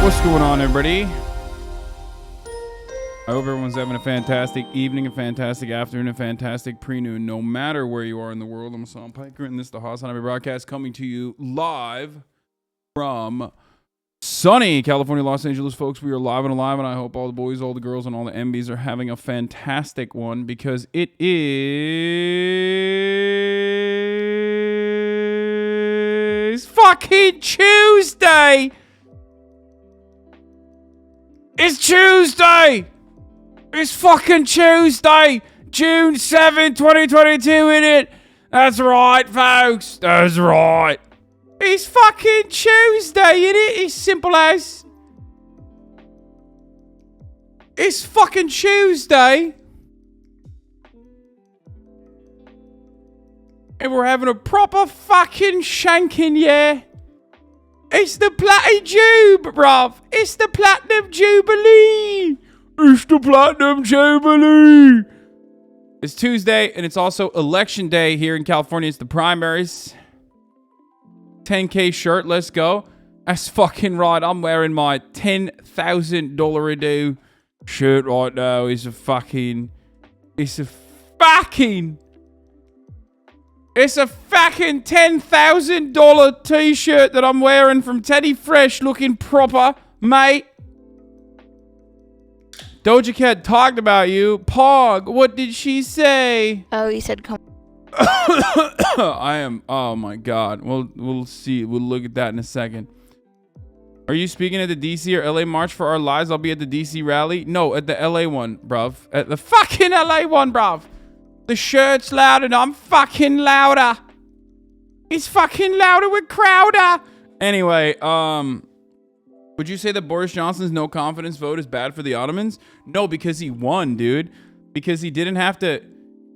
What's going on, everybody? I hope everyone's having a fantastic evening, a fantastic afternoon, a fantastic pre-noon, no matter where you are in the world. I'm Hasan Piker, and this is the HasanAbi broadcast coming to you live from sunny California, Los Angeles, folks. We are live and alive, and I hope all the boys, all the girls, and all the MBs are having a fantastic one, because it is fucking Tuesday! It's Tuesday! It's fucking Tuesday! June 7, 2022, innit? That's right, folks. That's right. It's fucking Tuesday, innit? It's simple as. It's fucking Tuesday. And we're having a proper fucking shanking, yeah? It's the Platinum Jube, bruv. It's the Platinum Jubilee. It's the Platinum Jubilee. It's Tuesday, and it's also election day here in California. It's the primaries. 10K shirt, let's go. That's fucking right. I'm wearing my $10,000 a day shirt right now. It's a fucking $10,000 t-shirt that I'm wearing from Teddy Fresh, looking proper, mate. Doja Cat talked about you. Pog, what did she say? Oh, he said come. I am, oh my God. We'll see. We'll look at that in a second. Are you speaking at the DC or LA March for Our Lives? I'll be at the DC rally. No, at the LA one, bruv. At the fucking LA one, bruv. The shirt's loud and I'm fucking louder. It's fucking louder with Crowder. Anyway, would you say that Boris Johnson's no confidence vote is bad for the Ottomans? No, because he won, dude. Because he didn't have to.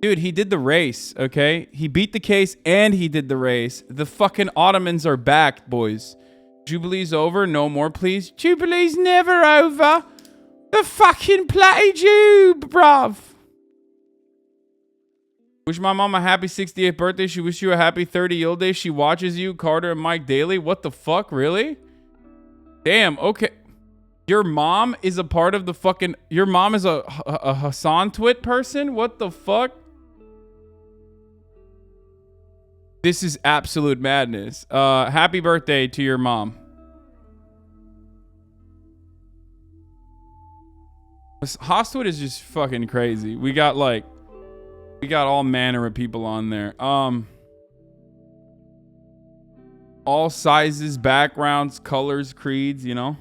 Dude, he did the race, okay? He beat the case and he did the race. The fucking Ottomans are back, boys. Jubilee's over. No more, please. Jubilee's never over. The fucking PragerU, bruv. Wish my mom a happy 68th birthday. She wish you a happy 30-year-old day. She watches you, Carter and Mike daily. What the fuck? Really? Damn, okay. Your mom is a part of the fucking... Your mom is a Hasan twit person? What the fuck? This is absolute madness. Happy birthday to your mom. Hostwit is just fucking crazy. We got all manner of people on there. All sizes, backgrounds, colors, creeds, you know.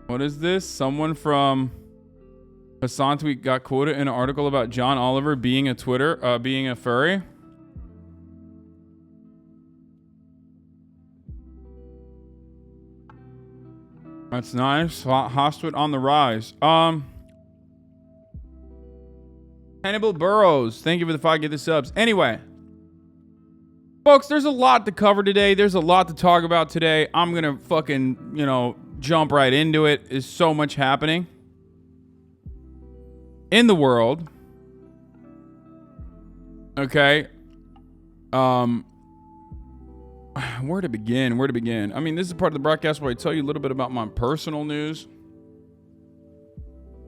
What is this? Someone from Hasan Tweet got quoted in an article about John Oliver being a furry. That's nice. Hostwit on the rise. Hannibal Burrows, thank you for the 5 get the subs. Anyway, folks, there's a lot to cover today. There's a lot to talk about today. I'm gonna fucking, jump right into it. There's so much happening in the world. Okay. Where to begin? I mean, this is part of the broadcast where I tell you a little bit about my personal news.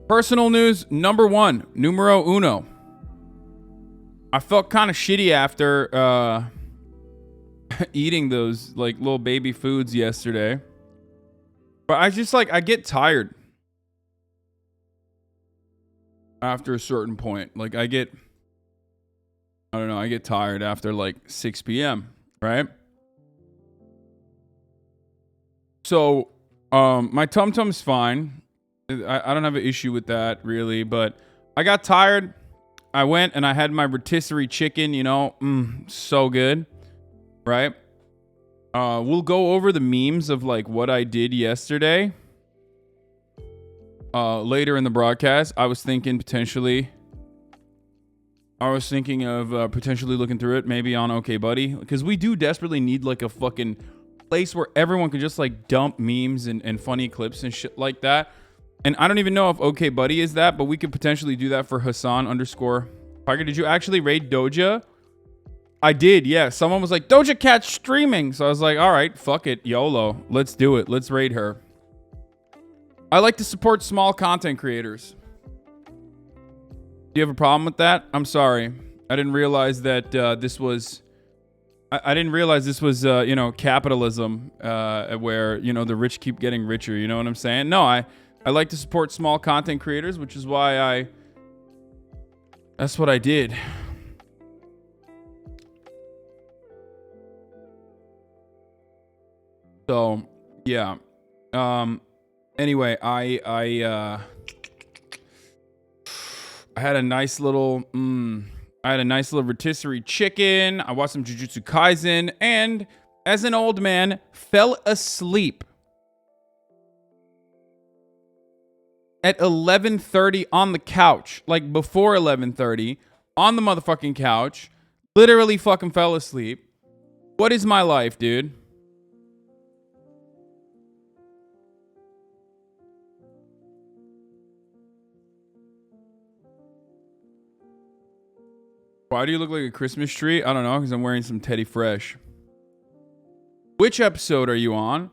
Personal news number 1, numero uno. I felt kind of shitty after eating those like little baby foods yesterday. But I just I get tired after a certain point. I get tired after 6 p.m., right? So my tum-tum's fine. I don't have an issue with that, really, but I got tired. I went and I had my rotisserie chicken, so good, right? We'll go over the memes of what I did yesterday later in the broadcast. I was thinking of potentially looking through it, maybe on OK Buddy, because we do desperately need a fucking place where everyone could just dump memes and funny clips and shit like that. And I don't even know if OK Buddy is that, but we could potentially do that for Hasan_. Parker, did you actually raid Doja? I did, yeah. Someone was like, Doja Cat's streaming. So I was like, all right, fuck it. YOLO. Let's do it. Let's raid her. I like to support small content creators. Do you have a problem with that? I'm sorry. I didn't realize that this was... I didn't realize this was, you know, capitalism, where, you know, the rich keep getting richer. You know what I'm saying? No, I like to support small content creators, which is why that's what I did. So, yeah. Anyway, I had a nice little rotisserie chicken. I watched some Jujutsu Kaisen, and as an old man, fell asleep at 11:30 on the couch. Like before 11:30, on the motherfucking couch. Literally fucking fell asleep. What is my life, dude? Why do you look like a Christmas tree? I don't know, because I'm wearing some Teddy Fresh. Which episode are you on?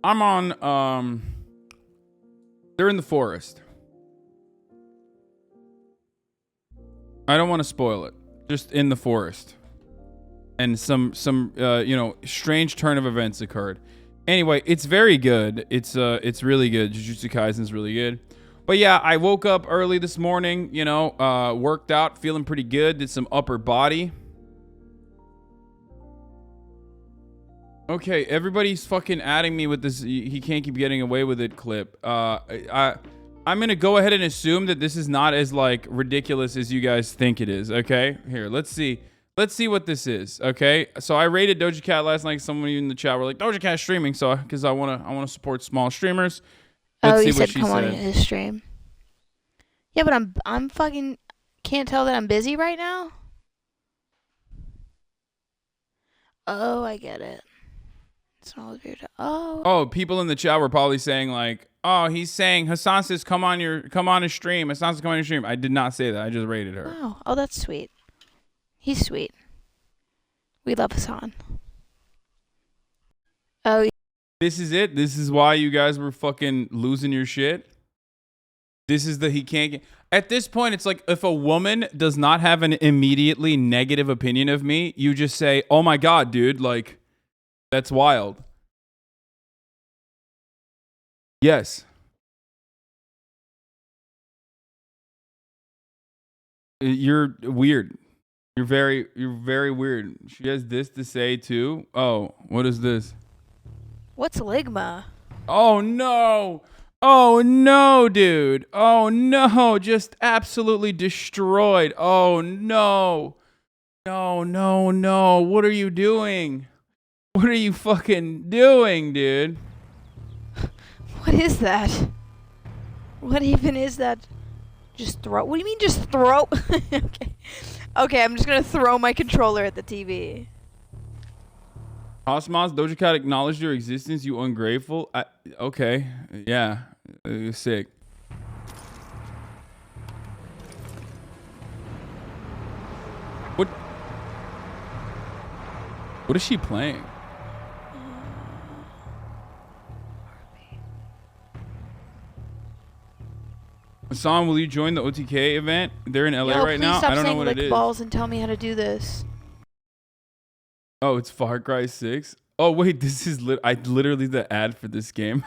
I'm on, they're in the forest. I don't want to spoil it. Just in the forest. And some you know, strange turn of events occurred. Anyway, it's very good. It's really good. Jujutsu Kaisen's really good. But yeah, I woke up early this morning, you know, worked out, feeling pretty good, did some upper body. Okay, everybody's fucking adding me with this he can't keep getting away with it clip. I'm going to go ahead and assume that this is not as like ridiculous as you guys think it is, okay? Here, let's see. Let's see what this is, okay? So I rated Doja Cat last night. Someone in the chat were like, Doja Cat streaming, so because I want to support small streamers. Let's see you what said come on his stream. Yeah, but I'm fucking can't tell that I'm busy right now. Oh, I get it. It's not weird. Oh, people in the chat were probably saying like, oh, he's saying Hasan says come on his stream. Hasan says come on your stream. I did not say that. I just rated her. Wow. Oh, that's sweet. He's sweet. We love Hasan. Oh. This is it? This is why you guys were fucking losing your shit? This is the he can't get... At this point, it's like if a woman does not have an immediately negative opinion of me, you just say, oh my God, dude, like, that's wild. Yes. You're weird. You're very weird. She has this to say too. Oh, what is this? What's Ligma? Oh no. Oh no, dude. Oh no. Just absolutely destroyed. Oh no. No. What are you doing? What are you fucking doing, dude? What is that? What even is that? Just throw? What do you mean just throw? Okay, I'm just gonna throw my controller at the TV. Cosmos, Doja Cat acknowledged your existence, you ungrateful. Okay, yeah, sick. What is she playing? Hasan, will you join the OTK event? They're in LA right now. I don't know what it is. Balls and tell me how to do this. Oh, it's Far Cry 6. Oh wait, this is literally the ad for this game.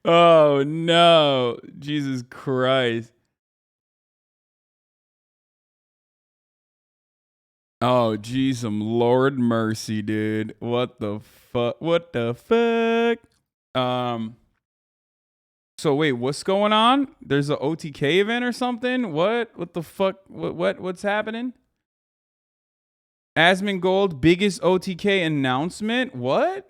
Oh no, Jesus Christ. Oh, geez, some Lord mercy, dude. What the fuck? What the fuck? So wait, what's going on? There's a OTK event or something? What? What the fuck? What's happening? Asmongold, biggest OTK announcement? What?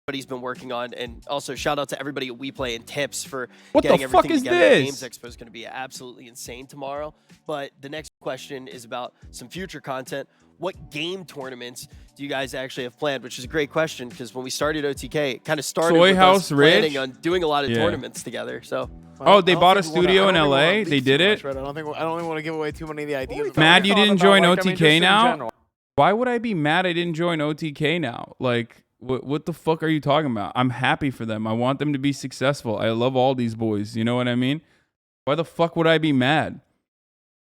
What he's been working on, and also shout out to everybody at WePlay and Tips for what getting the fuck everything is together. this? Games Expo is going to be absolutely insane tomorrow. But the next question is about some future content. What game tournaments do you guys actually have planned? Which is a great question because when we started OTK, it kind of started with us planning on doing a lot of tournaments together. So Oh, they bought a studio in LA. They did it. I don't want to give away too many of the ideas. Mad, you didn't join OTK now? Why would I be mad I didn't join OTK now? Like, what the fuck are you talking about? I'm happy for them. I want them to be successful. I love all these boys. You know what I mean? Why the fuck would I be mad?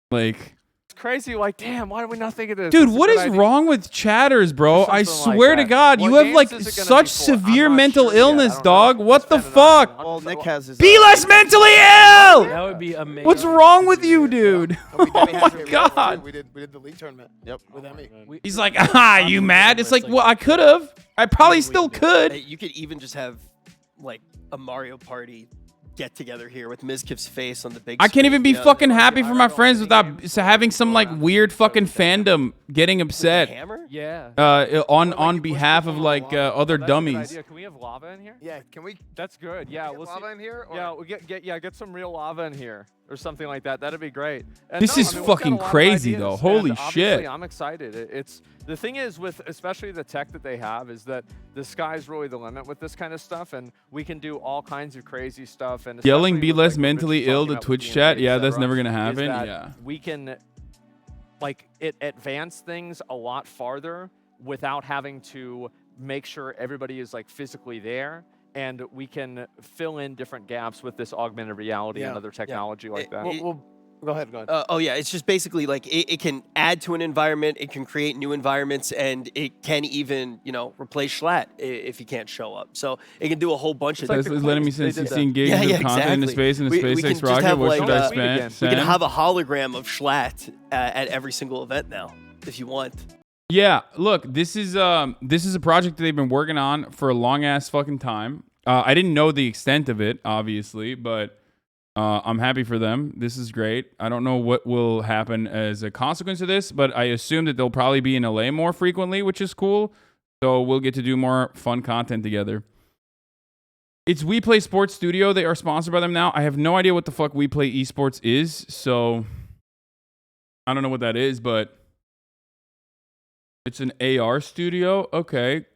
Like, it's crazy. Like, damn, why did we not think of this? dude, what is wrong with chatters, bro? I swear to God, you have like such severe mental illness, dog. What the fuck? Well, Nick has his. Be less mentally ill. That would be amazing. What's wrong with you, dude? Oh my God. We did the league tournament. Yep, with Emmy. He's like, you mad? It's like, well, I could have. I probably still could. You could even just have like a Mario Party get together here with Mizkif's face on the big I can't screen, even be you know? fucking happy for my friends without having some like weird fucking fandom getting upset Hammer? Yeah. on behalf of like other That's a good dummies. idea. Can we have lava in here? Yeah, can we That's good. Yeah, get we'll lava see. in here? Or? Yeah, we'll get some real lava in here or something like that. That'd be great. And This is we've got fucking a lot of crazy, ideas, though. and Holy obviously shit. I'm excited. It's the thing is with especially the tech that they have is that the sky's really the limit with this kind of stuff, and we can do all kinds of crazy stuff. And Yelling especially "be with, less like, what mentally Rich was ill" talking to about with Twitch DMT, chat. Yeah, et that's cetera, never gonna is happen. that Yeah. we can like it advance things a lot farther without having to make sure everybody is like physically there, and we can fill in different gaps with this augmented reality and other technology like that. We'll go ahead. Oh yeah, it's just basically like it can add to an environment, it can create new environments, and it can even replace Schlatt if he can't show up. So it can do a whole bunch of. It's letting me send 16 gigs Yeah, of content into space in the we can SpaceX just rocket. have, What like, should I we can send? have a hologram of Schlatt at every single event now, if you want. Yeah, look, this is a project that they've been working on for a long ass fucking time. I didn't know the extent of it, obviously, but I'm happy for them. This is great. I don't know what will happen as a consequence of this, but I assume that they'll probably be in LA more frequently, which is cool. So we'll get to do more fun content together. It's We Play Sports Studio. They are sponsored by them now. I have no idea what the fuck We Play Esports is, so I don't know what that is, but it's an AR studio. Okay.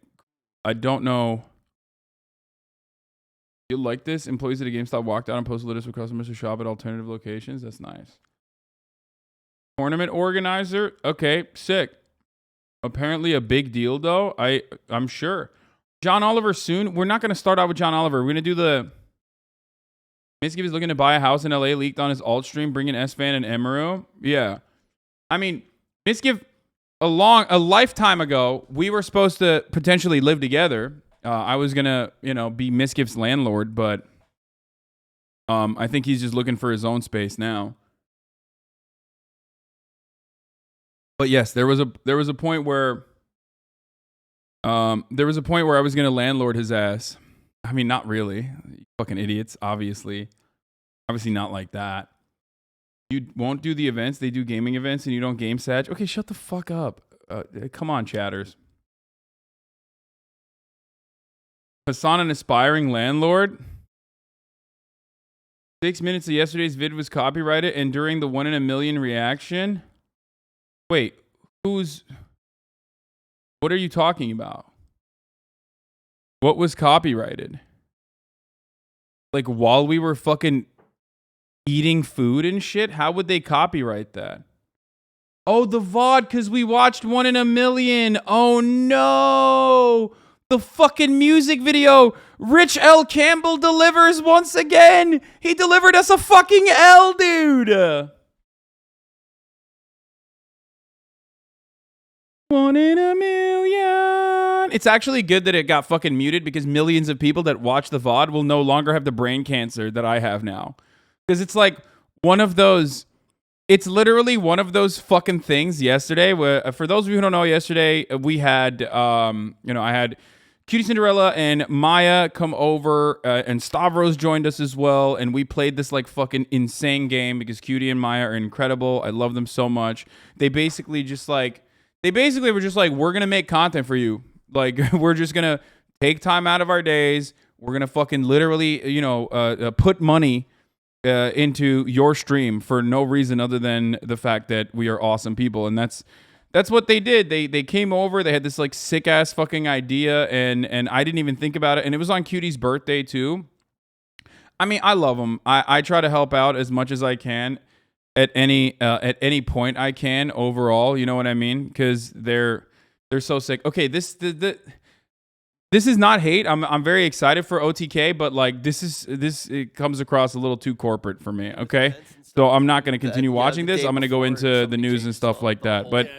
I don't know. You like this? Employees at a GameStop walked out and posted letters for customers to shop at alternative locations. That's nice. Tournament organizer. Okay, sick. Apparently a big deal, though. I'm sure. John Oliver soon. We're not going to start out with John Oliver. We're going to do the... Miskiv is looking to buy a house in LA, leaked on his alt stream, bringing S-Fan and Emeru. Yeah. I mean, Miskiv, a lifetime ago, we were supposed to potentially live together. I was going to, be Miskiv's landlord, but I think he's just looking for his own space now. But yes, there was a point where I was going to landlord his ass. I mean, not really. You fucking idiots, obviously. Obviously not like that. You won't do the events. They do gaming events and you don't game Sag. Okay, shut the fuck up. Come on, chatters. Hasan, an aspiring landlord. 6 minutes of yesterday's vid was copyrighted, and during the 1 in a million reaction. Wait, what are you talking about? What was copyrighted? Like while we were fucking eating food and shit? How would they copyright that? Oh, the VOD, because we watched 1 in a million. Oh no! The fucking music video. Rich L. Campbell delivers once again. He delivered us a fucking L, dude. 1 in a million. It's actually good that it got fucking muted because millions of people that watch the VOD will no longer have the brain cancer that I have now. Because it's like one of those... It's literally one of those fucking things yesterday where, for those of you who don't know, yesterday we had, I had Cutie Cinderella and Maya come over, and Stavros joined us as well, and we played this like fucking insane game because Cutie and Maya are incredible. I love them so much. They basically were just like, we're gonna make content for you. Like, we're just gonna take time out of our days. We're gonna fucking literally, put money into your stream for no reason other than the fact that we are awesome people. And that's what they did. They came over, they had this like sick ass fucking idea, and I didn't even think about it. And it was on Cutie's birthday too. I mean, I love them. I try to help out as much as I can at any point I can overall. You know what I mean? Because they're so sick. Okay, this is not hate. I'm very excited for OTK, but like it comes across a little too corporate for me. Okay, so I'm not going to continue watching this. I'm going to go into the news and stuff like that. But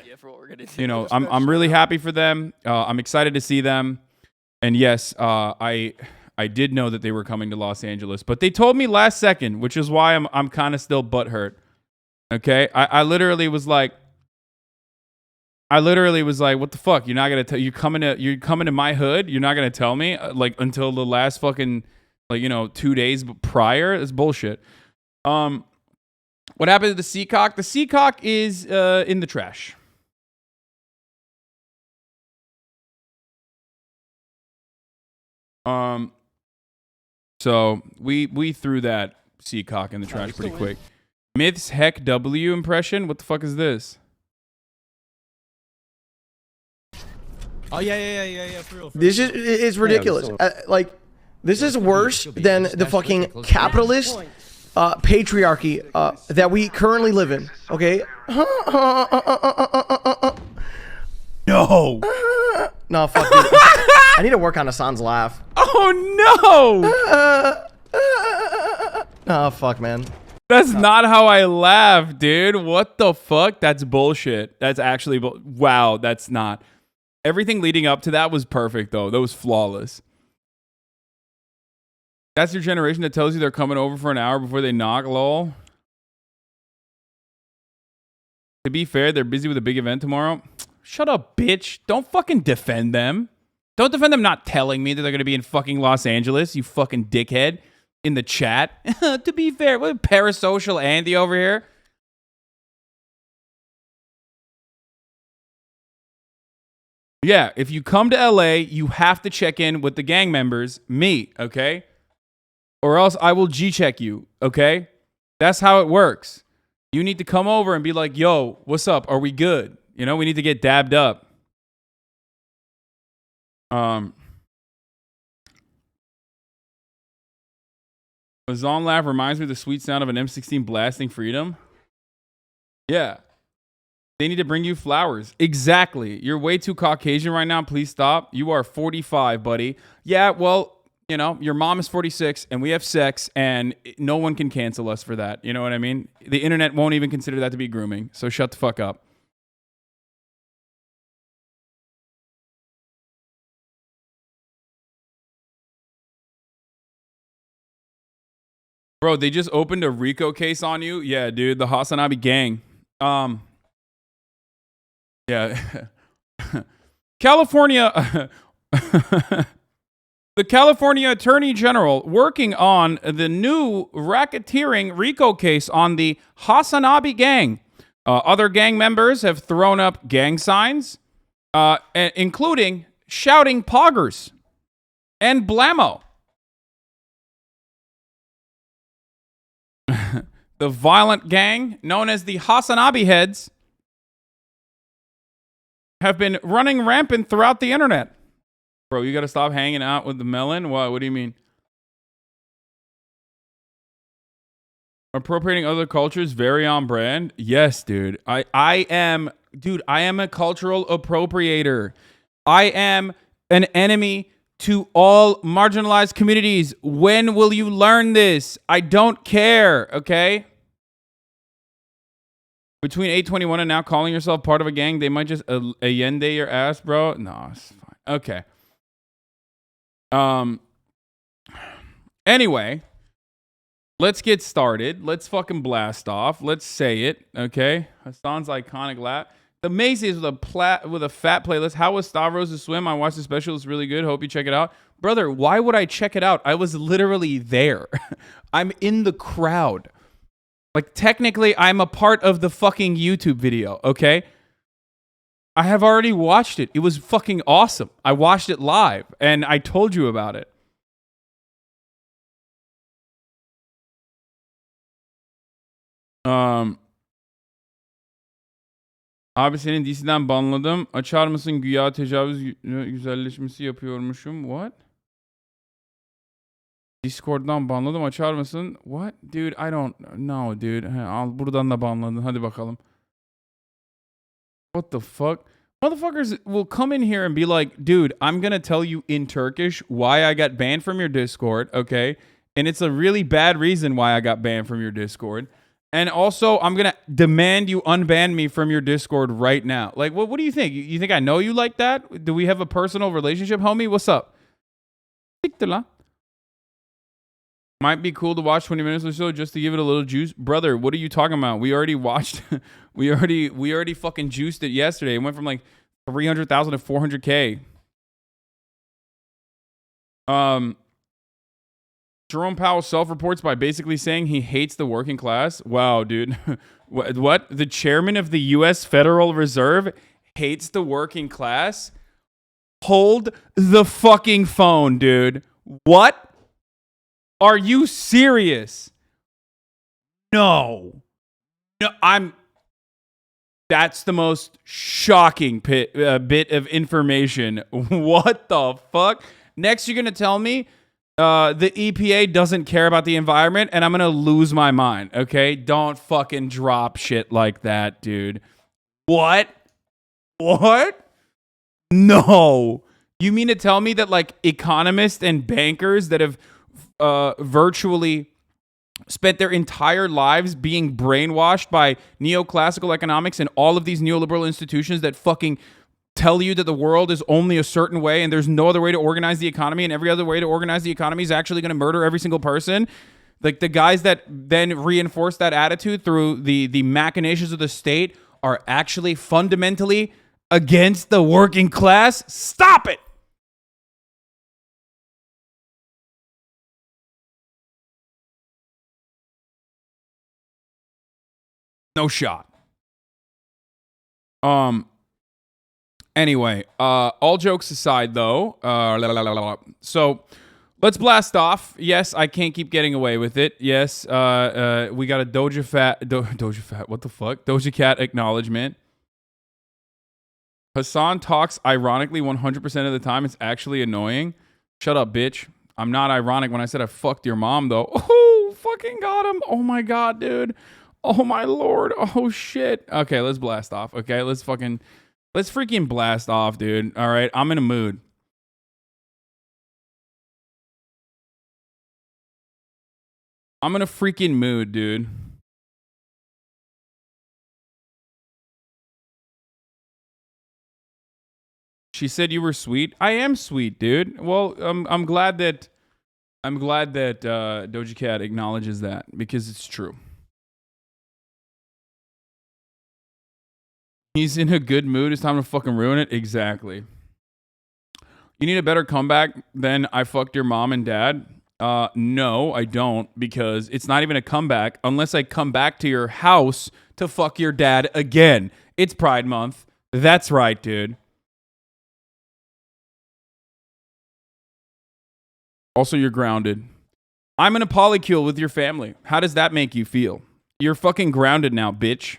you know, I'm really happy for them. I'm excited to see them. And yes, I did know that they were coming to Los Angeles, but they told me last second, which is why I'm kind of still butthurt. Okay, I literally was like, what the fuck? You're not gonna tell? You're coming to my hood? You're not gonna tell me like until the last fucking 2 days prior? It's bullshit. What happened to the Seacock? The Seacock is in the trash. So we threw that Seacock in the trash pretty quick. Myths Heck W impression? What the fuck is this? Oh yeah, for real. This is ridiculous. Like, this is worse than the fucking capitalist patriarchy that we currently live in. Okay. No. No, fuck you. I need to work on Hasan's laugh. Oh no. Oh fuck, man. That's not how I laugh, dude. What the fuck? That's bullshit. That's actually wow. That's not. Everything leading up to that was perfect, though. That was flawless. That's your generation that tells you they're coming over for an hour before they knock, lol. To be fair, they're busy with a big event tomorrow. Shut up, bitch. Don't fucking defend them. Don't defend them not telling me that they're going to be in fucking Los Angeles, you fucking dickhead. In the chat. To be fair, what parasocial Andy over here? Yeah, if you come to LA, you have to check in with the gang members, me, okay? Or else I will G-check you, okay? That's how it works. You need to come over and be like, yo, what's up? Are we good? You know, we need to get dabbed up. A Zon laugh reminds me of the sweet sound of an M16 blasting freedom. Yeah. They need to bring you flowers. Exactly. You're way too Caucasian right now. Please stop. You are 45, buddy. Yeah, well, you know, your mom is 46 and we have sex and no one can cancel us for that. You know what I mean? The internet won't even consider that to be grooming. So shut the fuck up. Bro, they just opened a RICO case on you. Yeah, dude, the HasanAbi gang. Yeah. California. The California Attorney General working on the new racketeering RICO case on the HasanAbi gang. Other gang members have thrown up gang signs, including shouting poggers and blammo. The violent gang, known as the HasanAbi heads, have been running rampant throughout the internet. Bro, you gotta stop hanging out with the melon? What do you mean? Appropriating other cultures, very on brand? Yes, dude. I am a cultural appropriator. I am an enemy to all marginalized communities. When will you learn this? I don't care, okay? Between 821 and now calling yourself part of a gang, they might just Allende your ass, bro. No, it's fine. Okay. Anyway, let's get started. Let's fucking blast off. Let's say it, okay? Hasan's iconic laugh. The Macy's with a fat playlist. How was Stavros' swim? I watched the special. It's really good. Hope you check it out. Brother, why would I check it out? I was literally there. I'm in the crowd. Like, technically, I'm a part of the fucking YouTube video, okay? I have already watched it. It was fucking awesome. I watched it live, and I told you about it. Abi senin DC'den banladım. Açar mısın güya tecavüz güzelleşmesi yapıyormuşum. What? Discord'dan banladım, açar mısın? What? Dude, I don't know, dude. Al buradan da banladın. Hadi bakalım. What the fuck? Motherfuckers will come in here and be like, dude, I'm gonna tell you in Turkish why I got banned from your Discord, okay? And it's a really bad reason why I got banned from your Discord. And also, I'm gonna demand you unban me from your Discord right now. Like, what do you think? You think I know you like that? Do we have a personal relationship, homie? What's up? Might be cool to watch 20 minutes or so just to give it a little juice. Brother, what are you talking about? We already watched, we already fucking juiced it yesterday. It went from like 300,000 to 400K. Jerome Powell self-reports by basically saying he hates the working class. Wow, dude. What? The chairman of the U.S. Federal Reserve hates the working class? Hold the fucking phone, dude. What? Are you serious? No. No, that's the most shocking bit of information. What the fuck? Next, you're going to tell me the EPA doesn't care about the environment, and I'm going to lose my mind, okay? Don't fucking drop shit like that, dude. What? What? No. You mean to tell me that, like, economists and bankers that have virtually spent their entire lives being brainwashed by neoclassical economics and all of these neoliberal institutions that fucking tell you that the world is only a certain way and there's no other way to organize the economy, and every other way to organize the economy is actually going to murder every single person? Like, the guys that then reinforce that attitude through the machinations of the state are actually fundamentally against the working class? Stop it! No shot. Anyway, all jokes aside, though, so let's blast off. Yes, I can't keep getting away with it. Yes, we got a Doja Fat. What the fuck? Doja Cat acknowledgement. Hasan talks ironically 100% of the time. It's actually annoying. Shut up, bitch. I'm not ironic when I said I fucked your mom, though. Oh, fucking got him. Oh my god, dude. Oh my lord. Oh shit. Okay, let's blast off. Okay, let's freaking blast off, dude. All right, I'm in a mood. I'm in a freaking mood, dude. She said you were sweet. I am sweet, dude. Well, I'm glad that Doja Cat acknowledges that, because it's true. He's in a good mood. It's time to fucking ruin it. Exactly. You need a better comeback than I fucked your mom and dad? No, I don't, because it's not even a comeback unless I come back to your house to fuck your dad again. It's Pride Month. That's right, dude. Also, you're grounded. I'm in a polycule with your family. How does that make you feel? You're fucking grounded now, bitch.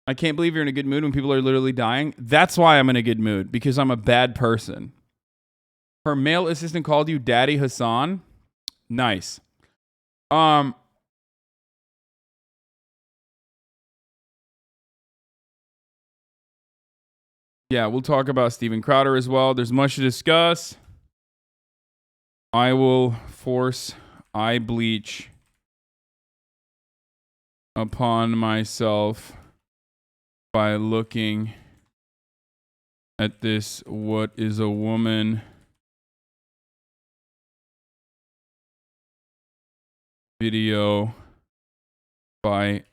I can't believe you're in a good mood when people are literally dying. That's why I'm in a good mood, because I'm a bad person. Her male assistant called you Daddy Hasan. Nice. Yeah, we'll talk about Steven Crowder as well. There's much to discuss. I will force eye bleach upon myself by looking at this What is a Woman video by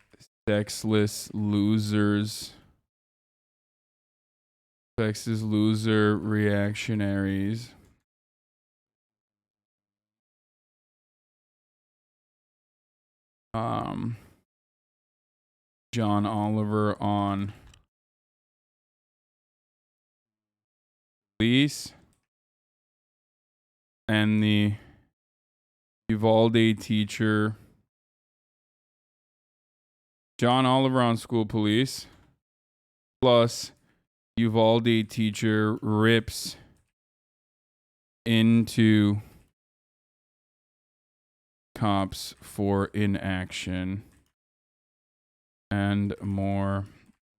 Sexless Losers. Sexless Loser Reactionaries. John Oliver on police and the Uvalde teacher. John Oliver on school police plus Uvalde teacher rips into cops for inaction. And more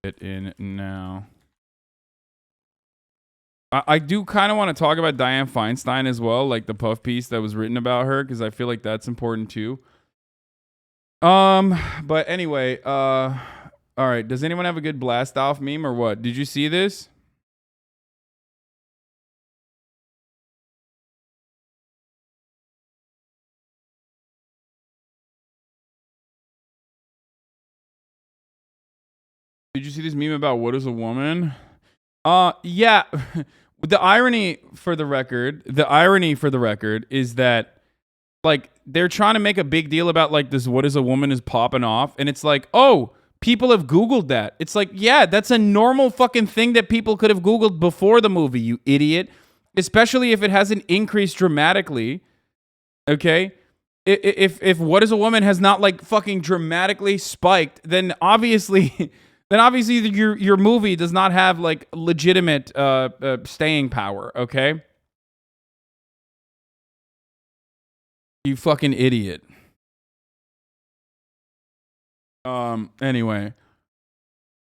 get in now. I do kind of want to talk about Dianne Feinstein as well, like the puff piece that was written about her, because I feel like that's important too. But anyway, all right. Does anyone have a good blast off meme or what? Did you see this? Did you see this meme about what is a woman? Yeah. The irony for the record is that like they're trying to make a big deal about like this what is a woman is popping off, and it's like, oh, people have Googled that. It's like, yeah, that's a normal fucking thing that people could have Googled before the movie, you idiot. Especially if it hasn't increased dramatically. Okay? If what is a woman has not like fucking dramatically spiked, then obviously your movie does not have like legitimate staying power, okay? You fucking idiot. Anyway.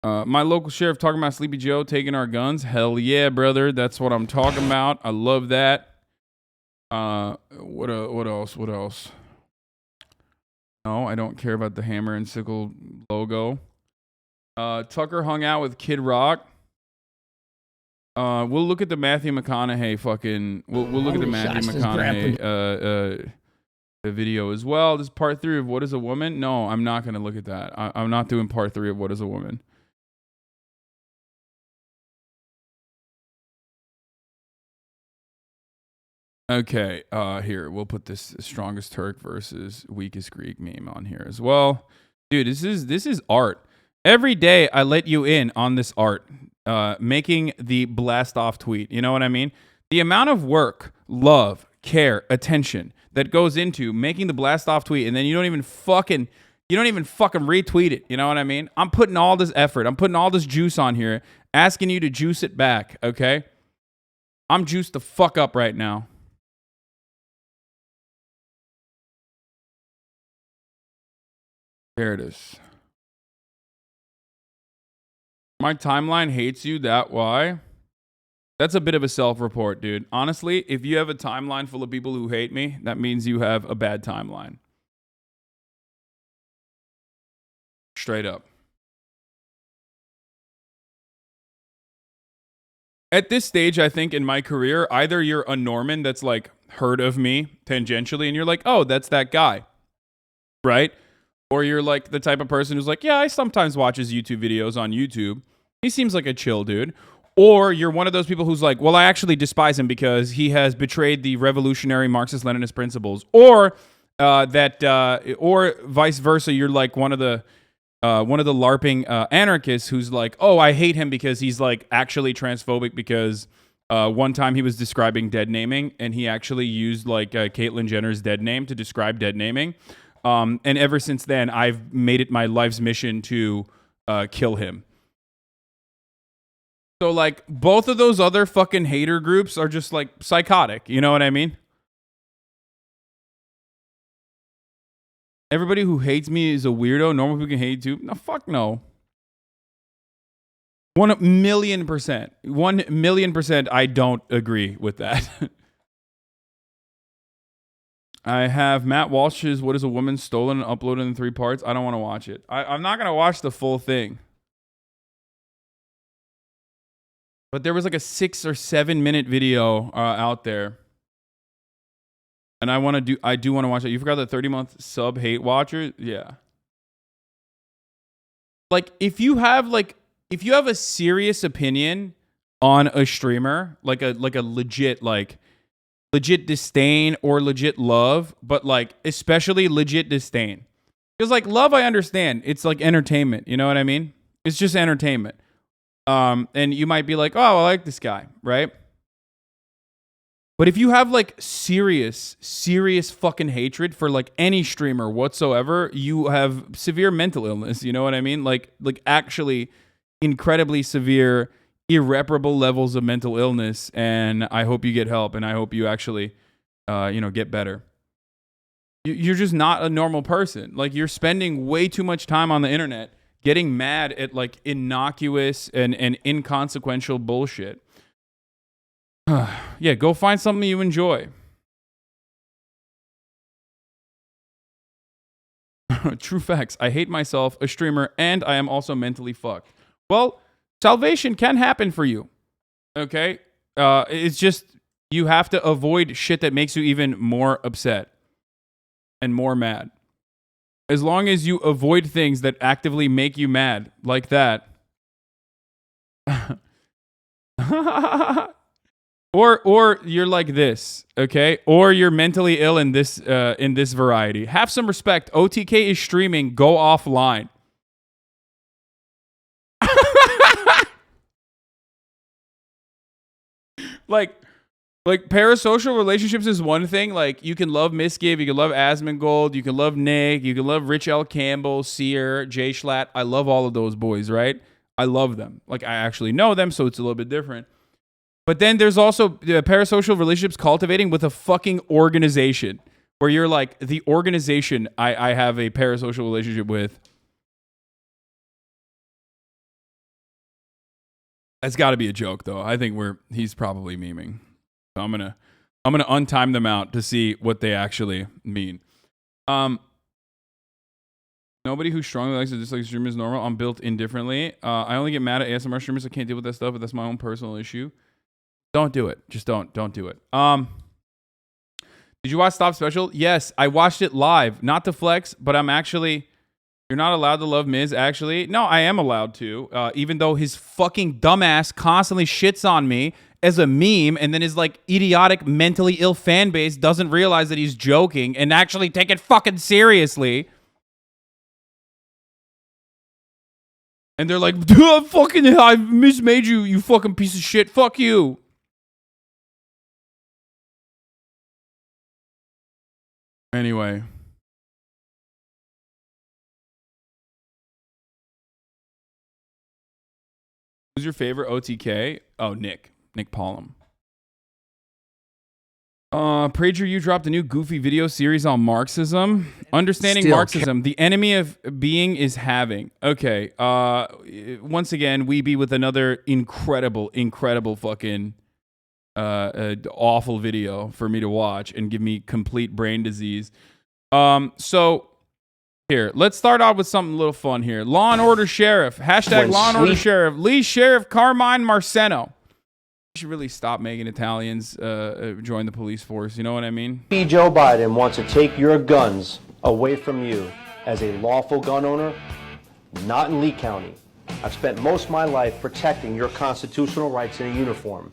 My local sheriff talking about Sleepy Joe taking our guns. Hell yeah, brother. That's what I'm talking about. I love that. What else? No, I don't care about the hammer and sickle logo. Tucker hung out with Kid Rock. We'll look at the Matthew McConaughey fucking. We'll look at the Matthew McConaughey video as well. This is part 3 of What is a Woman? No, I'm not gonna look at that. I'm not doing part 3 of What is a Woman. Okay, here we'll put this strongest Turk versus weakest Greek meme on here as well. Dude, this is art. Every day I let you in on this art, making the blast off tweet. You know what I mean? The amount of work, love, care, attention that goes into making the blast off tweet, and then you don't even fucking retweet it. You know what I mean? I'm putting all this effort, I'm putting all this juice on here, asking you to juice it back. Okay? I'm juiced the fuck up right now. There it is. My timeline hates you, that why? That's a bit of a self-report, dude. Honestly, if you have a timeline full of people who hate me, that means you have a bad timeline. Straight up. At this stage, I think in my career, either you're a Norman that's like heard of me tangentially and you're like, oh, that's that guy. Right? Or you're like the type of person who's like, yeah, I sometimes watches YouTube videos on YouTube. He seems like a chill dude. Or you're one of those people who's like, well, I actually despise him because he has betrayed the revolutionary Marxist-Leninist principles. Or or vice versa, you're like one of the LARPing anarchists who's like, oh, I hate him because he's like actually transphobic because one time he was describing dead naming and he actually used like Caitlyn Jenner's dead name to describe dead naming. And ever since then, I've made it my life's mission to kill him. So, like, both of those other fucking hater groups are just, like, psychotic. You know what I mean? Everybody who hates me is a weirdo. Normal people can hate too. No, fuck no. 1,000,000%. 1,000,000% I don't agree with that. I have Matt Walsh's What is a Woman stolen and uploaded in 3 parts. I don't want to watch it. I'm not going to watch the full thing. But there was like a 6 or 7 minute video out there. And I do want to watch it. You forgot the 30-month sub hate watcher? Yeah. Like if you have a serious opinion on a streamer, like a legit disdain or legit love, but like especially legit disdain. Because like love, I understand. It's like entertainment. You know what I mean? It's just entertainment. And you might be like, oh, I like this guy, right? But if you have like serious fucking hatred for like any streamer whatsoever, you have severe mental illness. You know what I mean? Like actually incredibly severe, irreparable levels of mental illness. And I hope you get help, and I hope you actually, get better. You're just not a normal person. Like, you're spending way too much time on the internet getting mad at like innocuous and inconsequential bullshit. Yeah, go find something you enjoy. True facts. I hate myself, a streamer, and I am also mentally fucked. Well, salvation can happen for you. Okay? It's just you have to avoid shit that makes you even more upset and more mad. As long as you avoid things that actively make you mad, like that. Or you're like this, okay? Or you're mentally ill in this variety. Have some respect. OTK is streaming. Go offline. Like parasocial relationships is one thing. Like, you can love Misgive, you can love Asmongold, you can love Nick, you can love Rich L. Campbell, Sear, Jay Schlatt. I love all of those boys, right? I love them. Like, I actually know them, so it's a little bit different. But then there's also parasocial relationships cultivating with a fucking organization where you're like, the organization I have a parasocial relationship with. That's got to be a joke, though. I think he's probably memeing. So I'm gonna untime them out to see what they actually mean. Nobody who strongly likes to dislike streamers is normal. I'm built indifferently. I only get mad at ASMR streamers. I can't deal with that stuff, but that's my own personal issue. Don't do it. Just don't do it. Did you watch Stop Special? Yes, I watched it live. Not to flex, but you're not allowed to love Miz, actually. No, I am allowed to, even though his fucking dumbass constantly shits on me as a meme, and then his like idiotic, mentally ill fan base doesn't realize that he's joking and actually take it fucking seriously. And they're like, I mismade you, you fucking piece of shit. Fuck you. Anyway. Who's your favorite OTK? Oh, Nick Pollum. PragerU dropped a new goofy video series on Marxism. Understanding Marxism. The enemy of being is having. Okay. Once again, we be with another incredible fucking awful video for me to watch and give me complete brain disease. So here, let's start off with something a little fun here. Law and Order Sheriff. Hashtag Law and Order Sheriff. Lee Sheriff Carmine Marceno. You should really stop making Italians join the police force. You know what I mean? Joe Biden wants to take your guns away from you as a lawful gun owner, not in Lee County. I've spent most of my life protecting your constitutional rights in a uniform.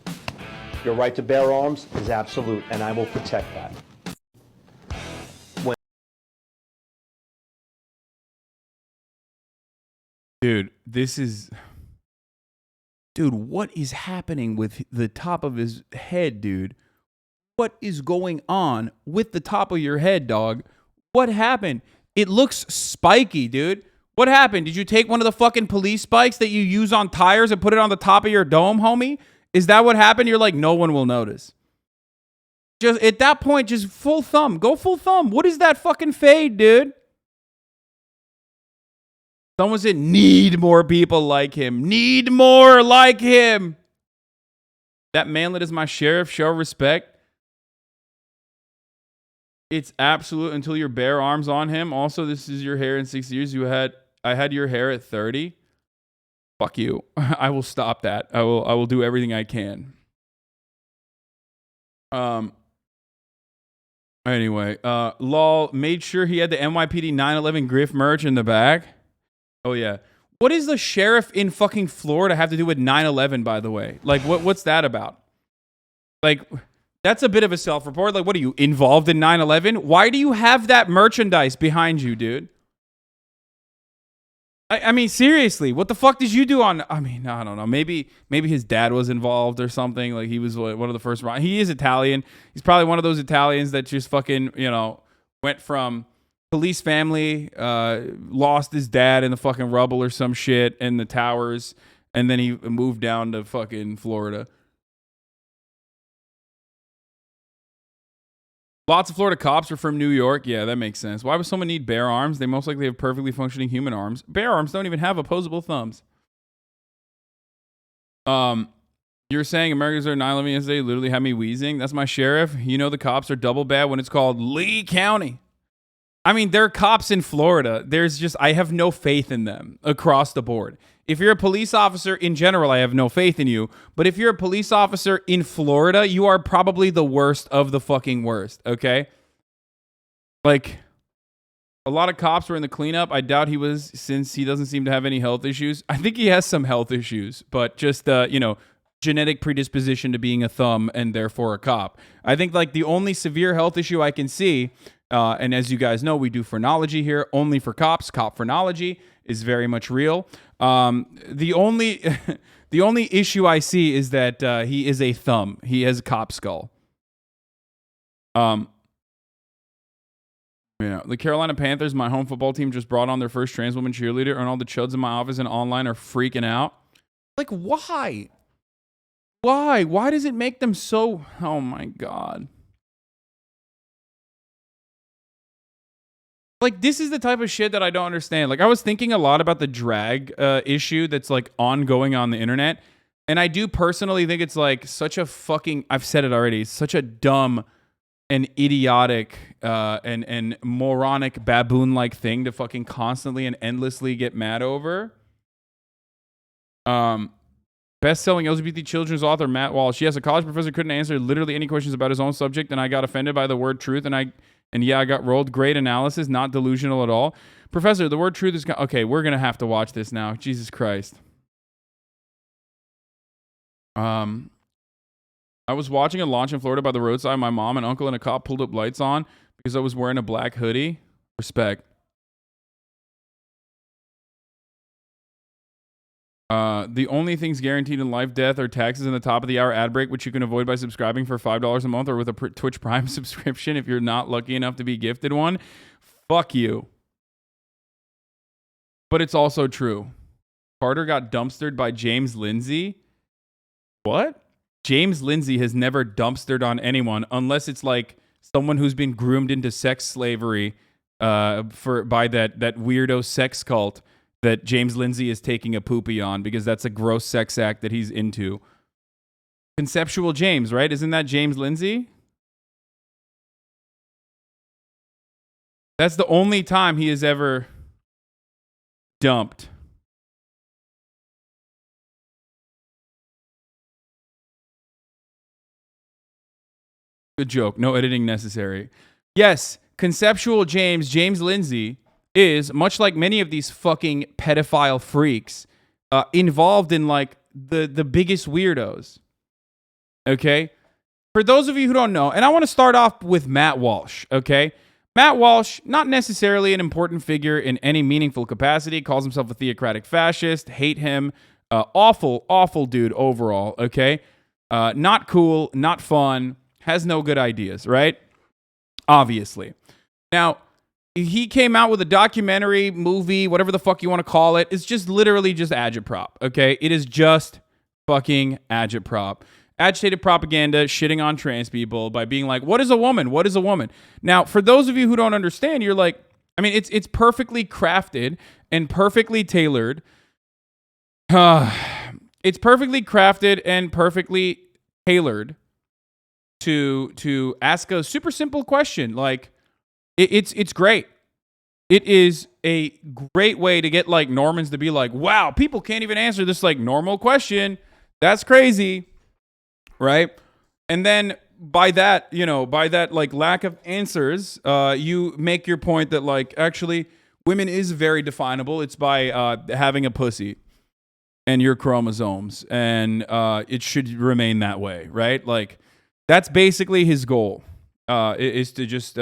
Your right to bear arms is absolute, and I will protect that. Dude, Dude, what is happening with the top of his head, dude? What is going on with the top of your head, dog? What happened? It looks spiky, dude. What happened? Did you take one of the fucking police spikes that you use on tires and put it on the top of your dome, homie? Is that what happened? You're like, no one will notice. Just at that point, just full thumb. Go full thumb. What is that fucking fade, dude? Someone said, need more people like him. Need more like him. That manlet is my sheriff. Show respect. It's absolute until your bare arms on him. Also, this is your hair in 6 years. I had your hair at 30. Fuck you. I will stop that. I will do everything I can. Anyway, lol made sure he had the NYPD 9/11 Griff merch in the back. Oh, yeah. What does the sheriff in fucking Florida have to do with 9/11, by the way? Like, what's that about? Like, that's a bit of a self-report. Like, what are you, involved in 9/11? Why do you have that merchandise behind you, dude? I mean, seriously, what the fuck did you do on... I mean, I don't know. Maybe his dad was involved or something. Like, he was one of the first... He is Italian. He's probably one of those Italians that just fucking, went from... police family, lost his dad in the fucking rubble or some shit in the towers, and then he moved down to fucking Florida. Lots of Florida cops are from New York. Yeah, that makes sense. Why would someone need bare arms? They most likely have perfectly functioning human arms. Bare arms don't even have opposable thumbs. You're saying Americans are 9/11 yesterday literally had me wheezing. That's my sheriff. You know the cops are double bad when it's called Lee County. I mean, there are cops in Florida. I have no faith in them across the board. If you're a police officer in general, I have no faith in you. But if you're a police officer in Florida, you are probably the worst of the fucking worst, okay? Like, a lot of cops were in the cleanup. I doubt he was, since he doesn't seem to have any health issues. I think he has some health issues, but just, genetic predisposition to being a thumb and therefore a cop. I think, like, the only severe health issue I can see, and as you guys know, we do phrenology here, only for cops. Cop phrenology is very much real. The only issue I see is that he is a thumb. He has a cop skull. Yeah, the Carolina Panthers, my home football team, just brought on their first trans woman cheerleader, and all the chuds in my office and online are freaking out. Like, why? Why? Why does it make them so... Oh, my God. Like, this is the type of shit that I don't understand. Like, I was thinking a lot about the drag issue that's, like, ongoing on the internet. And I do personally think it's, like, such a fucking... I've said it already. Such a dumb and idiotic and moronic baboon-like thing to fucking constantly and endlessly get mad over. Best-selling LGBT children's author Matt Walsh. Yes, a college professor couldn't answer literally any questions about his own subject, and I got offended by the word truth, and I got rolled. Great analysis, not delusional at all. Professor, the word truth is... Okay, we're going to have to watch this now. Jesus Christ. I was watching a launch in Florida by the roadside. My mom and uncle and a cop pulled up lights on because I was wearing a black hoodie. Respect. The only things guaranteed in life, death, or taxes in the top of the hour ad break, which you can avoid by subscribing for $5 a month or with a Twitch Prime subscription if you're not lucky enough to be gifted one. Fuck you. But it's also true. Carter got dumpstered by James Lindsay. What? James Lindsay has never dumpstered on anyone unless it's like someone who's been groomed into sex slavery by that weirdo sex cult that James Lindsay is taking a poopy on because that's a gross sex act that he's into. Conceptual James, right? Isn't that James Lindsay? That's the only time he has ever dumped. Good joke. No editing necessary. Yes, conceptual James Lindsay is, much like many of these fucking pedophile freaks, involved in like the biggest weirdos. Okay? For those of you who don't know, and I want to start off with Matt Walsh, okay? Matt Walsh, not necessarily an important figure in any meaningful capacity, calls himself a theocratic fascist, hate him, awful dude overall, okay? Not cool, not fun, has no good ideas, right? Obviously. Now, he came out with a documentary, movie, whatever the fuck you want to call it. It's just literally just agitprop, okay? It is just fucking agitprop. Agitated propaganda, shitting on trans people by being like, what is a woman? What is a woman? Now, for those of you who don't understand, you're like, I mean, it's perfectly crafted and perfectly tailored. It's perfectly crafted and perfectly tailored to ask a super simple question. Like, it's great. It is a great way to get like Normans to be like, wow, people can't even answer this like normal question. That's crazy. Right? And then by that like lack of answers, you make your point that like actually women is very definable. It's by having a pussy and your chromosomes, and it should remain that way, right? Like that's basically his goal, is to just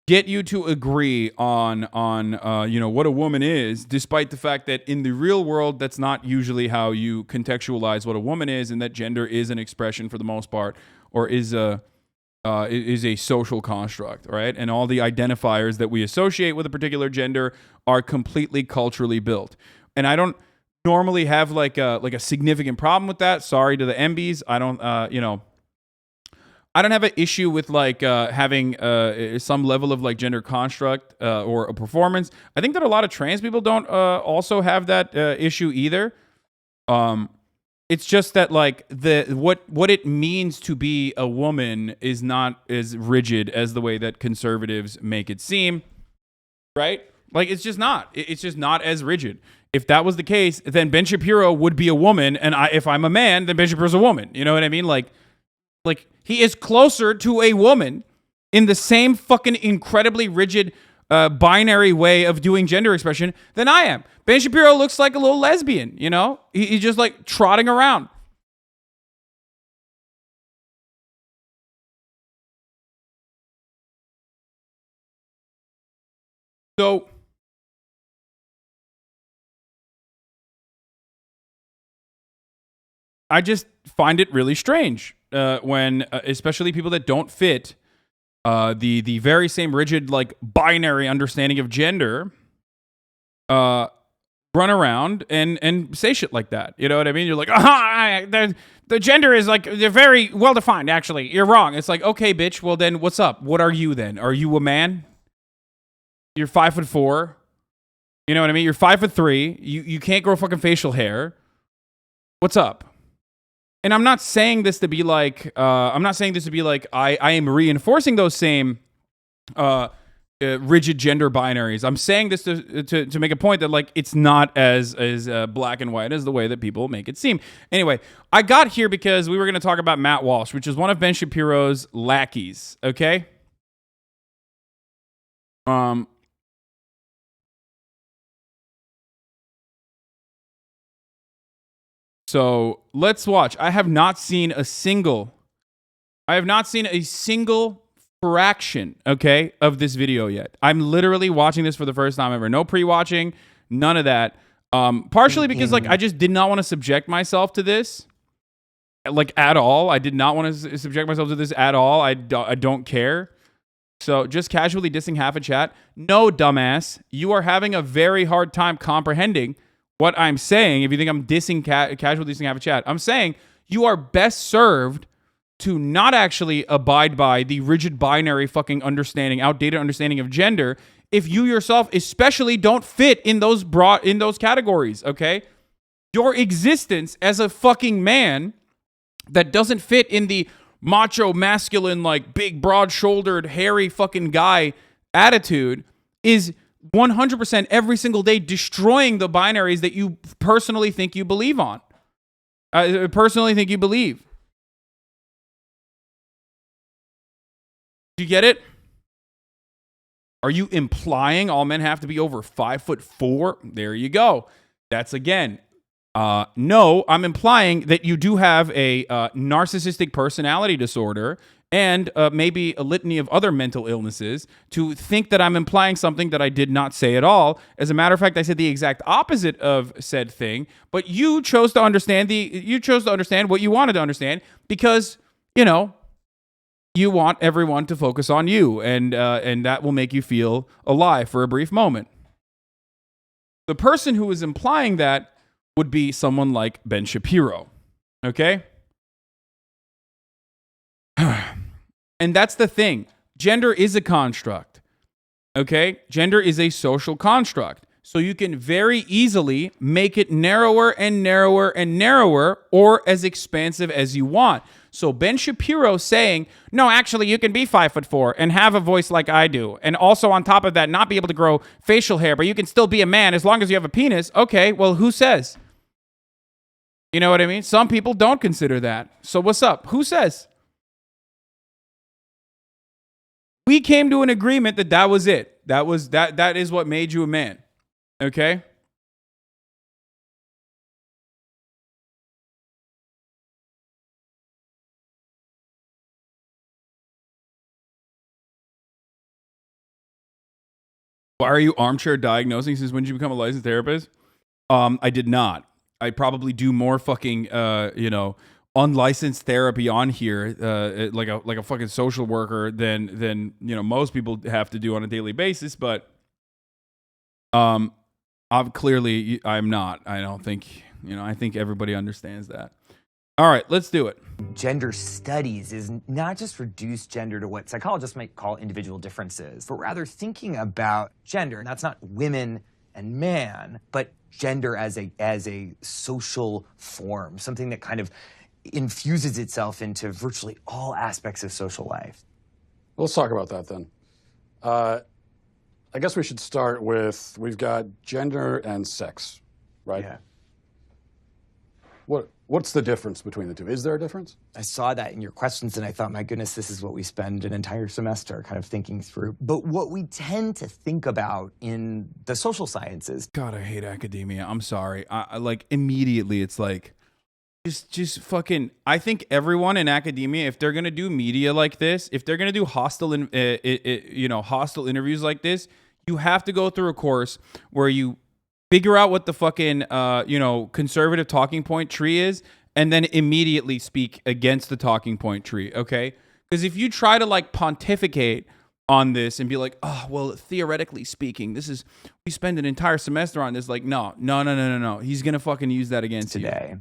get you to agree on what a woman is, despite the fact that in the real world, that's not usually how you contextualize what a woman is, and that gender is an expression for the most part, or is a social construct, right? And all the identifiers that we associate with a particular gender are completely culturally built. And I don't normally have like a significant problem with that. Sorry to the MBs. I don't, I don't have an issue with like having some level of like gender construct or a performance. I think that a lot of trans people don't also have that issue either. It's just that like what it means to be a woman is not as rigid as the way that conservatives make it seem, right? Like it's just not. It's just not as rigid. If that was the case, then Ben Shapiro would be a woman, and if I'm a man, then Ben Shapiro's a woman. You know what I mean? Like he is closer to a woman in the same fucking incredibly rigid binary way of doing gender expression than I am. Ben Shapiro looks like a little lesbian, you know? He's just like trotting around. So I just find it really strange when, especially people that don't fit the very same rigid like binary understanding of gender, run around and say shit like that. You know what I mean? You're like, the gender is like they're very well defined. Actually, you're wrong. It's like, okay, bitch. Well, then what's up? What are you then? Are you a man? You're 5'4". You know what I mean? You're 5'3". You can't grow fucking facial hair. What's up? And I'm not saying this to be like, I am reinforcing those same rigid gender binaries. I'm saying this to make a point that like it's not as black and white as the way that people make it seem. Anyway, I got here because we were going to talk about Matt Walsh, which is one of Ben Shapiro's lackeys. Okay. So let's watch. I have not seen a single fraction, okay, of this video yet. I'm literally watching this for the first time ever. No pre-watching, none of that. Partially because like I just did not want to subject myself to this, like at all. I did not want to subject myself to this at all. I don't care. So just casually dissing half a chat. No, dumbass, you are having a very hard time comprehending what I'm saying. If you think I'm dissing casually dissing half a chat, I'm saying you are best served to not actually abide by the rigid binary fucking understanding, outdated understanding of gender, if you yourself especially don't fit in those categories, okay? Your existence as a fucking man that doesn't fit in the macho, masculine, like big, broad-shouldered, hairy fucking guy attitude is 100% every single day destroying the binaries that you personally think you believe on. Personally think you believe. Do you get it? Are you implying all men have to be over 5'4"? There you go. That's again. No, I'm implying that you do have a narcissistic personality disorder and maybe a litany of other mental illnesses to think that I'm implying something that I did not say at all. As a matter of fact, I said the exact opposite of said thing, but you chose to understand what you wanted to understand because, you know, you want everyone to focus on you, and that will make you feel alive for a brief moment. The person who is implying that would be someone like Ben Shapiro, okay? And that's the thing. Gender is a construct, okay? Gender is a social construct. So you can very easily make it narrower and narrower and narrower or as expansive as you want. So Ben Shapiro saying, no, actually, you can be 5'4" and have a voice like I do. And also on top of that, not be able to grow facial hair, but you can still be a man as long as you have a penis. Okay, well, who says? You know what I mean? Some people don't consider that. So what's up? Who says? We came to an agreement that that was it. That is what made you a man. Okay? Why are you armchair diagnosing since when did you become a licensed therapist? I did not. I probably do more fucking unlicensed therapy on here, like a fucking social worker than most people have to do on a daily basis. But I'm not. I don't think I think everybody understands that. All right, let's do it. Gender studies is not just reduce gender to what psychologists might call individual differences, but rather thinking about gender, and that's not women and man, but gender as a social form, something that kind of infuses itself into virtually all aspects of social life. Let's talk about that then. I guess we should start with, we've got gender and sex, right? Yeah. What's the difference between the two? Is there a difference? I saw that in your questions and I thought, my goodness, this is what we spend an entire semester kind of thinking through. But what we tend to think about in the social sciences. God, I hate academia. I'm sorry. I like immediately it's like, just fucking, I think everyone in academia, if they're going to do media like this, if they're going to do hostile interviews like this, you have to go through a course where you figure out what the fucking, conservative talking point tree is, and then immediately speak against the talking point tree, okay? Because if you try to, like, pontificate on this and be like, oh, well, theoretically speaking, we spend an entire semester on this, like, no. He's going to fucking use that against today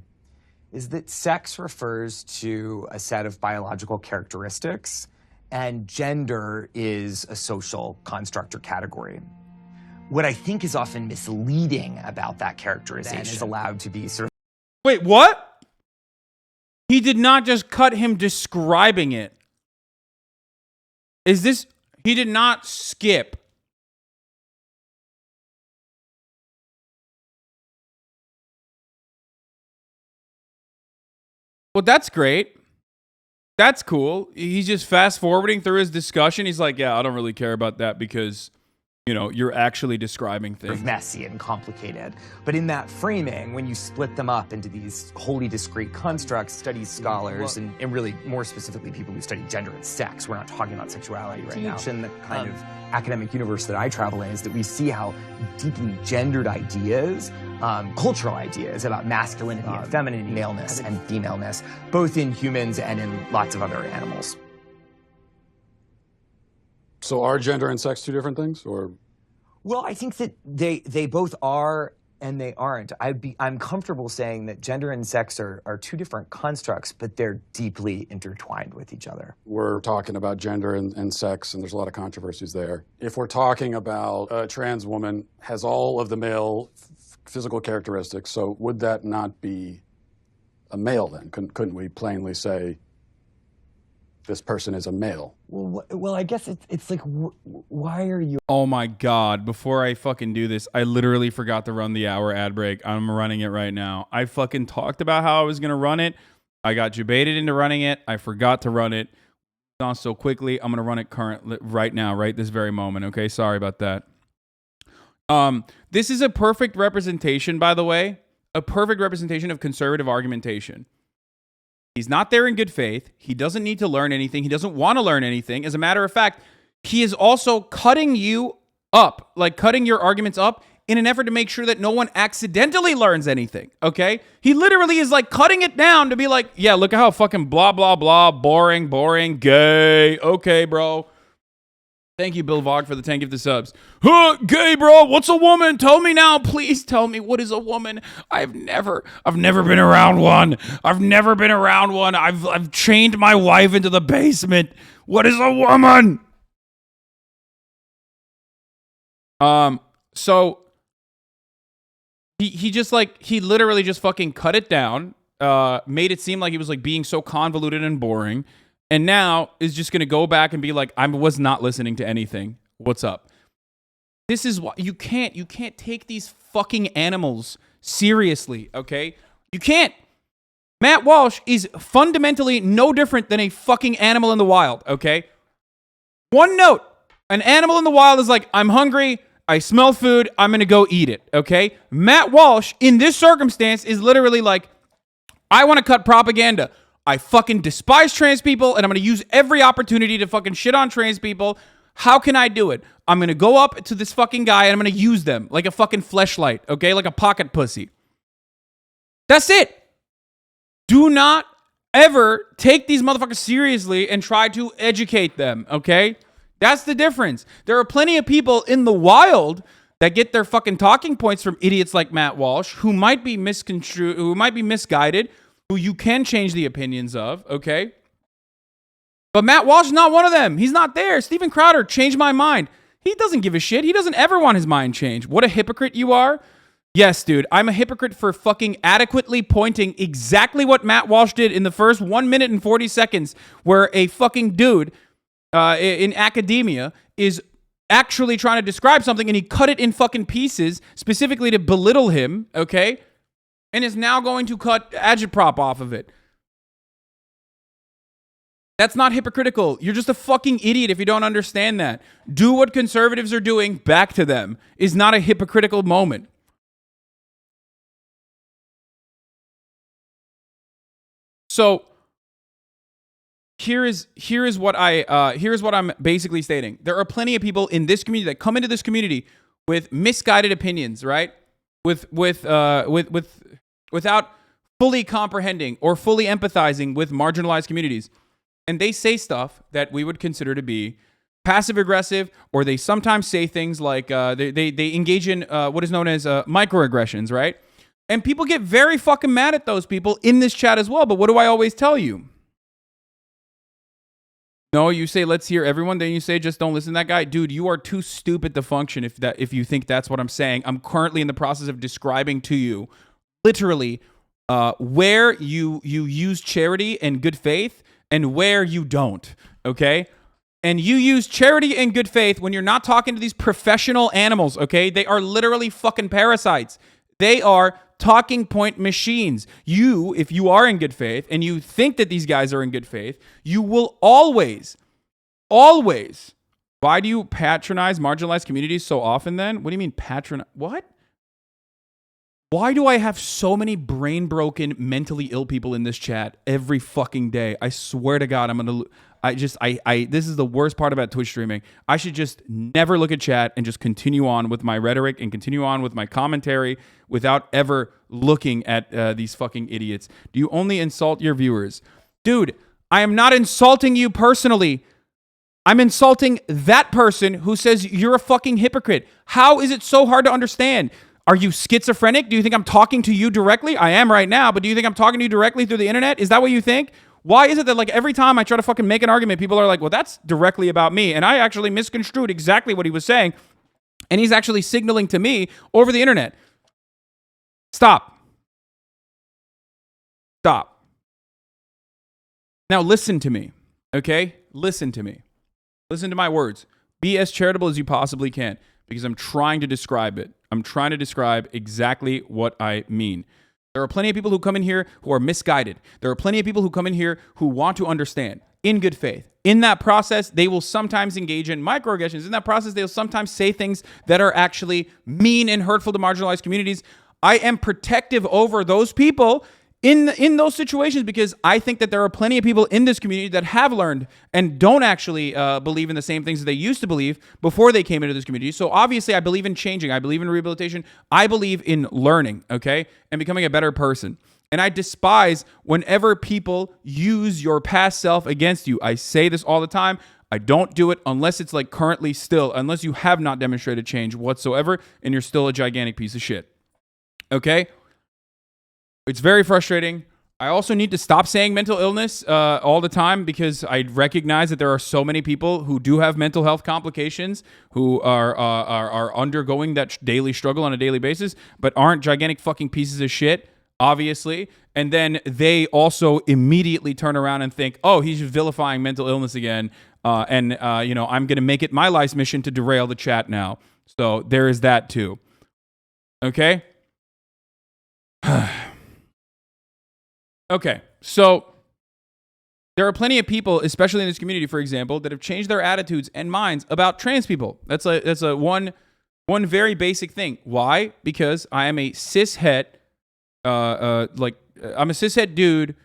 is that sex refers to a set of biological characteristics, and gender is a social construct or category. What I think is often misleading about that characterization is allowed to be sort of... Wait, what? He did not just cut him describing it. He did not skip. Well, that's great. That's cool. He's just fast forwarding through his discussion. He's like, yeah, I don't really care about that because, you're actually describing things. Messy and complicated. But in that framing, when you split them up into these wholly discrete constructs, studies scholars, and really more specifically people who study gender and sex, we're not talking about sexuality right now. In the kind of academic universe that I travel in is that we see how deeply gendered ideas, cultural ideas about masculinity and femininity, maleness and femaleness, both in humans and in lots of other animals. So are gender and sex two different things, or? Well, I think that they both are and they aren't. I'm comfortable saying that gender and sex are two different constructs, but they're deeply intertwined with each other. We're talking about gender and sex, and there's a lot of controversies there. If we're talking about a trans woman has all of the male physical characteristics, so would that not be a male then? Couldn't we plainly say this person is a male? Well, I guess it's like, why are you... Oh my God, before I fucking do this, I literally forgot to run the hour ad break. I'm running it right now. I fucking talked about how I was going to run it. I got debated into running it. I forgot to run it. On so quickly, I'm going to run it right now, right this very moment. Okay, sorry about that. This is a perfect representation, by the way, a perfect representation of conservative argumentation. He's not there in good faith. He doesn't need to learn anything. He doesn't want to learn anything. As a matter of fact, he is also cutting you up, like cutting your arguments up in an effort to make sure that no one accidentally learns anything, okay? He literally is like cutting it down to be like, yeah, look at how fucking blah, blah, blah, boring, gay. Okay, bro. Thank you, Bill Vog, for the 10 gifted subs. Gay, bro. What's a woman? Tell me now. Please tell me, what is a woman? I've never been around one. I've chained my wife into the basement. What is a woman? So he literally just fucking cut it down, made it seem like he was like being so convoluted and boring. And now is just going to go back and be like, I was not listening to anything. What's up? This is why you can't take these fucking animals seriously, okay? You can't. Matt Walsh is fundamentally no different than a fucking animal in the wild, okay? One note. An animal in the wild is like, I'm hungry, I smell food, I'm going to go eat it, okay? Matt Walsh, in this circumstance, is literally like, I want to cut propaganda. I fucking despise trans people, and I'm going to use every opportunity to fucking shit on trans people. How can I do it? I'm going to go up to this fucking guy, and I'm going to use them like a fucking fleshlight, okay? Like a pocket pussy. That's it. Do not ever take these motherfuckers seriously and try to educate them, okay? That's the difference. There are plenty of people in the wild that get their fucking talking points from idiots like Matt Walsh, who might be misconstrued, who might be misguided, who you can change the opinions of, okay? But Matt Walsh is not one of them. He's not there. Steven Crowder changed my mind. He doesn't give a shit. He doesn't ever want his mind changed. What a hypocrite you are. Yes, dude, I'm a hypocrite for fucking adequately pointing exactly what Matt Walsh did in the first 1 minute and 40 seconds, where a fucking dude in academia is actually trying to describe something and he cut it in fucking pieces specifically to belittle him, okay? And is now going to cut agitprop off of it. That's not hypocritical. You're just a fucking idiot if you don't understand that. Do what conservatives are doing back to them is not a hypocritical moment. So here is what I'm basically stating. There are plenty of people in this community that come into this community with misguided opinions, right? Without fully comprehending or fully empathizing with marginalized communities. And they say stuff that we would consider to be passive aggressive, or they sometimes say things like they engage in what is known as microaggressions, right? And people get very fucking mad at those people in this chat as well. But what do I always tell you? No, you say, let's hear everyone. Then you say, just don't listen to that guy. Dude, you are too stupid to function if you think that's what I'm saying. I'm currently in the process of describing to you literally where you use charity and good faith and where you don't, okay? And you use charity and good faith when you're not talking to these professional animals, okay? They are literally fucking parasites. They are talking point machines. You, if you are in good faith and you think that these guys are in good faith, you will always, why do you patronize marginalized communities so often then? What do you mean patronize? What? Why do I have so many brain-broken, mentally ill people in this chat every fucking day? I swear to God, this is the worst part about Twitch streaming. I should just never look at chat and just continue on with my rhetoric and continue on with my commentary without ever looking at these fucking idiots. Do you only insult your viewers? Dude, I am not insulting you personally. I'm insulting that person who says you're a fucking hypocrite. How is it so hard to understand? Are you schizophrenic? Do you think I'm talking to you directly? I am right now, but do you think I'm talking to you directly through the internet? Is that what you think? Why is it that like every time I try to fucking make an argument, people are like, well, that's directly about me. And I actually misconstrued exactly what he was saying. And he's actually signaling to me over the internet. Stop. Now listen to me, okay? Listen to me. Listen to my words. Be as charitable as you possibly can because I'm trying to describe it. I'm trying to describe exactly what I mean. There are plenty of people who come in here who are misguided. There are plenty of people who come in here who want to understand in good faith. In that process, they will sometimes engage in microaggressions. In that process, they'll sometimes say things that are actually mean and hurtful to marginalized communities. I am protective over those people in those situations because I think that there are plenty of people in this community that have learned and don't actually believe in the same things that they used to believe before they came into this community. So obviously I believe in changing. I believe in rehabilitation. I believe in learning, okay, and becoming a better person. And I despise whenever people use your past self against you. I say this all the time. I don't do it unless it's like currently still, unless you have not demonstrated change whatsoever and you're still a gigantic piece of shit. Okay? It's very frustrating. I also need to stop saying mental illness all the time because I recognize that there are so many people who do have mental health complications who are undergoing that daily struggle on a daily basis, but aren't gigantic fucking pieces of shit, obviously. And then they also immediately turn around and think, oh, he's vilifying mental illness again. I'm going to make it my life's mission to derail the chat now. So there is that too. Okay? Okay, so there are plenty of people, especially in this community, for example, that have changed their attitudes and minds about trans people. That's a one very basic thing. Why? Because I am a cishet, I'm a cishet dude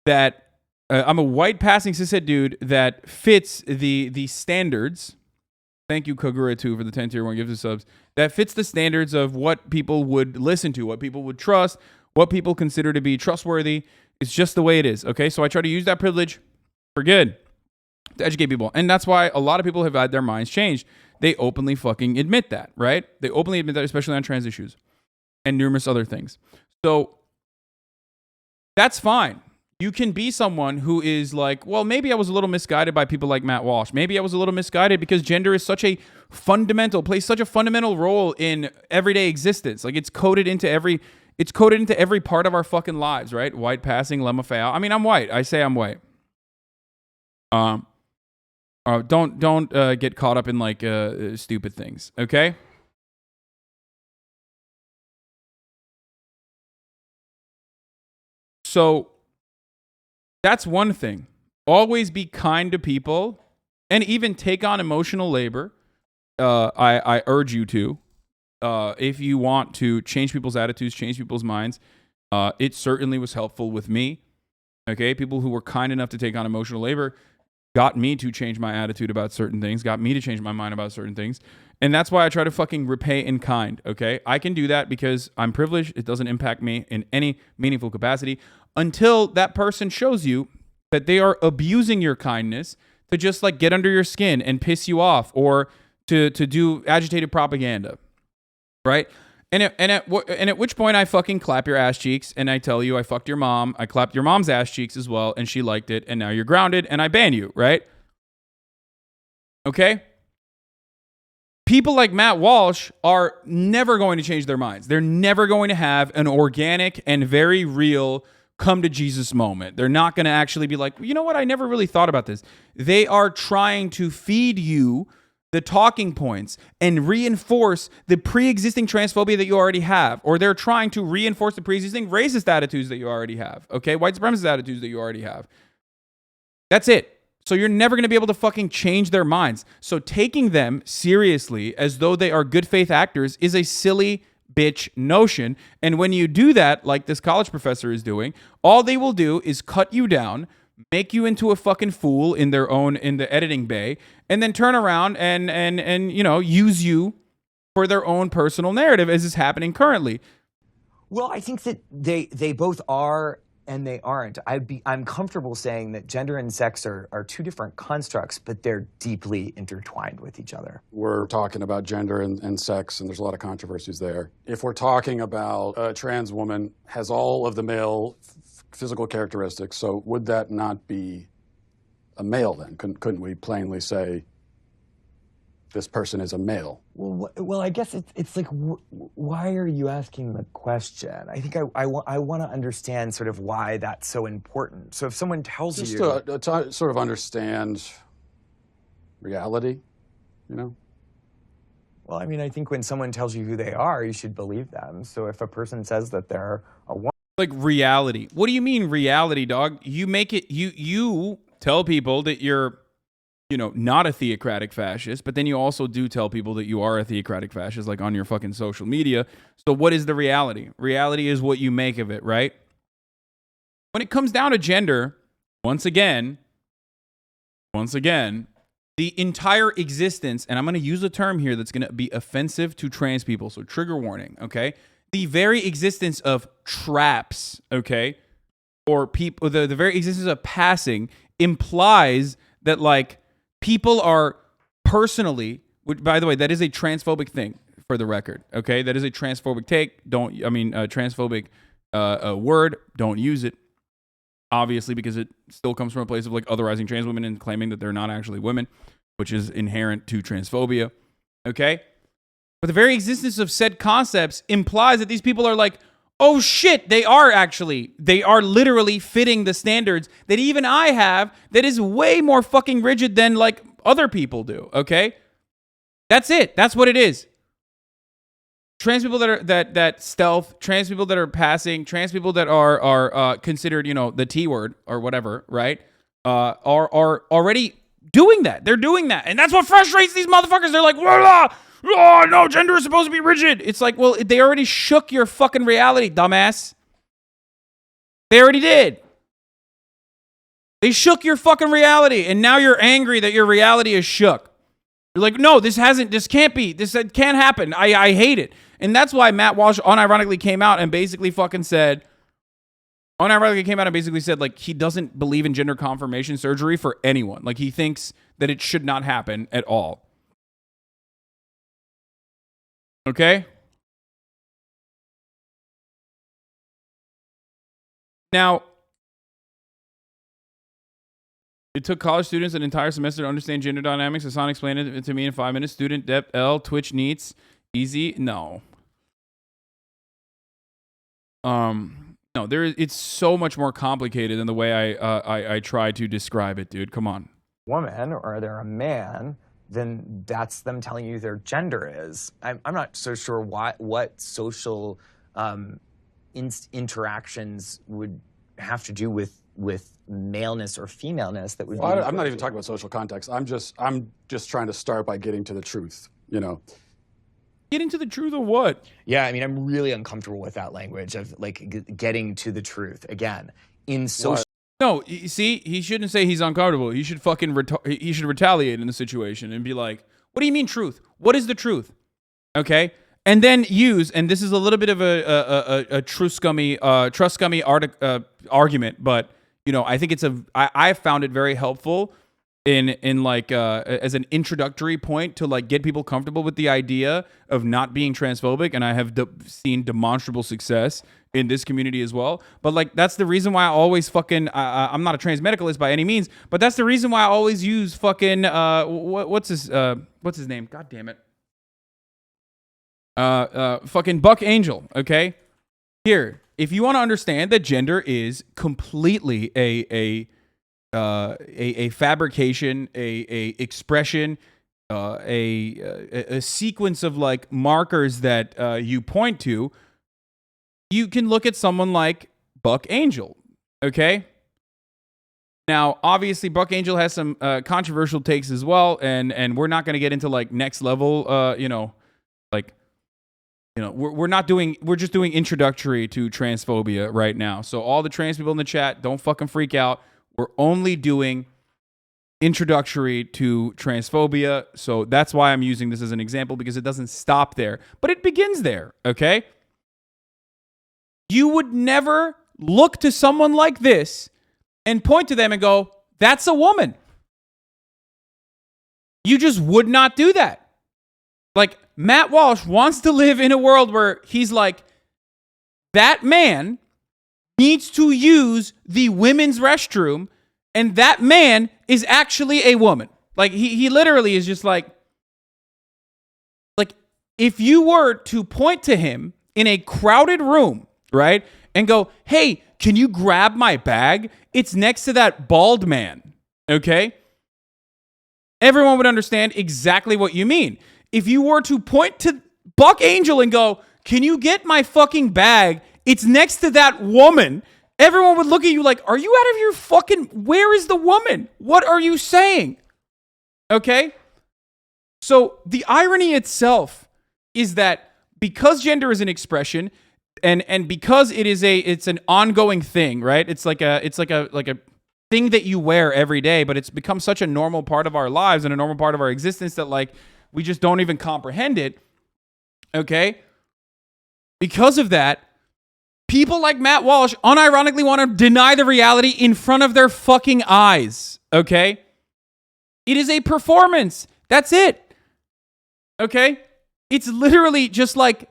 that I'm a white passing cishet dude that fits the standards. Thank you, Kagura2, for the 10 tier 1 gift of subs. That fits the standards of what people would listen to, what people would trust, what people consider to be trustworthy. It's just the way it is, okay? So I try to use that privilege for good to educate people. And that's why a lot of people have had their minds changed. They openly fucking admit that, right? They openly admit that, especially on trans issues and numerous other things. So That's fine. You can be someone who is like, well, maybe I was a little misguided by people like Matt Walsh. Maybe I was a little misguided because gender is plays such a fundamental role in everyday existence. Like it's coded into every part of our fucking lives, right? White passing, lemma fail. I mean, I'm white. I say I'm white. Don't get caught up in like stupid things, okay? So that's one thing. Always be kind to people and even take on emotional labor. I urge you to. If you want to change people's attitudes, change people's minds, it certainly was helpful with me. Okay, people who were kind enough to take on emotional labor got me to change my attitude about certain things, got me to change my mind about certain things. And that's why I try to fucking repay in kind, okay? I can do that because I'm privileged. It doesn't impact me in any meaningful capacity until that person shows you that they are abusing your kindness to just like get under your skin and piss you off or to do agitated propaganda, right? And at which point I fucking clap your ass cheeks and I tell you I fucked your mom. I clapped your mom's ass cheeks as well and she liked it and now you're grounded and I ban you, right? Okay? People like Matt Walsh are never going to change their minds. They're never going to have an organic and very real come to Jesus moment. They're not going to actually be like, you know what? I never really thought about this. They are trying to feed you the talking points and reinforce the pre-existing transphobia that you already have, or they're trying to reinforce the pre-existing racist attitudes that you already have, okay? White supremacist attitudes that you already have. That's it. So you're never going to be able to fucking change their minds. So taking them seriously as though they are good faith actors is a silly bitch notion. And when you do that, like this college professor is doing, all they will do is cut you down, make you into a fucking fool in the editing bay, and then turn around and you know, use you for their own personal narrative as is happening currently. Well, I think that they both are and they aren't. I'm comfortable saying that gender and sex are two different constructs, but they're deeply intertwined with each other. We're talking about gender and sex, and there's a lot of controversies there. If we're talking about a trans woman has all of the male physical characteristics, so would that not be a male then? Couldn't we plainly say this person is a male? Well, I guess it's like, why are you asking the question? I think I want to understand sort of why that's so important. So if someone tells just you... to sort of understand reality, you know? Well, I mean, I think when someone tells you who they are, you should believe them. So if a person says that they're a woman... Like reality. What do you mean reality, dog? You make it, you tell people that you're, you know, not a theocratic fascist, but then you also do tell people that you are a theocratic fascist, like on your fucking social media. So what is the reality? Reality is what you make of it, right? When it comes down to gender, once again, the entire existence, and I'm going to use a term here that's going to be offensive to trans people, so trigger warning, okay? The very existence of traps, okay, or people, the very existence of passing implies that, like, people are personally, which, by the way, that is a transphobic thing, for the record, okay? That is a transphobic take. Transphobic word. Don't use it, obviously, because it still comes from a place of, like, otherizing trans women and claiming that they're not actually women, which is inherent to transphobia, okay? But the very existence of said concepts implies that these people are like, oh shit, they are literally fitting the standards that even I have that is way more fucking rigid than like other people do, okay? That's it. That's what it is. Trans people that are that stealth, trans people that are passing, trans people that are considered, you know, the T word or whatever, right? Are already doing that. They're doing that. And that's what frustrates these motherfuckers. They're like, voila! Oh, no, gender is supposed to be rigid. It's like, well, they already shook your fucking reality, dumbass. They already did. They shook your fucking reality, and now you're angry that your reality is shook. You're like, no, this can't be. This can't happen. I hate it. And that's why Matt Walsh unironically came out and basically said, like, he doesn't believe in gender confirmation surgery for anyone. Like, he thinks that it should not happen at all. Okay? Now, it took college students an entire semester to understand gender dynamics. Hasan explained it to me in 5 minutes. Student depth L, Twitch needs. Easy? No. No, it's so much more complicated than the way I try to describe it, dude. Come on. Woman or they're a man, then that's them telling you their gender is. I'm not so sure what social interactions would have to do with maleness or femaleness that would. Well, I'm not even talking about social context. I'm just trying to start by getting to the truth. You know. Getting to the truth of what? Yeah, I mean, I'm really uncomfortable with that language of like getting to the truth again in social. No, you see, he shouldn't say he's uncomfortable. He should fucking he should retaliate in the situation and be like, "What do you mean truth? What is the truth?" Okay, and then use, and this is a little bit of a trust scummy argument, but you know, I think I found it very helpful in like as an introductory point to like get people comfortable with the idea of not being transphobic, and I have seen demonstrable success in this community as well. But like that's the reason why I always fucking I'm not a trans medicalist by any means, but that's the reason why I always use fucking what's his name? God damn it. Fucking Buck Angel, okay? Here, if you want to understand that gender is completely a fabrication, a expression, a sequence of like markers that you point to, you can look at someone like Buck Angel, okay? Now, obviously, Buck Angel has some controversial takes as well, and we're not going to get into like next level, we're just doing introductory to transphobia right now. So all the trans people in the chat, don't fucking freak out. We're only doing introductory to transphobia. So that's why I'm using this as an example, because it doesn't stop there, but it begins there, okay? You would never look to someone like this and point to them and go, that's a woman. You just would not do that. Like, Matt Walsh wants to live in a world where he's like, that man needs to use the women's restroom, and that man is actually a woman. Like, he literally is just like, if you were to point to him in a crowded room, right, and go, hey, can you grab my bag? It's next to that bald man, okay? Everyone would understand exactly what you mean. If you were to point to Buck Angel and go, can you get my fucking bag? It's next to that woman. Everyone would look at you like, are you out of your fucking, where is the woman? What are you saying? Okay? So the irony itself is that because gender is an expression and because it's an ongoing thing, right? It's like a thing that you wear every day, but it's become such a normal part of our lives and a normal part of our existence that like we just don't even comprehend it. Okay? Because of that, people like Matt Walsh unironically want to deny the reality in front of their fucking eyes. Okay? It is a performance. That's it. Okay? It's literally just like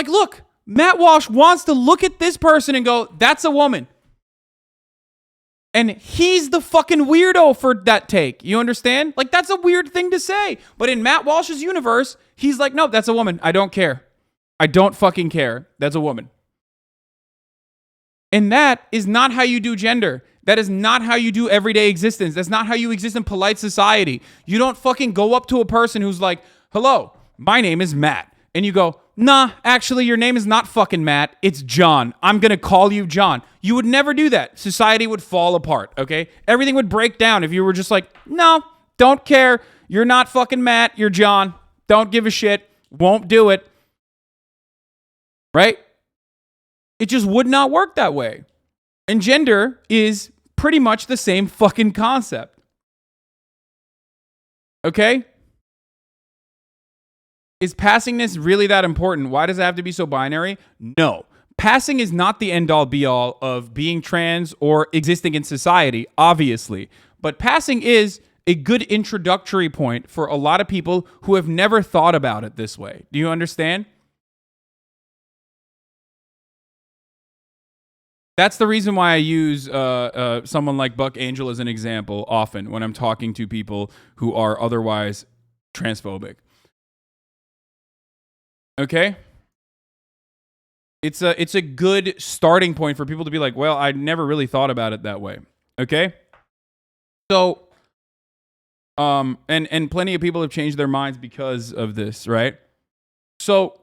look, Matt Walsh wants to look at this person and go, that's a woman. And he's the fucking weirdo for that take. You understand? Like, that's a weird thing to say. But in Matt Walsh's universe, he's like, no, that's a woman. I don't care. I don't fucking care. That's a woman. And that is not how you do gender. That is not how you do everyday existence. That's not how you exist in polite society. You don't fucking go up to a person who's like, hello, my name is Matt. And you go, nah, actually, your name is not fucking Matt. It's John. I'm going to call you John. You would never do that. Society would fall apart, okay? Everything would break down if you were just like, no, don't care. You're not fucking Matt. You're John. Don't give a shit. Won't do it. Right? It just would not work that way. And gender is pretty much the same fucking concept. Okay? Is passingness really that important? Why does it have to be so binary? No. Passing is not the end-all be-all of being trans or existing in society, obviously. But passing is a good introductory point for a lot of people who have never thought about it this way. Do you understand? That's the reason why I use someone like Buck Angel as an example often when I'm talking to people who are otherwise transphobic. Okay? It's a good starting point for people to be like, well, I never really thought about it that way. Okay? So, and plenty of people have changed their minds because of this, right? So,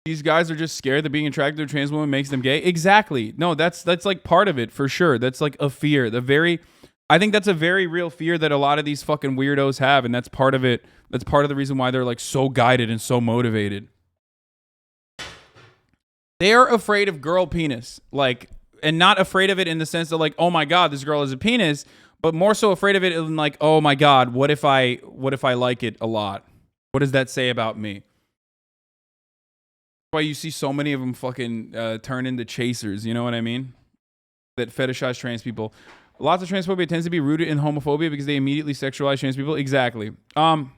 these guys are just scared that being attracted to a trans woman makes them gay. Exactly. No, that's like part of it for sure. That's like a fear. I think that's a very real fear that a lot of these fucking weirdos have, and that's part of it. That's part of the reason why they're like so guided and so motivated. They're afraid of girl penis, like, and not afraid of it in the sense that like, oh my God, this girl has a penis, but more so afraid of it in like, oh my God, what if I like it a lot? What does that say about me? Why you see so many of them fucking turn into chasers, you know what I mean? That fetishize trans people. Lots of transphobia tends to be rooted in homophobia because they immediately sexualize trans people. Exactly. You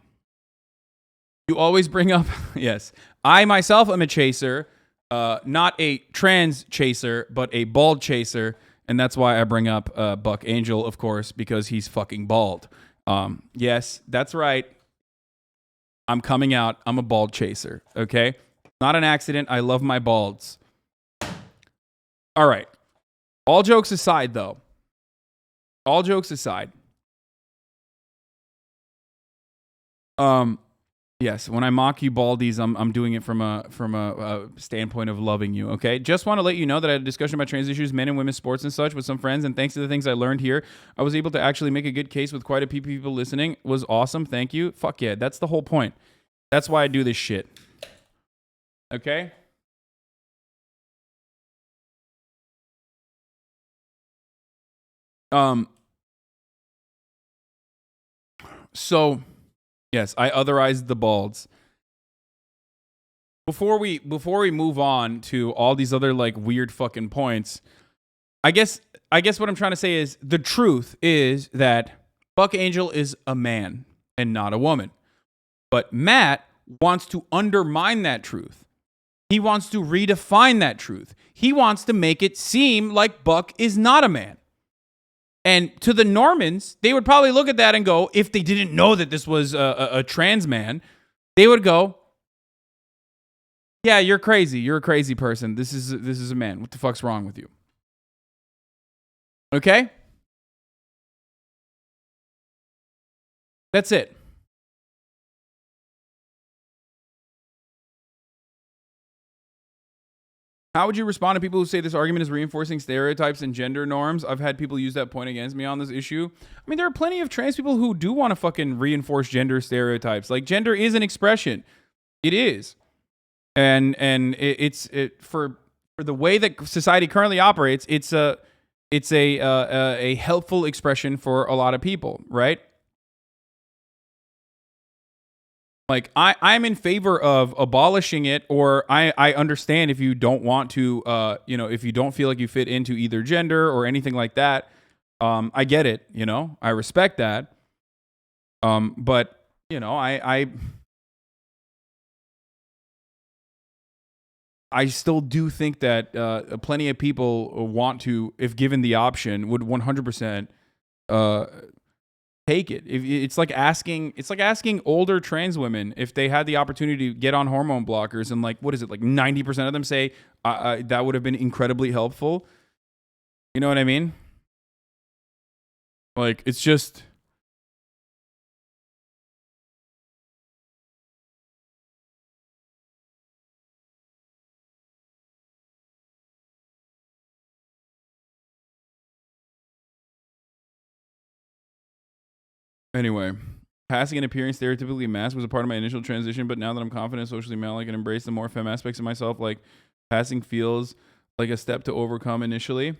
always bring up, yes, I myself am a chaser, not a trans chaser, but a bald chaser, and that's why I bring up Buck Angel, of course, because he's fucking bald. Yes, that's right. I'm coming out. I'm a bald chaser, okay? Not an accident. I love my balds. All right. All jokes aside, though. All jokes aside. Yes, when I mock you baldies, I'm doing it from a standpoint of loving you, okay? Just want to let you know that I had a discussion about trans issues, men and women's sports and such with some friends, and thanks to the things I learned here, I was able to actually make a good case with quite a few people listening. It was awesome. Thank you. Fuck yeah. That's the whole point. That's why I do this shit. Okay? So, yes, I otherized the balds. Before we move on to all these other like weird fucking points, I guess what I'm trying to say is the truth is that Buck Angel is a man and not a woman. But Matt wants to undermine that truth. He wants to redefine that truth. He wants to make it seem like Buck is not a man. And to the Normans, they would probably look at that and go, if they didn't know that this was a trans man, they would go, yeah, you're crazy. You're a crazy person. This is a man. What the fuck's wrong with you? Okay? That's it. How would you respond to people who say this argument is reinforcing stereotypes and gender norms? I've had people use that point against me on this issue. I mean, there are plenty of trans people who do want to fucking reinforce gender stereotypes. Like, gender is an expression. It is. And it's for the way that society currently operates, it's a helpful expression for a lot of people, right? Like, I'm in favor of abolishing it, or I understand if you don't want to, if you don't feel like you fit into either gender or anything like that. I get it, I respect that. But, I still do think that plenty of people want to, if given the option, would 100% take it. It's like asking older trans women if they had the opportunity to get on hormone blockers, and like, what is it, like 90% of them say that would have been incredibly helpful. You know what I mean? Like, it's just. Anyway, passing and appearing stereotypically masc was a part of my initial transition, but now that I'm confident, socially male, I can embrace the more femme aspects of myself. Like, passing feels like a step to overcome initially.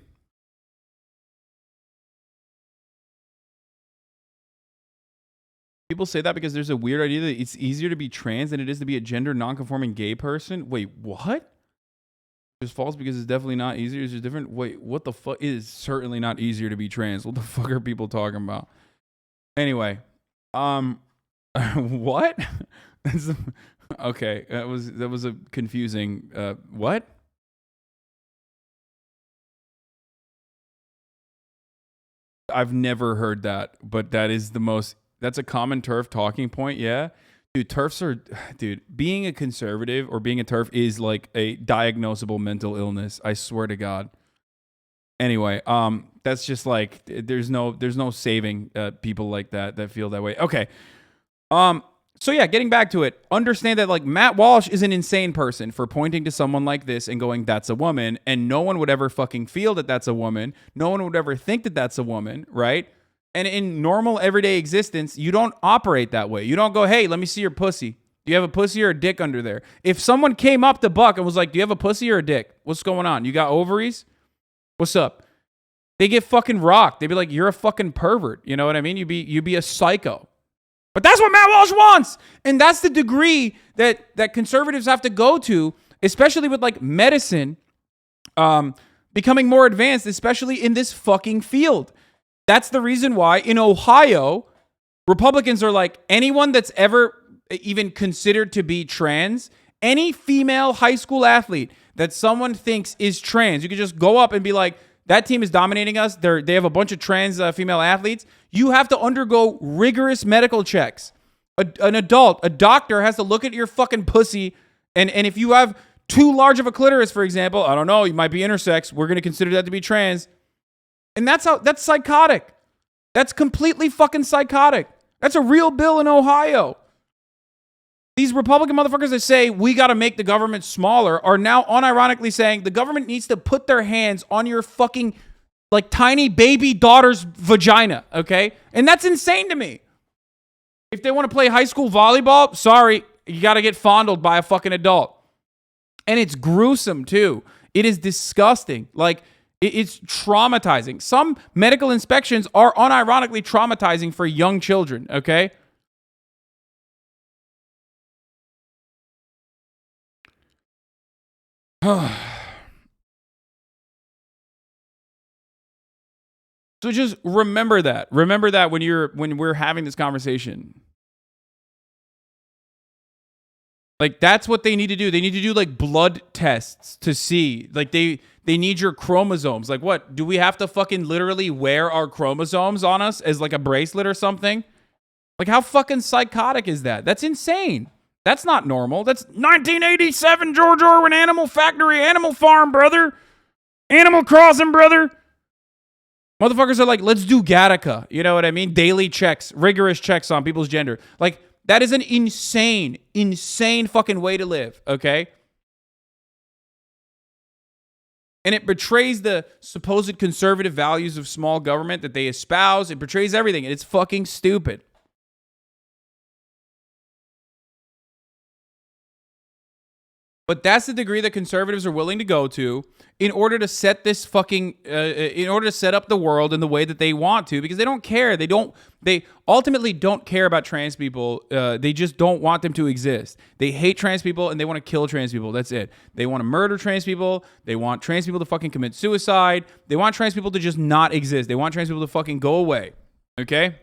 People say that because there's a weird idea that it's easier to be trans than it is to be a gender non-conforming gay person. Wait, what? It's false because it's definitely not easier. It's just different. Wait, what the fuck? It is certainly not easier to be trans. What the fuck are people talking about? Anyway, What? Okay, that was a confusing. What? I've never heard that, but that is the most. That's a common TERF talking point. Yeah, dude, TERFs are. Dude, being a conservative or being a TERF is like a diagnosable mental illness. I swear to God. Anyway, that's just like there's no saving people like that feel that way. Okay. So yeah, getting back to it, understand that like Matt Walsh is an insane person for pointing to someone like this and going, that's a woman. And no one would ever fucking feel that that's a woman. No one would ever think that that's a woman, right? And in normal everyday existence, you don't operate that way. You don't go, hey, let me see your pussy. Do you have a pussy or a dick under there? If someone came up to Buck and was like, do you have a pussy or a dick? What's going on? You got ovaries? What's up? They get fucking rocked. They'd be like, you're a fucking pervert. You know what I mean? You'd be a psycho. But that's what Matt Walsh wants. And that's the degree that conservatives have to go to, especially with like medicine becoming more advanced, especially in this fucking field. That's the reason why in Ohio, Republicans are like, anyone that's ever even considered to be trans, any female high school athlete that someone thinks is trans, you can just go up and be like, that team is dominating us. They have a bunch of trans female athletes. You have to undergo rigorous medical checks. A doctor has to look at your fucking pussy. And if you have too large of a clitoris, for example, I don't know, you might be intersex. We're going to consider that to be trans. And that's psychotic. That's completely fucking psychotic. That's a real bill in Ohio. These Republican motherfuckers that say we got to make the government smaller are now unironically saying the government needs to put their hands on your fucking like tiny baby daughter's vagina, okay? And that's insane to me. If they want to play high school volleyball, sorry, you got to get fondled by a fucking adult. And it's gruesome too. It is disgusting. Like it's traumatizing. Some medical inspections are unironically traumatizing for young children, okay? So just remember that. Remember that when we're having this conversation. Like that's what they need to do. They need to do like blood tests to see. Like they need your chromosomes. Like what? Do we have to fucking literally wear our chromosomes on us as like a bracelet or something? Like how fucking psychotic is that? That's insane. That's not normal. That's 1987 George Orwell Animal Factory, Animal Farm, brother. Animal Crossing, brother. Motherfuckers are like, let's do Gattaca. You know what I mean? Daily checks, rigorous checks on people's gender. Like, that is an insane, insane fucking way to live, okay? And it betrays the supposed conservative values of small government that they espouse. It betrays everything, and it's fucking stupid. But that's the degree that conservatives are willing to go to in order to set this fucking, in order to set up the world in the way that they want to, because they don't care. They ultimately don't care about trans people. They just don't want them to exist. They hate trans people and they want to kill trans people. That's it. They want to murder trans people. They want trans people to fucking commit suicide. They want trans people to just not exist. They want trans people to fucking go away. Okay?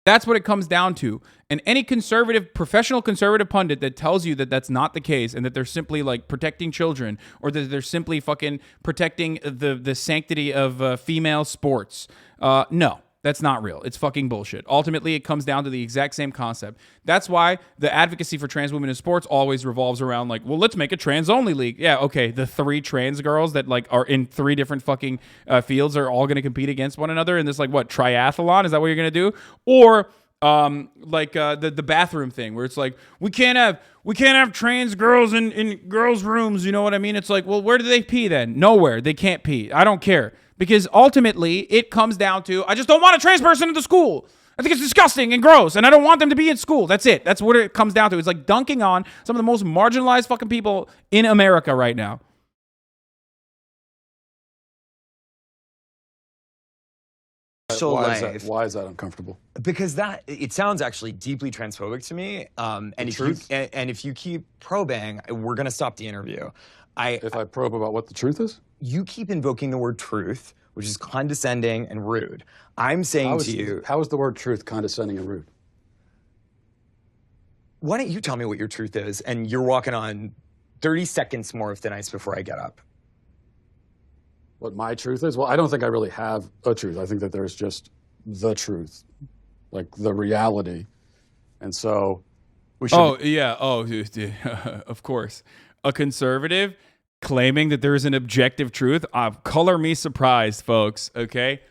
That's what it comes down to. And any professional conservative pundit that tells you that that's not the case and that they're simply like protecting children or that they're simply fucking protecting the sanctity of female sports. No, that's not real. It's fucking bullshit. Ultimately, it comes down to the exact same concept. That's why the advocacy for trans women in sports always revolves around like, well, let's make a trans-only league. Yeah, okay, the 3 trans girls that like are in 3 different fucking fields are all going to compete against one another in this like what, triathlon? Is that what you're going to do? Or the bathroom thing where it's like we can't have trans girls in girls' rooms. You know what I mean? It's like, well, where do they pee then? Nowhere. They can't pee. I don't care. Because ultimately, it comes down to, I just don't want a trans person in the school. I think it's disgusting and gross, and I don't want them to be in school. That's it. That's what it comes down to. It's like dunking on some of the most marginalized fucking people in America right now. Why is that uncomfortable? Because it sounds actually deeply transphobic to me. And if you keep probing, we're going to stop the interview. If I probe about what the truth is? You keep invoking the word truth, which is condescending and rude. I'm saying to you... How is the word truth condescending and rude? Why don't you tell me what your truth is? And you're walking on 30 seconds more of thin ice before I get up. What my truth is? Well, I don't think I really have a truth. I think that there's just the truth, like the reality. And so we should... Oh, yeah. Oh, dude, of course. A conservative claiming that there is an objective truth. Color me surprised, folks. Okay?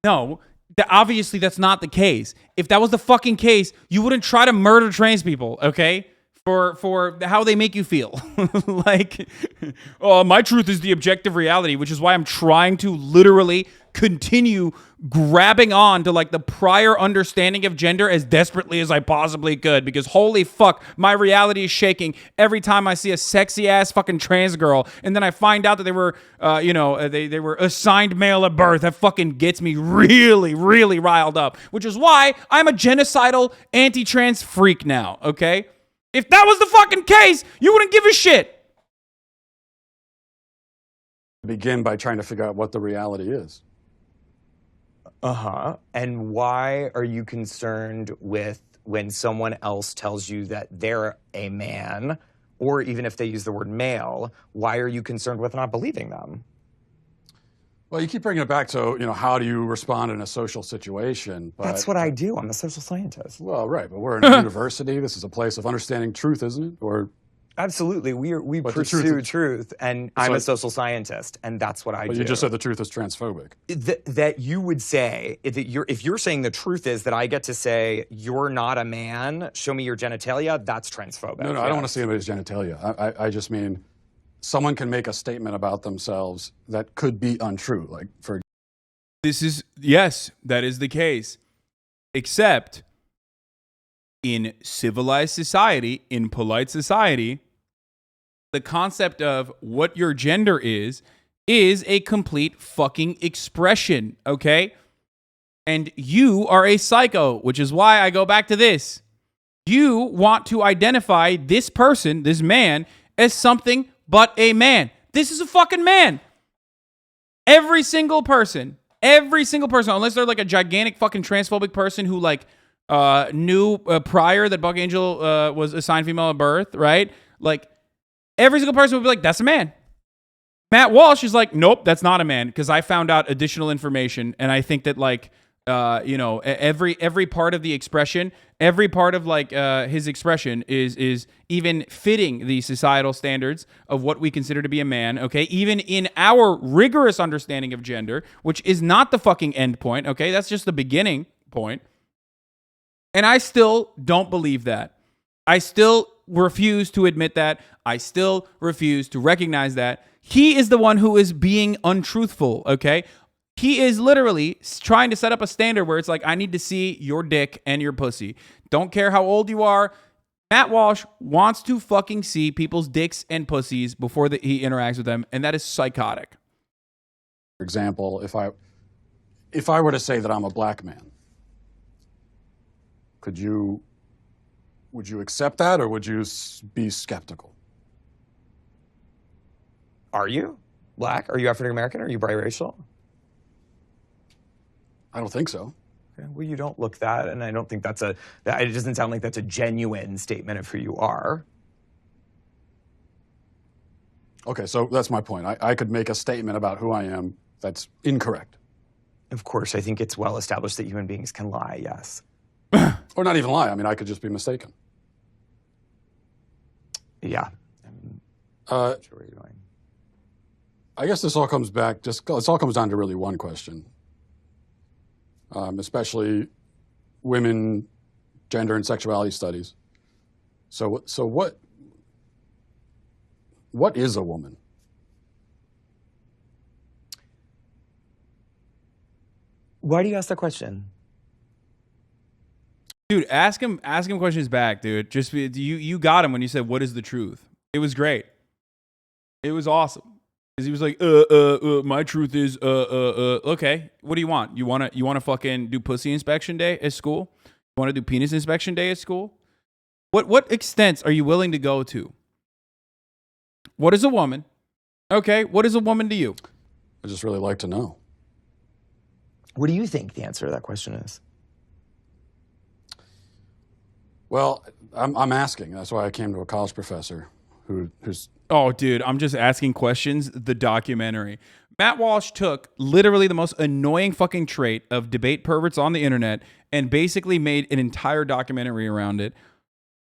No, obviously that's not the case. If that was the fucking case, you wouldn't try to murder trans people, okay? For how they make you feel. Like, oh, my truth is the objective reality, which is why I'm trying to literally continue grabbing on to like the prior understanding of gender as desperately as I possibly could, because holy fuck, my reality is shaking every time I see a sexy ass fucking trans girl and then I find out that they were they were assigned male at birth. That fucking gets me really, really riled up, which is why I'm a genocidal anti-trans freak now, okay? If that was the fucking case, you wouldn't give a shit. Begin by trying to figure out what the reality is. Uh-huh. And why are you concerned with when someone else tells you that they're a man, or even if they use the word male, why are you concerned with not believing them? Well, you keep bringing it back to, how do you respond in a social situation? But, that's what I do. I'm a social scientist. Well, right, but we're in a university. This is a place of understanding truth, isn't it? Or absolutely, we pursue truth, and I'm a social scientist, and that's what I do. But you just said the truth is transphobic. That you would say that if you're saying the truth is that I get to say you're not a man, show me your genitalia, that's transphobic. No, I don't want to see anybody's genitalia. I just mean someone can make a statement about themselves that could be untrue. Like yes, that is the case, except in civilized society, in polite society, the concept of what your gender is a complete fucking expression, okay? And you are a psycho, which is why I go back to this. You want to identify this person, this man, as something but a man. This is a fucking man. Every single person, unless they're like a gigantic fucking transphobic person who like knew prior that Buck Angel was assigned female at birth, right? Like, every single person would be like, that's a man. Matt Walsh is like, nope, that's not a man, because I found out additional information, and I think that like, every part of the expression, every part of like his expression is even fitting the societal standards of what we consider to be a man, okay? Even in our rigorous understanding of gender, which is not the fucking end point, okay? That's just the beginning point. And I still don't believe that. I still refuse to admit that. I still refuse to recognize that. He is the one who is being untruthful, okay? He is literally trying to set up a standard where it's like, I need to see your dick and your pussy. Don't care how old you are. Matt Walsh wants to fucking see people's dicks and pussies before he interacts with them, and that is psychotic. For example, if I were to say that I'm a black man, would you accept that, or would you be skeptical? Are you black? Are you African American? Are you biracial? I don't think so. Okay, well, you don't look that, and I don't think it doesn't sound like that's a genuine statement of who you are. Okay, so that's my point. I could make a statement about who I am that's incorrect. Of course, I think it's well established that human beings can lie, yes. Or not even lie. I mean, I could just be mistaken. Yeah. I'm not sure where you're going. I guess this all comes down to really one question. Especially women, gender, and sexuality studies. So what is a woman? Why do you ask that question? Dude, ask him questions back, dude. Just you got him when you said, what is the truth? It was great. It was awesome. Because he was like, my truth is, okay, what do you want? You want to fucking do pussy inspection day at school? You want to do penis inspection day at school? What extents are you willing to go to? What is a woman? Okay, what is a woman to you? I just really like to know. What do you think the answer to that question is? Well, I'm asking. That's why I came to a college professor who's. Oh, dude, I'm just asking questions. The documentary. Matt Walsh took literally the most annoying fucking trait of debate perverts on the internet and basically made an entire documentary around it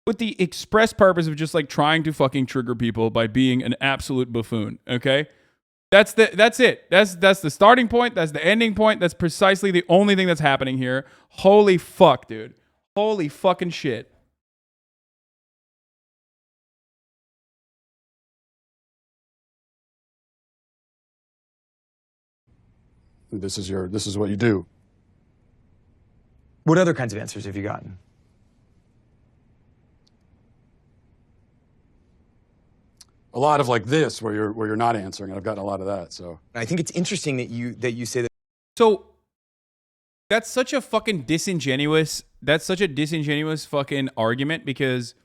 with the express purpose of just like trying to fucking trigger people by being an absolute buffoon. Okay. That's it. That's the starting point. That's the ending point. That's precisely the only thing that's happening here. Holy fuck, dude. Holy fucking shit. This is what you do. What other kinds of answers have you gotten? A lot of like this, where you're not answering, and I've gotten a lot of that. So I think it's interesting that you say that. So that's such a fucking disingenuous. That's such a disingenuous fucking argument, because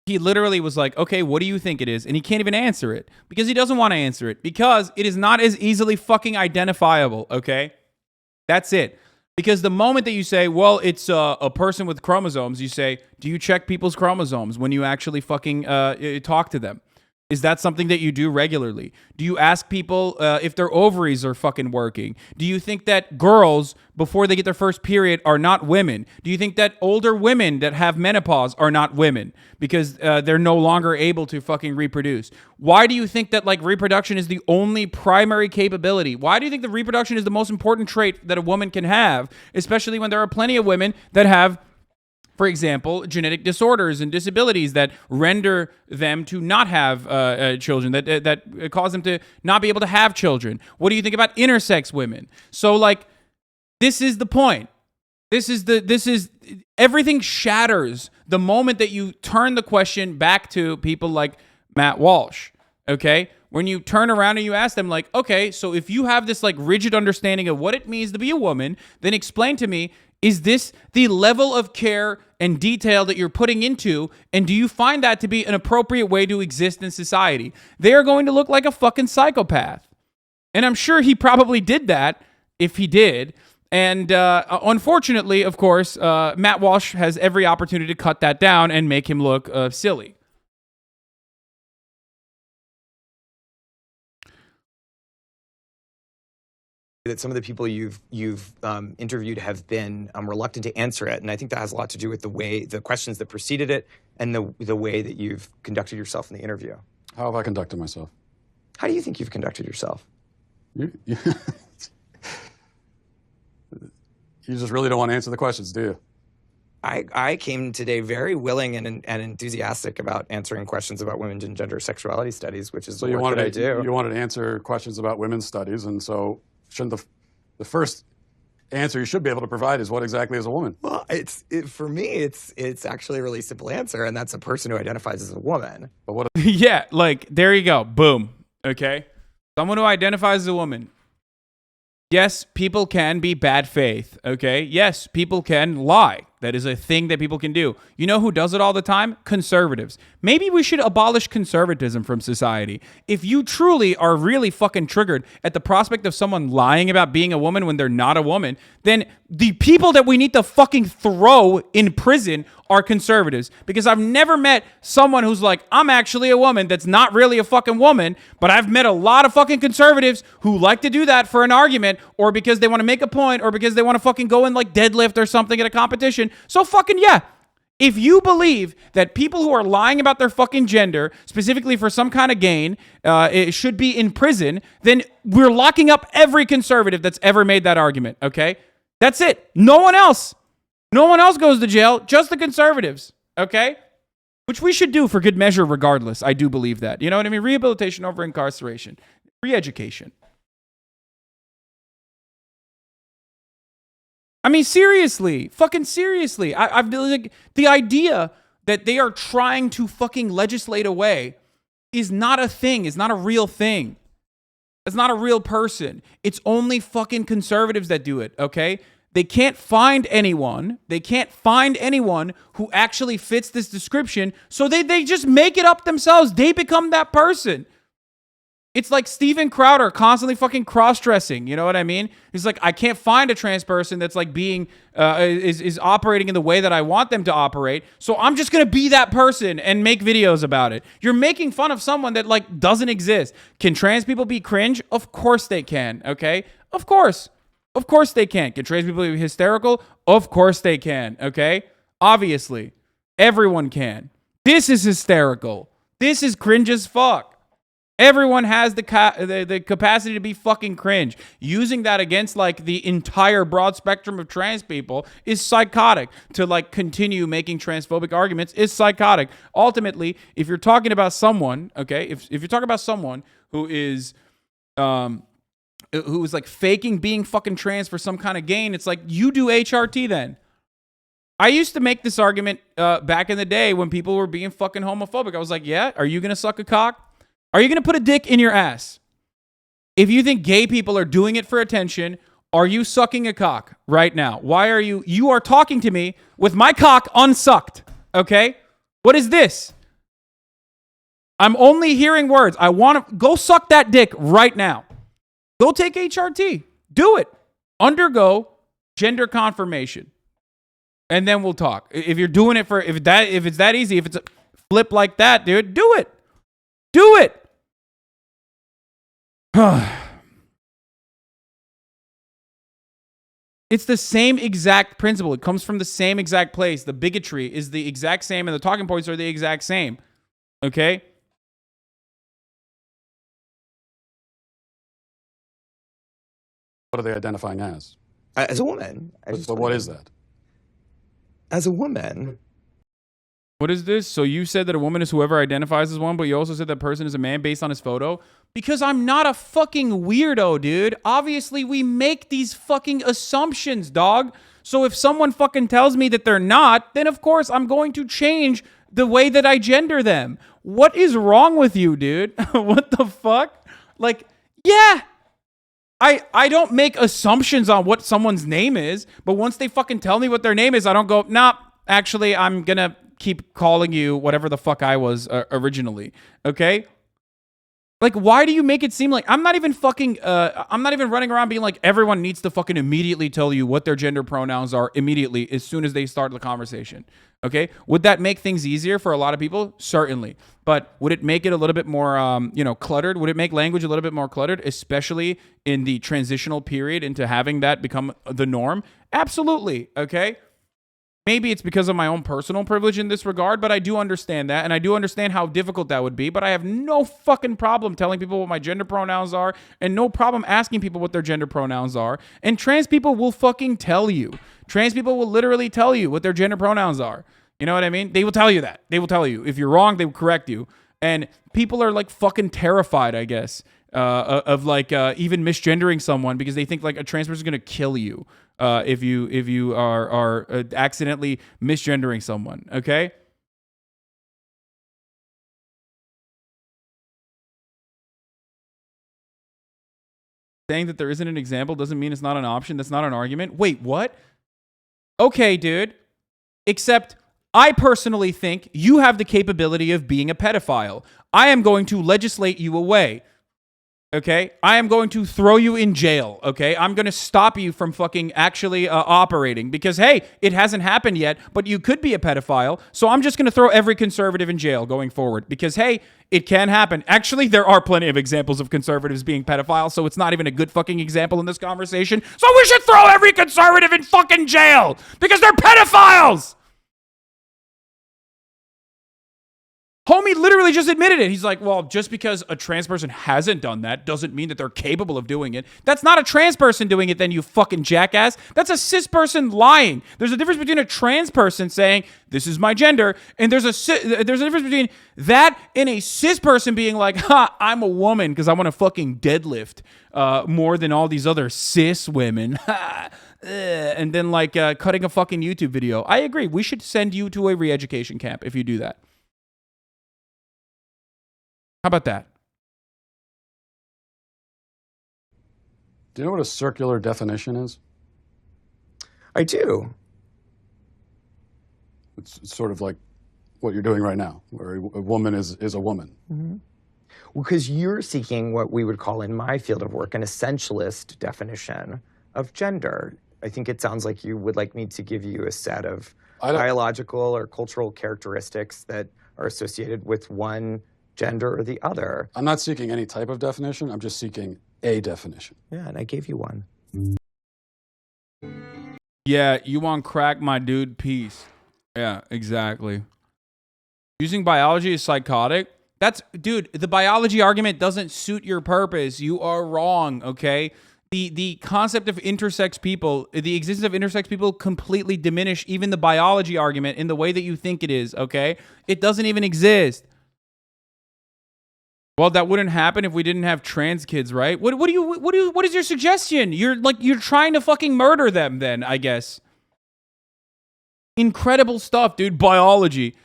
he literally was like, okay, what do you think it is? And he can't even answer it because he doesn't want to answer it because it is not as easily fucking identifiable. Okay. That's it. Because the moment that you say, well, it's a person with chromosomes, you say, do you check people's chromosomes when you actually fucking talk to them? Is that something that you do regularly? Do you ask people if their ovaries are fucking working? Do you think that girls, before they get their first period, are not women? Do you think that older women that have menopause are not women because they're no longer able to fucking reproduce? Why do you think that like reproduction is the only primary capability? Why do you think that reproduction is the most important trait that a woman can have, especially when there are plenty of women that have, for example, genetic disorders and disabilities that render them to not have children, that cause them to not be able to have children? What do you think about intersex women? So, like, this is the point. This is everything shatters the moment that you turn the question back to people like Matt Walsh. Okay, when you turn around and you ask them, like, okay, so if you have this like rigid understanding of what it means to be a woman, then explain to me, is this the level of care and detail that you're putting into, and do you find that to be an appropriate way to exist in society? They are going to look like a fucking psychopath. And I'm sure he probably did that if he did. And unfortunately, of course, Matt Walsh has every opportunity to cut that down and make him look silly. That some of the people you've interviewed have been reluctant to answer it, and I think that has a lot to do with the questions that preceded it, and the way that you've conducted yourself in the interview. How have I conducted myself? How do you think you've conducted yourself? You just really don't want to answer the questions, do you? I came today very willing and enthusiastic about answering questions about women and gender sexuality studies, which is so the work that I do. You wanted to answer questions about women's studies, and so shouldn't the first answer you should be able to provide is what exactly is a woman? Well, for me, it's actually a really simple answer, and that's a person who identifies as a woman. But what? Yeah, like, there you go. Boom. Okay. Someone who identifies as a woman. Yes, people can be bad faith. Okay. Yes, people can lie. That is a thing that people can do. You know who does it all the time? Conservatives. Maybe we should abolish conservatism from society. If you truly are really fucking triggered at the prospect of someone lying about being a woman when they're not a woman, then the people that we need to fucking throw in prison are conservatives. Because I've never met someone who's like, I'm actually a woman that's not really a fucking woman, but I've met a lot of fucking conservatives who like to do that for an argument, or because they want to make a point, or because they want to fucking go and like deadlift or something at a competition. So fucking yeah. If you believe that people who are lying about their fucking gender, specifically for some kind of gain, it should be in prison, then we're locking up every conservative that's ever made that argument, okay? That's it. No one else. No one else goes to jail, just the conservatives, okay? Which we should do for good measure regardless. I do believe that. You know what I mean? Rehabilitation over incarceration. Re-education. I mean, seriously, fucking seriously. I've like, the idea that they are trying to fucking legislate away is not a thing. It's not a real thing. It's not a real person. It's only fucking conservatives that do it, okay? They can't find anyone. They can't find anyone who actually fits this description, so they just make it up themselves. They become that person. It's like Steven Crowder constantly fucking cross-dressing. You know what I mean? He's like, I can't find a trans person that's like being, is operating in the way that I want them to operate. So I'm just going to be that person and make videos about it. You're making fun of someone that like doesn't exist. Can trans people be cringe? Of course they can. Okay. Of course they can. Can trans people be hysterical? Of course they can. Okay. Obviously everyone can. This is hysterical. This is cringe as fuck. Everyone has the capacity to be fucking cringe. Using that against like the entire broad spectrum of trans people is psychotic. To like continue making transphobic arguments is psychotic. Ultimately, if you're talking about someone, okay, if you're talking about someone who is like faking being fucking trans for some kind of gain, it's like you do HRT then. I used to make this argument back in the day when people were being fucking homophobic. I was like, yeah, are you gonna suck a cock? Are you going to put a dick in your ass? If you think gay people are doing it for attention, are you sucking a cock right now? Why are you are talking to me with my cock unsucked, okay? What is this? I'm only hearing words. I want to go suck that dick right now. Go take HRT. Do it. Undergo gender confirmation. And then we'll talk. If you're doing it for, if it's that easy, if it's a flip like that, dude, do it. Do it. It's the same exact principle. It comes from the same exact place. The bigotry is the exact same and the talking points are the exact same. Okay? What are they identifying as? As a woman. But what is that? As a woman. What is this? So you said that a woman is whoever identifies as one, but you also said that person is a man based on his photo? Because I'm not a fucking weirdo, dude. Obviously, we make these fucking assumptions, dog. So if someone fucking tells me that they're not, then of course I'm going to change the way that I gender them. What is wrong with you, dude? What the fuck? Like, yeah. I don't make assumptions on what someone's name is, but once they fucking tell me what their name is, I don't go, nah, actually, I'm gonna keep calling you whatever the fuck I was originally. Okay? Like, why do you make it seem like I'm not even running around being like everyone needs to fucking immediately tell you what their gender pronouns are immediately as soon as they start the conversation. Okay? Would that make things easier for a lot of people? Certainly. But would it make it a little bit more, cluttered? Would it make language a little bit more cluttered, especially in the transitional period into having that become the norm? Absolutely. Okay? Maybe it's because of my own personal privilege in this regard, but I do understand that, and I do understand how difficult that would be, but I have no fucking problem telling people what my gender pronouns are, and no problem asking people what their gender pronouns are, and trans people will fucking tell you. Trans people will literally tell you what their gender pronouns are. You know what I mean? They will tell you that. They will tell you. If you're wrong, they will correct you. And people are like fucking terrified, I guess, of like even misgendering someone because they think like a trans person is going to kill you. If you are accidentally misgendering someone, okay? Saying that there isn't an example doesn't mean it's not an option. That's not an argument. Wait, what? Okay, dude. Except I personally think you have the capability of being a pedophile. I am going to legislate you away. Okay, I am going to throw you in jail. Okay, I'm going to stop you from fucking actually operating because, hey, it hasn't happened yet, but you could be a pedophile. So I'm just going to throw every conservative in jail going forward because, hey, it can happen. Actually, there are plenty of examples of conservatives being pedophiles, so it's not even a good fucking example in this conversation. So we should throw every conservative in fucking jail because they're pedophiles. Homie literally just admitted it. He's like, well, just because a trans person hasn't done that doesn't mean that they're capable of doing it. That's not a trans person doing it then, you fucking jackass. That's a cis person lying. There's a difference between a trans person saying, this is my gender, and there's a difference between that and a cis person being like, ha, I'm a woman because I want to fucking deadlift more than all these other cis women. And then like cutting a fucking YouTube video. I agree. We should send you to a re-education camp if you do that. How about that? Do you know what a circular definition is? I do. It's sort of like what you're doing right now, where a woman is a woman. Mm-hmm. Because you're seeking what we would call in my field of work an essentialist definition of gender. I think it sounds like you would like me to give you a set of biological or cultural characteristics that are associated with one gender or the other. I'm not seeking any type of definition. I'm just seeking a definition. Yeah, and I gave you one. Yeah, you want crack, my dude? Peace. Yeah, exactly. Using biology is psychotic. Dude, the biology argument doesn't suit your purpose. You are wrong, okay? The concept of intersex people, the existence of intersex people completely diminish even the biology argument in the way that you think it is, okay? It doesn't even exist. Well, that wouldn't happen if we didn't have trans kids, right? What is your suggestion? You're trying to fucking murder them then, I guess. Incredible stuff, dude. Biology.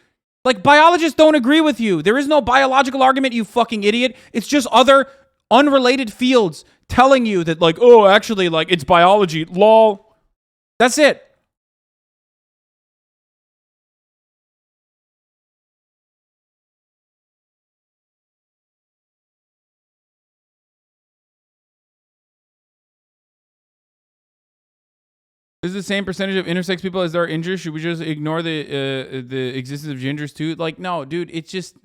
Like, biologists don't agree with you. There is no biological argument, you fucking idiot. It's just other unrelated fields telling you that, like, oh, actually, like, it's biology. Lol. That's it. Is the same percentage of intersex people as there are gingers? Should we just ignore the existence of gingers too? Like, no, dude, it's just...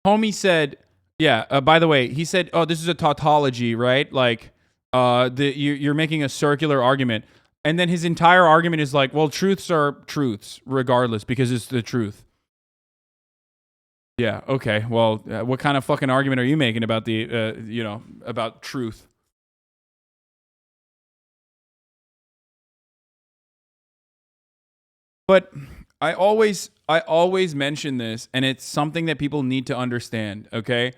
Homie said, yeah, by the way, he said, oh, this is a tautology, right? Like, you're making a circular argument. And then his entire argument is like, well, truths are truths, regardless, because it's the truth. Yeah, okay, well, what kind of fucking argument are you making about the, about truth? But I always mention this, and it's something that people need to understand, okay?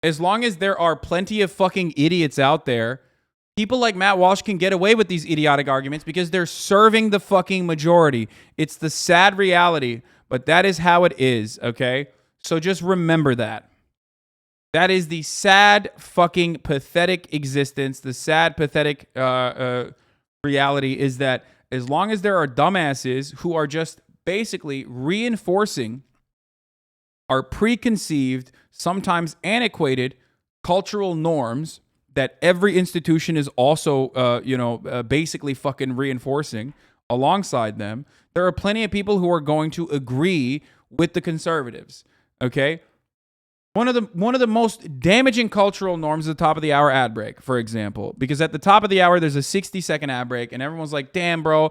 As long as there are plenty of fucking idiots out there, people like Matt Walsh can get away with these idiotic arguments because they're serving the fucking majority. It's the sad reality, but that is how it is, okay? So just remember that. That is the sad, fucking, pathetic existence. The sad, pathetic reality is that as long as there are dumbasses who are just basically reinforcing our preconceived, sometimes antiquated cultural norms that every institution is also, basically fucking reinforcing alongside them, there are plenty of people who are going to agree with the conservatives, okay? One of the most damaging cultural norms is the top of the hour ad break, for example, because at the top of the hour there's a 60-second ad break, and everyone's like, "Damn, bro,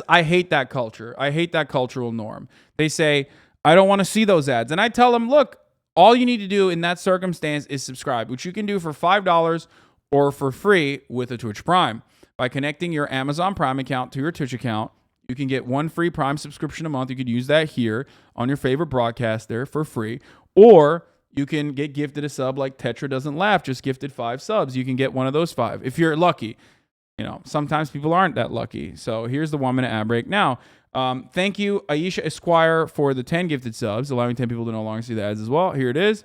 I hate that culture. I hate that cultural norm." They say, "I don't want to see those ads," and I tell them, "Look, all you need to do in that circumstance is subscribe, which you can do for $5 or for free with a Twitch Prime. By connecting your Amazon Prime account to your Twitch account, you can get one free Prime subscription a month. You could use that here on your favorite broadcaster for free, or you can get gifted a sub like Tetra Doesn't Laugh, just gifted 5 subs. You can get one of those 5 if you're lucky. Sometimes people aren't that lucky. So here's the 1-minute ad break. Now, thank you, Aisha Esquire, for the 10 gifted subs, allowing 10 people to no longer see the ads as well. Here it is.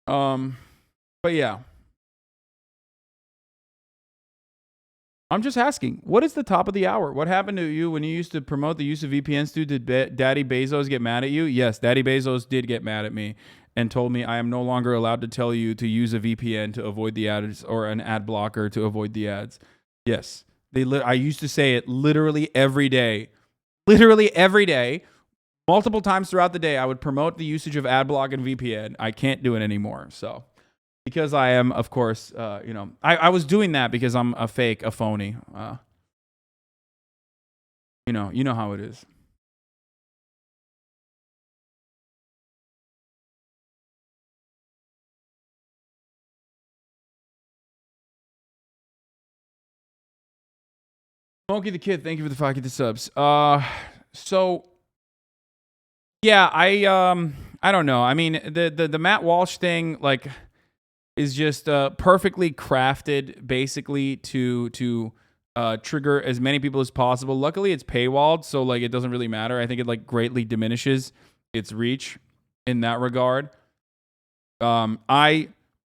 But yeah. I'm just asking, what is the top of the hour? What happened to you when you used to promote the use of VPNs? Did Daddy Bezos get mad at you? Yes, Daddy Bezos did get mad at me and told me I am no longer allowed to tell you to use a VPN to avoid the ads or an ad blocker to avoid the ads. Yes, I used to say it literally every day. Literally every day, multiple times throughout the day, I would promote the usage of ad block and VPN. I can't do it anymore, so... Because I am, of course, I was doing that because I'm a phony. You know how it is. Smokey the Kid, thank you for the 5 subs. So yeah, I don't know. I mean, the Matt Walsh thing, like, is just perfectly crafted, basically to trigger as many people as possible. Luckily, it's paywalled, so like it doesn't really matter. I think it like greatly diminishes its reach in that regard. I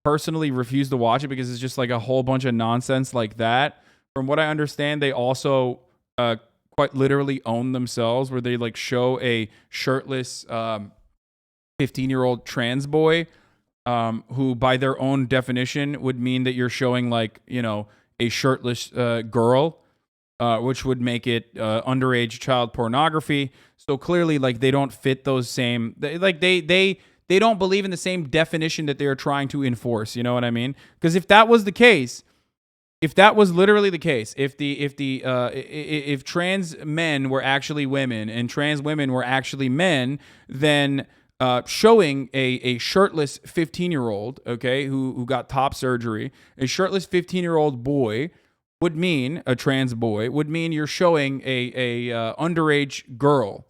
personally refuse to watch it because it's just like a whole bunch of nonsense like that. From what I understand, they also quite literally own themselves, where they like show a shirtless 15-year-old trans boy, who by their own definition would mean that you're showing like, you know, a shirtless girl, which would make it underage child pornography. So clearly, like, they don't fit those same, they don't believe in the same definition that they are trying to enforce. You know what I mean? Because if that was the case, if that was literally the case, if trans men were actually women and trans women were actually men, then showing a shirtless 15-year-old, okay, who got top surgery, a shirtless 15-year-old boy would mean, a trans boy would mean you're showing a underage girl.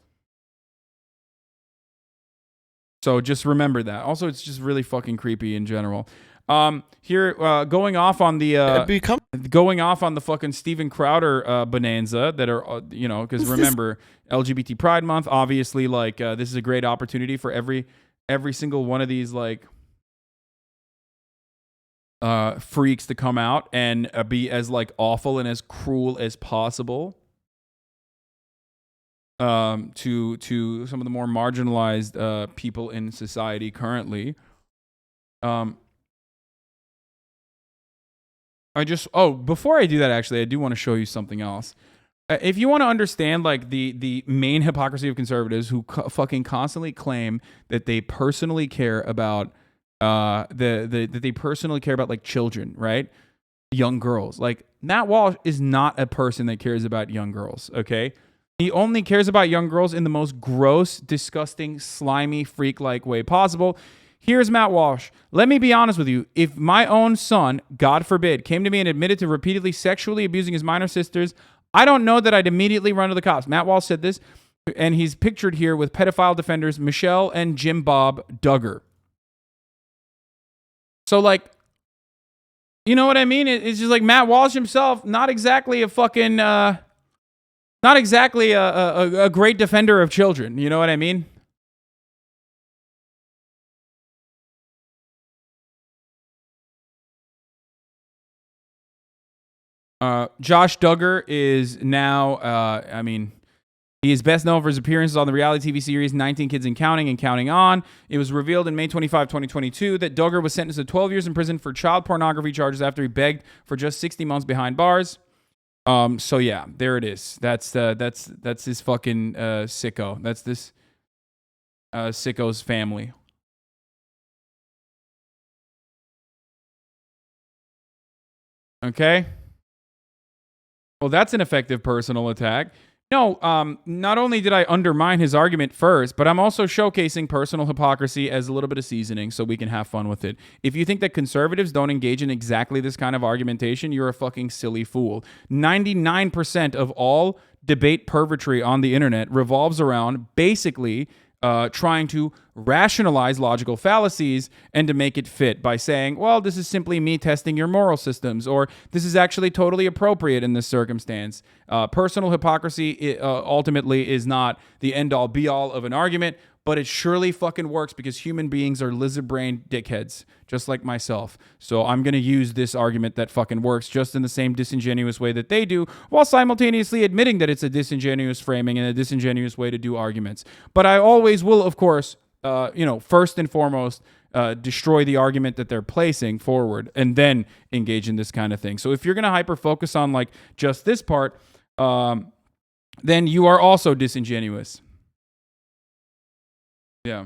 So just remember that. Also, it's just really fucking creepy in general. Here, going off on the fucking Steven Crowder bonanza that are, you know, because remember, LGBT Pride Month, obviously, like, this is a great opportunity for every single one of these, like, freaks to come out and be as, like, awful and as cruel as possible to some of the more marginalized people in society currently. Before I do that, actually, I do want to show you something else. If you want to understand, like, the main hypocrisy of conservatives who fucking constantly claim that they personally care about that they personally care about, like, children, right? Young girls. Like, Matt Walsh is not a person that cares about young girls, okay? He only cares about young girls in the most gross, disgusting, slimy, freak-like way possible. Here's Matt Walsh. Let me be honest with you. If my own son, God forbid, came to me and admitted to repeatedly sexually abusing his minor sisters, I don't know that I'd immediately run to the cops. Matt Walsh said this, and he's pictured here with pedophile defenders Michelle and Jim Bob Duggar. So, like, you know what I mean? It's just like Matt Walsh himself, not exactly a fucking, not exactly a great defender of children. You know what I mean? Josh Duggar is now, he is best known for his appearances on the reality TV series 19 Kids and Counting On. It was revealed in May 25, 2022 that Duggar was sentenced to 12 years in prison for child pornography charges after he begged for just 60 months behind bars. So yeah, there it is. That's his fucking sicko. That's this sicko's family. Okay. Well, that's an effective personal attack. No, not only did I undermine his argument first, but I'm also showcasing personal hypocrisy as a little bit of seasoning so we can have fun with it. If you think that conservatives don't engage in exactly this kind of argumentation, you're a fucking silly fool. 99% of all debate pervertry on the internet revolves around basically trying to rationalize logical fallacies and to make it fit by saying, well, this is simply me testing your moral systems, or this is actually totally appropriate in this circumstance. Personal hypocrisy ultimately is not the end-all be-all of an argument, but it surely fucking works because human beings are lizard-brained dickheads, just like myself. So I'm going to use this argument that fucking works just in the same disingenuous way that they do, while simultaneously admitting that it's a disingenuous framing and a disingenuous way to do arguments. But I always will, of course, first and foremost, destroy the argument that they're placing forward and then engage in this kind of thing. So if you're going to hyper-focus on, like, just this part, then you are also disingenuous. Yeah.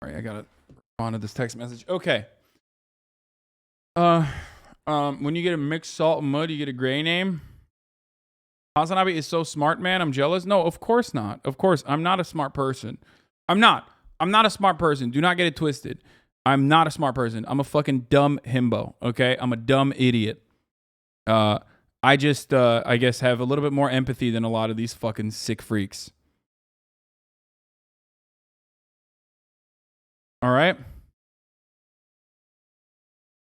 All right, I gotta respond to this text message. Okay. When you get a mixed salt and mud, you get a gray name. HasanAbi is so smart, man. I'm jealous. No, of course not. Of course, I'm not a smart person. I'm not a smart person. Do not get it twisted. I'm not a smart person. I'm a fucking dumb himbo. Okay, I'm a dumb idiot. I just, I guess, have a little bit more empathy than a lot of these fucking sick freaks. All right.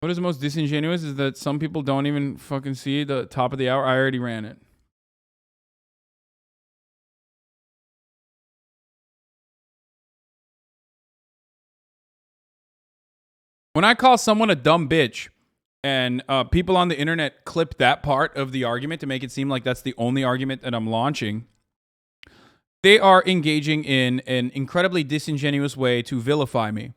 What is the most disingenuous is that some people don't even fucking see the top of the hour. I already ran it. When I call someone a dumb bitch and people on the internet clip that part of the argument to make it seem like that's the only argument that I'm launching, they are engaging in an incredibly disingenuous way to vilify me.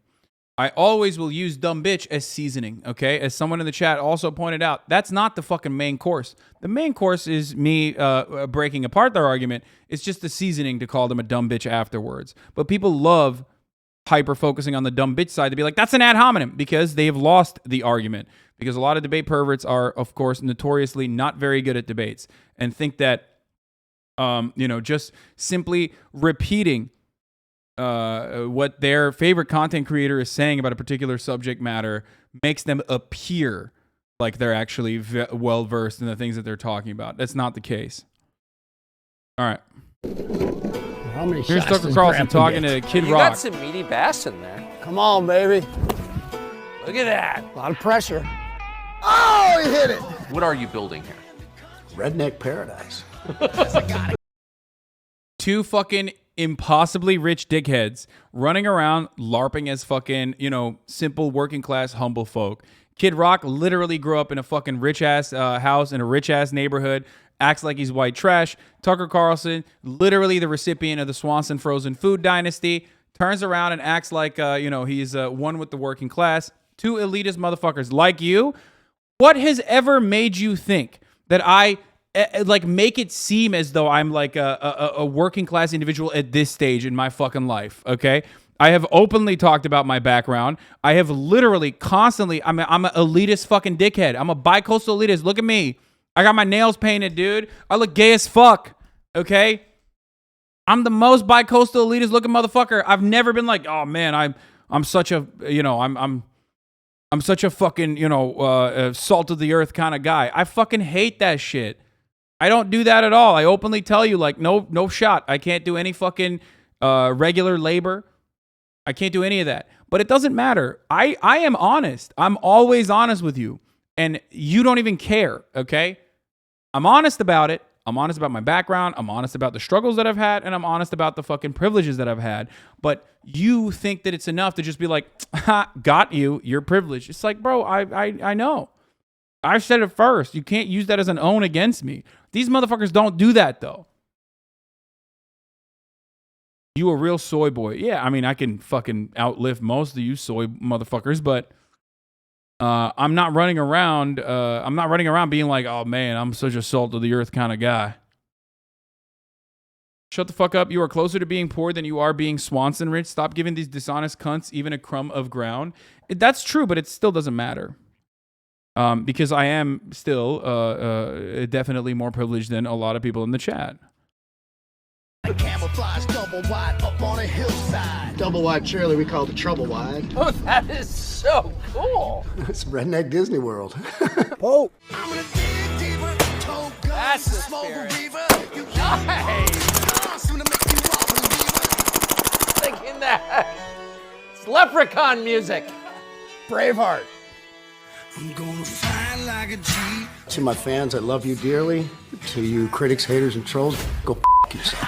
I always will use dumb bitch as seasoning, okay? As someone in the chat also pointed out, that's not the fucking main course. The main course is me breaking apart their argument. It's just the seasoning to call them a dumb bitch afterwards. But people love hyper focusing on the dumb bitch side to be like, that's an ad hominem, because they have lost the argument. Because a lot of debate perverts are, of course, notoriously not very good at debates and think that, just simply repeating what their favorite content creator is saying about a particular subject matter makes them appear like they're actually well versed in the things that they're talking about. That's not the case. All right. How many Here's shots Tucker does Carlson Grandpa talking get? to Kid You Rock. got some meaty bass in there. Come on, baby. Look at that. A lot of pressure. Oh, he hit it. What are you building here? Redneck paradise. Two fucking impossibly rich dickheads running around LARPing as fucking, simple working class humble folk. Kid Rock literally grew up in a fucking rich ass house in a rich ass neighborhood, acts like he's white trash. Tucker Carlson, literally the recipient of the Swanson frozen food dynasty, turns around and acts like, he's one with the working class. Two elitist motherfuckers like you. What has ever made you think that I make it seem as though I'm like a working class individual at this stage in my fucking life? Okay. I have openly talked about my background. I have literally constantly, I'm an elitist fucking dickhead. I'm a bi-coastal elitist. Look at me. I got my nails painted, dude. I look gay as fuck. Okay. I'm the most bi-coastal elitist looking motherfucker. I've never been like, oh man, I'm such a, I'm such a fucking, salt of the earth kind of guy. I fucking hate that shit. I don't do that at all. I openly tell you, like, no shot. I can't do any fucking regular labor. I can't do any of that. But it doesn't matter. I am honest. I'm always honest with you. And you don't even care, okay? I'm honest about it. I'm honest about my background. I'm honest about the struggles that I've had. And I'm honest about the fucking privileges that I've had. But you think that it's enough to just be like, ha, got you. You're privileged. It's like, bro, I know. I've said it first. You can't use that as an own against me. These motherfuckers don't do that, though. You a real soy boy. Yeah, I mean, I can fucking outlift most of you soy motherfuckers, but I'm not running around. I'm not running around being like, oh man, I'm such a salt of the earth kind of guy. Shut the fuck up. You are closer to being poor than you are being Swanson rich. Stop giving these dishonest cunts even a crumb of ground. That's true, but it still doesn't matter. Because I am still definitely more privileged than a lot of people in the chat. Camouflage double wide up on a hillside. Double wide Shirley, we call it trouble wide. Oh, that is so cool. It's Redneck Disney World. Oh. I'm gonna dig deeper, toe guns, that's the spirit. Nice. Thinking that. It's leprechaun music. Braveheart. I'm gonna fly like a G. To my fans, I love you dearly. To you critics, haters, and trolls, go f*** yourself.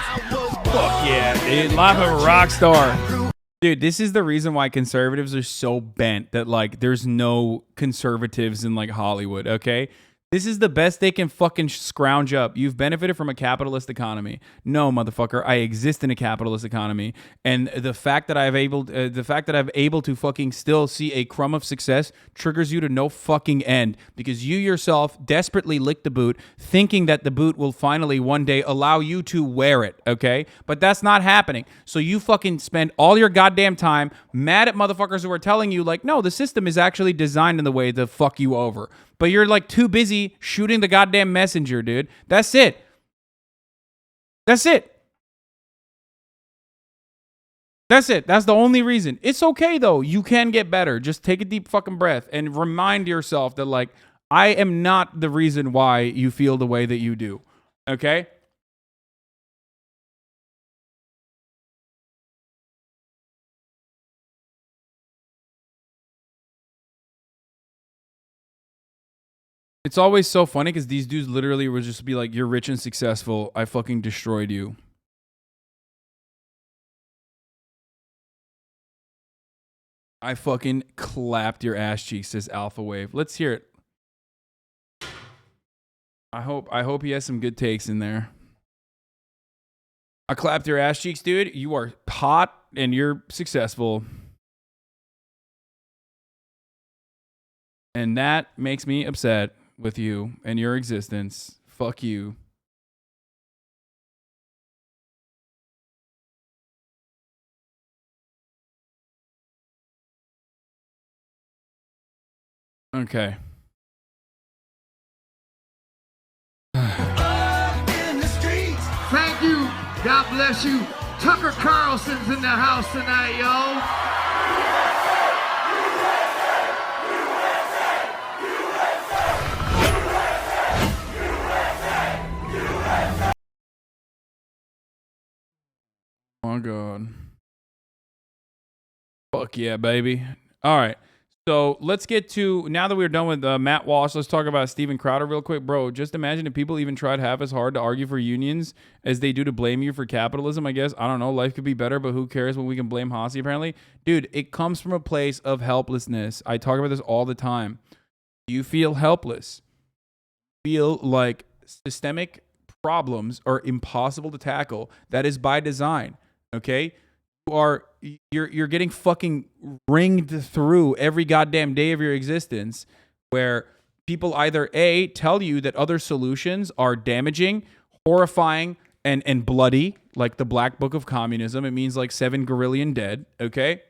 Fuck yeah, dude. Life of a rock star. Dude, this is the reason why conservatives are so bent that, like, there's no conservatives in, like, Hollywood, okay? This is the best they can fucking scrounge up. You've benefited from a capitalist economy. No, motherfucker, I exist in a capitalist economy, and the fact that I'm able to fucking still see a crumb of success triggers you to no fucking end, because you yourself desperately lick the boot, thinking that the boot will finally one day allow you to wear it. Okay, but that's not happening. So you fucking spend all your goddamn time mad at motherfuckers who are telling you, like, no, the system is actually designed in the way to fuck you over. But you're, like, too busy shooting the goddamn messenger, dude. That's it. That's it. That's it. That's the only reason. It's okay, though. You can get better. Just take a deep fucking breath and remind yourself that, like, I am not the reason why you feel the way that you do. Okay? It's always so funny because these dudes literally would just be like, "You're rich and successful. I fucking destroyed you." I fucking clapped your ass cheeks, says Alpha Wave. Let's hear it. I hope he has some good takes in there. I clapped your ass cheeks, dude. You are hot and you're successful. And that makes me upset with you and your existence. Fuck you. Okay. Thank you. God bless you. Tucker Carlson's in the house tonight, yo. Oh, God. Fuck yeah, baby. All right. So let's get to, now that we're done with Matt Walsh, let's talk about Steven Crowder real quick. Bro, just imagine if people even tried half as hard to argue for unions as they do to blame you for capitalism, I guess. I don't know. Life could be better, but who cares when we can blame Hasi, apparently? Dude, it comes from a place of helplessness. I talk about this all the time. You feel helpless. Feel like systemic problems are impossible to tackle. That is by design, okay? You're getting fucking ringed through every goddamn day of your existence, where people either A, tell you that other solutions are damaging, horrifying, and bloody, like the Black Book of Communism. It means like 7 gorillion dead, okay?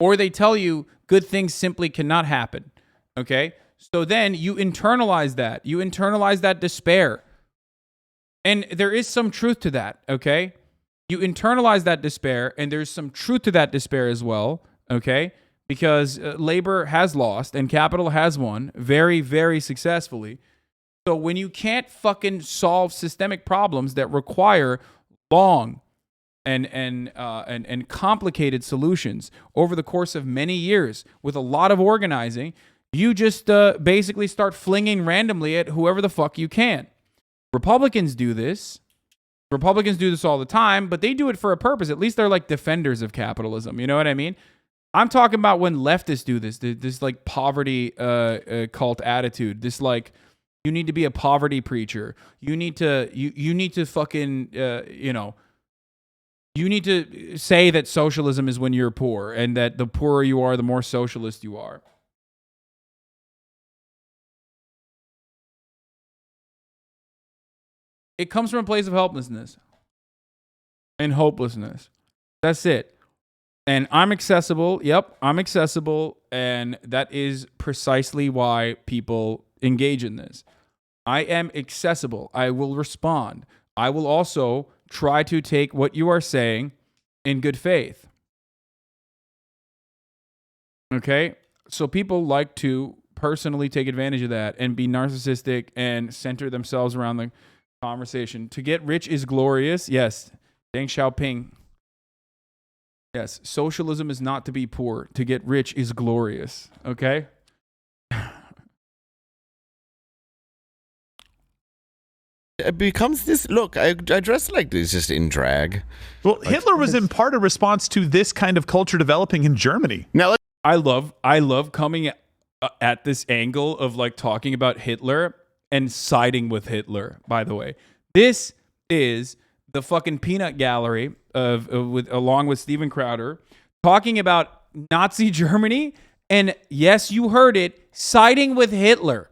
Or they tell you good things simply cannot happen, okay? So then you internalize that. You internalize that despair. And there is some truth to that, okay? You internalize that despair, and there's some truth to that despair as well, okay? Because labor has lost and capital has won very, very successfully. So when you can't fucking solve systemic problems that require long and complicated solutions over the course of many years with a lot of organizing, you just basically start flinging randomly at whoever the fuck you can. Republicans do this. Republicans do this all the time, but they do it for a purpose. At least they're like defenders of capitalism. You know what I mean? I'm talking about when leftists do this like poverty cult attitude. This like, you need to be a poverty preacher. You need to fucking, you need to say that socialism is when you're poor, and that the poorer you are, the more socialist you are. It comes from a place of helplessness and hopelessness. That's it. And I'm accessible. Yep, I'm accessible. And that is precisely why people engage in this. I am accessible. I will respond. I will also try to take what you are saying in good faith. Okay? So people like to personally take advantage of that and be narcissistic and center themselves around the conversation. To get rich is glorious. Yes. Deng Xiaoping. Yes. Socialism is not to be poor. To get rich is glorious. Okay? It becomes this, look, I dress like this just in drag. Well, Hitler was in part a response to this kind of culture developing in Germany. Now, I love coming at this angle of like talking about Hitler and siding with Hitler, by the way. This is the fucking peanut gallery along with Steven Crowder talking about Nazi Germany, and yes, you heard it, siding with Hitler,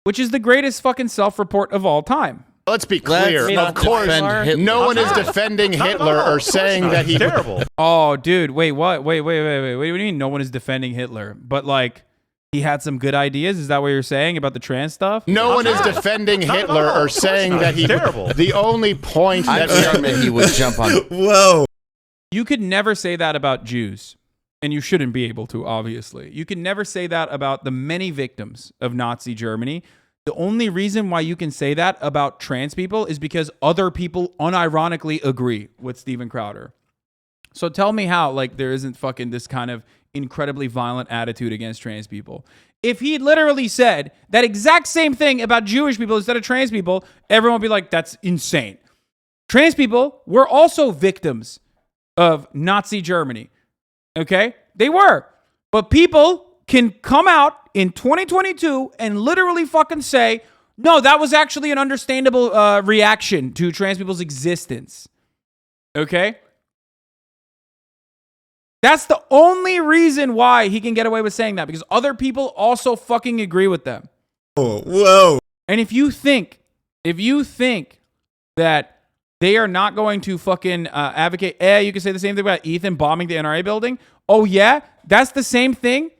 which is the greatest fucking self-report of all time. Let's be clear. Of course, no one is defending Hitler or saying that he terrible. Oh, dude, wait, what? Wait. What do you mean no one is defending Hitler? But like, he had some good ideas. Is that what you're saying about the trans stuff? No one is defending Hitler or saying that he terrible. The only point that he would jump on. Whoa. You could never say that about Jews, and you shouldn't be able to, obviously. You can never say that about the many victims of Nazi Germany. The only reason why you can say that about trans people is because other people unironically agree with Steven Crowder. So tell me how, like, there isn't fucking this kind of incredibly violent attitude against trans people. If he literally said that exact same thing about Jewish people instead of trans people, everyone would be like, that's insane. Trans people were also victims of Nazi Germany. Okay? They were. But people can come out in 2022 and literally fucking say, no, that was actually an understandable reaction to trans people's existence. Okay? That's the only reason why he can get away with saying that, because other people also fucking agree with them. Oh, whoa. And if you think that they are not going to fucking advocate, you can say the same thing about Ethan bombing the NRA building. Oh yeah, that's the same thing.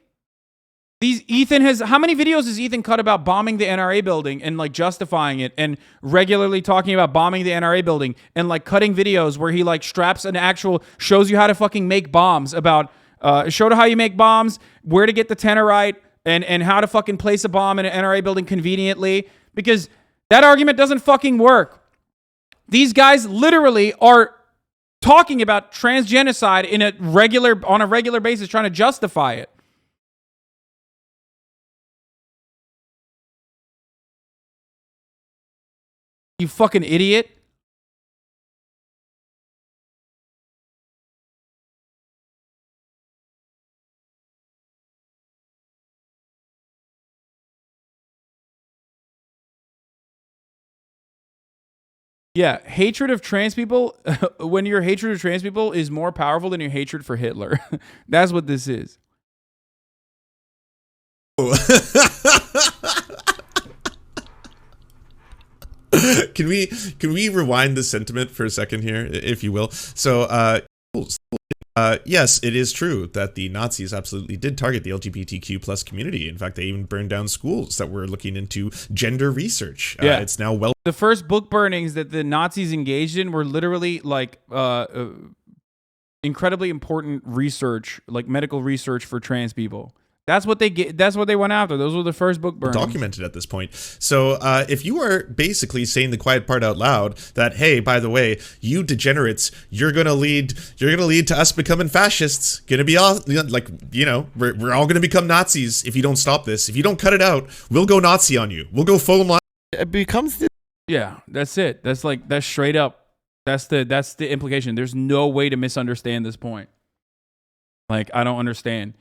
How many videos has Ethan cut about bombing the NRA building and like justifying it, and regularly talking about bombing the NRA building, and like cutting videos where he like straps shows you how to fucking make bombs, about show how you make bombs, where to get the tenorite, and how to fucking place a bomb in an NRA building conveniently, because that argument doesn't fucking work. These guys literally are talking about transgenocide on a regular basis, trying to justify it. You fucking idiot. Yeah, hatred of trans people, when your hatred of trans people is more powerful than your hatred for Hitler. That's what this is. Can we rewind the sentiment for a second here, if you will? So, yes, it is true that the Nazis absolutely did target the LGBTQ plus community. In fact, they even burned down schools that were looking into gender research. Yeah. It's now well. The first book burnings that the Nazis engaged in were literally like incredibly important research, like medical research for trans people. That's what they get. That's what they went after. Those were the first book burnings. Documented at this point. So if you are basically saying the quiet part out loud, that hey, by the way, you degenerates, you're gonna lead to us becoming fascists. Gonna be all like, we're all gonna become Nazis if you don't stop this. If you don't cut it out, we'll go Nazi on you. We'll go full. It becomes. Yeah, that's it. That's straight up. That's the implication. There's no way to misunderstand this point. Like, I don't understand.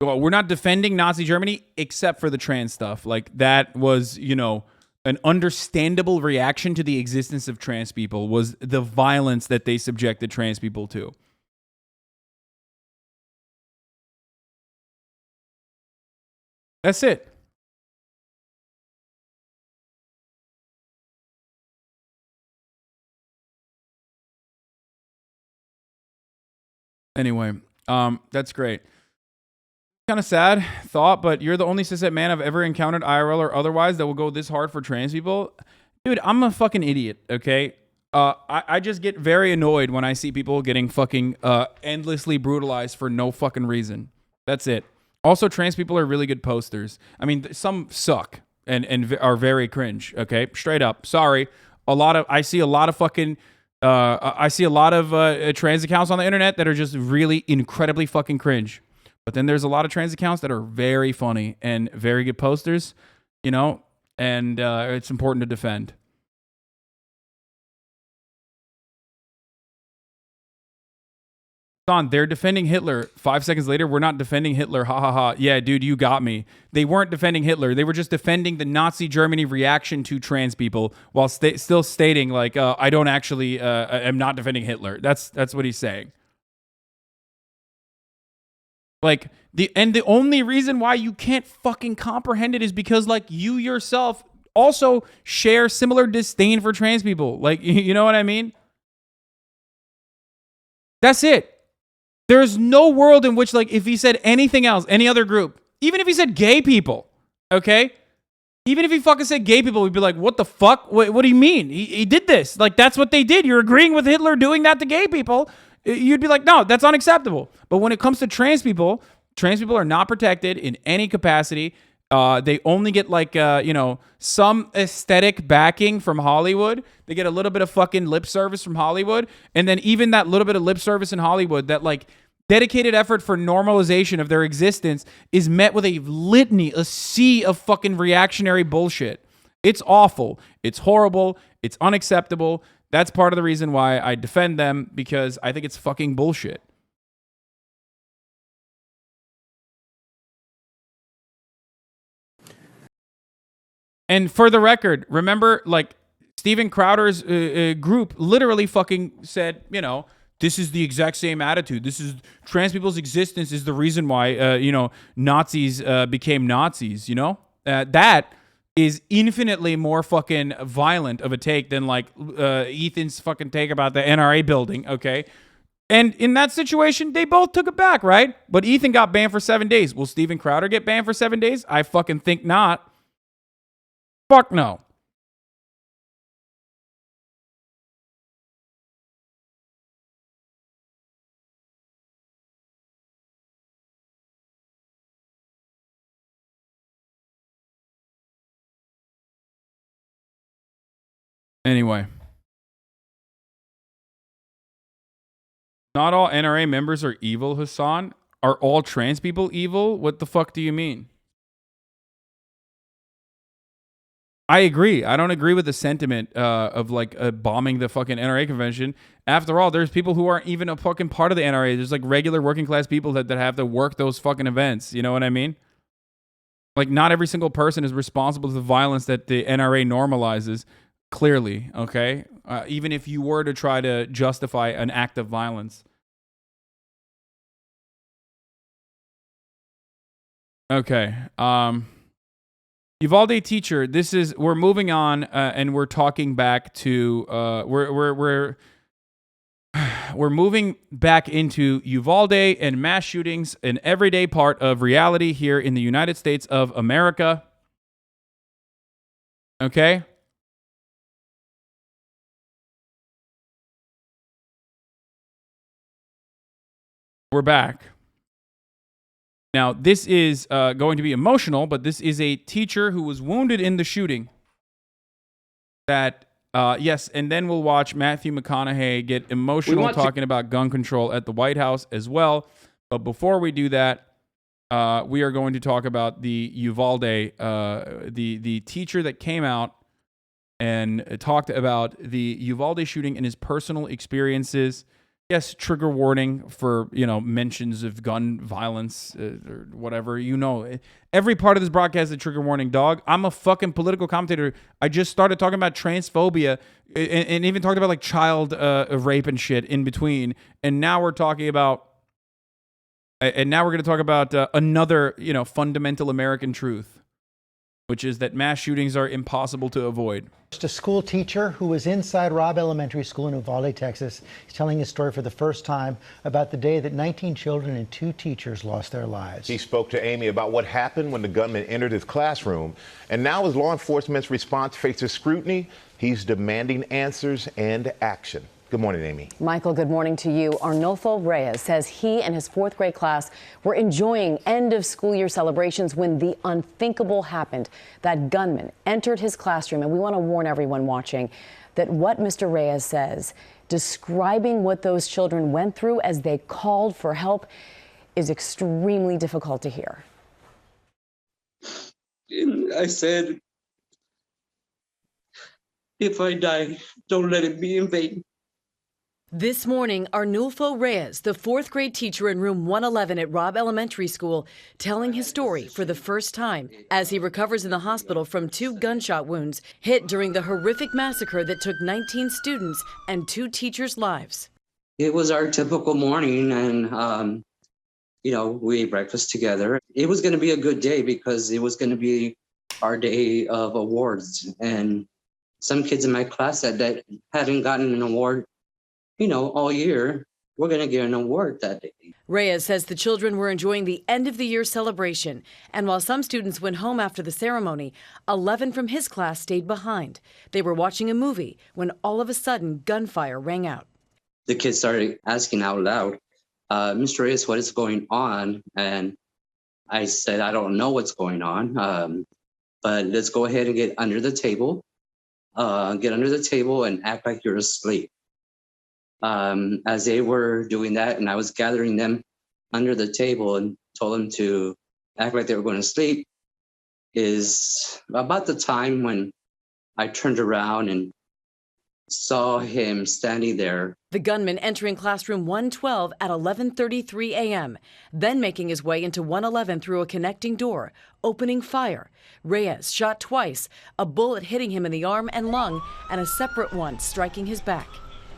We're not defending Nazi Germany except for the trans stuff. Like, that was, an understandable reaction to the existence of trans people, was the violence that they subjected trans people to. That's it. Anyway, that's great. Kind of sad thought, but you're the only cishet man I've ever encountered, IRL or otherwise, that will go this hard for trans people. Dude, I'm a fucking idiot, okay? I just get very annoyed when I see people getting fucking endlessly brutalized for no fucking reason. That's it. Also, trans people are really good posters. I mean, some suck and are very cringe, okay? Straight up. Sorry. I see a lot of fucking... I see a lot of trans accounts on the internet that are just really incredibly fucking cringe. But then there's a lot of trans accounts that are very funny and very good posters, and it's important to defend. Hasan, they're defending Hitler. 5 seconds later, we're not defending Hitler. Ha ha ha. Yeah, dude, you got me. They weren't defending Hitler. They were just defending the Nazi Germany reaction to trans people while still stating, like, I don't actually, am not defending Hitler. That's what he's saying. Like, the only reason why you can't fucking comprehend it is because, like, you yourself also share similar disdain for trans people. Like, you know what I mean? That's it. There's no world in which, like, if he said anything else, any other group, even if he said gay people, okay? Even if he fucking said gay people, we'd be like, what the fuck? What do you mean? He did this. Like, that's what they did. You're agreeing with Hitler doing that to gay people. You'd be like, no, that's unacceptable. But when it comes to trans people are not protected in any capacity. They only get, like, some aesthetic backing from Hollywood. They get a little bit of fucking lip service from Hollywood. And then even that little bit of lip service in Hollywood, that, like, dedicated effort for normalization of their existence is met with a litany, a sea of fucking reactionary bullshit. It's awful. It's horrible. It's unacceptable. That's part of the reason why I defend them, because I think it's fucking bullshit. And for the record, remember, like, Steven Crowder's group literally fucking said, you know, this is the exact same attitude. This is trans people's existence is the reason why, you know, Nazis became Nazis, you know? That is infinitely more fucking violent of a take than, like, Ethan's fucking take about the NRA building, okay? And in that situation, they both took it back, right? But Ethan got banned for 7 days. Will Steven Crowder get banned for 7 days? I fucking think not. Fuck no. Anyway. Not all NRA members are evil, Hasan. Are all trans people evil? What the fuck do you mean? I agree. I don't agree with the sentiment of like bombing the fucking NRA convention. After all, there's people who aren't even a fucking part of the NRA. There's like regular working class people that have to work those fucking events. You know what I mean? Like, not every single person is responsible for the violence that the NRA normalizes. Clearly, okay? Even if you were to try to justify an act of violence. Okay. Uvalde teacher, we're moving on, and we're talking back to, we're moving back into Uvalde and mass shootings, an everyday part of reality here in the United States of America. Okay? We're back. Now, this is going to be emotional, but this is a teacher who was wounded in the shooting. That, yes, and then we'll watch Matthew McConaughey get emotional talking about gun control at the White House as well. But before we do that, we are going to talk about the Uvalde, the teacher that came out and talked about the Uvalde shooting and his personal experiences. Yes, trigger warning for, you know, mentions of gun violence or whatever. You know, every part of this broadcast is a trigger warning, dog. I'm a fucking political commentator. I just started talking about transphobia and even talked about like child rape and shit in between. And now we're talking about, and now we're going to talk about another, you know, fundamental American truth, which is that mass shootings are impossible to avoid. A school teacher who was inside Robb Elementary School in Uvalde, Texas, is telling his story for the first time about the day that 19 children and 2 teachers lost their lives. He spoke to Amy about what happened when the gunman entered his classroom. And now as law enforcement's response faces scrutiny, he's demanding answers and action. Good morning, Amy. Michael, good morning to you. Arnulfo Reyes says he and his 4th grade class were enjoying end of school year celebrations when the unthinkable happened. That gunman entered his classroom, and we want to warn everyone watching that what Mr. Reyes says, describing what those children went through as they called for help, is extremely difficult to hear. I said, if I die, don't let it be in vain. This morning, Arnulfo Reyes, the 4th grade teacher in room 111 at Robb Elementary School, telling his story for the first time as he recovers in the hospital from 2 gunshot wounds hit during the horrific massacre that took 19 students and 2 teachers' lives. It was our typical morning, and, you know, we ate breakfast together. It was going to be a good day because it was going to be our day of awards. And some kids in my class that hadn't gotten an award, you know, all year, we're going to get an award that day. Reyes says the children were enjoying the end of the year celebration. And while some students went home after the ceremony, 11 from his class stayed behind. They were watching a movie when all of a sudden gunfire rang out. The kids started asking out loud, Mr. Reyes, what is going on? And I said, I don't know what's going on, but let's go ahead and get under the table. Get under the table and act like you're asleep. As they were doing that, and I was gathering them under the table and told them to act like they were going to sleep is about the time when I turned around and saw him standing there. The gunman entering classroom 112 at 11:33 a.m., then making his way into 111 through a connecting door, opening fire. Reyes shot twice, a bullet hitting him in the arm and lung, and a separate one striking his back.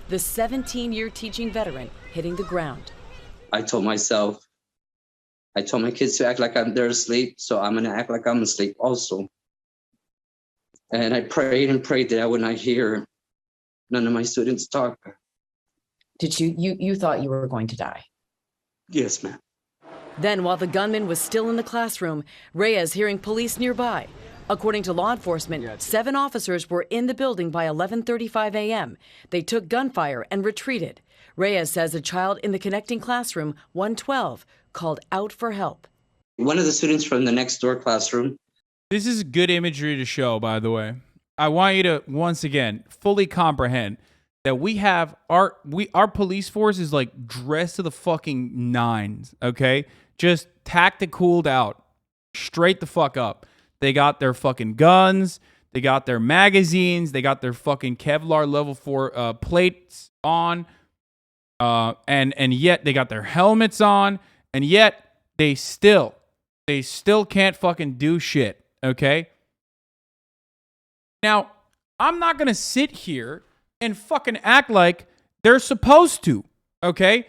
The 17-year teaching veteran hitting the ground. I told my kids to act like they're asleep, so I'm going to act like I'm asleep also. And I prayed and prayed that I would not hear none of my students talk. Did you thought you were going to die? Yes, ma'am. Then, while the gunman was still in the classroom, Reyes hearing police nearby. According to law enforcement, 7 officers were in the building by 11:35 a.m. They took gunfire and retreated. Reyes says a child in the connecting classroom, 112, called out for help. One of the students from the next door classroom. This is good imagery to show, by the way. I want you to, once again, fully comprehend that we have our police force is like dressed to the fucking nines, okay? Just tacticaled out, straight the fuck up. They got their fucking guns, they got their magazines, they got their fucking Kevlar level 4 plates on, and yet they got their helmets on, and yet they still can't fucking do shit, okay? Now, I'm not going to sit here and fucking act like they're supposed to, okay?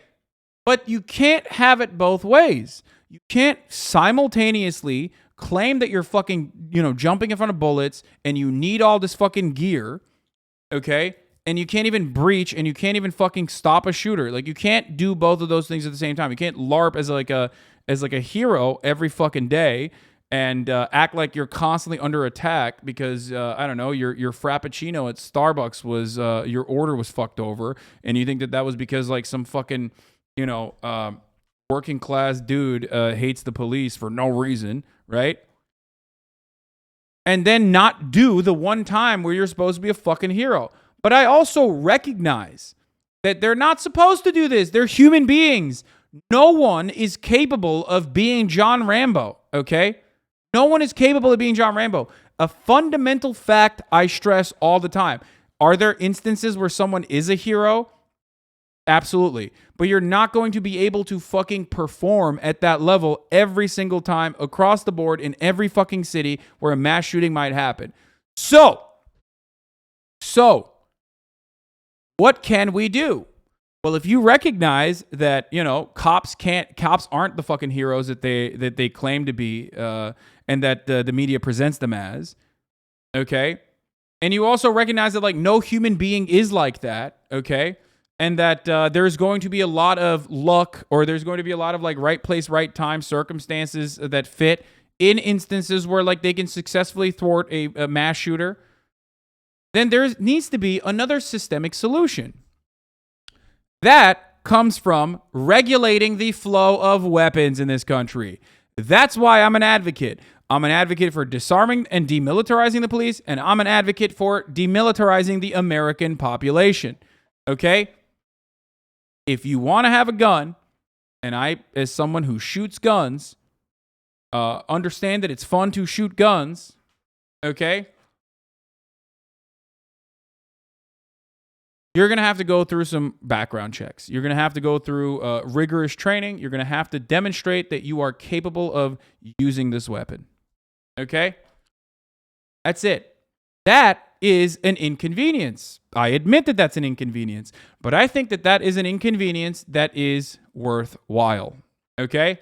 But you can't have it both ways. You can't simultaneously claim that you're fucking, jumping in front of bullets and you need all this fucking gear, okay? And you can't even breach and you can't even fucking stop a shooter. Like, you can't do both of those things at the same time. You can't LARP as a hero every fucking day and act like you're constantly under attack because, I don't know, your Frappuccino at Starbucks was, your order was fucked over, and you think that was because, like, some fucking, working class dude hates the police for no reason, right? And then not do the one time where you're supposed to be a fucking hero. But I also recognize that they're not supposed to do this. They're human beings. No one is capable of being John Rambo, okay? No one is capable of being John Rambo. A fundamental fact I stress all the time. Are there instances where someone is a hero? Absolutely. But you're not going to be able to fucking perform at that level every single time across the board in every fucking city where a mass shooting might happen. So, what can we do? Well, if you recognize that, cops aren't the fucking heroes that they claim to be, and that the media presents them as, okay? And you also recognize that, like, no human being is like that, okay? And that there's going to be a lot of luck, or there's going to be a lot of, like, right place, right time circumstances that fit in instances where, like, they can successfully thwart a mass shooter, then there needs to be another systemic solution. That comes from regulating the flow of weapons in this country. That's why I'm an advocate. I'm an advocate for disarming and demilitarizing the police, and I'm an advocate for demilitarizing the American population. Okay? If you want to have a gun, and I, as someone who shoots guns, understand that it's fun to shoot guns, okay? You're going to have to go through some background checks. You're going to have to go through rigorous training. You're going to have to demonstrate that you are capable of using this weapon. Okay? That's it. That is an inconvenience. I admit that that's an inconvenience, but I think that that is an inconvenience that is worthwhile. Okay?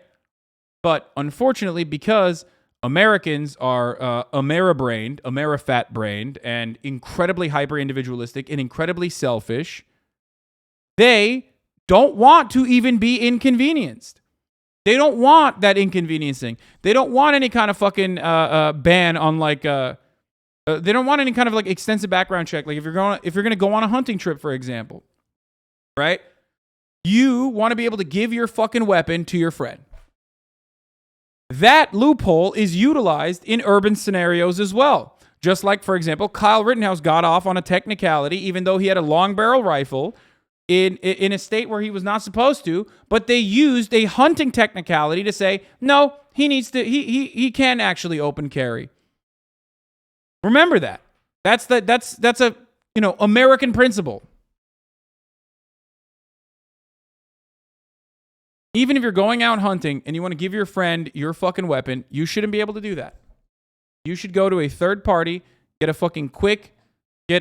But unfortunately, because Americans are Ameribrained, Amerifat-brained, and incredibly hyper-individualistic and incredibly selfish, they don't want to even be inconvenienced. They don't want that inconveniencing. They don't want any kind of fucking ban on, like, they don't want any kind of, like, extensive background check. Like, if you're going to go on a hunting trip, for example, right? You want to be able to give your fucking weapon to your friend. That loophole is utilized in urban scenarios as well. Just like, for example, Kyle Rittenhouse got off on a technicality, even though he had a long barrel rifle, in a state where he was not supposed to, but they used a hunting technicality to say, no, he can actually open carry. Remember that. That's a, American principle. Even if you're going out hunting and you want to give your friend your fucking weapon, you shouldn't be able to do that. You should go to a third party, get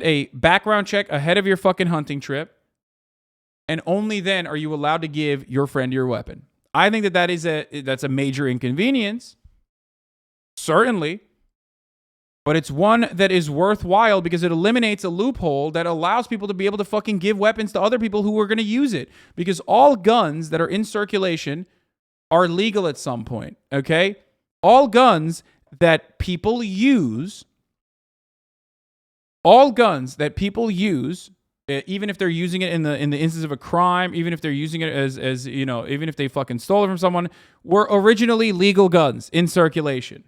a background check ahead of your fucking hunting trip, and only then are you allowed to give your friend your weapon. I think that's a major inconvenience, certainly, but it's one that is worthwhile because it eliminates a loophole that allows people to be able to fucking give weapons to other people who are going to use it. Because all guns that are in circulation are legal at some point, okay? All guns that people use, even if they're using it in the instance of a crime, even if they're using it as even if they fucking stole it from someone, were originally legal guns in circulation.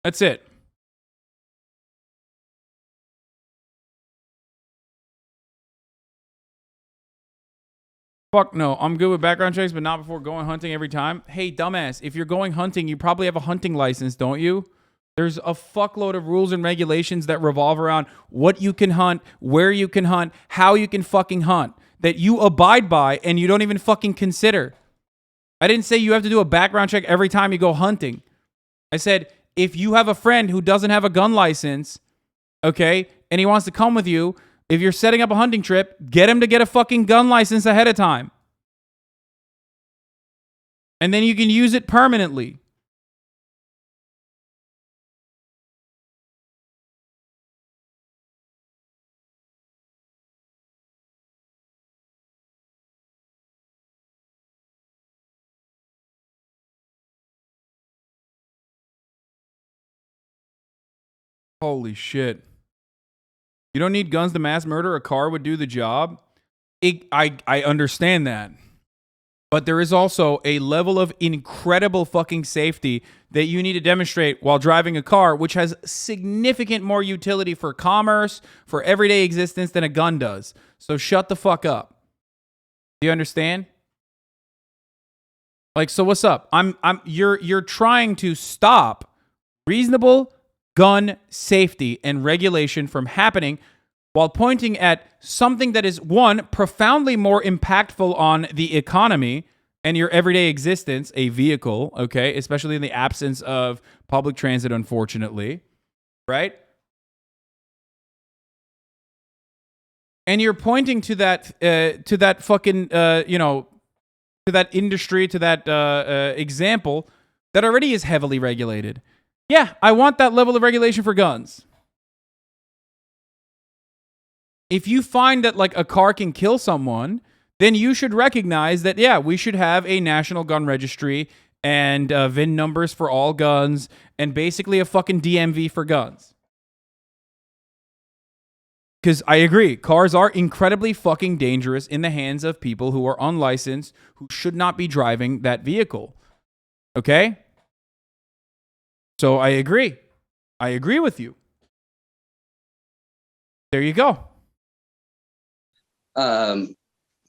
That's it. Fuck no, I'm good with background checks, but not before going hunting every time. Hey, dumbass, if you're going hunting, you probably have a hunting license, don't you? There's a fuckload of rules and regulations that revolve around what you can hunt, where you can hunt, how you can fucking hunt, that you abide by and you don't even fucking consider. I didn't say you have to do a background check every time you go hunting. I said, if you have a friend who doesn't have a gun license, okay, and he wants to come with you, if you're setting up a hunting trip, get him to get a fucking gun license ahead of time. And then you can use it permanently. Holy shit. You don't need guns to mass murder. A car would do the job. I understand that. But there is also a level of incredible fucking safety that you need to demonstrate while driving a car, which has significant more utility for commerce, for everyday existence than a gun does. So shut the fuck up. Do you understand? Like, so what's up? You're trying to stop reasonable gun safety and regulation from happening while pointing at something that is, one, profoundly more impactful on the economy and your everyday existence, a vehicle, okay, especially in the absence of public transit, unfortunately, right? And you're pointing to that fucking, to that industry, to that example that already is heavily regulated. Yeah, I want that level of regulation for guns. If you find that like a car can kill someone, then you should recognize that, yeah, we should have a national gun registry and VIN numbers for all guns and basically a fucking DMV for guns. Because I agree, cars are incredibly fucking dangerous in the hands of people who are unlicensed, who should not be driving that vehicle. Okay? So I agree. I agree with you. There you go.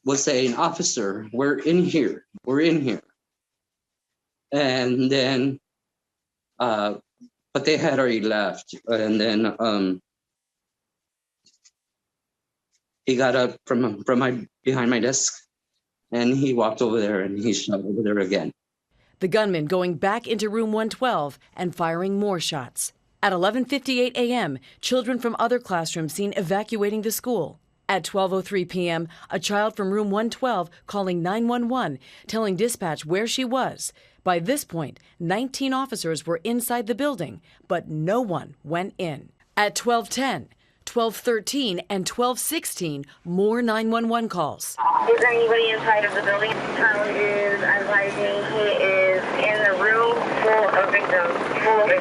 Was saying, officer, we're in here. And then, but they had already left. And then he got up from behind my desk and he walked over there and he shot over there again. The gunman going back into room 112 and firing more shots. At 11:58 a.m., children from other classrooms seen evacuating the school. At 12:03 p.m., a child from room 112 calling 911, telling dispatch where she was. By this point, 19 officers were inside the building, but no one went in. At 12:10, 12:13, and 12:16, more 911 calls. Is there anybody inside of the building? Tom is advising he is in the room full of victims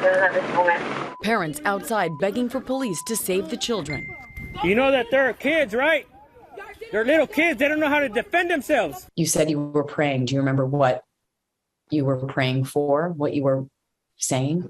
at this moment. Parents outside begging for police to save the children. You know that they're kids, right? They're little kids. They don't know how to defend themselves. You said you were praying. Do you remember what you were praying for? What you were saying?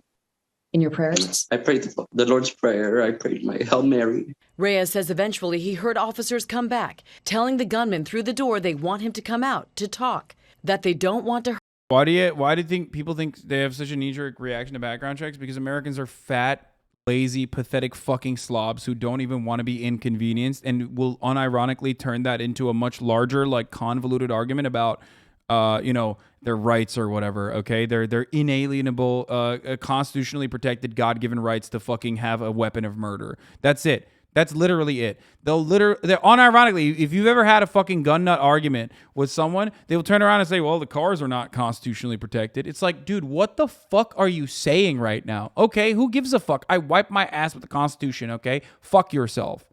in your prayers? I prayed the Lord's Prayer. I prayed my Hail Mary. Reyes says eventually he heard officers come back, telling the gunman through the door they want him to come out to talk, that they don't want to hurt. Why do you people think they have such a knee-jerk reaction to background checks? Because Americans are fat, lazy, pathetic fucking slobs who don't even want to be inconvenienced and will unironically turn that into a much larger, like, convoluted argument about, you know, their rights or whatever. Okay, they're inalienable, constitutionally protected, God-given rights to fucking have a weapon of murder. That's it. That's literally it. They're unironically, if you've ever had a fucking gun nut argument with someone, they'll turn around and say, well, the cars are not constitutionally protected. It's like, dude, what the fuck are you saying right now? Okay, who gives a fuck? I wipe my ass with the Constitution, okay? Fuck yourself.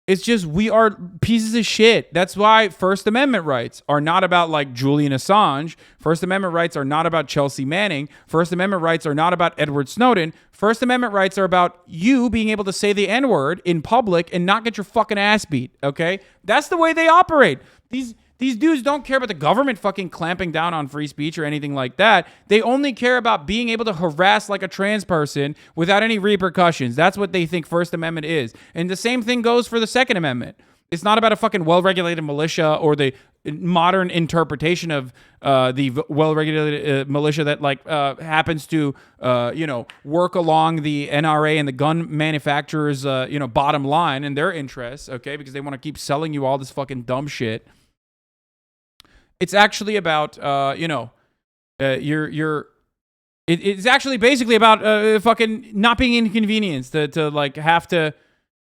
It's just, we are pieces of shit. That's why First Amendment rights are not about, like, Julian Assange. First Amendment rights are not about Chelsea Manning. First Amendment rights are not about Edward Snowden. First Amendment rights are about you being able to say the N-word in public and not get your fucking ass beat, okay? That's the way they operate. These dudes don't care about the government fucking clamping down on free speech or anything like that. They only care about being able to harass like a trans person without any repercussions. That's what they think First Amendment is. And the same thing goes for the Second Amendment. It's not about a fucking well-regulated militia or the modern interpretation of the well-regulated militia that like happens to, you know, work along the NRA and the gun manufacturers, you know, bottom line and their interests, okay? Because they want to keep selling you all this fucking dumb shit. It's actually about, you know, it's actually basically about fucking not being inconvenienced to like have to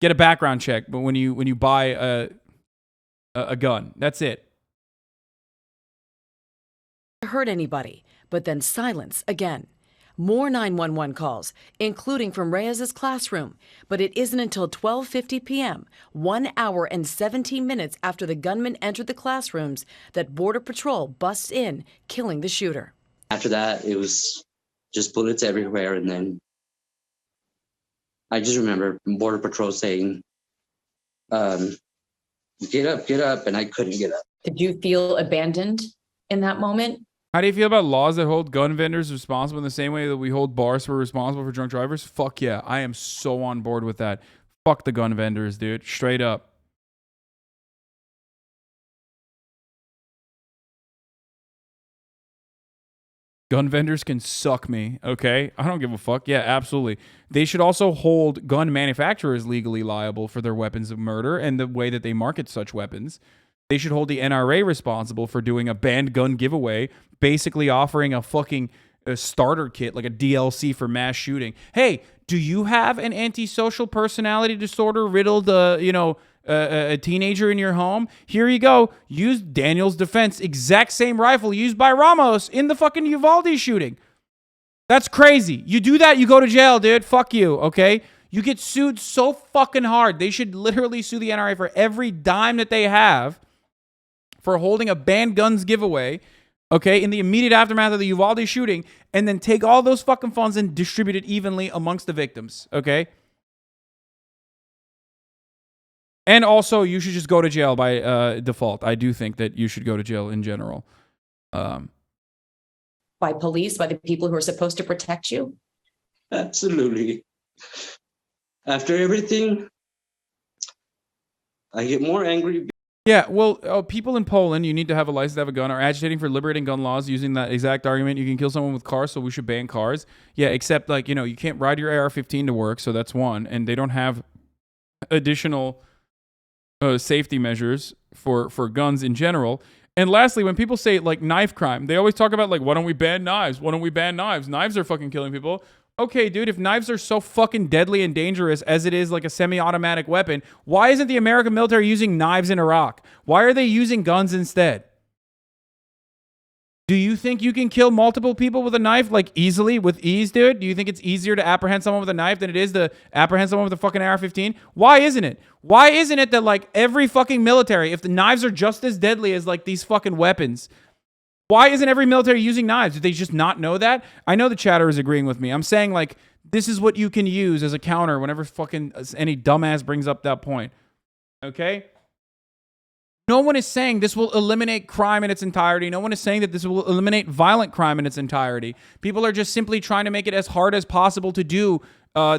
get a background check, but when you buy a gun, that's it. Hurt anybody, but then silence again. More 911 calls, including from Reyes's classroom, but it isn't until 12:50 p.m., 1 hour and 17 minutes after the gunman entered the classrooms, that Border Patrol busts in, killing the shooter. After that, it was just bullets everywhere, and then I just remember Border Patrol saying, get up, and I couldn't get up. Did you feel abandoned in that moment? How do you feel about laws that hold gun vendors responsible in the same way that we hold bars for responsible for drunk drivers? Fuck yeah. I am so on board with that. Fuck the gun vendors, dude. Straight up. Gun vendors can suck me, okay? I don't give a fuck. Yeah, absolutely. They should also hold gun manufacturers legally liable for their weapons of murder and the way that they market such weapons. They should hold the NRA responsible for doing a banned gun giveaway, basically offering a fucking starter kit, like a DLC for mass shooting. Hey, do you have an antisocial personality disorder riddled, you know, a teenager in your home? Here you go. Use Daniel's defense, exact same rifle used by Ramos in the fucking Uvalde shooting. That's crazy. You do that, you go to jail, dude. Fuck you, okay? You get sued so fucking hard. They should literally sue the NRA for every dime that they have for holding a banned guns giveaway, okay, in the immediate aftermath of the Uvalde shooting, and then take all those fucking funds and distribute it evenly amongst the victims, okay? And also, you should just go to jail by default. I do think that you should go to jail in general. By police, by the people who are supposed to protect you? Absolutely. After everything, I get more angry. Yeah, well, people in Poland, you need to have a license to have a gun, are agitating for liberating gun laws using that exact argument. You can kill someone with cars, so we should ban cars. Yeah, except, like, you know, you can't ride your AR-15 to work, so that's one. And they don't have additional safety measures for guns in general. And lastly, when people say, like, knife crime, they always talk about, like, why don't we ban knives? Why don't we ban knives? Knives are fucking killing people. Okay, dude, if knives are so fucking deadly and dangerous as it is like a semi-automatic weapon, why isn't the American military using knives in Iraq? Why are they using guns instead? Do you think you can kill multiple people with a knife, like, easily, with ease, dude? Do you think it's easier to apprehend someone with a knife than it is to apprehend someone with a fucking AR-15? Why isn't it? Why isn't it that, like, every fucking military, if the knives are just as deadly as, like, these fucking weapons, why isn't every military using knives? Did they just not know that? I know the chatter is agreeing with me. I'm saying, like, this is what you can use as a counter whenever fucking any dumbass brings up that point. Okay? No one is saying this will eliminate crime in its entirety. No one is saying that this will eliminate violent crime in its entirety. People are just simply trying to make it as hard as possible to do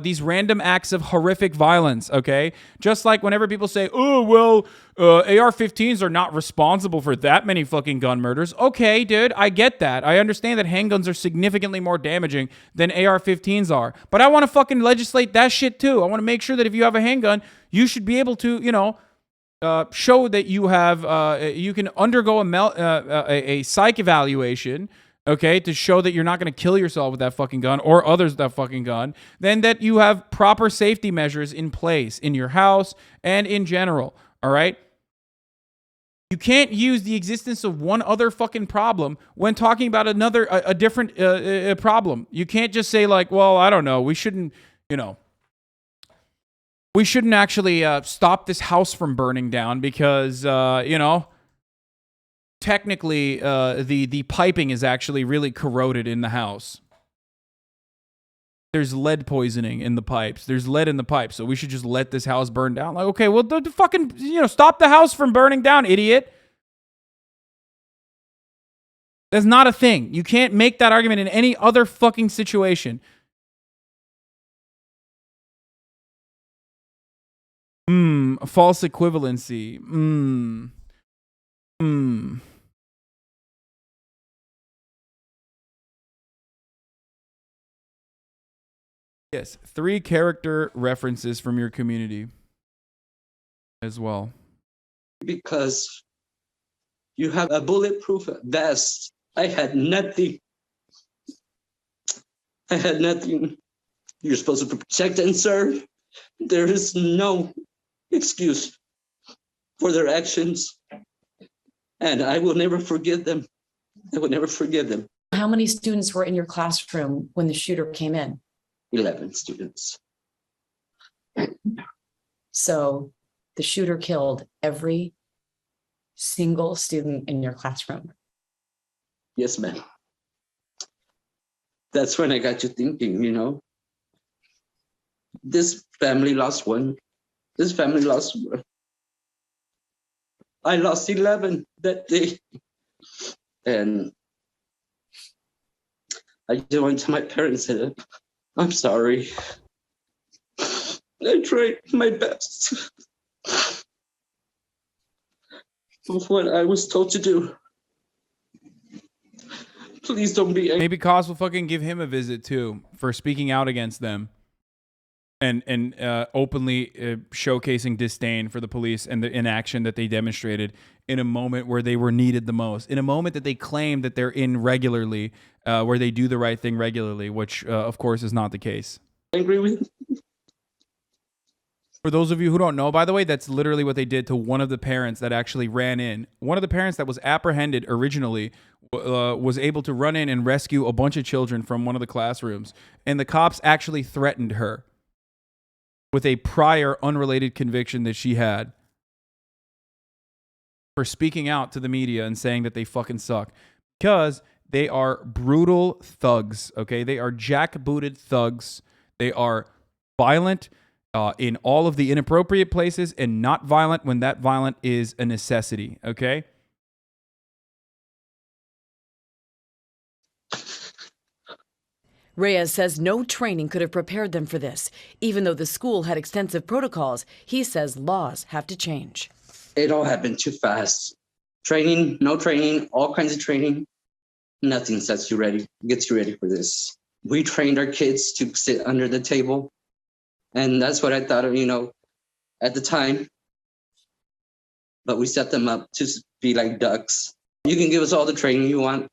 these random acts of horrific violence, okay? Just like whenever people say, oh, well, AR-15s are not responsible for that many fucking gun murders. Okay, dude, I get that. I understand that handguns are significantly more damaging than AR-15s are. But I want to fucking legislate that shit too. I want to make sure that if you have a handgun, you should be able to, you know, show that you have, you can undergo a psych evaluation, okay, to show that you're not going to kill yourself with that fucking gun or others with that fucking gun, then that you have proper safety measures in place in your house and in general, all right? You can't use the existence of one other fucking problem when talking about a different problem. You can't just say like, well, I don't know, we shouldn't, you know, we shouldn't actually stop this house from burning down because, you know, technically the piping is actually really corroded in the house. There's lead poisoning in the pipes. There's lead in the pipes, so we should just let this house burn down. Like, okay, well, the fucking, you know, stop the house from burning down, idiot. That's not a thing. You can't make that argument in any other fucking situation. False equivalency. Yes, 3 character references from your community as well. Because you have a bulletproof vest. I had nothing. I had nothing. You're supposed to protect and serve. There is no excuse for their actions. And I will never forgive them. I will never forgive them. How many students were in your classroom when the shooter came in? 11 students. So the shooter killed every single student in your classroom. Yes, ma'am. That's when I got you thinking, you know, this family lost one. This family lost one. I lost 11 that day. And I just went to my parents and said, I'm sorry. I tried my best. Of what I was told to do. Please don't be angry. Maybe Cos will fucking give him a visit too for speaking out against them and openly showcasing disdain for the police and the inaction that they demonstrated in a moment where they were needed the most, in a moment that they claim that they're in regularly, where they do the right thing regularly, which of course is not the case. Angry with. For those of you who don't know, by the way, that's literally what they did to one of the parents that actually ran in. One of the parents that was apprehended originally was able to run in and rescue a bunch of children from one of the classrooms. And the cops actually threatened her with a prior unrelated conviction that she had for speaking out to the media and saying that they fucking suck. Because they are brutal thugs, okay? They are jackbooted thugs. They are violent in all of the inappropriate places and not violent when that violent is a necessity, okay? Reyes says no training could have prepared them for this. Even though the school had extensive protocols, he says laws have to change. It all happened too fast. Training, no training, all kinds of training. Nothing gets you ready for this. We trained our kids to sit under the table. And that's what I thought of, you know, at the time. But we set them up to be like ducks. You can give us all the training you want,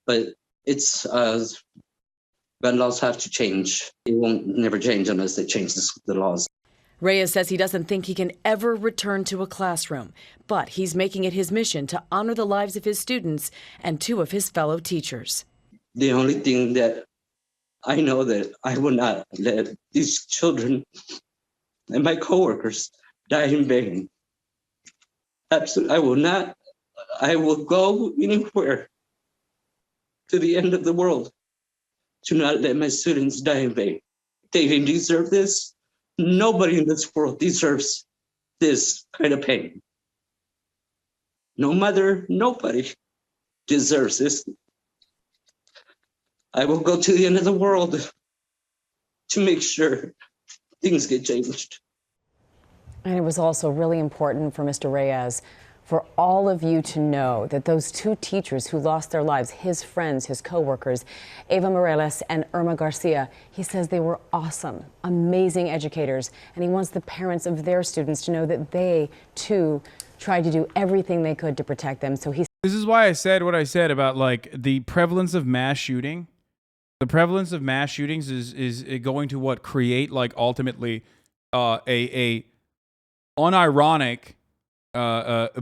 but it's gun laws have to change. It won't never change unless they change the laws. Reyes says he doesn't think he can ever return to a classroom, but he's making it his mission to honor the lives of his students and 2 of his fellow teachers. The only thing that I know that I will not let these children and my coworkers die in vain. Absolutely, I will not. I will go anywhere to the end of the world to not let my students die in vain. They didn't deserve this. Nobody in this world deserves this kind of pain. No mother, nobody deserves this. I will go to the end of the world to make sure things get changed. And it was also really important for Mr. Reyes for all of you to know that those two teachers who lost their lives, his friends, his co-workers, Eva Morales and Irma Garcia, he says they were awesome, amazing educators, and he wants the parents of their students to know that they, too, tried to do everything they could to protect them. So he. This is why I said what I said about like the prevalence of mass shooting. The prevalence of mass shootings is going to what create like ultimately a unironic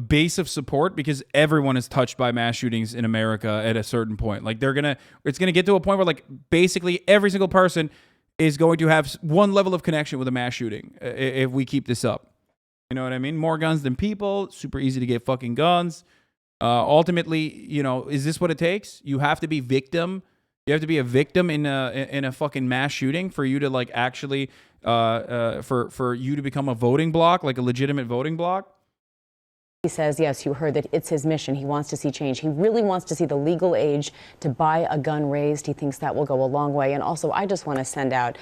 base of support, because everyone is touched by mass shootings in America at a certain point. Like it's gonna get to a point where like basically every single person is going to have one level of connection with a mass shooting if we keep this up. You know what I mean? More guns than people, super easy to get fucking guns. Ultimately, you know, is this what it takes? You have to be victim. You have to be a victim in a fucking mass shooting for you to like actually for you to become a voting bloc, like a legitimate voting bloc. He says, yes, you heard that it's his mission. He wants to see change. He really wants to see the legal age to buy a gun raised. He thinks that will go a long way. And also, I just want to send out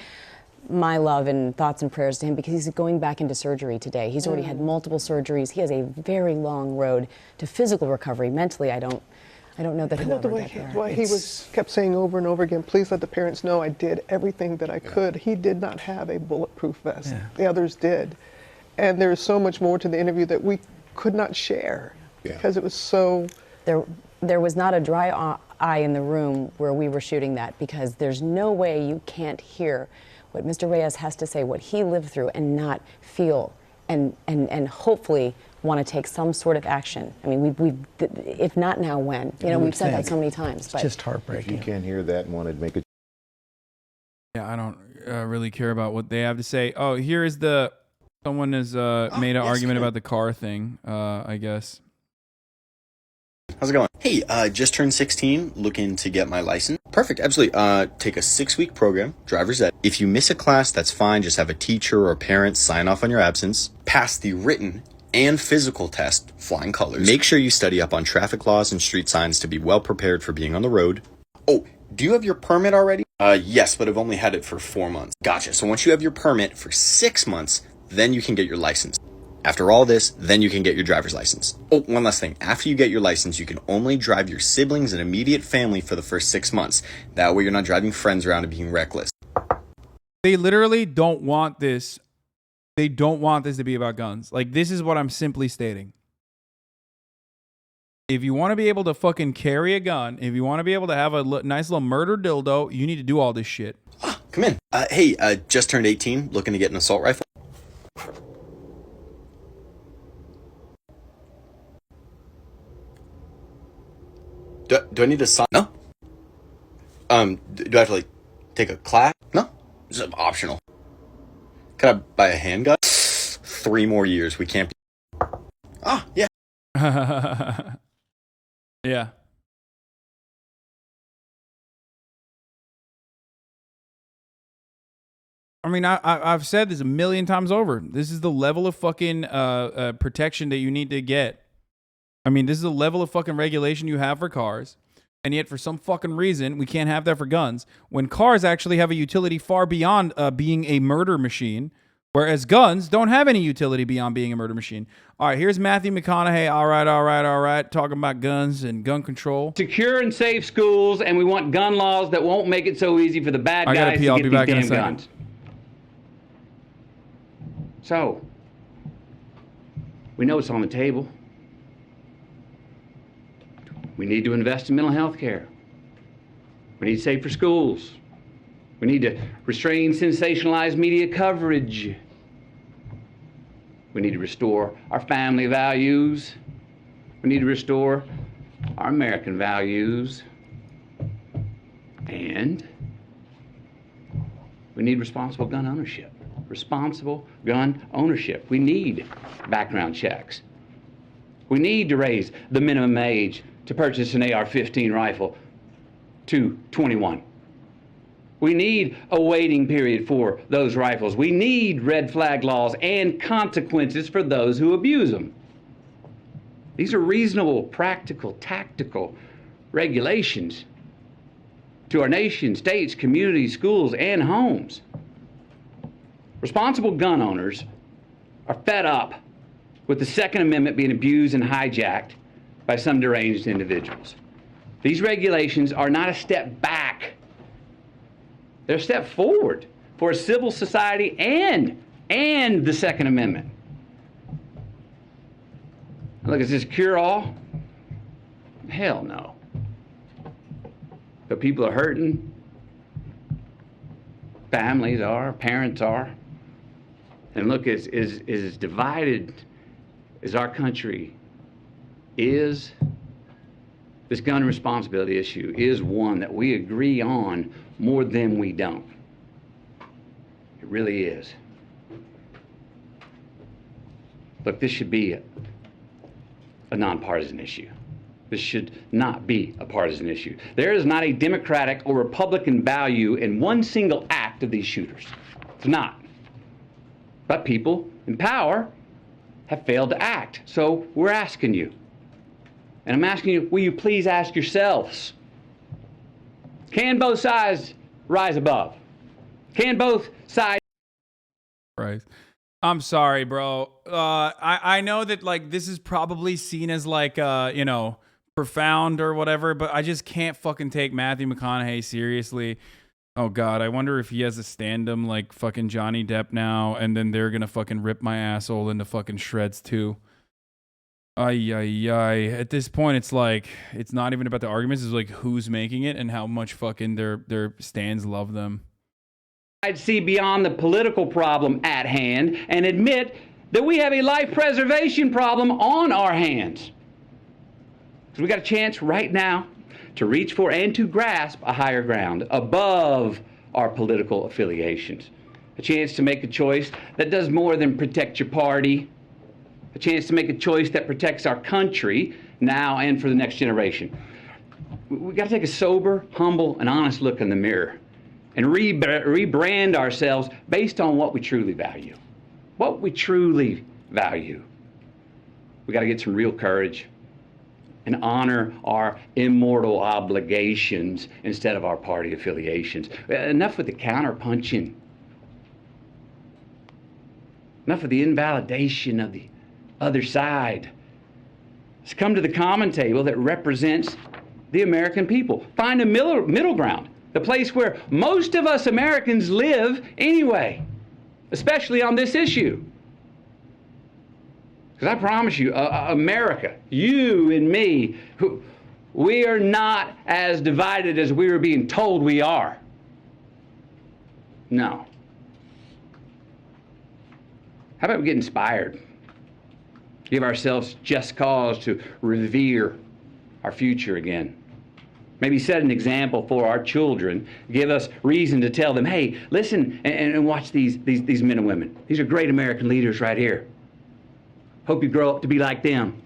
my love and thoughts and prayers to him, because he's going back into surgery today. He's already had multiple surgeries. He has a very long road to physical recovery. Mentally, I don't know that he'll ever get there. Why he kept saying over and over again, please let the parents know I did everything that I could. He did not have a bulletproof vest. Yeah. The others did. And there's so much more to the interview that we could not share because it was so... There was not a dry eye in the room where we were shooting that, because there's no way you can't hear what Mr. Reyes has to say, what he lived through, and not feel and hopefully want to take some sort of action. I mean, we've if not now, when? You know, we've said that so many times. It's just heartbreaking. If you can't hear that and want to make a... Yeah, I don't really care about what they have to say. Oh, here is someone has made an argument about the car thing, I guess. How's it going? Hey, just turned 16, looking to get my license. Perfect, absolutely. Take a 6-week program, driver's ed. If you miss a class, that's fine. Just have a teacher or parent sign off on your absence. Pass the written and physical test, flying colors. Make sure you study up on traffic laws and street signs to be well prepared for being on the road. Oh, do you have your permit already? Yes, but I've only had it for 4 months. Gotcha, so once you have your permit for 6 months, then you can get your license. After all this, then you can get your driver's license. Oh, one last thing. After you get your license, you can only drive your siblings and immediate family for the first 6 months. That way you're not driving friends around and being reckless. They literally don't want this. They don't want this to be about guns. Like, this is what I'm simply stating. If you want to be able to fucking carry a gun, if you want to be able to have a nice little murder dildo, you need to do all this shit. Come in. Hey, just turned 18, looking to get an assault rifle. Do I need to sign? No. Do I have to, like, take a class? No. It's optional. Can I buy a handgun? 3 more years. We can't be... Ah, yeah. Yeah. I mean, I've said this a million times over. This is the level of fucking protection that you need to get. I mean, this is the level of fucking regulation you have for cars. And yet, for some fucking reason, we can't have that for guns. When cars actually have a utility far beyond being a murder machine. Whereas guns don't have any utility beyond being a murder machine. All right, here's Matthew McConaughey. All right. Talking about guns and gun control. Secure and safe schools, and we want gun laws that won't make it so easy for the bad guys to get these damn guns. So, we know it's on the table. We need to invest in mental health care. We need safer schools. We need to restrain sensationalized media coverage. We need to restore our family values. We need to restore our American values. And we need responsible gun ownership. Responsible gun ownership. We need background checks. We need to raise the minimum age to purchase an AR-15 rifle to 21. We need a waiting period for those rifles. We need red flag laws and consequences for those who abuse them. These are reasonable, practical, tactical regulations to our nation, states, communities, schools, and homes. Responsible gun owners are fed up with the Second Amendment being abused and hijacked by some deranged individuals. These regulations are not a step back. They're a step forward for a civil society and the Second Amendment. Look, is this cure-all? Hell no. But people are hurting. Families are, parents are. And look, as divided as our country is, this gun responsibility issue is one that we agree on more than we don't. It really is. Look, this should be a nonpartisan issue. This should not be a partisan issue. There is not a Democratic or Republican value in one single act of these shooters. It's not. But people in power have failed to act. So we're asking you, and I'm asking you, will you please ask yourselves, can both sides rise above? Can both sides... Right. I'm sorry, bro. I know that, like, this is probably seen as, like, you know, profound or whatever, but I just can't fucking take Matthew McConaughey seriously. Oh, God. I wonder if he has a stand-up like fucking Johnny Depp now, and then they're gonna fucking rip my asshole into fucking shreds, too. Ay, ay, ay. At this point, it's like, it's not even about the arguments. It's like who's making it and how much fucking their stands love them. I'd see beyond the political problem at hand and admit that we have a life preservation problem on our hands. Because we got a chance right now to reach for and to grasp a higher ground above our political affiliations. A chance to make a choice that does more than protect your party. A chance to make a choice that protects our country now and for the next generation. We got to take a sober, humble, and honest look in the mirror and rebrand ourselves based on what we truly value. What we truly value. We got to get some real courage and honor our immortal obligations instead of our party affiliations. Enough with the counterpunching. Enough of the invalidation of the other side. Let's come to the common table that represents the American people. Find a middle ground. The place where most of us Americans live anyway, especially on this issue. Because I promise you, America, you and me, we are not as divided as we are being told we are. No. How about we get inspired? Give ourselves just cause to revere our future again. Maybe set an example for our children. Give us reason to tell them, hey, listen and watch these men and women. These are great American leaders right here. Hope you grow up to be like them.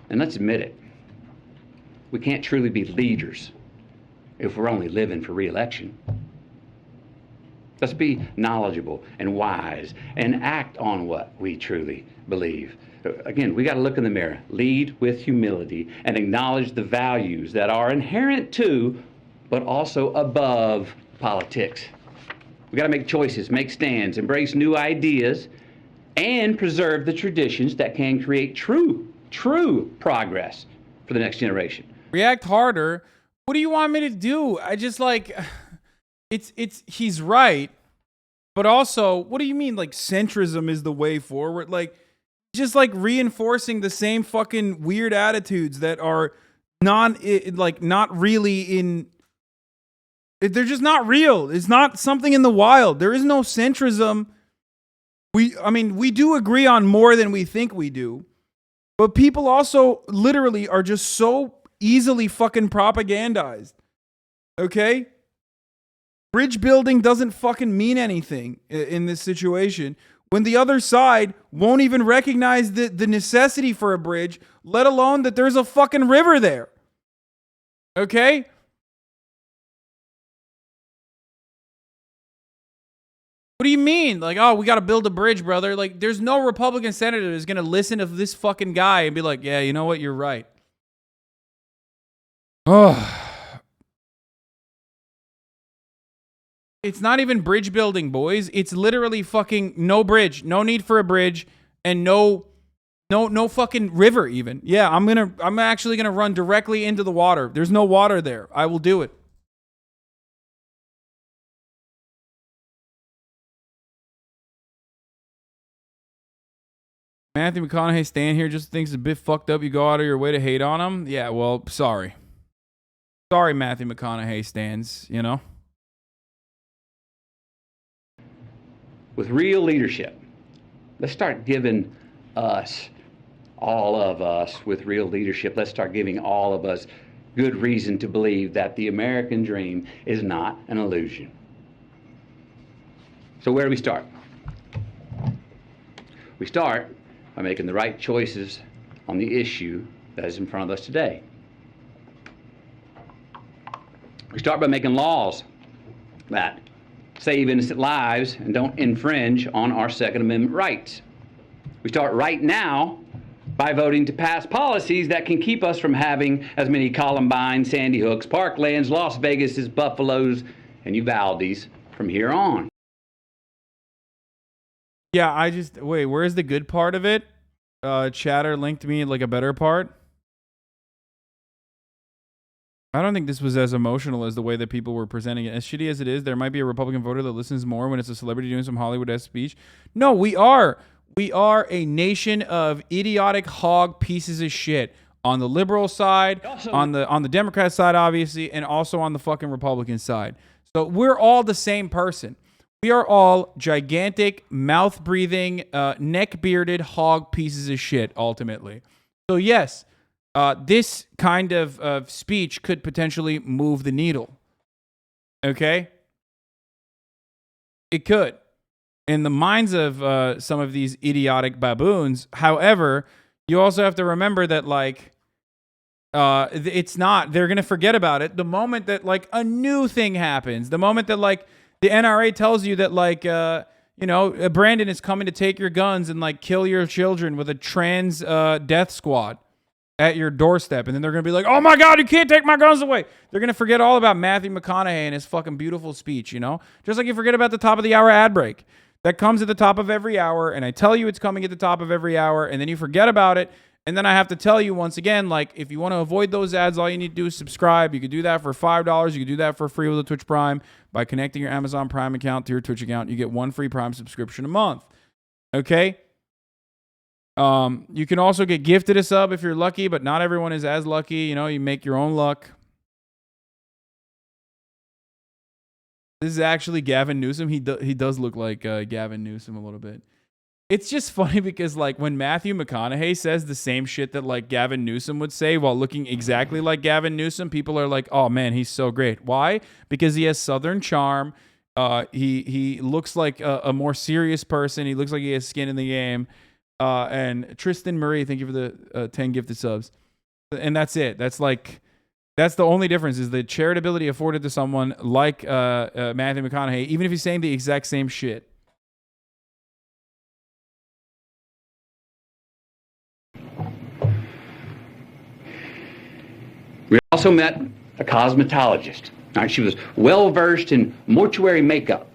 And let's admit it. We can't truly be leaders if we're only living for re-election. Let's be knowledgeable and wise and act on what we truly believe. Again, we got to look in the mirror, lead with humility, and acknowledge the values that are inherent to, but also above politics. We got to make choices, make stands, embrace new ideas, and preserve the traditions that can create true progress for the next generation. React harder. What do you want me to do? I just like, he's right. But also, what do you mean like centrism is the way forward? Like, just like reinforcing the same fucking weird attitudes that are not really in, they're just not real. It's not something in the wild. There is no centrism. We do agree on more than we think we do, but people also literally are just so easily fucking propagandized. Okay? Bridge building doesn't fucking mean anything in this situation when the other side won't even recognize the necessity for a bridge, let alone that there's a fucking river there. Okay? What do you mean? Like, oh, we got to build a bridge, brother. Like, there's no Republican senator who's going to listen to this fucking guy and be like, yeah, you know what? You're right. Oh. It's not even bridge building, boys. It's literally fucking no bridge, no need for a bridge, and no fucking river even. Yeah, I'm actually gonna run directly into the water. There's no water there. I will do it. Matthew McConaughey staying here just thinks it's a bit fucked up. You go out of your way to hate on him. Yeah, well, sorry. Sorry, Matthew McConaughey stands, you know. With real leadership, let's start giving us, all of us with real leadership, let's start giving all of us good reason to believe that the American dream is not an illusion. So where do we start? We start by making the right choices on the issue that is in front of us today. We start by making laws that save innocent lives and don't infringe on our Second Amendment rights. We start right now by voting to pass policies that can keep us from having as many Columbine, Sandy Hooks, Parklands, Las Vegas, Buffaloes, and Uvaldes from here on. Yeah, wait, where's the good part of it? Chatter linked me like a better part. I don't think this was as emotional as the way that people were presenting it. As shitty as it is, there might be a Republican voter that listens more when it's a celebrity doing some Hollywood-esque speech. No, we are. We are a nation of idiotic hog pieces of shit. On the liberal side, on the Democrat side, obviously, and also on the fucking Republican side. So we're all the same person. We are all gigantic, mouth-breathing, neck-bearded hog pieces of shit, ultimately. So yes, this kind of speech could potentially move the needle. Okay? It could. In the minds of some of these idiotic baboons. However, you also have to remember that, like, it's not. They're going to forget about it the moment that, like, a new thing happens. The moment that, like, the NRA tells you that, like, Brandon is coming to take your guns and, like, kill your children with a trans death squad at your doorstep. And then they're going to be like, oh, my God, you can't take my guns away. They're going to forget all about Matthew McConaughey and his fucking beautiful speech, you know? Just like you forget about the top of the hour ad break. That comes at the top of every hour, and I tell you it's coming at the top of every hour, and then you forget about it, and then I have to tell you once again, like, if you want to avoid those ads, all you need to do is subscribe. You could do that for $5. You could do that for free with a Twitch Prime by connecting your Amazon Prime account to your Twitch account. You get one free Prime subscription a month. Okay? You can also get gifted a sub if you're lucky, but not everyone is as lucky. You know, you make your own luck. This is actually Gavin Newsom. He does look like Gavin Newsom a little bit. It's just funny because, like, when Matthew McConaughey says the same shit that, like, Gavin Newsom would say while looking exactly like Gavin Newsom, people are like, oh, man, he's so great. Why? Because he has Southern charm. He looks like a more serious person. He looks like he has skin in the game. And Tristan Murray, thank you for the 10 gifted subs. And that's it. That's the only difference, is the charitability afforded to someone like Matthew McConaughey, even if he's saying the exact same shit. We also met a cosmetologist. All right, she was well-versed in mortuary makeup.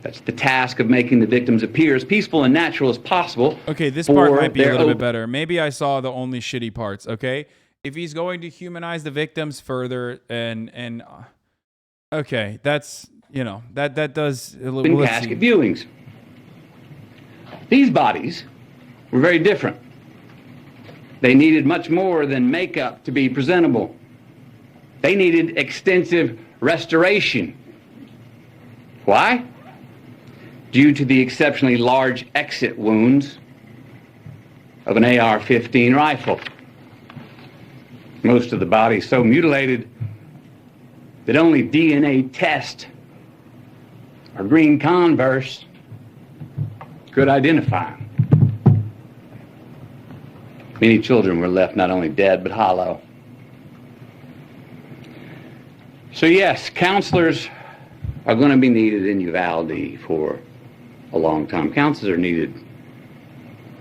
That's the task of making the victims appear as peaceful and natural as possible. Okay, this part might be a little bit better. Maybe I saw the only shitty parts, okay? If he's going to humanize the victims further and okay, that's, you know, that does a little in casket viewings. These bodies were very different. They needed much more than makeup to be presentable. They needed extensive restoration. Why? Due to the exceptionally large exit wounds of an AR-15 rifle. Most of the body so mutilated that only DNA test or green Converse could identify them. Many children were left not only dead, but hollow. So yes, counselors are going to be needed in Uvalde for a long time. Counselors are needed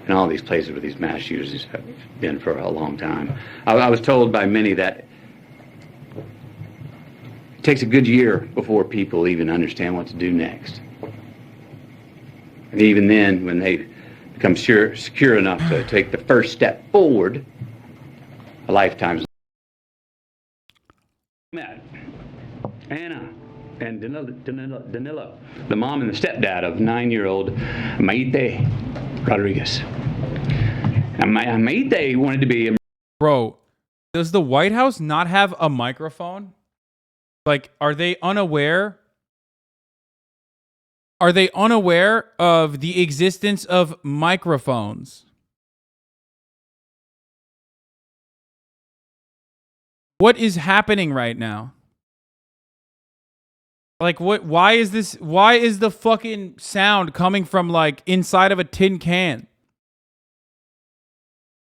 in all these places where these mass shooters have been for a long time. I was told by many that it takes a good year before people even understand what to do next. And even then, when they become secure enough to take the first step forward, a lifetime's. Matt, Anna, and Danilo, the mom and the stepdad of 9-year-old Maite Rodriguez. Now, Maite wanted to be a... Bro, does the White House not have a microphone? Like, are they unaware? Are they unaware of the existence of microphones? What is happening right now? Like, what? Why is this? Why is the fucking sound coming from, like, inside of a tin can?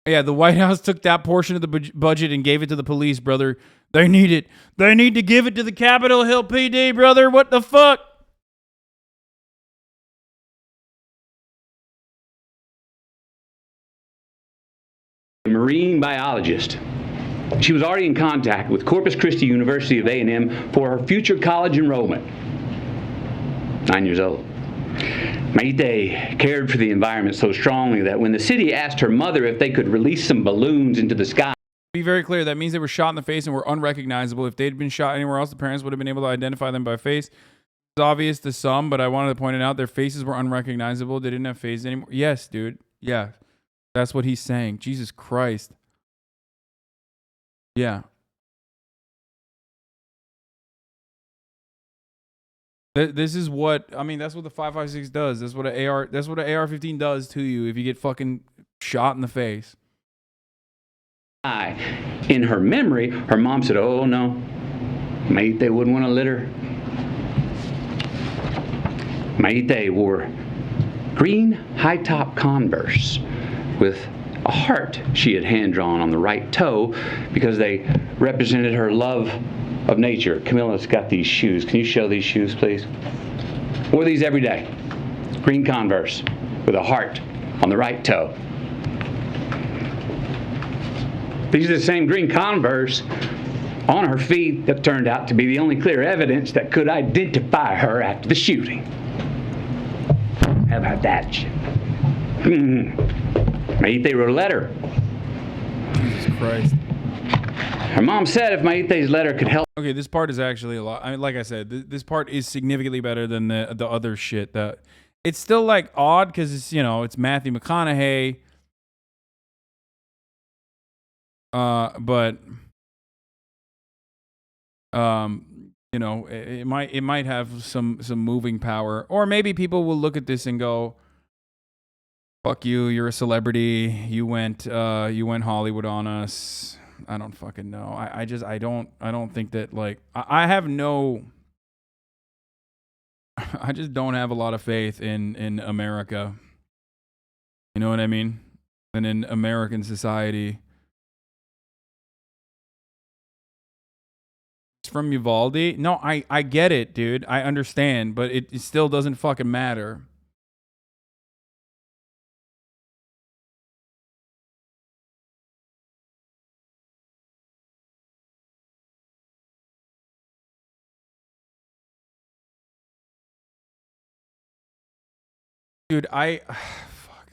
Yeah, the White House took that portion of the budget and gave it to the police, brother. They need it. They need to give it to the Capitol Hill PD, brother. What the fuck? A marine biologist. She was already in contact with Corpus Christi University of A&M for her future college enrollment. 9 years old. Maite cared for the environment so strongly that when the city asked her mother if they could release some balloons into the sky. Be very clear, that means they were shot in the face and were unrecognizable. If they'd been shot anywhere else, the parents would have been able to identify them by face. It's obvious to some, but I wanted to point it out. Their faces were unrecognizable. They didn't have faces anymore. Yes, dude. Yeah. That's what he's saying. Jesus Christ. Yeah. This is what, I mean, that's what the 5.56 does. That's what an AR-15 does to you if you get fucking shot in the face. In her memory, her mom said, "Oh no, Maite wouldn't want to litter." Maite wore green high-top Converse with a heart she had hand-drawn on the right toe because they represented her love of nature. Camilla's got these shoes. Can you show these shoes, please? Wore these every day. Green Converse with a heart on the right toe. These are the same green Converse on her feet that turned out to be the only clear evidence that could identify her after the shooting. How about that shit? Maite wrote a letter. Jesus Christ. Her mom said if Maite's letter could help. Okay, this part is actually a lot. I mean, like I said, this part is significantly better than the other shit. That it's still like odd because it's, you know, it's Matthew McConaughey. But you know, it might have some moving power, or maybe people will look at this and go, "Fuck you, you're a celebrity. You went Hollywood on us." I don't fucking know. I don't think that, like, I just don't have a lot of faith in America. You know what I mean? And in American society. It's from Uvalde. No, I get it, dude. I understand, but it still doesn't fucking matter. Dude, fuck.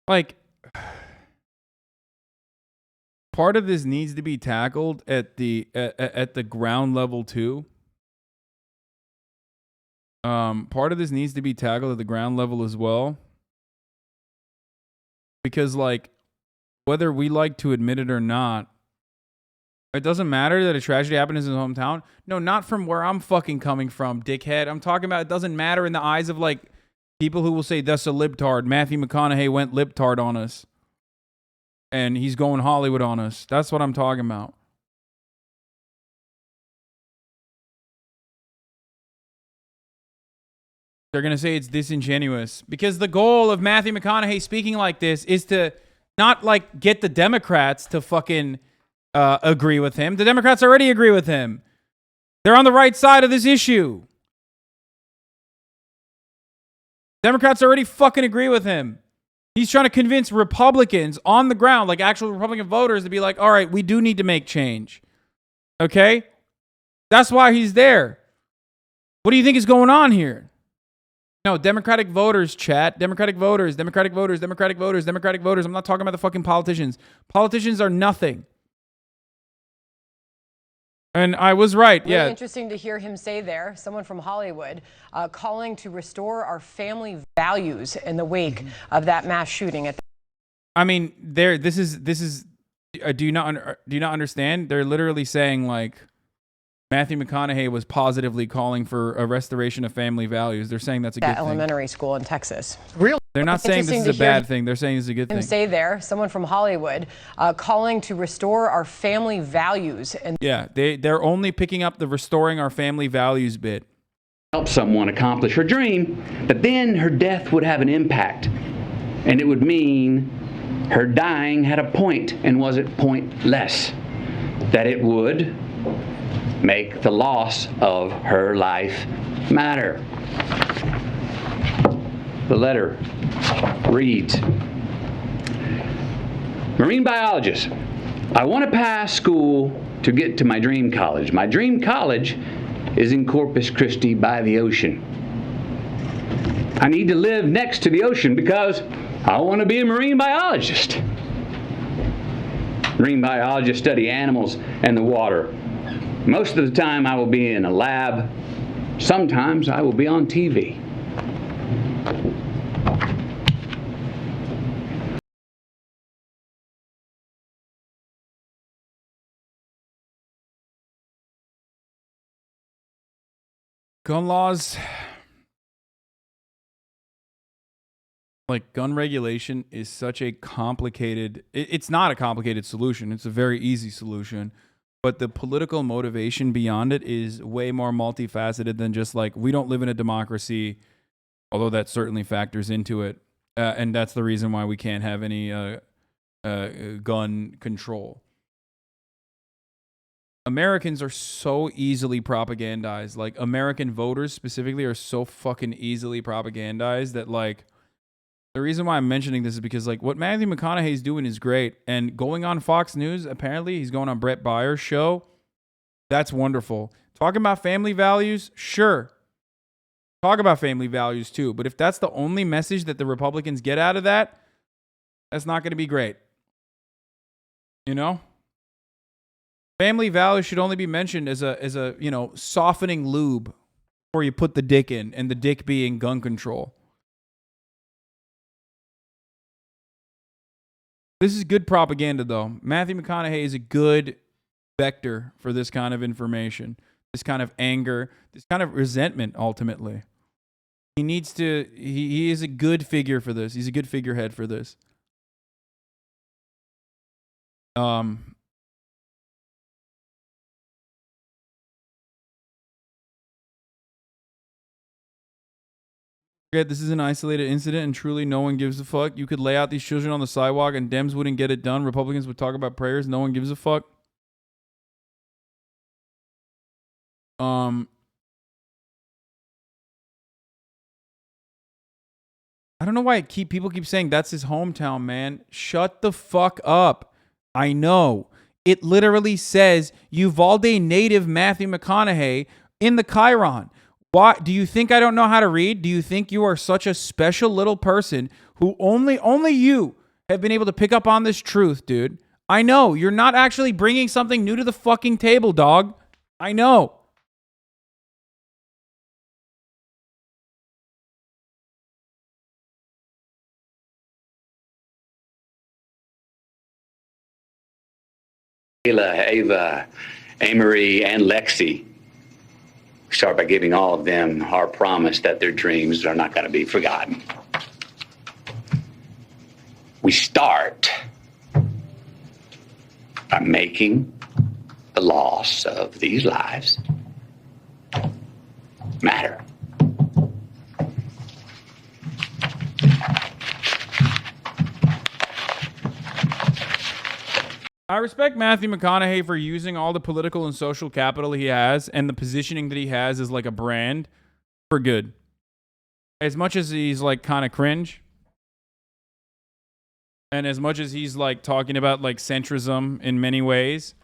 Like, part of this needs to be tackled at the ground level too. Part of this needs to be tackled at the ground level as well. Because, like, whether we like to admit it or not, it doesn't matter that a tragedy happened in his hometown. No, not from where I'm fucking coming from, dickhead. I'm talking about it doesn't matter in the eyes of, like, people who will say that's a libtard. Matthew McConaughey went libtard on us. And he's going Hollywood on us. That's what I'm talking about. They're going to say it's disingenuous. Because the goal of Matthew McConaughey speaking like this is to not, like, get the Democrats to fucking agree with him. The Democrats already agree with him. They're on the right side of this issue. Democrats already fucking agree with him. He's trying to convince Republicans on the ground, like actual Republican voters, to be like, all right, we do need to make change. Okay? That's why he's there. What do you think is going on here? No, Democratic voters, chat. Democratic voters, Democratic voters, Democratic voters, Democratic voters. I'm not talking about the fucking politicians. Politicians are nothing. And I was right, Really yeah. interesting to hear him say there, someone from Hollywood, calling to restore our family values in the wake of that mass shooting. I mean, this is. Do you not understand? They're literally saying like, Matthew McConaughey was positively calling for a restoration of family values. They're saying that's a good thing. Elementary school in Texas. Really? They're not saying this is a bad thing. They're saying it's a good thing. Him say there, someone from Hollywood, calling to restore our family values. And yeah, they're only picking up the restoring our family values bit. Help someone accomplish her dream, but then her death would have an impact, and it would mean her dying had a point and wasn't pointless, that it would make the loss of her life matter. The letter reads, Marine biologist, I want to pass school to get to my dream college. My dream college is in Corpus Christi by the ocean. I need to live next to the ocean because I want to be a marine biologist. Marine biologists study animals and the water. Most of the time I will be in a lab. Sometimes I will be on TV. Gun laws, like gun regulation, is such a complicated, it's not a complicated solution. It's a very easy solution. But the political motivation beyond it is way more multifaceted than just like, we don't live in a democracy, although that certainly factors into it. And that's the reason why we can't have any gun control. Americans are so easily propagandized. Like, American voters specifically are so fucking easily propagandized that, like, the reason why I'm mentioning this is because, like, what Matthew McConaughey is doing is great. And going on Fox News, apparently, he's going on Brett Byers' show. That's wonderful. Talking about family values, sure. Talk about family values, too. But if that's the only message that the Republicans get out of that, that's not going to be great. You know? Family values should only be mentioned as a you know, softening lube before you put the dick in, and the dick being gun control. This is good propaganda, though. Matthew McConaughey is a good vector for this kind of information, this kind of anger, this kind of resentment, ultimately. He needs to, he is a good figure for this. He's a good figurehead for this. This is an isolated incident and truly no one gives a fuck. You could lay out these children on the sidewalk and Dems wouldn't get it done. Republicans would talk about prayers. No one gives a fuck. I don't know why people keep saying that's his hometown, man. Shut the fuck up. I know. It literally says Uvalde native Matthew McConaughey in the Chiron. Why do you think I don't know how to read? Do you think you are such a special little person who only you have been able to pick up on this truth, dude? I know. You're not actually bringing something new to the fucking table, dog. I know. Ayla, Ava, Amory, and Lexi. Start by giving all of them our promise that their dreams are not going to be forgotten. We start by making the loss of these lives matter. I respect Matthew McConaughey for using all the political and social capital he has and the positioning that he has as like a brand for good. As much as he's like kind of cringe, and as much as he's like talking about like centrism in many ways,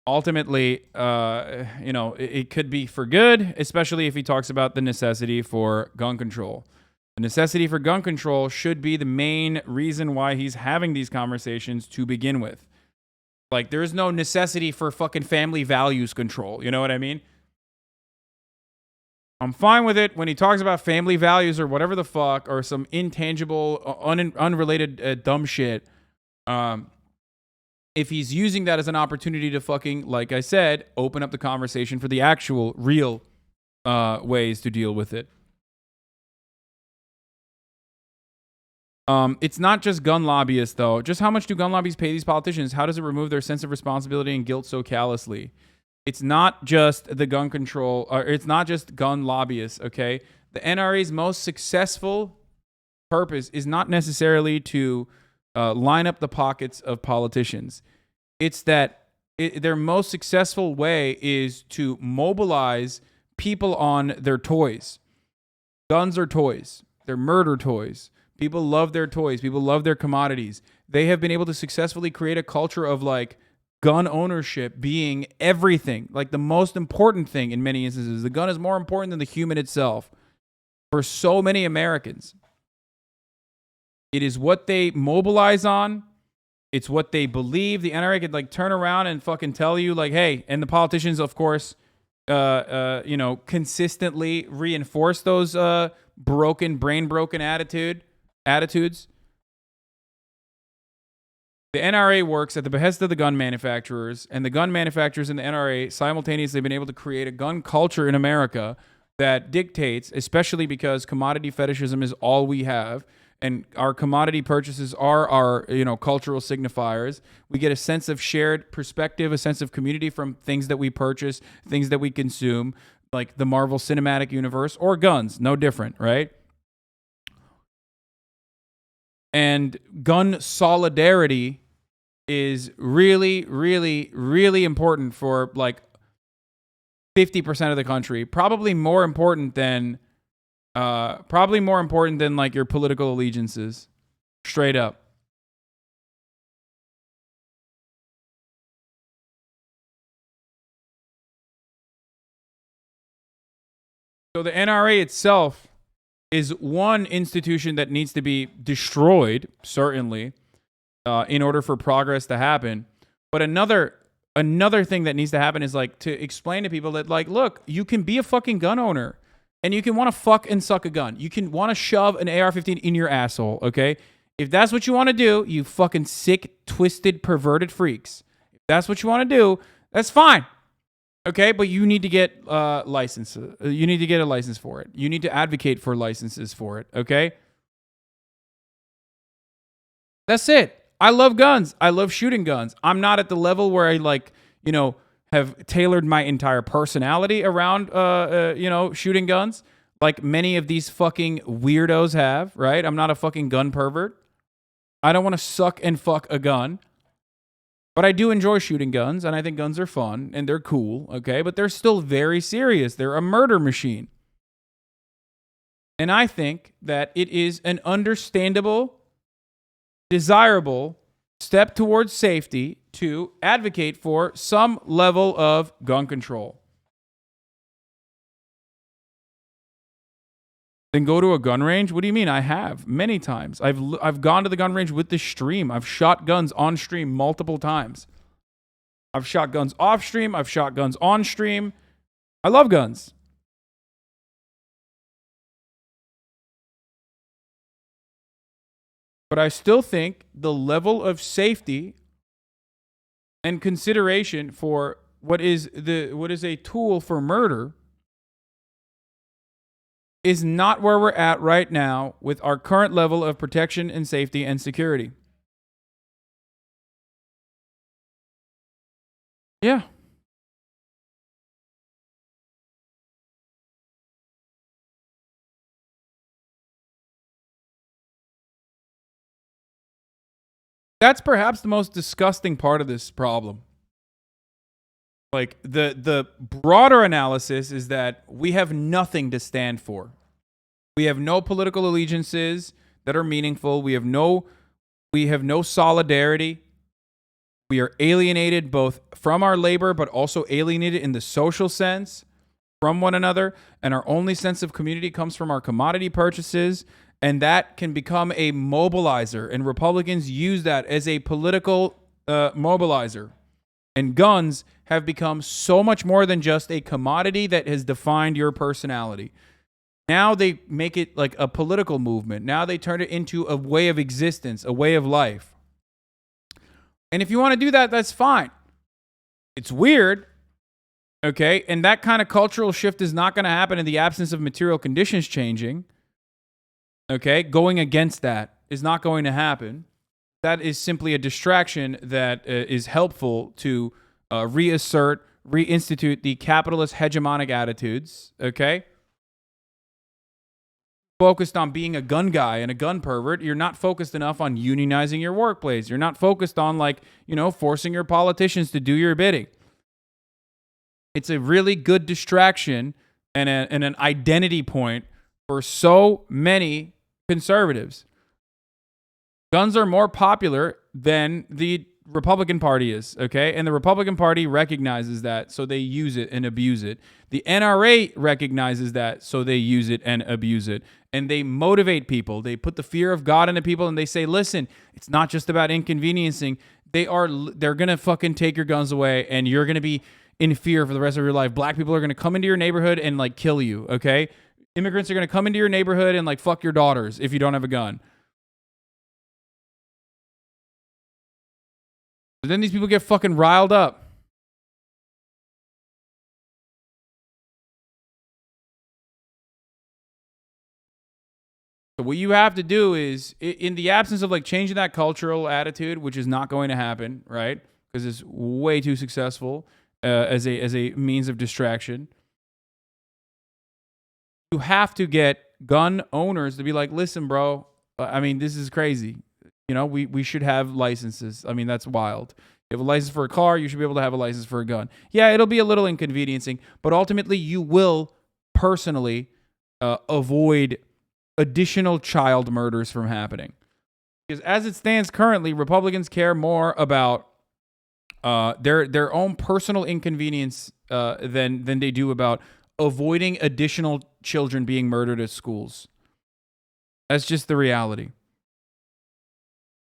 ultimately, you know, it could be for good, especially if he talks about the necessity for gun control. The necessity for gun control should be the main reason why he's having these conversations to begin with. Like, there's no necessity for fucking family values control. You know what I mean? I'm fine with it when he talks about family values or whatever the fuck, or some intangible, unrelated dumb shit. If he's using that as an opportunity to fucking, like I said, open up the conversation for the actual, real ways to deal with it. It's not just gun lobbyists, though. Just how much do gun lobbies pay these politicians? How does it remove their sense of responsibility and guilt so callously? It's not just the gun control, or it's not just gun lobbyists, okay? The NRA's most successful purpose is not necessarily to line up the pockets of politicians. It's that their most successful way is to mobilize people on their toys. Guns are toys. They're murder toys. People love their toys. People love their commodities. They have been able to successfully create a culture of like gun ownership being everything, like the most important thing in many instances. The gun is more important than the human itself for so many Americans. It is what they mobilize on. It's what they believe. The NRA could like turn around and fucking tell you like, hey, and the politicians, of course, you know, consistently reinforce those brain broken attitudes. The NRA works at the behest of the gun manufacturers, and the gun manufacturers and the NRA simultaneously have been able to create a gun culture in America that dictates, especially because commodity fetishism is all we have, and our commodity purchases are our, you know, cultural signifiers. We get a sense of shared perspective, a sense of community from things that we purchase, things that we consume, like the Marvel Cinematic Universe or guns, no different, right? And gun solidarity is really, really, really important for like 50% of the country. Probably more important than like your political allegiances. Straight up. So the NRA itself is one institution that needs to be destroyed, certainly, in order for progress to happen. But another thing that needs to happen is like to explain to people that like, look, you can be a fucking gun owner and you can want to fuck and suck a gun. You can want to shove an AR-15 in your asshole, okay? If that's what you want to do, you fucking sick, twisted, perverted freaks. If that's what you want to do, that's fine. Okay, but you need to get licenses. You need to get a license for it. You need to advocate for licenses for it, okay? That's it. I love guns. I love shooting guns. I'm not at the level where I like, you know, have tailored my entire personality around, you know, shooting guns like many of these fucking weirdos have, right? I'm not a fucking gun pervert. I don't want to suck and fuck a gun. But I do enjoy shooting guns, and I think guns are fun, and they're cool, okay? But they're still very serious. They're a murder machine. And I think that it is an understandable, desirable step towards safety to advocate for some level of gun control. Then go to a gun range? What do you mean? I have many times. I've gone to the gun range with the stream. I've shot guns on stream multiple times. I've shot guns off stream. I've shot guns on stream. I love guns. But I still think the level of safety and consideration for what is a tool for murder is not where we're at right now with our current level of protection and safety and security. Yeah. That's perhaps the most disgusting part of this problem. Like, the broader analysis is that we have nothing to stand for. We have no political allegiances that are meaningful. We have no solidarity. We are alienated both from our labor, but also alienated in the social sense from one another. And our only sense of community comes from our commodity purchases. And that can become a mobilizer. And Republicans use that as a political mobilizer. And guns have become so much more than just a commodity that has defined your personality. Now they make it like a political movement. Now they turn it into a way of existence, a way of life. And if you want to do that, that's fine. It's weird, okay? And that kind of cultural shift is not going to happen in the absence of material conditions changing, okay? Going against that is not going to happen. That is simply a distraction that is helpful to reassert, reinstitute the capitalist hegemonic attitudes, okay? Focused on being a gun guy and a gun pervert. You're not focused enough on unionizing your workplace. You're not focused on, like, you know, forcing your politicians to do your bidding. It's a really good distraction and an identity point for so many conservatives. Guns are more popular than the Republican Party is, okay? And the Republican Party recognizes that, so they use it and abuse it. The NRA recognizes that, so they use it and abuse it. And they motivate people. They put the fear of God into people, and they say, listen, it's not just about inconveniencing. They're going to fucking take your guns away, and you're going to be in fear for the rest of your life. Black people are going to come into your neighborhood and, like, kill you, okay? Immigrants are going to come into your neighborhood and, like, fuck your daughters if you don't have a gun. But then these people get fucking riled up. So what you have to do is, in the absence of, like, changing that cultural attitude, which is not going to happen, right? Because it's way too successful as a means of distraction. You have to get gun owners to be like, listen, bro, I mean, this is crazy. You know, we should have licenses. I mean, that's wild. You have a license for a car, you should be able to have a license for a gun. Yeah, it'll be a little inconveniencing, but ultimately you will personally avoid additional child murders from happening. Because as it stands currently, Republicans care more about their own personal inconvenience than they do about avoiding additional children being murdered at schools. That's just the reality.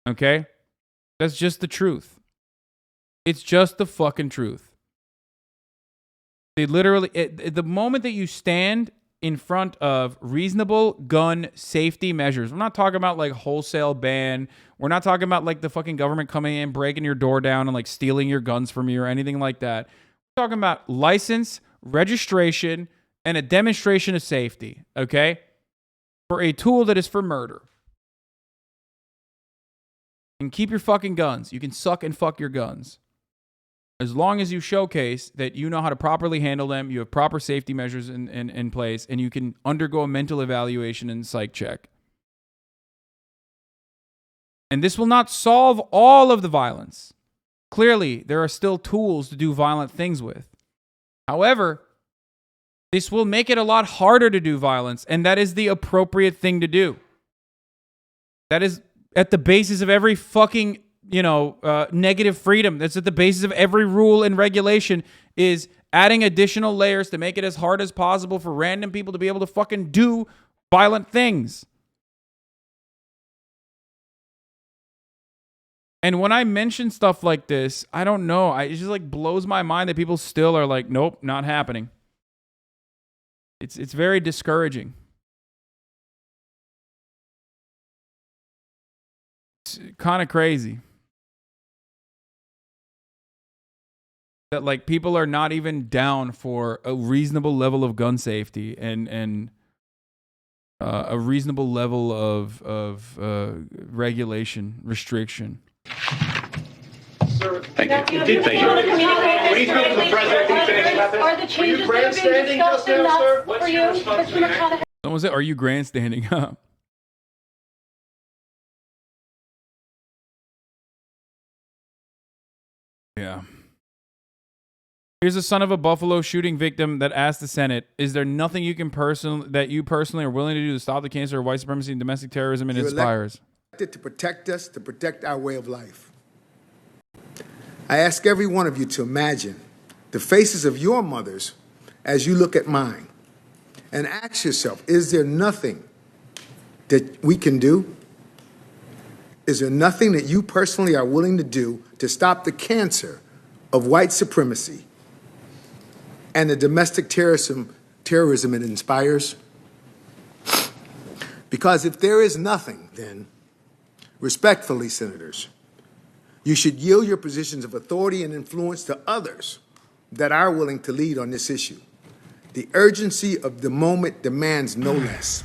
Okay? That's just the truth. It's just the fucking truth. They literally, the moment that you stand in front of reasonable gun safety measures, we're not talking about like wholesale ban. We're not talking about like the fucking government coming in, breaking your door down and like stealing your guns from you or anything like that. We're talking about license, registration, and a demonstration of safety, okay? For a tool that is for murder. And keep your fucking guns. You can suck and fuck your guns. As long as you showcase that you know how to properly handle them, you have proper safety measures in place, and you can undergo a mental evaluation and psych check. And this will not solve all of the violence. Clearly, there are still tools to do violent things with. However, this will make it a lot harder to do violence, and that is the appropriate thing to do. That is at the basis of every fucking, negative freedom. That's at the basis of every rule and regulation, is adding additional layers to make it as hard as possible for random people to be able to fucking do violent things. And when I mention stuff like this, I don't know. It just like blows my mind that people still are like, nope, not happening. It's very discouraging. It's kind of crazy that like people are not even down for a reasonable level of gun safety and a reasonable level of regulation, restriction. Sir, thank you. Thank you. When you spoke to the president, Are the changes that are being discussed enough for you, Mr. McConaughey? Someone said, "Are you grandstanding?" Yeah. Here's a son of a Buffalo shooting victim that asked the Senate, is there nothing you personally are willing to do to stop the cancer of white supremacy and domestic terrorism and inspires? To protect us, to protect our way of life. I ask every one of you to imagine the faces of your mothers as you look at mine and ask yourself, is there nothing that we can do? Is there nothing that you personally are willing to do to stop the cancer of white supremacy and the domestic terrorism it inspires? Because if there is nothing, then, respectfully, senators, you should yield your positions of authority and influence to others that are willing to lead on this issue. The urgency of the moment demands no less.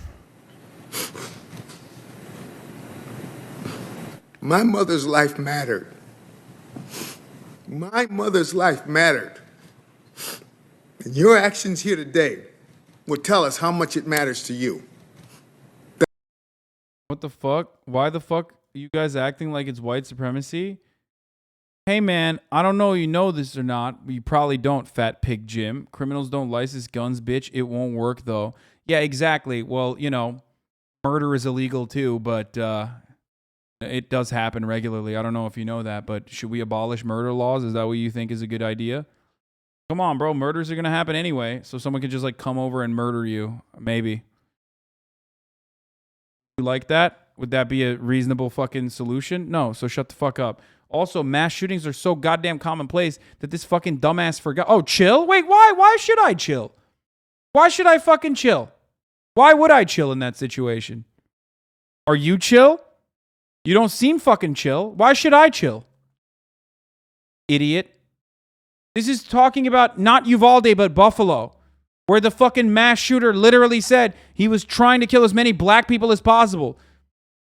My mother's life mattered. My mother's life mattered. And your actions here today will tell us how much it matters to you. What the fuck? Why the fuck are you guys acting like it's white supremacy? Hey man, I don't know if you know this or not, but you probably don't, Fat Pig Jim. Criminals don't license guns, bitch. It won't work though. Yeah, exactly. Well, you know, murder is illegal too, but it does happen regularly. I don't know if you know that, but should we abolish murder laws? Is that what you think is a good idea? Come on, bro. Murders are going to happen anyway, so someone could just like come over and murder you. Maybe. You like that? Would that be a reasonable fucking solution? No, so shut the fuck up. Also, mass shootings are so goddamn commonplace that this fucking dumbass forgot. Oh, chill? Wait, why? Why should I chill? Why should I fucking chill? Why would I chill in that situation? Are you chill? You don't seem fucking chill. Why should I chill? Idiot. This is talking about not Uvalde, but Buffalo, where the fucking mass shooter literally said he was trying to kill as many black people as possible.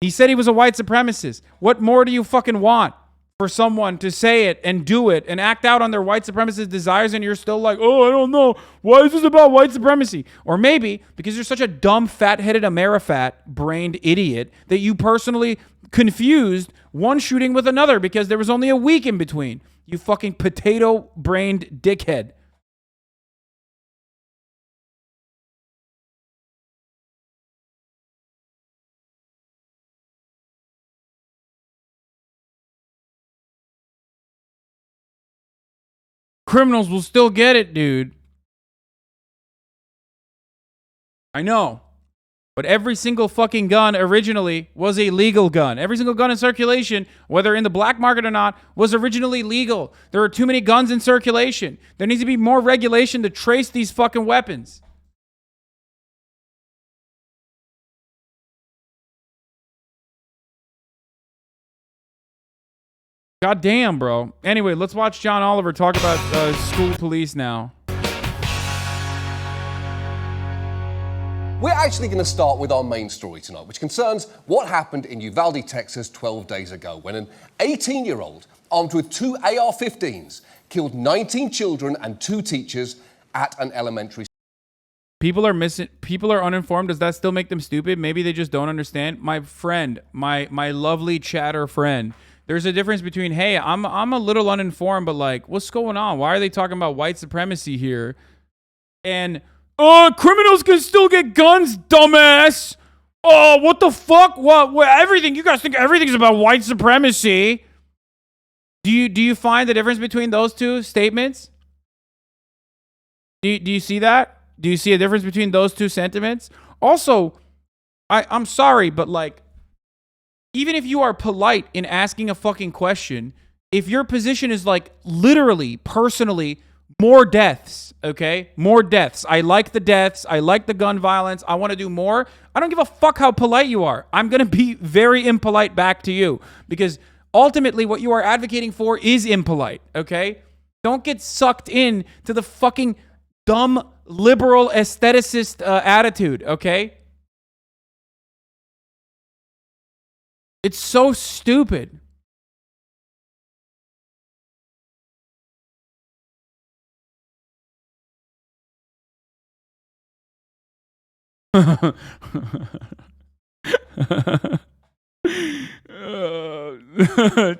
He said he was a white supremacist. What more do you fucking want for someone to say it and do it and act out on their white supremacist desires, and you're still like, oh, I don't know. Why is this about white supremacy? Or maybe because you're such a dumb, fat-headed Amerifat-brained idiot that you personally confused one shooting with another because there was only a week in between. You fucking potato-brained dickhead. Criminals will still get it, dude. I know. But every single fucking gun originally was a legal gun. Every single gun in circulation, whether in the black market or not, was originally legal. There are too many guns in circulation. There needs to be more regulation to trace these fucking weapons. God damn, bro. Anyway, let's watch John Oliver talk about school police now. We're actually going to start with our main story tonight, which concerns what happened in Uvalde, Texas 12 days ago when an 18-year-old armed with 2 AR-15s killed 19 children and 2 teachers at an elementary school. People are missing. People are uninformed. Does that still make them stupid? Maybe they just don't understand. My friend, my lovely chatter friend, there's a difference between, hey, I'm a little uninformed, but like, what's going on? Why are they talking about white supremacy here? And criminals can still get guns, dumbass. Oh, what the fuck? What? Everything? You guys think everything's about white supremacy? Do you find the difference between those two statements? Do you see that? Do you see a difference between those two sentiments? Also, I'm sorry, but like, even if you are polite in asking a fucking question, if your position is like literally, personally, more deaths, okay? More deaths. I like the deaths. I like the gun violence. I want to do more. I don't give a fuck how polite you are. I'm going to be very impolite back to you because ultimately what you are advocating for is impolite, okay? Don't get sucked in to the fucking dumb liberal aestheticist attitude, okay? It's so stupid.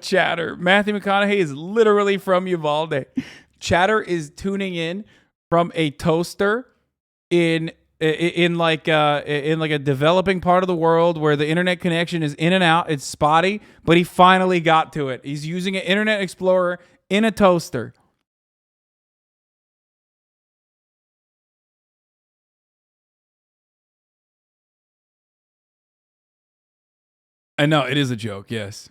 Chatter. Matthew McConaughey is literally from Uvalde. Chatter is tuning in from a toaster in like a developing part of the world where the internet connection is in and out. It's spotty, but he finally got to it. He's using an Internet Explorer in a toaster. I know, it is a joke, yes.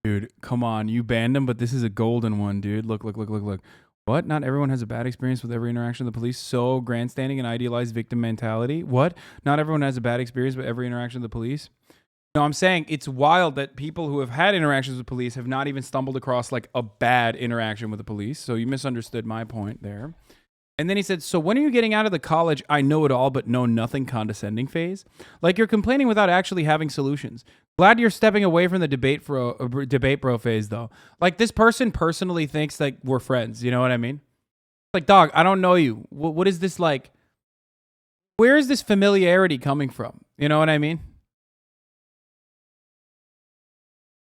Dude, come on. You banned him, but this is a golden one, dude. Look. What? Not everyone has a bad experience with every interaction with the police. So grandstanding and idealized victim mentality. What? Not everyone has a bad experience with every interaction with the police. No, I'm saying it's wild that people who have had interactions with police have not even stumbled across like a bad interaction with the police. So you misunderstood my point there. And then he said, so when are you getting out of the college I know it all but know nothing condescending phase? Like you're complaining without actually having solutions. Glad you're stepping away from the debate bro phase though. Like this person personally thinks like we're friends. You know what I mean? Like, dog, I don't know you. What is this like? Where is this familiarity coming from? You know what I mean?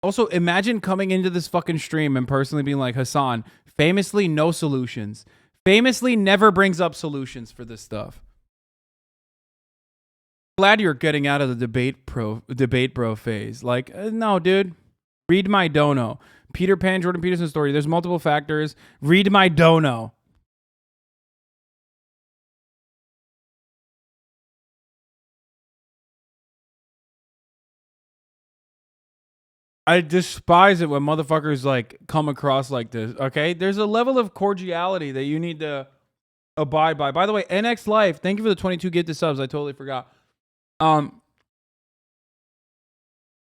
Also, imagine coming into this fucking stream and personally being like, Hasan, famously no solutions. Famously never brings up solutions for this stuff. Glad you're getting out of the debate bro phase. Like, no, dude. Read my dono. Peter Pan, Jordan Peterson story. There's multiple factors. Read my dono. I despise it when motherfuckers like come across like this. Okay, there's a level of cordiality that you need to abide by. By the way, NX Life, thank you for the 22 gifted subs. I totally forgot. But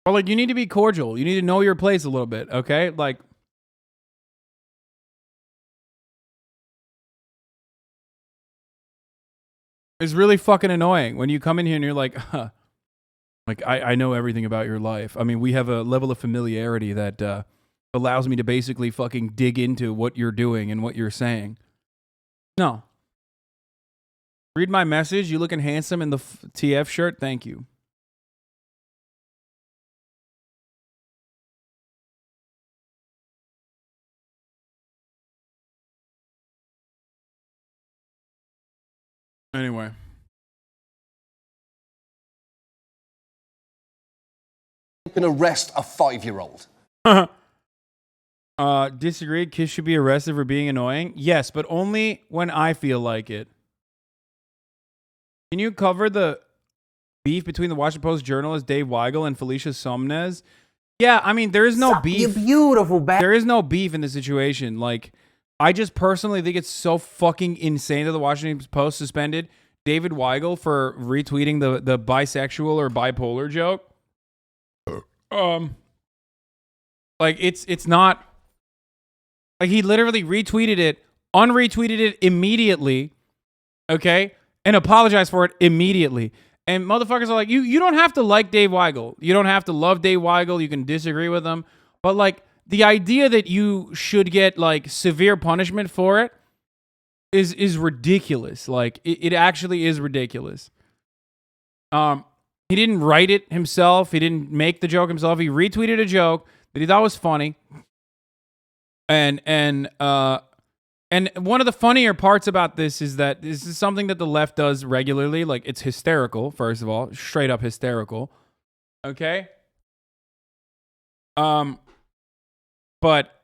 like you need to be cordial. You need to know your place a little bit. Okay, like. It's really fucking annoying when you come in here and you're like, huh. Like, I know everything about your life. I mean, we have a level of familiarity that allows me to basically fucking dig into what you're doing and what you're saying. No. Read my message. You looking handsome in the TF shirt? Thank you. Anyway. Can arrest a 5-year-old. Disagree. Kids should be arrested for being annoying. Yes, but only when I feel like it. Can you cover the beef between the Washington Post journalist Dave Weigel and Felicia Somnez? Yeah, I mean, there is no beef. You beautiful bastard. There is no beef in the situation. Like, I just personally think it's so fucking insane that the Washington Post suspended David Weigel for retweeting the bisexual or bipolar joke. Like it's not like he literally retweeted it, unretweeted it immediately, okay, and apologized for it immediately. And motherfuckers are like, you don't have to like Dave Weigel, you don't have to love Dave Weigel, you can disagree with him, but like the idea that you should get like severe punishment for it is ridiculous. Like it actually is ridiculous. He didn't write it himself. He didn't make the joke himself. He retweeted a joke that he thought was funny. And one of the funnier parts about this is that this is something that the left does regularly. Like, it's hysterical, first of all. Straight up hysterical. Okay? But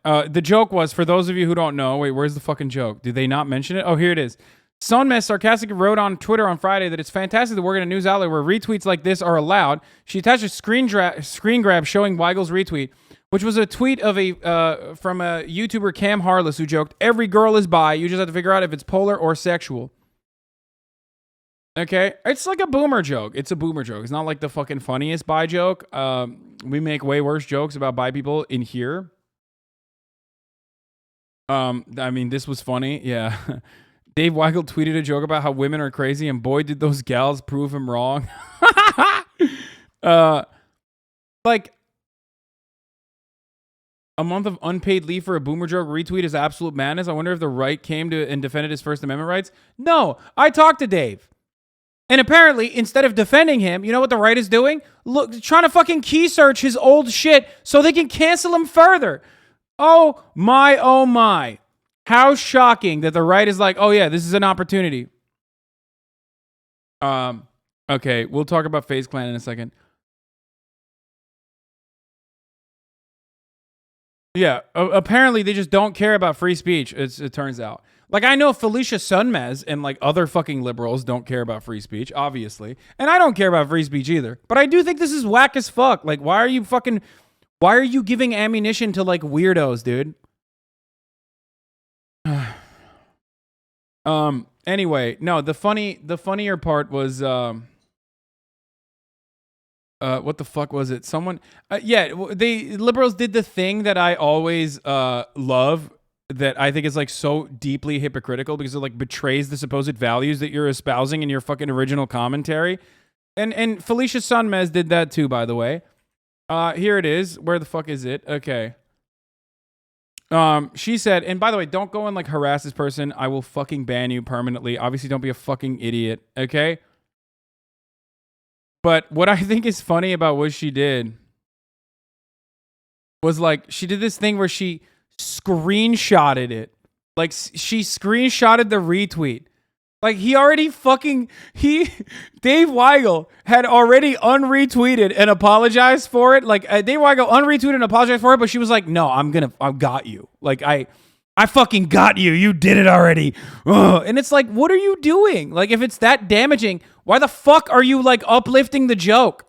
the joke was, for those of you who don't know, wait, where's the fucking joke? Did they not mention it? Oh, here it is. Sunmess sarcastically wrote on Twitter on Friday that it's fantastic that we're in a news outlet where retweets like this are allowed. She attached a screen grab showing Weigel's retweet, which was a tweet of from a YouTuber Cam Harless who joked, "Every girl is bi. You just have to figure out if it's polar or sexual." Okay, it's like a boomer joke. It's a boomer joke. It's not like the fucking funniest bi joke. We make way worse jokes about bi people in here. I mean, this was funny. Yeah. Dave Weigel tweeted a joke about how women are crazy, and boy, did those gals prove him wrong. Like, a month of unpaid leave for a boomer joke retweet is absolute madness. I wonder if the right came to and defended his First Amendment rights. No, I talked to Dave. And apparently, instead of defending him, you know what the right is doing? Look, trying to fucking key search his old shit so they can cancel him further. Oh my, oh my. How shocking that the right is like, oh yeah, this is an opportunity. Okay, we'll talk about FaZe Clan in a second. Yeah, apparently they just don't care about free speech, it turns out. Like, I know Felicia Sunmez and, like, other fucking liberals don't care about free speech, obviously. And I don't care about free speech either. But I do think this is whack as fuck. Like, why are you giving ammunition to, like, weirdos, dude? Anyway, no, the funnier part was, what the fuck was it? Someone, the liberals did the thing that I always, love, that I think is like so deeply hypocritical because it like betrays the supposed values that you're espousing in your fucking original commentary. And Felicia Sunmez did that too, by the way. Here it is. Where the fuck is it? Okay. She said, and by the way, don't go and like harass this person. I will fucking ban you permanently. Obviously, don't be a fucking idiot. Okay. But what I think is funny about what she did was like, she did this thing where she screenshotted it. Like, she screenshotted the retweet. Like, Dave Weigel had already unretweeted and apologized for it. Like, Dave Weigel unretweeted and apologized for it, but she was like, no, I got you. Like, I fucking got you. You did it already. Ugh. And it's like, what are you doing? Like, if it's that damaging, why the fuck are you, like, uplifting the joke?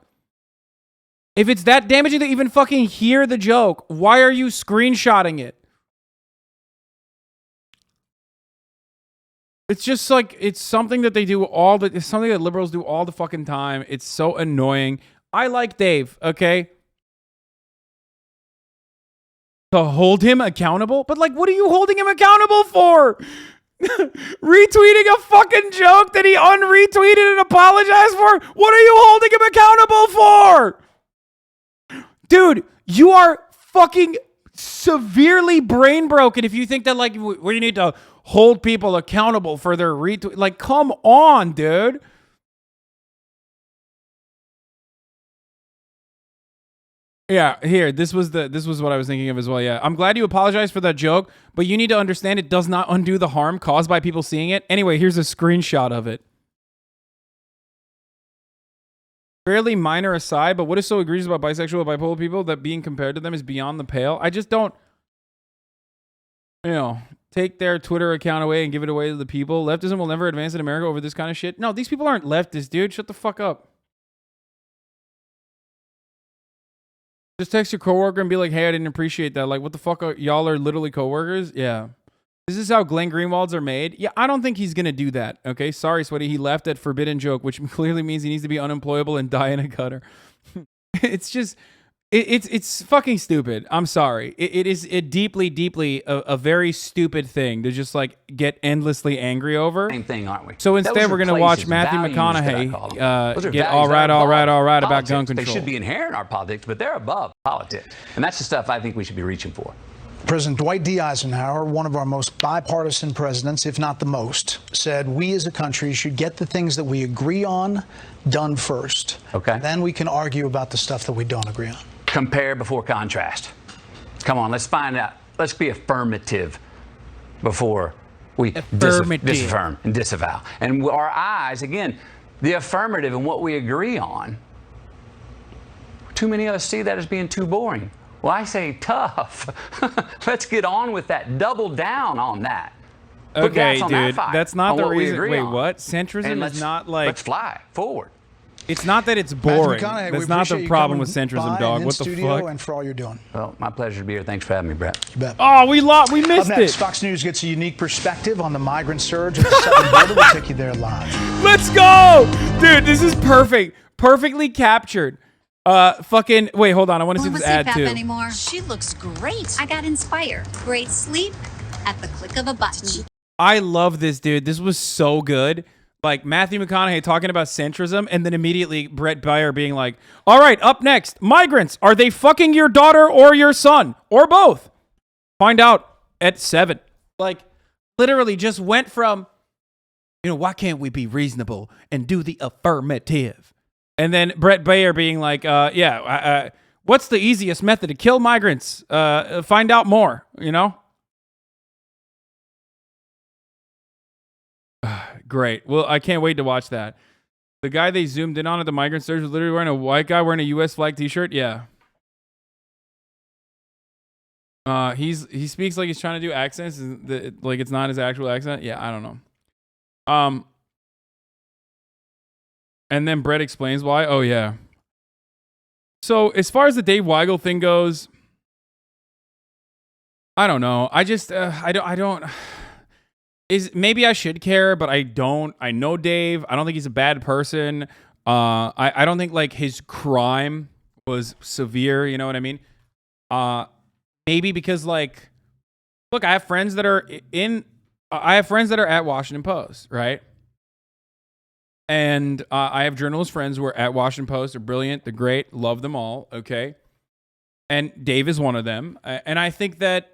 If it's that damaging to even fucking hear the joke, why are you screenshotting it? It's just like, it's something that they do it's something that liberals do all the fucking time. It's so annoying. I like Dave, okay? To hold him accountable? But like, what are you holding him accountable for? Retweeting a fucking joke that he unretweeted and apologized for? What are you holding him accountable for? Dude, you are fucking severely brain broken if you think that, like, we need to hold people accountable for their retweet. Like, come on, dude. Yeah, here, this was what I was thinking of as well. Yeah, I'm glad you apologized for that joke, but you need to understand it does not undo the harm caused by people seeing it. Anyway, here's a screenshot of it. Fairly minor aside, but what is so egregious about bisexual and bipolar people that being compared to them is beyond the pale? I just don't, take their Twitter account away and give it away to the people. Leftism will never advance in America over this kind of shit. No, these people aren't leftists, dude. Shut the fuck up. Just text your coworker and be like, hey, I didn't appreciate that. Like, what the fuck? Y'all are literally coworkers? Yeah. This is how Glenn Greenwalds are made? Yeah, I don't think he's going to do that. Okay, sorry, Sweaty. He left at forbidden joke, which clearly means he needs to be unemployable and die in a gutter. It's just, it's fucking stupid. I'm sorry. It is deeply a very stupid thing to just like get endlessly angry over. Same thing, aren't we? So instead, we're going to watch Matthew McConaughey get all right about gun control. They should be inherent in our politics, but they're above politics. And that's the stuff I think we should be reaching for. President Dwight D. Eisenhower, one of our most bipartisan presidents, if not the most, said we as a country should get the things that we agree on done first. Okay. Then we can argue about the stuff that we don't agree on. Compare before contrast. Come on, let's find out. Let's be affirmative before we disaffirm and disavow. And our eyes, again, the affirmative and what we agree on, too many of us see that as being too boring. Well, I say tough. Let's get on with that. Double down on that. Okay, dude, that's not the reason. Wait, what? Centrism is not like. Let's fly forward. It's not that it's boring. That's not the problem with centrism, dog. What the fuck? And for all you're doing. Well, my pleasure to be here. Thanks for having me, Brett. You bet. Oh, we missed Up next, it. Fox News gets a unique perspective on the migrant surge at the southern border. We'll take you there live. Let's go, dude. This is perfect. Perfectly captured. Fucking wait, hold on. I want to see this ad too. Anymore. She looks great. I got inspired. Great sleep at the click of a button. I love this, dude. This was so good. Like Matthew McConaughey talking about centrism, and then immediately Brett Baier being like, "All right, up next, migrants. Are they fucking your daughter or your son or both? Find out at 7." Like, literally, just went from You know, why can't we be reasonable and do the affirmative? And then Brett Baer being like, what's the easiest method to kill migrants? Find out more, you know? Great. Well, I can't wait to watch that. The guy they zoomed in on at the migrant surge was literally wearing a white guy wearing a U.S. flag t-shirt. Yeah. He speaks like he's trying to do accents, like it's not his actual accent. Yeah, I don't know. And then Brett explains why. Oh yeah. So as far as the Dave Weigel thing goes, I don't know. I just I don't. Maybe I should care, but I don't. I know Dave. I don't think he's a bad person. I don't think like his crime was severe. You know what I mean? Maybe because like, look, I have friends that are at Washington Post, right? And I have journalist friends who are at Washington Post. They're brilliant. They're great. Love them all. Okay. And Dave is one of them. And I think that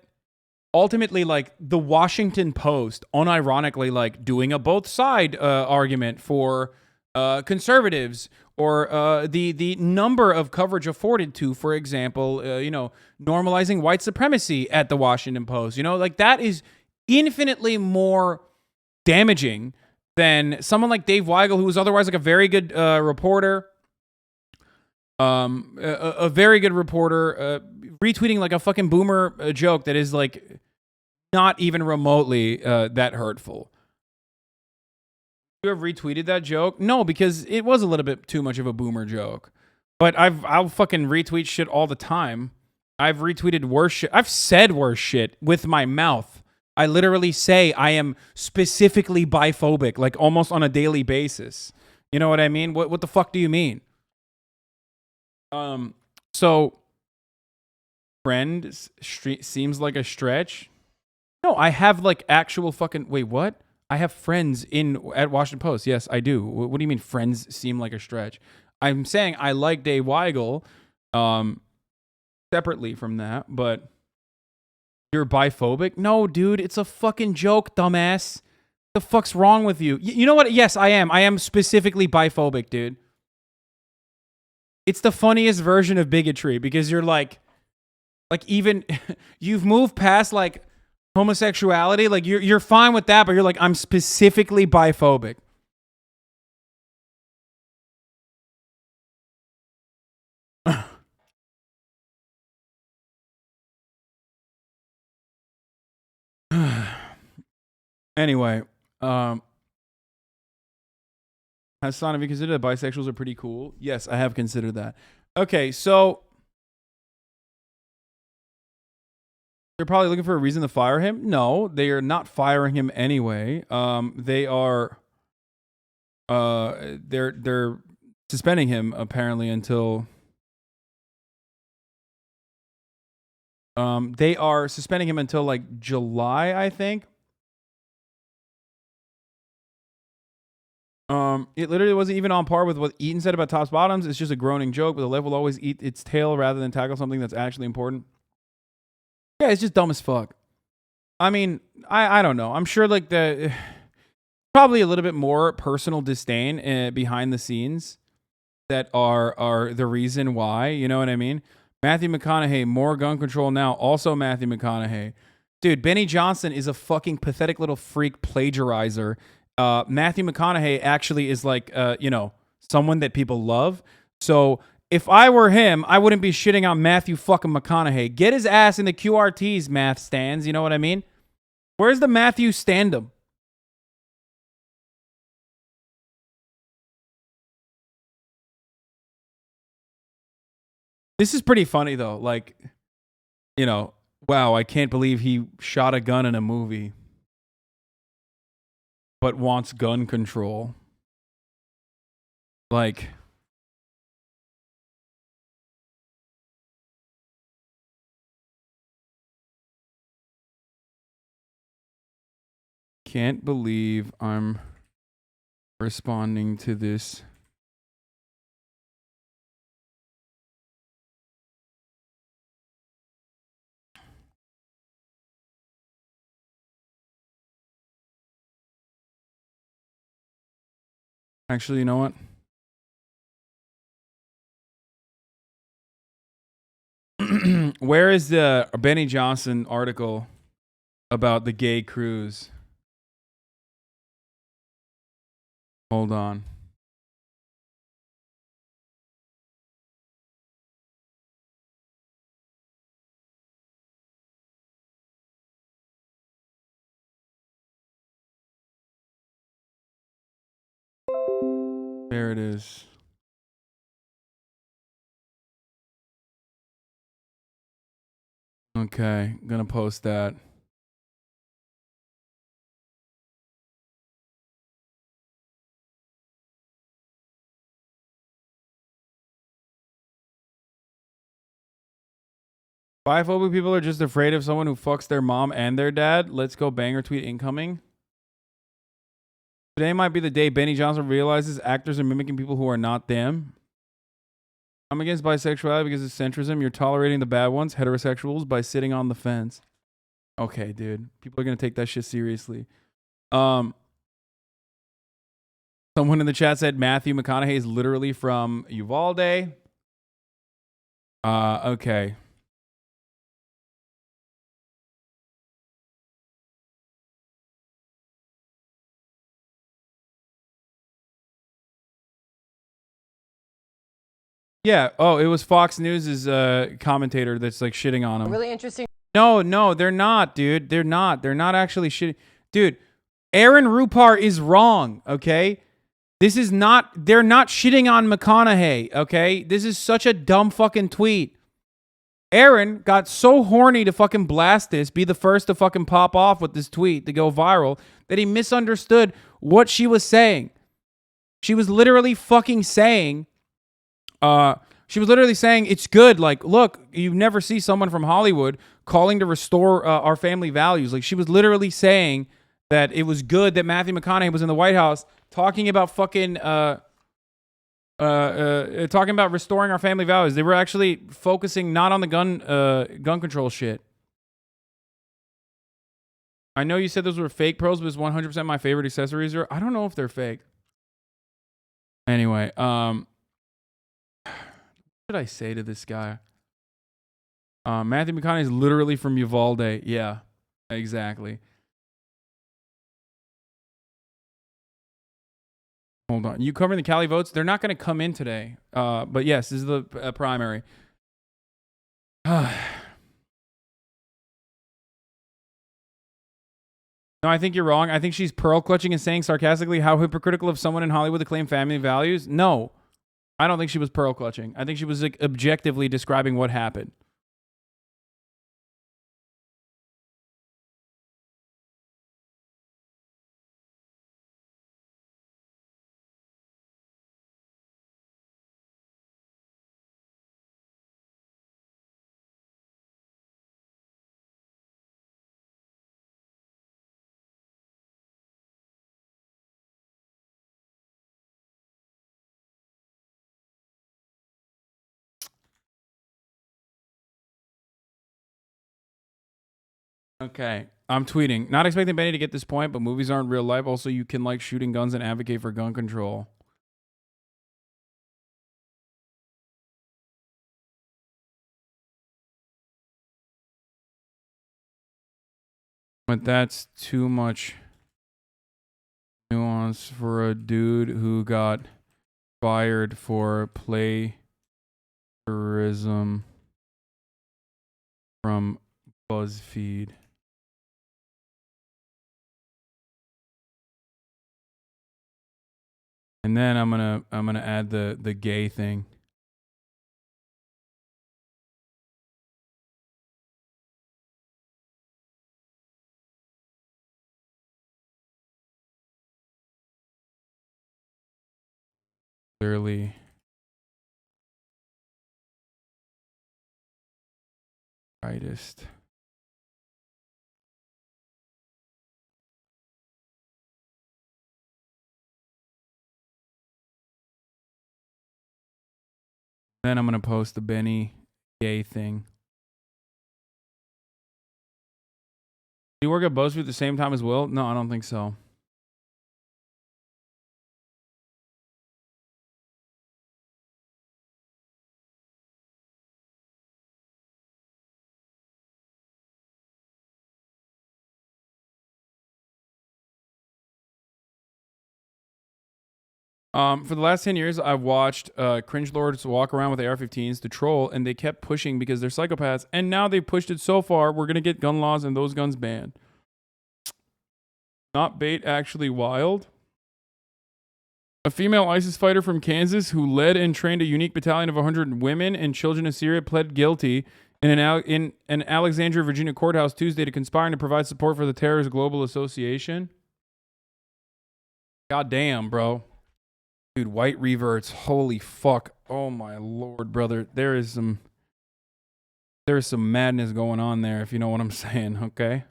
ultimately, like the Washington Post, unironically, like doing a both side argument for conservatives, or the number of coverage afforded to, for example, normalizing white supremacy at the Washington Post. You know, like that is infinitely more damaging than someone like Dave Weigel, who was otherwise like a very good reporter. A very good reporter, retweeting like a fucking boomer joke that is like not even remotely that hurtful. You have retweeted that joke? No, because it was a little bit too much of a boomer joke. But I'll fucking retweet shit all the time. I've retweeted worse shit. I've said worse shit with my mouth. I literally say I am specifically biphobic, like almost on a daily basis. You know what I mean? What the fuck do you mean? So friend seems like a stretch. No, I have like actual fucking, wait, what? I have friends at Washington Post. Yes, I do. What do you mean friends seem like a stretch? I'm saying I like Dave Weigel, separately from that, but you're biphobic? No, dude, it's a fucking joke, dumbass. What the fuck's wrong with you? You know what? Yes, I am. I am specifically biphobic, dude. It's the funniest version of bigotry because you're like even you've moved past like homosexuality, like you're fine with that, but you're like, I'm specifically biphobic. Anyway, Hasan, have you considered that bisexuals are pretty cool? Yes, I have considered that. Okay, so they're probably looking for a reason to fire him. No, they are not firing him anyway. They are they're suspending him apparently until they are suspending him until like July, I think. It literally wasn't even on par with what Eaton said about tops bottoms. It's just a groaning joke, but the left will always eat its tail rather than tackle something that's actually important. Yeah, it's just dumb as fuck. I mean, I don't know. I'm sure like probably a little bit more personal disdain behind the scenes that are the reason why, you know what I mean? Matthew McConaughey, more gun control now. Also Matthew McConaughey. Dude, Benny Johnson is a fucking pathetic little freak plagiarizer. Matthew McConaughey actually is like, someone that people love. So if I were him, I wouldn't be shitting on Matthew fucking McConaughey. Get his ass in the QRTs, math stands. You know what I mean? Where's the Matthew stand-up? This is pretty funny, though. Like, wow, I can't believe he shot a gun in a movie, but wants gun control. Like, can't believe I'm responding to this. Actually, you know what? Where is the Benny Johnson article about the gay cruise? Hold on. There it is. Okay, gonna post that. Biphobic people are just afraid of someone who fucks their mom and their dad. Let's go banger tweet incoming. Today might be the day Benny Johnson realizes actors are mimicking people who are not them. I'm against bisexuality because it's centrism. You're tolerating the bad ones, heterosexuals, by sitting on the fence. Okay, dude. People are going to take that shit seriously. Someone in the chat said Matthew McConaughey is literally from Uvalde. Okay. Yeah. Oh, it was Fox News' commentator that's like shitting on him. Really interesting. No, they're not, dude. They're not. They're not actually shitting. Dude, Aaron Rupar is wrong, okay? This is not, they're not shitting on McConaughey, okay? This is such a dumb fucking tweet. Aaron got so horny to fucking blast this, be the first to fucking pop off with this tweet to go viral, that he misunderstood what she was saying. She was literally fucking saying, it's good. Like, look, you never see someone from Hollywood calling to restore our family values. Like, she was literally saying that it was good that Matthew McConaughey was in the White House talking about fucking, talking about restoring our family values. They were actually focusing not on the gun control shit. I know you said those were fake pearls, but it's 100% my favorite accessories. I don't know if they're fake. Anyway, what should I say to this guy? Matthew McConaughey is literally from Uvalde. Yeah, exactly. Hold on. You covering the Cali votes? They're not going to come in today. But yes, this is the primary. No, I think you're wrong. I think she's pearl clutching and saying sarcastically how hypocritical of someone in Hollywood to claim family values. No, I don't think she was pearl clutching. I think she was like, objectively describing what happened. Okay, I'm tweeting. Not expecting Benny to get this point, but movies aren't real life. Also, you can like shooting guns and advocate for gun control. But that's too much nuance for a dude who got fired for plagiarism from BuzzFeed. And then I'm gonna add the gay thing. Clearly rightist. Then I'm gonna post the Benny gay thing. Do you work at BuzzFeed at the same time as Will? No, I don't think so. For the last 10 years, I've watched cringe lords walk around with AR-15s to troll, and they kept pushing because they're psychopaths. And now they've pushed it so far, we're going to get gun laws and those guns banned. Not bait, actually wild. A female ISIS fighter from Kansas who led and trained a unique battalion of 100 women and children in Syria pled guilty in an Alexandria, Virginia courthouse Tuesday to conspiring to provide support for the Terrorist Global Association. God damn, bro. Dude, white reverts. Holy fuck. Oh my lord, brother. There is some madness going on there, if you know what I'm saying, okay?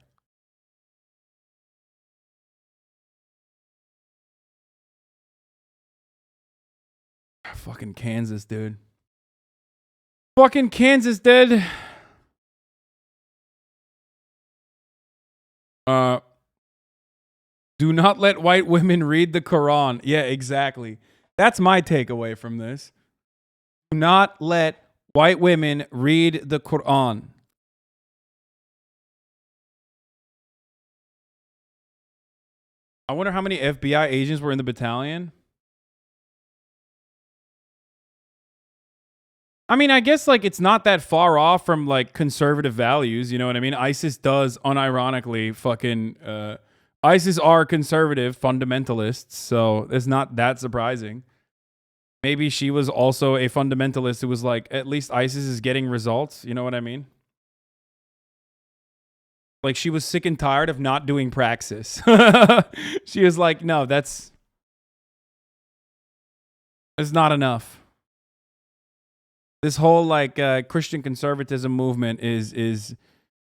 Fucking Kansas, dude. Fucking Kansas, dude. Do not let white women read the Quran. Yeah, exactly. That's my takeaway from this. Do not let white women read the Quran. I wonder how many FBI agents were in the battalion. I mean, I guess like it's not that far off from like conservative values, you know what I mean? ISIS does unironically fucking ISIS are conservative fundamentalists, so it's not that surprising. Maybe she was also a fundamentalist who was like, at least ISIS is getting results, you know what I mean? Like she was sick and tired of not doing praxis. She was like, no, that's not enough. This whole like Christian conservatism movement is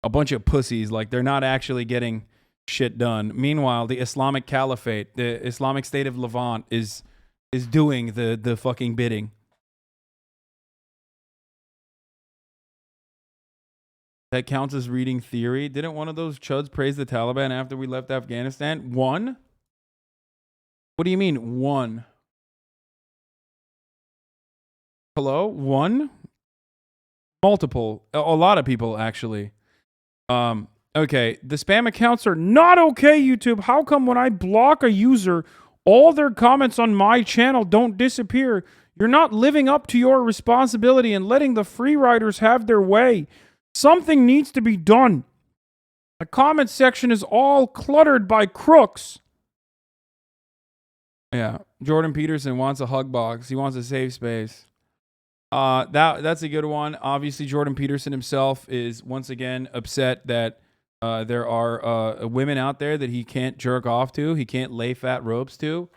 a bunch of pussies. Like they're not actually getting shit done. Meanwhile, the Islamic Caliphate, the Islamic State of Levant is doing the fucking bidding. That counts as reading theory. Didn't one of those chuds praise the Taliban after we left Afghanistan? One? What do you mean, one? Hello? One? Multiple. A lot of people, actually. Okay. The spam accounts are not okay, YouTube. How come when I block a user, all their comments on my channel don't disappear? You're not living up to your responsibility and letting the free riders have their way. Something needs to be done. The comment section is all cluttered by crooks. Yeah. Jordan Peterson wants a hug box. He wants a safe space. That's a good one. Obviously, Jordan Peterson himself is once again upset that there are women out there that he can't jerk off to. He can't lay fat ropes to.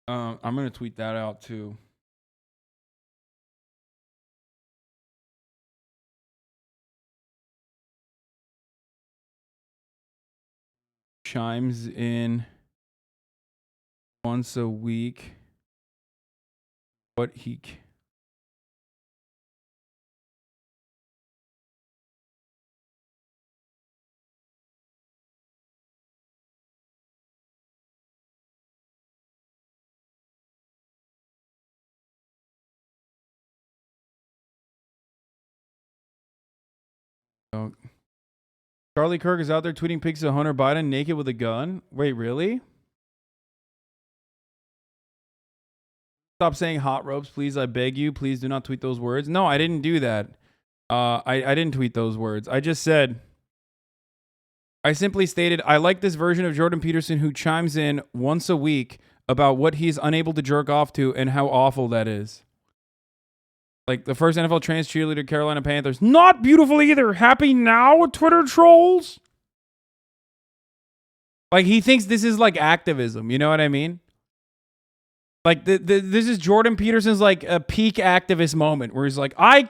I'm going to tweet that out too. Chimes in once a week. What he... Oh. Charlie Kirk is out there tweeting pics of Hunter Biden naked with a gun. Wait, really? Stop saying hot ropes, please. I beg you. Please do not tweet those words. No, I didn't do that. I didn't tweet those words. I just said... I simply stated, I like this version of Jordan Peterson who chimes in once a week about what he's unable to jerk off to and how awful that is. Like the first NFL trans cheerleader, Carolina Panthers. Not beautiful either. Happy now, Twitter trolls? Like he thinks this is like activism. You know what I mean? Like this is Jordan Peterson's like a peak activist moment where he's like, I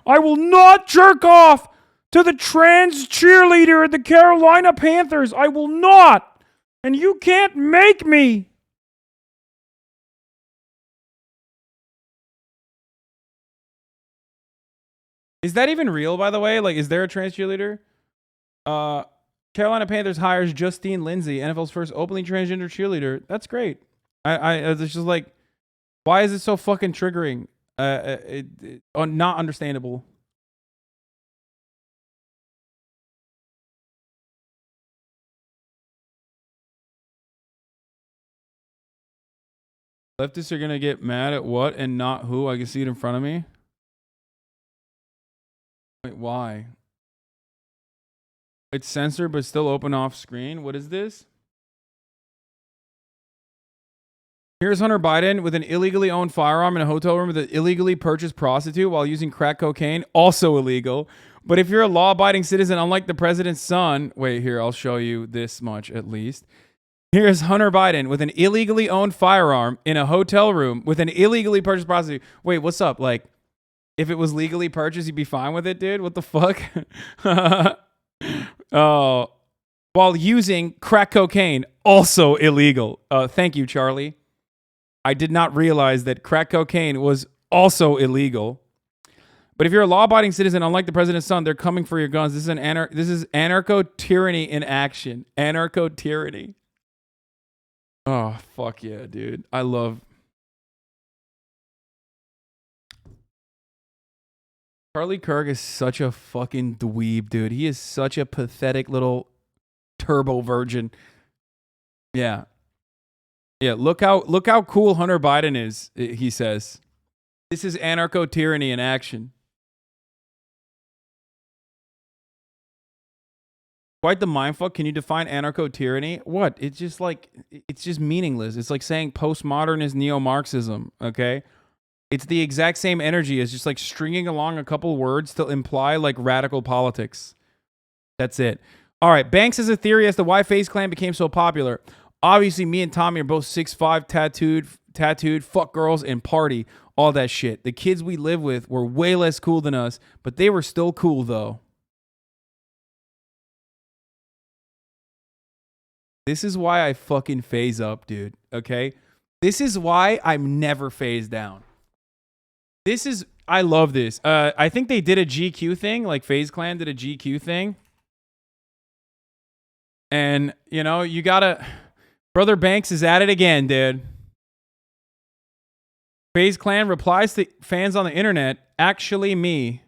will not jerk off to the trans cheerleader at the Carolina Panthers. I will not. And you can't make me. Is that even real, by the way? Like, is there a trans cheerleader? Carolina Panthers hires Justine Lindsay, NFL's first openly transgender cheerleader. That's great. It's just like, why is it so fucking triggering? Not understandable. Leftists are gonna get mad at what and not who? I can see it in front of me. Wait, why? It's censored but still open off screen. What is this? Here's Hunter Biden with an illegally owned firearm in a hotel room with an illegally purchased prostitute while using crack cocaine. Also illegal. But if you're a law-abiding citizen, unlike the president's son... Wait, here, I'll show you this much at least. Here's Hunter Biden with an illegally owned firearm in a hotel room with an illegally purchased prostitute. Wait, what's up? Like, if it was legally purchased, you'd be fine with it, dude? What the fuck? Oh, while using crack cocaine, also illegal. Thank you, Charlie. I did not realize that crack cocaine was also illegal. But if you're a law-abiding citizen, unlike the president's son, they're coming for your guns. This is anarcho-tyranny in action. Anarcho-tyranny. Oh, fuck yeah, dude. I love... Charlie Kirk is such a fucking dweeb, dude. He is such a pathetic little turbo virgin. Yeah. Yeah, look how cool Hunter Biden is, he says. This is anarcho-tyranny in action. Quite the mindfuck. Can you define anarcho-tyranny? What? It's just like, it's just meaningless. It's like saying postmodern is neo-Marxism, okay? It's the exact same energy as just like stringing along a couple words to imply like radical politics. That's it. All right, Banks has a theory as to why FaZe Clan became so popular. Obviously, me and Tommy are both 6'5", tattooed, fuck girls, and party, all that shit. The kids we live with were way less cool than us, but they were still cool, though. This is why I fucking phase up, dude, okay? This is why I'm never phased down. I love this. I think they did a GQ thing, like FaZe Clan did a GQ thing. And, you know, you gotta... Brother Banks is at it again, dude. FaZe Clan replies to fans on the internet, actually me.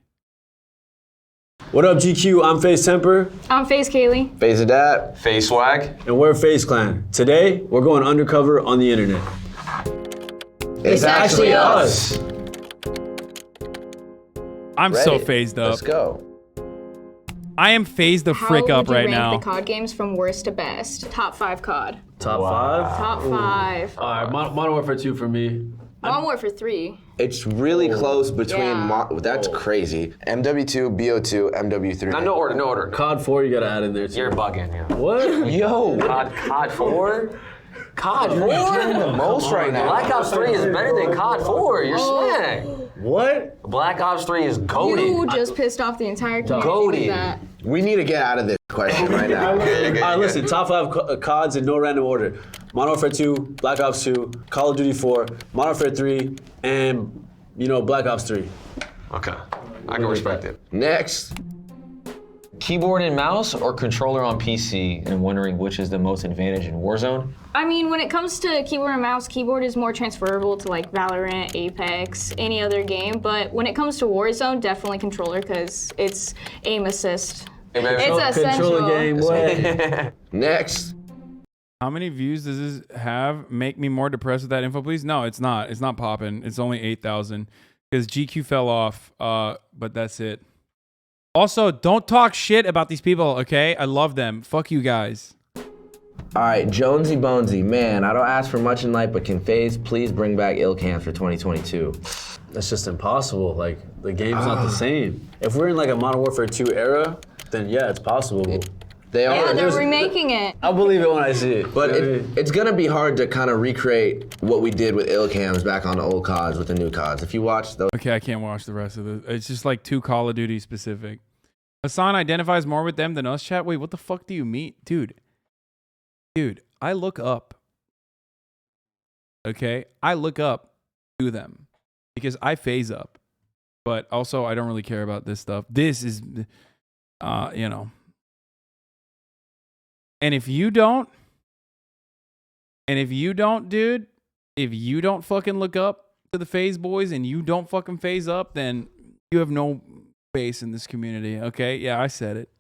What up, GQ? I'm FaZe Temper. I'm FaZe Kaylee. FaZe Adapt. FaZe Swag. And we're FaZe Clan. Today, we're going undercover on the internet. It's actually us. I'm so phased up. Let's go. I am phased the frick up right now. How would you rank the COD games from worst to best? Top 5 COD. Top 5? Top 5. All right, Modern Warfare 2 for me. Modern Warfare 3. It's really close between, that's crazy. MW2, BO2, MW3. No order. COD 4 you gotta add in there too. You're bugging, yeah. What? Yo. COD 4? COD 4? The most right now. Black Ops 3 is better than COD 4. You're smack. What? Black Ops 3 is goated. You just pissed off the entire community with that. We need to get out of this question right now. All right, listen, top 5 CODs in no random order. Modern Warfare 2, Black Ops 2, Call of Duty 4, Modern Warfare 3, and, you know, Black Ops 3. Okay, I can respect it. Next. Keyboard and mouse or controller on PC, and wondering which is the most advantage in Warzone? I mean, when it comes to keyboard and mouse, keyboard is more transferable to like Valorant, Apex, any other game. But when it comes to Warzone, definitely controller because it's aim assist. It's essential. Controller game, what? Next. How many views does this have? Make me more depressed with that info, please? No, it's not. It's not popping. It's only 8,000 because GQ fell off. But that's it. Also, don't talk shit about these people, okay? I love them. Fuck you guys. All right, Jonesy Bonesy. Man, I don't ask for much in life, but can FaZe please bring back ill cams for 2022? That's just impossible. Like, the game's not the same. If we're in like a Modern Warfare 2 era, then yeah, it's possible. They are. Yeah, they're remaking it. I'll believe it when I see it. But it's gonna be hard to kind of recreate what we did with ill cams back on the old CODs with the new CODs. If you watch those. Okay, I can't watch the rest of it. It's just like too Call of Duty specific. Hasan identifies more with them than us, chat. Wait, what the fuck do you mean? Dude, I look up. Okay? I look up to them because I phase up. But also, I don't really care about this stuff. This is, you know. And if you don't, dude, if you don't fucking look up to the FaZe boys and you don't fucking phase up, then you have no space in this community, okay? Yeah, I said it.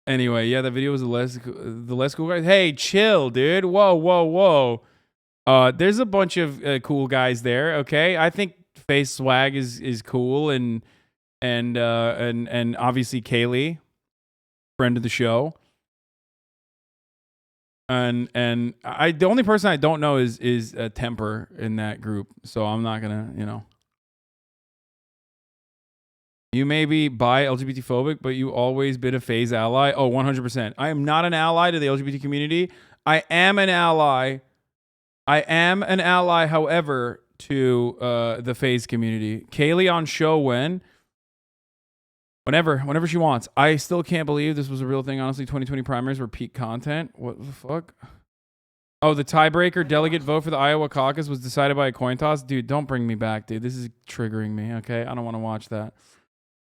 Anyway, yeah, that video was the less cool guys. Hey, chill, dude. Whoa. There's a bunch of cool guys there. Okay, I think Face Swag is cool, and obviously Kaylee, friend of the show. And the only person I don't know is Temper in that group, so I'm not gonna, you know. You may be bi-LGBT phobic, but you always been a phase ally. Oh, 100%. I am not an ally to the LGBT community. I am an ally. However, to the phase community. Kaylee on show whenever she wants. I still can't believe this was a real thing. Honestly, 2020 primaries were peak content. What the fuck? Oh, the tiebreaker delegate vote for the Iowa caucus was decided by a coin toss. Dude, don't bring me back, dude. This is triggering me, okay? I don't want to watch that.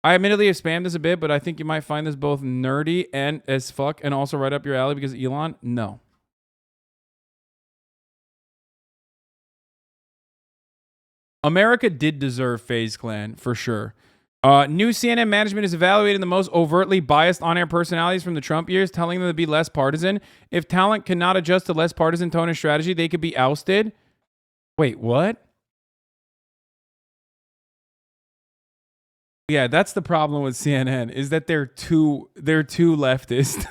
I admittedly have spammed this a bit, but I think you might find this both nerdy and as fuck and also right up your alley because Elon, no. America did deserve FaZe Clan, for sure. New CNN management is evaluating the most overtly biased on-air personalities from the Trump years, telling them to be less partisan. If talent cannot adjust to less partisan tone and strategy, they could be ousted. Wait, what? Yeah, that's the problem with CNN, is that they're too leftist.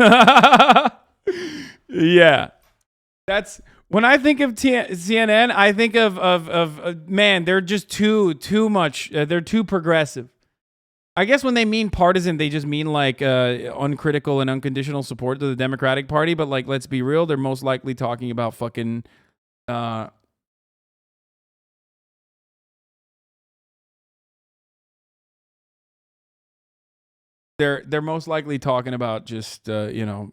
Yeah. That's when I think of CNN, I think of man, they're just too much. They're too progressive. I guess when they mean partisan, they just mean like uncritical and unconditional support to the Democratic Party. But like, let's be real, they're most likely talking about fucking. They're most likely talking about just you know,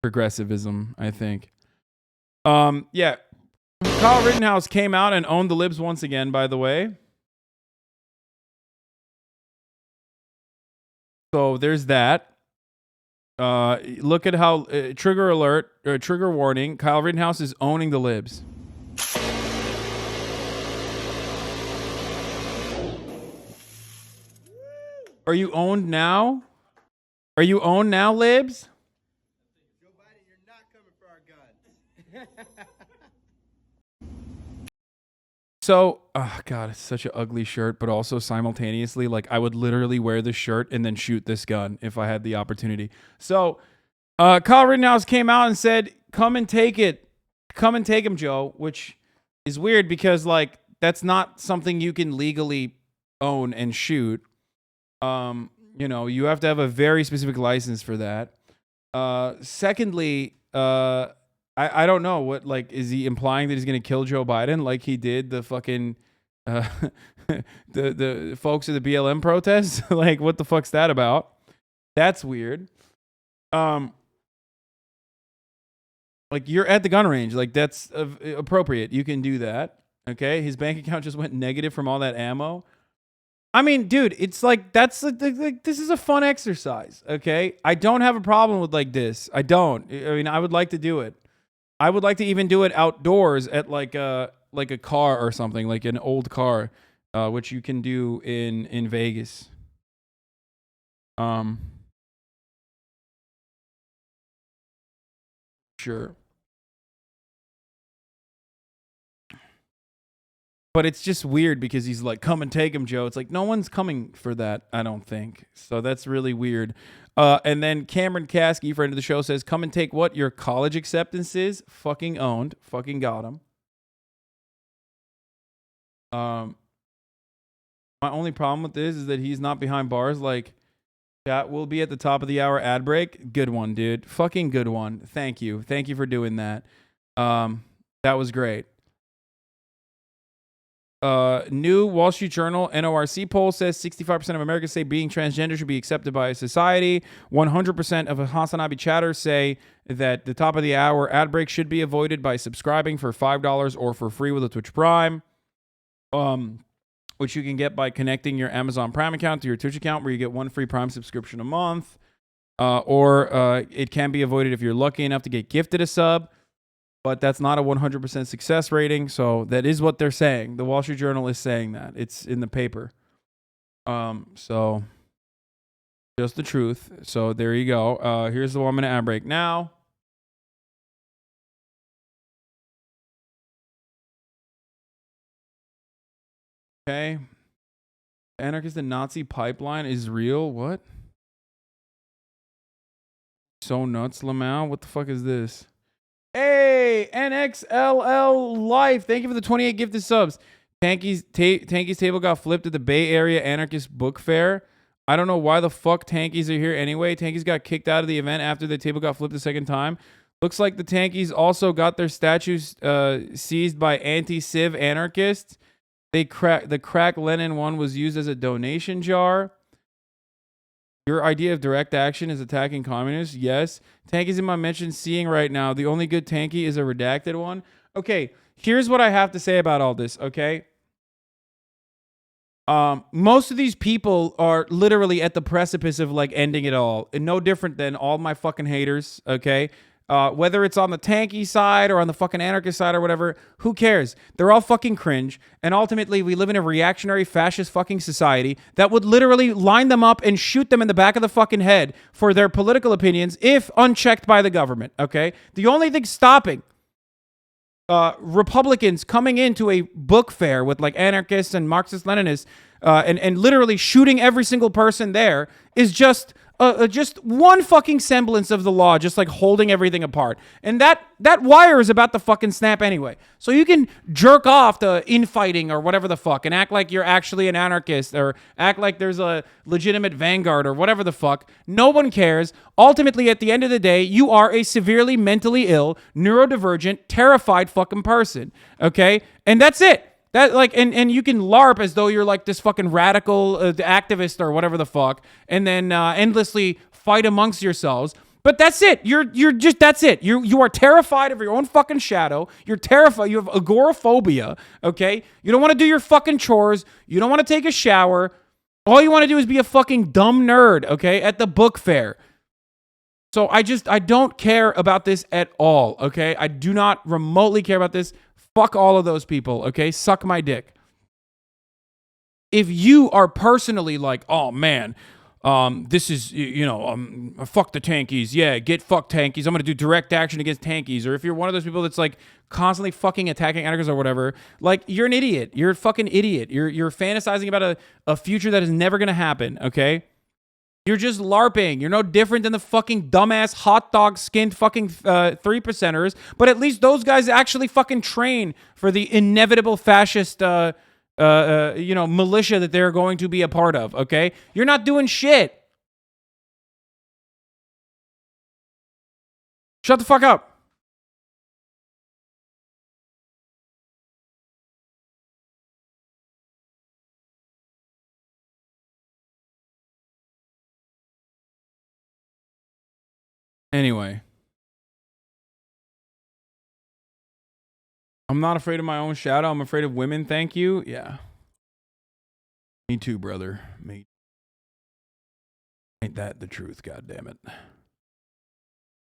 progressivism, I think. Yeah. Kyle Rittenhouse came out and owned the libs once again, by the way. So there's that. Look at how trigger alert, trigger warning. Kyle Rittenhouse is owning the libs. Are you owned now? Are you owned now, libs? Joe Biden, you're not coming for our guns. So, oh God, it's such an ugly shirt, but also simultaneously, like I would literally wear this shirt and then shoot this gun if I had the opportunity. So, Kyle Rittenhouse came out and said, "Come and take it, come and take him, Joe," which is weird because like that's not something you can legally own and shoot. You know, you have to have a very specific license for that. Secondly, I don't know what, like, is he implying that he's going to kill Joe Biden like he did the fucking, the folks at the BLM protests? Like, what the fuck's that about? That's weird. Like, you're at the gun range. Like, that's appropriate. You can do that. Okay. His bank account just went negative from all that ammo. I mean, dude, it's like, that's like, this is a fun exercise. Okay. I don't have a problem with like this. I don't. I mean, I would like to do it. I would like to even do it outdoors at like a car or something, like an old car, which you can do in Vegas. Sure. But it's just weird because he's like, "Come and take him, Joe." It's like, no one's coming for that, I don't think. So that's really weird. And then Cameron Caskey, friend of the show, says, "Come and take what? Your college acceptances? Fucking owned. Fucking got him." My only problem with this is that he's not behind bars. Like, chat will be at the top of the hour ad break. Good one, dude. Fucking good one. Thank you. Thank you for doing that. That was great. New Wall Street Journal NORC poll says 65% of Americans say being transgender should be accepted by society. 100% of HasanAbi chatters say that the top of the hour ad break should be avoided by subscribing for $5 or for free with a Twitch Prime, which you can get by connecting your Amazon Prime account to your Twitch account, where you get one free Prime subscription a month. Or it can be avoided if you're lucky enough to get gifted a sub. But that's not a 100% success rating, so that is what they're saying. The Wall Street Journal is saying that. It's in the paper. So Just the truth. So there you go. Here's the one minute ad break now. Okay. Anarchist and Nazi pipeline is real. What? So nuts, Lamau. What the fuck is this? Hey, NXLL Life. Thank you for the 28 gifted subs. Tanky's table got flipped at the Bay Area Anarchist Book Fair. I don't know why the fuck Tankies are here anyway. Tankies got kicked out of the event after the table got flipped the second time. Looks like the Tankies also got their statues seized by anti-civ anarchists. The crack Lenin one was used as a donation jar. Your idea of direct action is attacking communists? Yes. Tanky's in my mention seeing right now. The only good Tanky is a redacted one. Okay, here's what I have to say about all this, okay? Most of these people are literally at the precipice of like ending it all. And no different than all my fucking haters, okay? Whether it's on the tanky side or on the fucking anarchist side or whatever, who cares? They're all fucking cringe. And ultimately, we live in a reactionary fascist fucking society that would literally line them up and shoot them in the back of the fucking head for their political opinions if unchecked by the government, okay? The only thing stopping Republicans coming into a book fair with like anarchists and Marxist-Leninists and literally shooting every single person there is just one fucking semblance of the law, just like holding everything apart. And that wire is about to fucking snap anyway. So you can jerk off to infighting or whatever the fuck and act like you're actually an anarchist or act like there's a legitimate vanguard or whatever the fuck. No one cares. Ultimately, at the end of the day, you are a severely mentally ill, neurodivergent, terrified fucking person. Okay? And that's it. That like and you can LARP as though you're like this fucking radical activist or whatever the fuck, and then endlessly fight amongst yourselves. But that's it. You're just that's it. You are terrified of your own fucking shadow. You're terrified. You have agoraphobia. Okay. You don't want to do your fucking chores. You don't want to take a shower. All you want to do is be a fucking dumb nerd. Okay, at the book fair. So I don't care about this at all. Okay, I do not remotely care about this. Fuck all of those people, okay? Suck my dick. If you are personally like, oh man, this is, fuck the tankies. Yeah, get fucked tankies. I'm going to do direct action against tankies. Or if you're one of those people that's like constantly fucking attacking anarchists or whatever, like you're an idiot. You're a fucking idiot. You're fantasizing about a future that is never going to happen, okay? You're just LARPing. You're no different than the fucking dumbass hot dog skinned fucking 3%ers. But at least those guys actually fucking train for the inevitable fascist, militia that they're going to be a part of. Okay, you're not doing shit. Shut the fuck up. Anyway, I'm not afraid of my own shadow. I'm afraid of women. Thank you. Yeah. Me too, brother. Me. Ain't that the truth? God damn it.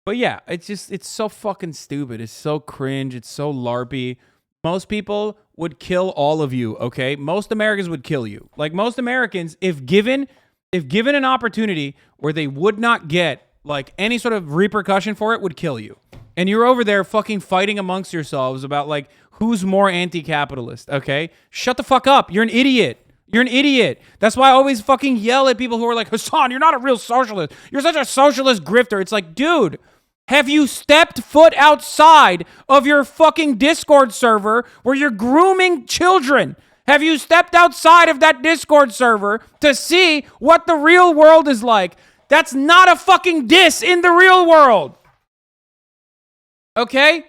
But yeah, it's so fucking stupid. It's so cringe. It's so LARPy. Most people would kill all of you. Okay. Most Americans would kill you. Like most Americans, if given an opportunity where they would not get like any sort of repercussion for it, would kill you. And you're over there fucking fighting amongst yourselves about like who's more anti-capitalist, okay? Shut the fuck up. You're an idiot. You're an idiot. That's why I always fucking yell at people who are like, Hasan, you're not a real socialist. You're such a socialist grifter. It's like, dude, have you stepped foot outside of your fucking Discord server where you're grooming children? Have you stepped outside of that Discord server to see what the real world is like? That's not a fucking diss in the real world. Okay?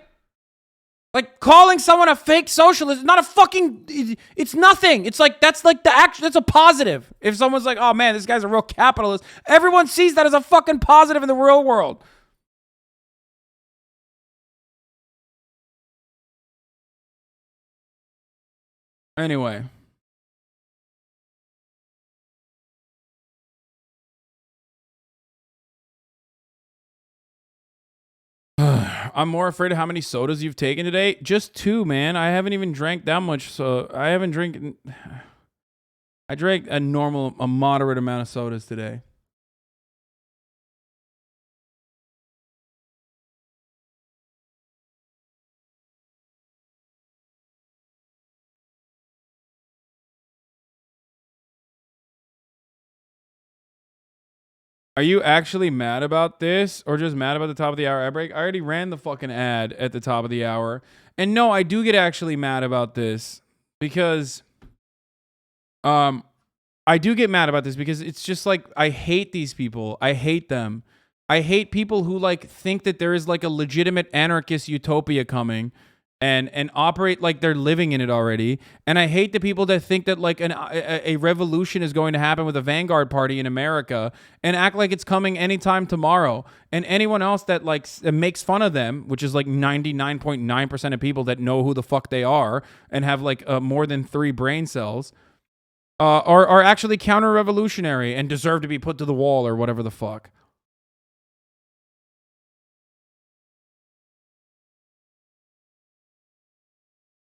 Like calling someone a fake socialist is not a fucking, it's nothing. It's like, that's like the action, that's a positive. If someone's like, oh man, this guy's a real capitalist, everyone sees that as a fucking positive in the real world. Anyway. I'm more afraid of how many sodas you've taken today. Just 2, man. I haven't even drank that much. So I haven't drank. I drank a moderate amount of sodas today. Are you actually mad about this or just mad about the top of the hour ad break? I already ran the fucking ad at the top of the hour. And no, I do get actually mad about this because I do get mad about this because it's just like I hate these people. I hate them. I hate people who like think that there is like a legitimate anarchist utopia coming and operate like they're living in it already. And I hate the people that think that like a revolution is going to happen with a vanguard party in America and act like it's coming anytime tomorrow. And anyone else that like makes fun of them, which is like 99.9% of people that know who the fuck they are and have like more than 3 brain cells, are actually counter-revolutionary and deserve to be put to the wall or whatever the fuck.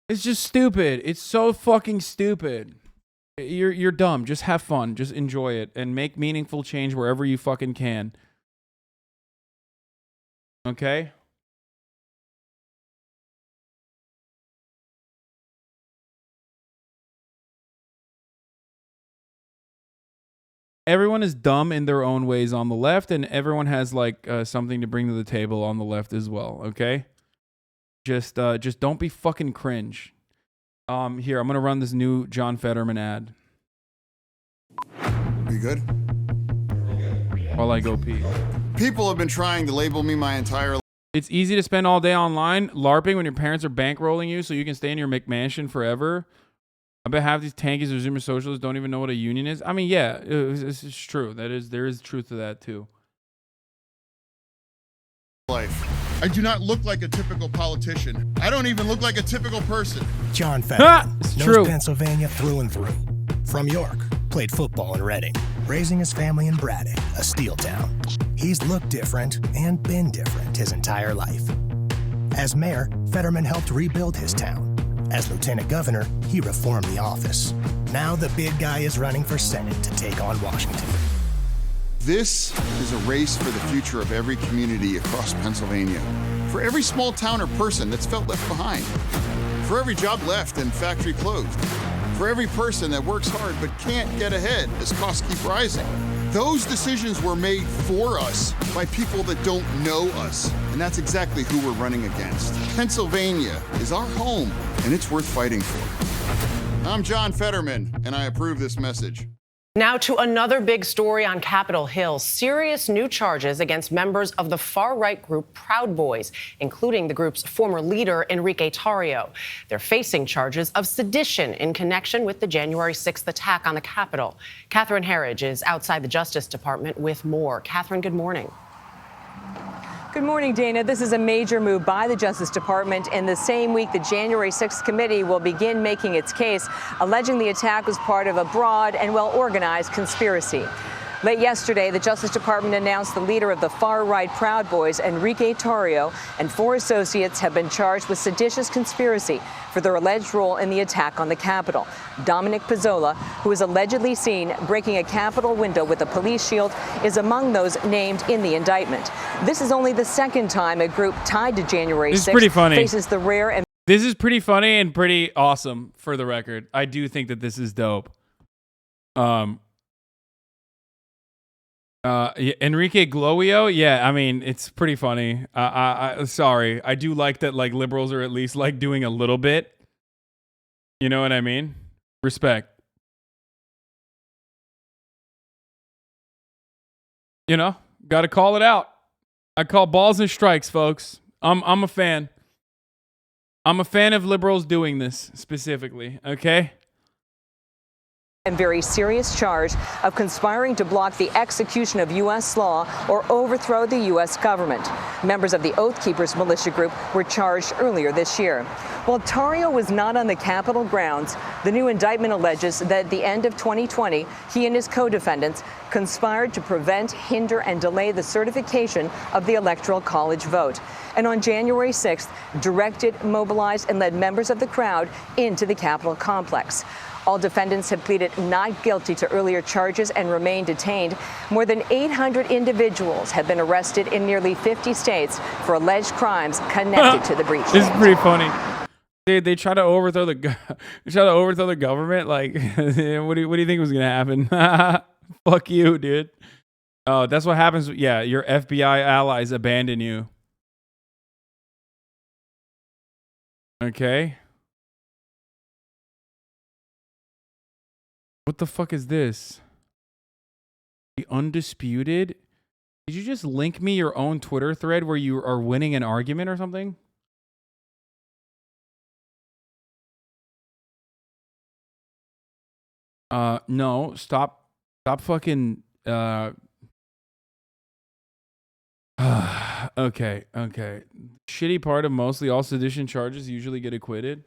It's just stupid. It's so fucking stupid. You're dumb. Just have fun. Just enjoy it and make meaningful change wherever you fucking can. Okay? Everyone is dumb in their own ways on the left, and everyone has like something to bring to the table on the left as well. Okay? Just don't be fucking cringe. Here, I'm gonna run this new John Fetterman ad. Are you good? While I go pee. People have been trying to label me my entire life. It's easy to spend all day online LARPing when your parents are bankrolling you so you can stay in your McMansion forever. I bet half these tankies or Zoomer socialists don't even know what a union is. I mean, yeah, it's true. There is truth to that too. I do not look like a typical politician. I don't even look like a typical person. John Fetterman it's knows true. Pennsylvania through and through. From York, played football in Reading, raising his family in Braddock, a steel town. He's looked different and been different his entire life. As mayor, Fetterman helped rebuild his town. As lieutenant governor, he reformed the office. Now the big guy is running for Senate to take on Washington. This is a race for the future of every community across Pennsylvania. For every small town or person that's felt left behind. For every job left and factory closed. For every person that works hard but can't get ahead as costs keep rising. Those decisions were made for us by people that don't know us. And that's exactly who we're running against. Pennsylvania is our home, and it's worth fighting for. I'm John Fetterman, and I approve this message. Now to another big story on Capitol Hill. Serious new charges against members of the far-right group Proud Boys, including the group's former leader, Enrique Tarrio. They're facing charges of sedition in connection with the January 6th attack on the Capitol. Catherine Herridge is outside the Justice Department with more. Catherine, good morning. Good morning, Dana. This is a major move by the Justice Department. In the same week, the January 6th committee will begin making its case, alleging the attack was part of a broad and well-organized conspiracy. Late yesterday, the Justice Department announced the leader of the far-right Proud Boys, Enrique Tarrio, and 4 associates have been charged with seditious conspiracy for their alleged role in the attack on the Capitol. Dominic Pizzola, who is allegedly seen breaking a Capitol window with a police shield, is among those named in the indictment. This is only the second time a group tied to January 6th faces the rare and... This is pretty funny and pretty awesome, for the record. I do think that this is dope. Enrique Glorio, yeah, I mean, it's pretty funny. Sorry, I do like that. Like liberals are at least like doing a little bit. You know what I mean? Respect. You know, got to call it out. I call balls and strikes, folks. I'm a fan. I'm a fan of liberals doing this specifically. Okay. And very serious charge of conspiring to block the execution of U.S. law or overthrow the U.S. government. Members of the Oath Keepers militia group were charged earlier this year. While Tarrio was not on the Capitol grounds, the new indictment alleges that at the end of 2020, he and his co-defendants conspired to prevent, hinder, and delay the certification of the Electoral College vote. And on January 6th, directed, mobilized, and led members of the crowd into the Capitol complex. All defendants have pleaded not guilty to earlier charges and remain detained. More than 800 individuals have been arrested in nearly 50 states for alleged crimes connected to the breach. This is pretty funny. They try to overthrow the government. Like, what do you think was gonna happen? Fuck you, dude. Oh, that's what happens. Yeah, your FBI allies abandon you. Okay. What the fuck is this? The Undisputed? Did you just link me your own Twitter thread where you are winning an argument or something? No. Stop fucking, okay. Shitty part of mostly all sedition charges usually get acquitted.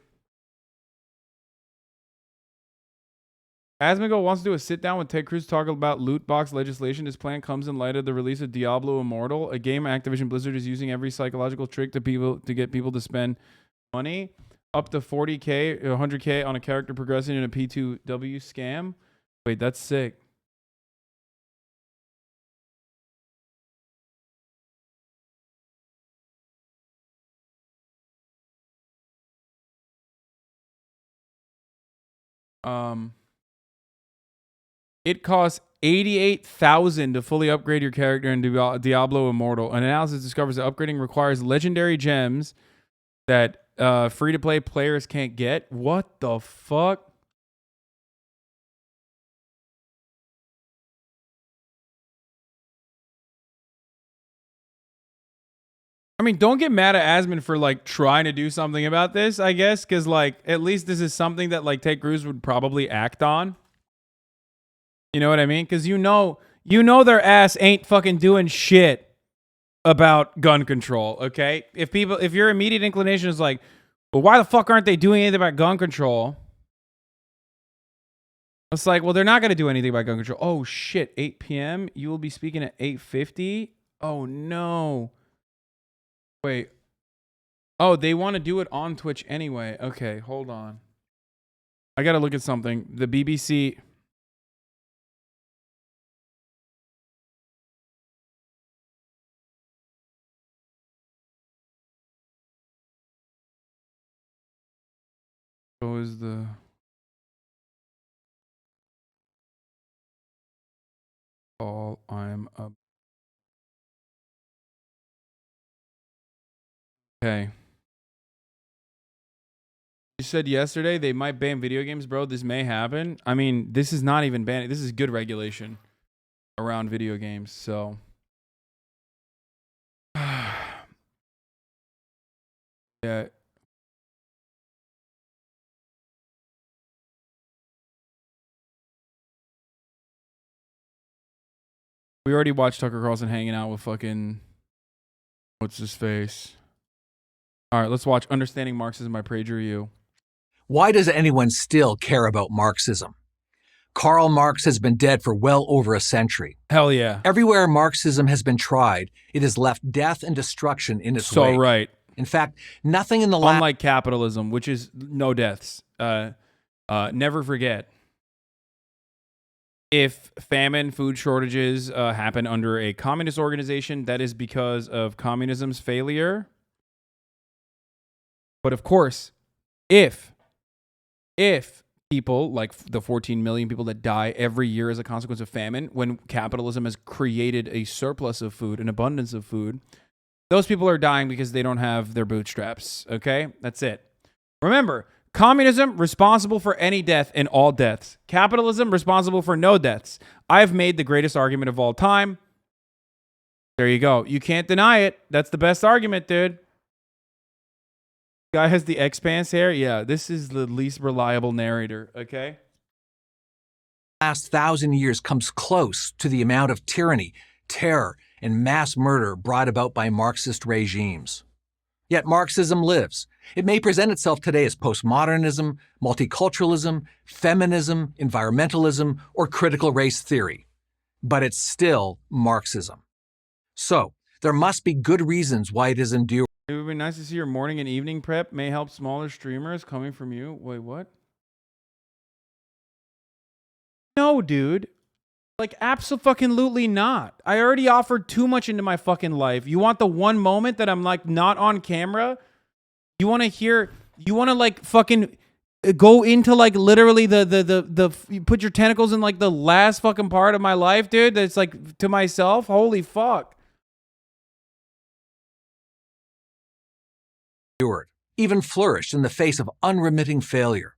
Asmigo wants to do a sit-down with Ted Cruz to talk about loot box legislation. This plan comes in light of the release of Diablo Immortal, a game Activision Blizzard is using every psychological trick to get people to spend money. Up to 40K, 100K on a character progressing in a P2W scam. Wait, that's sick. It costs $88,000 to fully upgrade your character in Diablo Immortal. An analysis discovers that upgrading requires legendary gems that free-to-play players can't get. What the fuck? I mean, don't get mad at Asmon for like trying to do something about this, I guess, because like at least this is something that like Ted Cruz would probably act on. You know what I mean? Because you know their ass ain't fucking doing shit about gun control. Okay, if your immediate inclination is like, well, why the fuck aren't they doing anything about gun control? It's like, well, they're not gonna do anything about gun control. Oh shit, 8 p.m. You will be speaking at 8:50. Oh no. Wait. Oh, they want to do it on Twitch anyway. Okay, hold on. I gotta look at something. The BBC. So is the all I'm up. Okay. You said yesterday they might ban video games, bro. This may happen. I mean, this is not even banning. This is good regulation around video games. So, yeah. We already watched Tucker Carlson hanging out with fucking what's his face. All right, let's watch Understanding Marxism by PragerU. Why does anyone still care about Marxism? Karl Marx has been dead for well over a century. Hell yeah. Everywhere Marxism has been tried, it has left death and destruction in its wake. So right. In fact, nothing in the unlike capitalism, which is no deaths. Never forget. If famine, food shortages happen under a communist organization, that is because of communism's failure. But of course, if people, like the 14 million people that die every year as a consequence of famine, when capitalism has created a surplus of food, an abundance of food, those people are dying because they don't have their bootstraps, okay? That's it. Remember, communism, responsible for any death and all deaths. Capitalism, responsible for no deaths. I've made the greatest argument of all time. There you go. You can't deny it. That's the best argument, dude. Guy has the X-Pants hair. Yeah, this is the least reliable narrator, okay? Last 1,000 years comes close to the amount of tyranny, terror, and mass murder brought about by Marxist regimes. Yet Marxism lives. It may present itself today as postmodernism, multiculturalism, feminism, environmentalism, or critical race theory. But it's still Marxism. So, there must be good reasons why it is enduring. It would be nice to see your morning and evening prep may help smaller streamers coming from you. Wait, what? No, dude. Like, abso-fucking-lutely not. I already offered too much into my fucking life. You want the one moment that I'm, like, not on camera? You want to like, fucking go into like literally you put your tentacles in like the last fucking part of my life, dude. That's like to myself. Holy fuck. Even flourished in the face of unremitting failure.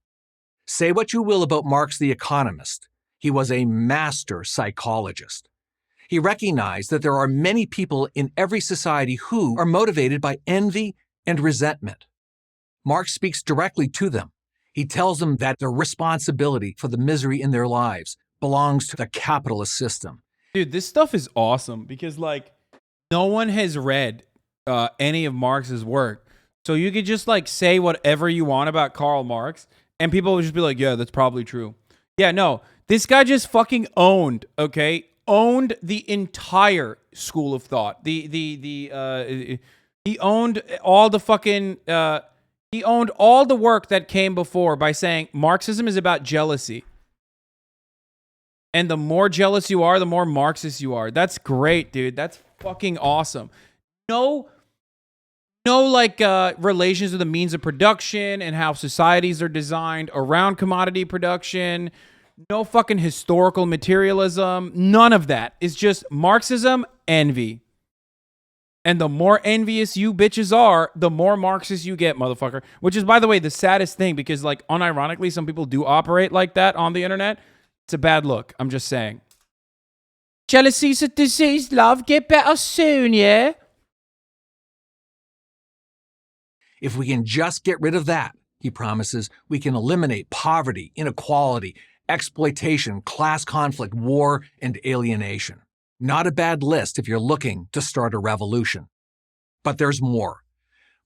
Say what you will about Marx the economist. He was a master psychologist. He recognized that there are many people in every society who are motivated by envy and resentment. Marx speaks directly to them. He tells them that their responsibility for the misery in their lives belongs to the capitalist system. Dude, this stuff is awesome because like no one has read any of Marx's work. So you could just like say whatever you want about Karl Marx and people would just be like, yeah, that's probably true. Yeah, no, this guy just fucking owned the entire school of thought. He owned all the fucking, he owned all the work that came before by saying Marxism is about jealousy. And the more jealous you are, the more Marxist you are. That's great, dude. That's fucking awesome. No like relations to the means of production and how societies are designed around commodity production. No fucking historical materialism. None of that. It's just Marxism, envy. And the more envious you bitches are, the more Marxist you get, motherfucker. Which is, by the way, the saddest thing because, like, unironically, some people do operate like that on the internet. It's a bad look. I'm just saying. Jealousy's a disease, love. Get better soon, yeah? If we can just get rid of that, he promises, we can eliminate poverty, inequality, exploitation, class conflict, war, and alienation. Not a bad list if you're looking to start a revolution. But there's more.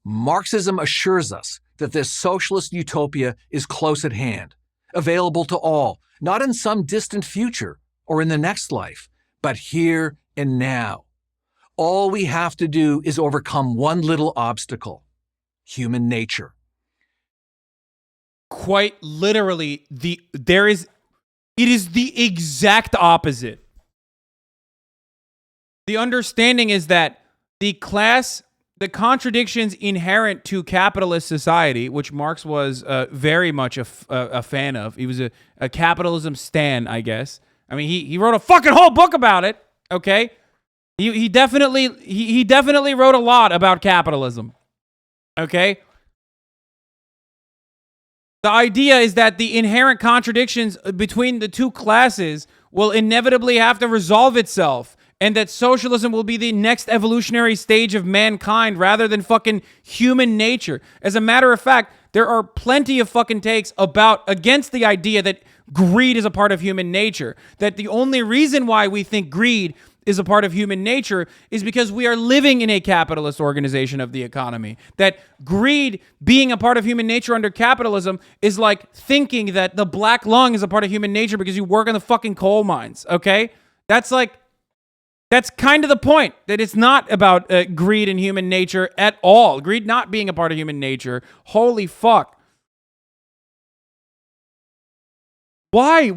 Marxism assures us that this socialist utopia is close at hand, available to all, not in some distant future or in the next life, but here and now. All we have to do is overcome one little obstacle: human nature. Quite literally, it is the exact opposite. The understanding is that the contradictions inherent to capitalist society, which Marx was very much a fan of. He was a capitalism stan, I guess. I mean, he wrote a fucking whole book about it. Okay, he definitely wrote a lot about capitalism. Okay. The idea is that the inherent contradictions between the two classes will inevitably have to resolve itself, and that socialism will be the next evolutionary stage of mankind rather than fucking human nature. As a matter of fact, there are plenty of fucking takes against the idea that greed is a part of human nature. That the only reason why we think greed is a part of human nature is because we are living in a capitalist organization of the economy. That greed being a part of human nature under capitalism is like thinking that the black lung is a part of human nature because you work in the fucking coal mines, okay? That's kind of the point, that it's not about greed and human nature at all. Greed not being a part of human nature. Holy fuck. Why?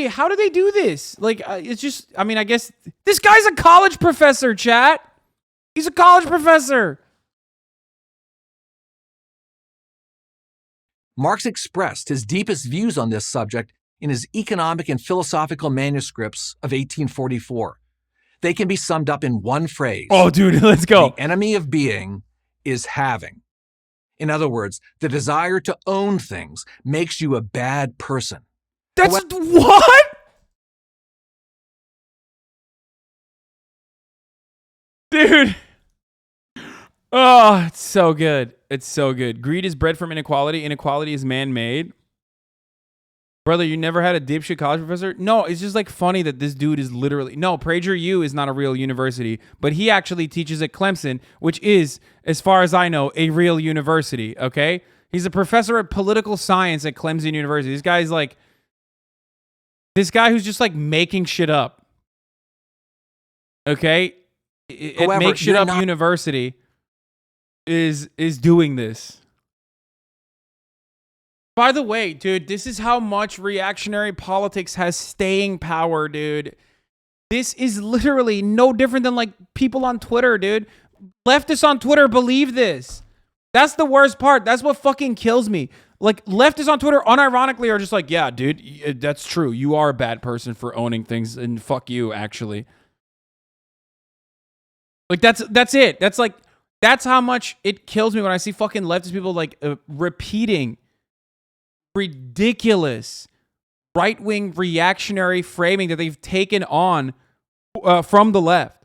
How do they do this? Like, it's just, I mean, I guess this guy's a college professor, chat. He's a college professor. Marx expressed his deepest views on this subject in his economic and philosophical manuscripts of 1844. They can be summed up in one phrase. Oh, dude, let's go. The enemy of being is having. In other words, the desire to own things makes you a bad person. That's what? Dude. Oh, it's so good. It's so good. Greed is bred from inequality. Inequality is man-made. Brother, you never had a dipshit college professor? No, it's just like funny that this dude is literally... No, PragerU is not a real university, but he actually teaches at Clemson, which is, as far as I know, a real university, okay? He's a professor of political science at Clemson University. This guy's like... This guy who's just like making shit up. Okay? At Make Shit Up University is doing this. By the way, dude, this is how much reactionary politics has staying power, dude. This is literally no different than like people on Twitter, dude. Leftists on Twitter believe this. That's the worst part. That's what fucking kills me. Like leftists on Twitter unironically are just like, yeah, dude, that's true. You are a bad person for owning things, and fuck you, actually. Like that's it. That's how much it kills me when I see fucking leftist people like repeating ridiculous right-wing reactionary framing that they've taken on from the left.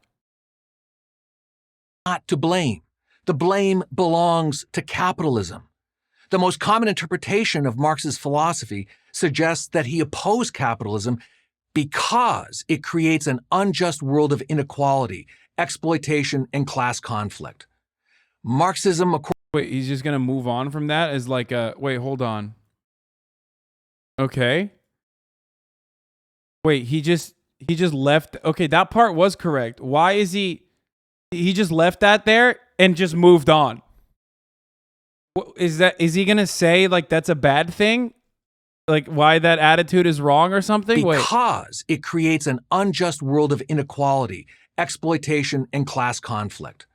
Not to blame. The blame belongs to capitalism. The most common interpretation of Marx's philosophy suggests that he opposed capitalism because it creates an unjust world of inequality, exploitation, and class conflict. Marxism... Wait, he's just going to move on from that as like a... Wait, hold on. Okay. Wait, he just left... Okay, that part was correct. Why is he... He just left that there and just moved on. Is he going to say like that's a bad thing? Like why that attitude is wrong or something? Because it creates an unjust world of inequality, exploitation, and class conflict.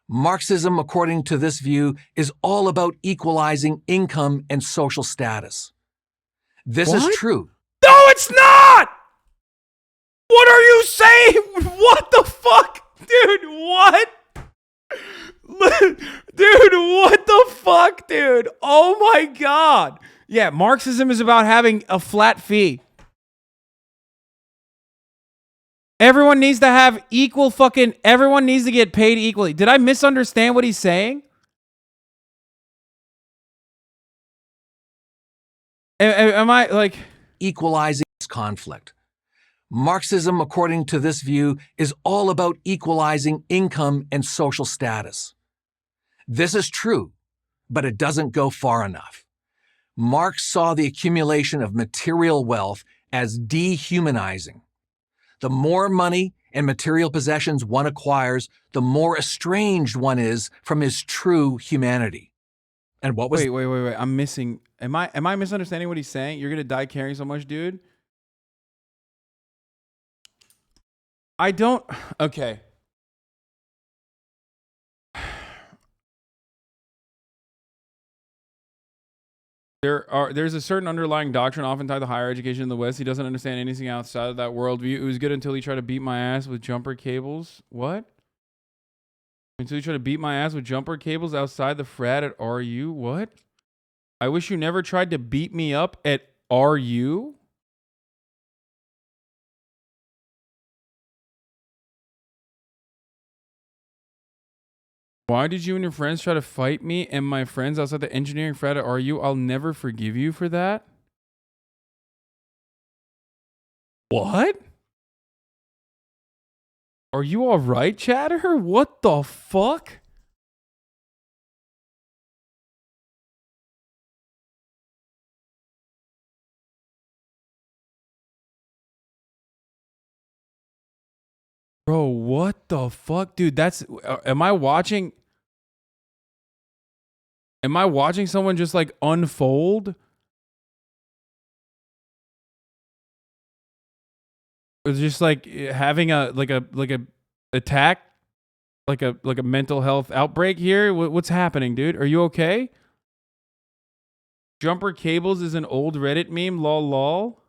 Marxism, according to this view, is all about equalizing income and social status. This is true. No, it's not! What are you saying? What the fuck? Dude, what? Dude, what the fuck, dude? Oh my God. Yeah, Marxism is about having a flat fee. Everyone needs to have equal fucking... Everyone needs to get paid equally. Did I misunderstand what he's saying? Am I like... Equalizing conflict. Marxism, according to this view, is all about equalizing income and social status. This is true, but it doesn't go far enough. Marx saw the accumulation of material wealth as dehumanizing. The more money and material possessions one acquires, the more estranged one is from his true humanity. And what was... Wait. I'm missing... Am I misunderstanding what he's saying? You're gonna die caring so much, dude? I don't... Okay. There's a certain underlying doctrine often tied to higher education in the West. He doesn't understand anything outside of that worldview. It was good until he tried to beat my ass with jumper cables. What? Until he tried to beat my ass with jumper cables outside the frat at RU? What? I wish you never tried to beat me up at RU? Why did you and your friends try to fight me and my friends outside the engineering frat at RU? I'll never forgive you for that. What? Are you all right, chatter? What the fuck? Bro, what the fuck? Dude, that's... Am I watching someone just like unfold? Or just like having a attack? Like a mental health outbreak here? What's happening, dude? Are you okay? Jumper cables is an old Reddit meme, lol lol.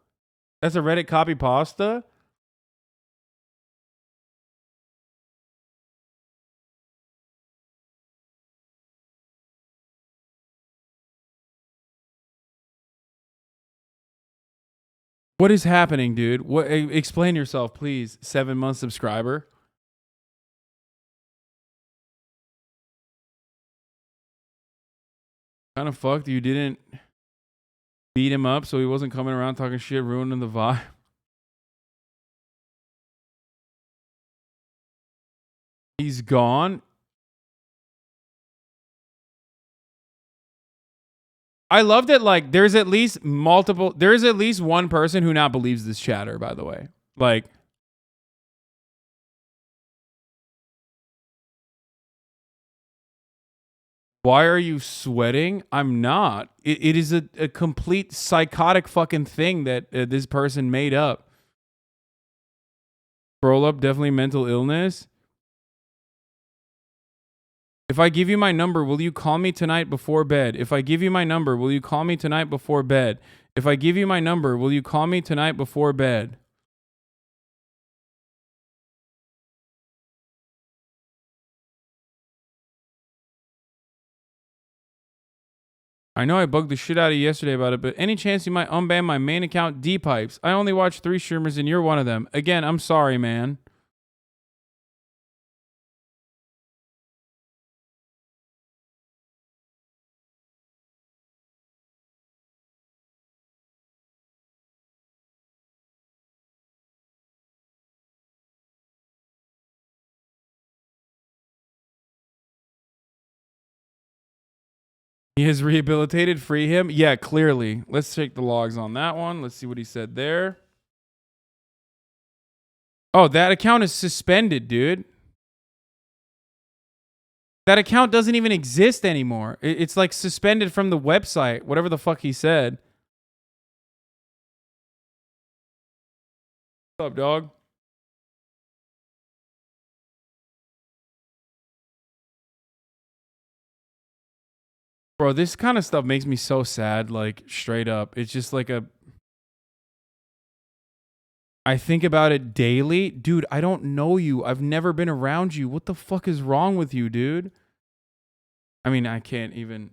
That's a Reddit copy pasta. What is happening, dude? What? Explain yourself, please. 7-month subscriber. Kind of fucked. You didn't beat him up, so he wasn't coming around talking shit, ruining the vibe. He's gone. I love that, like, there's at least one person who now believes this chatter, by the way. Like, why are you sweating? I'm not. It is a complete psychotic fucking thing that this person made up. Scroll up, definitely mental illness. If I give you my number, will you call me tonight before bed? If I give you my number, will you call me tonight before bed? If I give you my number, will you call me tonight before bed? I know I bugged the shit out of you yesterday about it, but any chance you might unban my main account, D-Pipes? I only watch 3 streamers and you're one of them. Again, I'm sorry, man. He is rehabilitated. Free him. Yeah, clearly. Let's check the logs on that one. Let's see what he said there. Oh, that account is suspended, dude. That account doesn't even exist anymore. It's like suspended from the website, whatever the fuck he said. What's up, dog? Bro, this kind of stuff makes me so sad, like, straight up. It's just like a... I think about it daily. Dude, I don't know you. I've never been around you. What the fuck is wrong with you, dude? I mean, I can't even...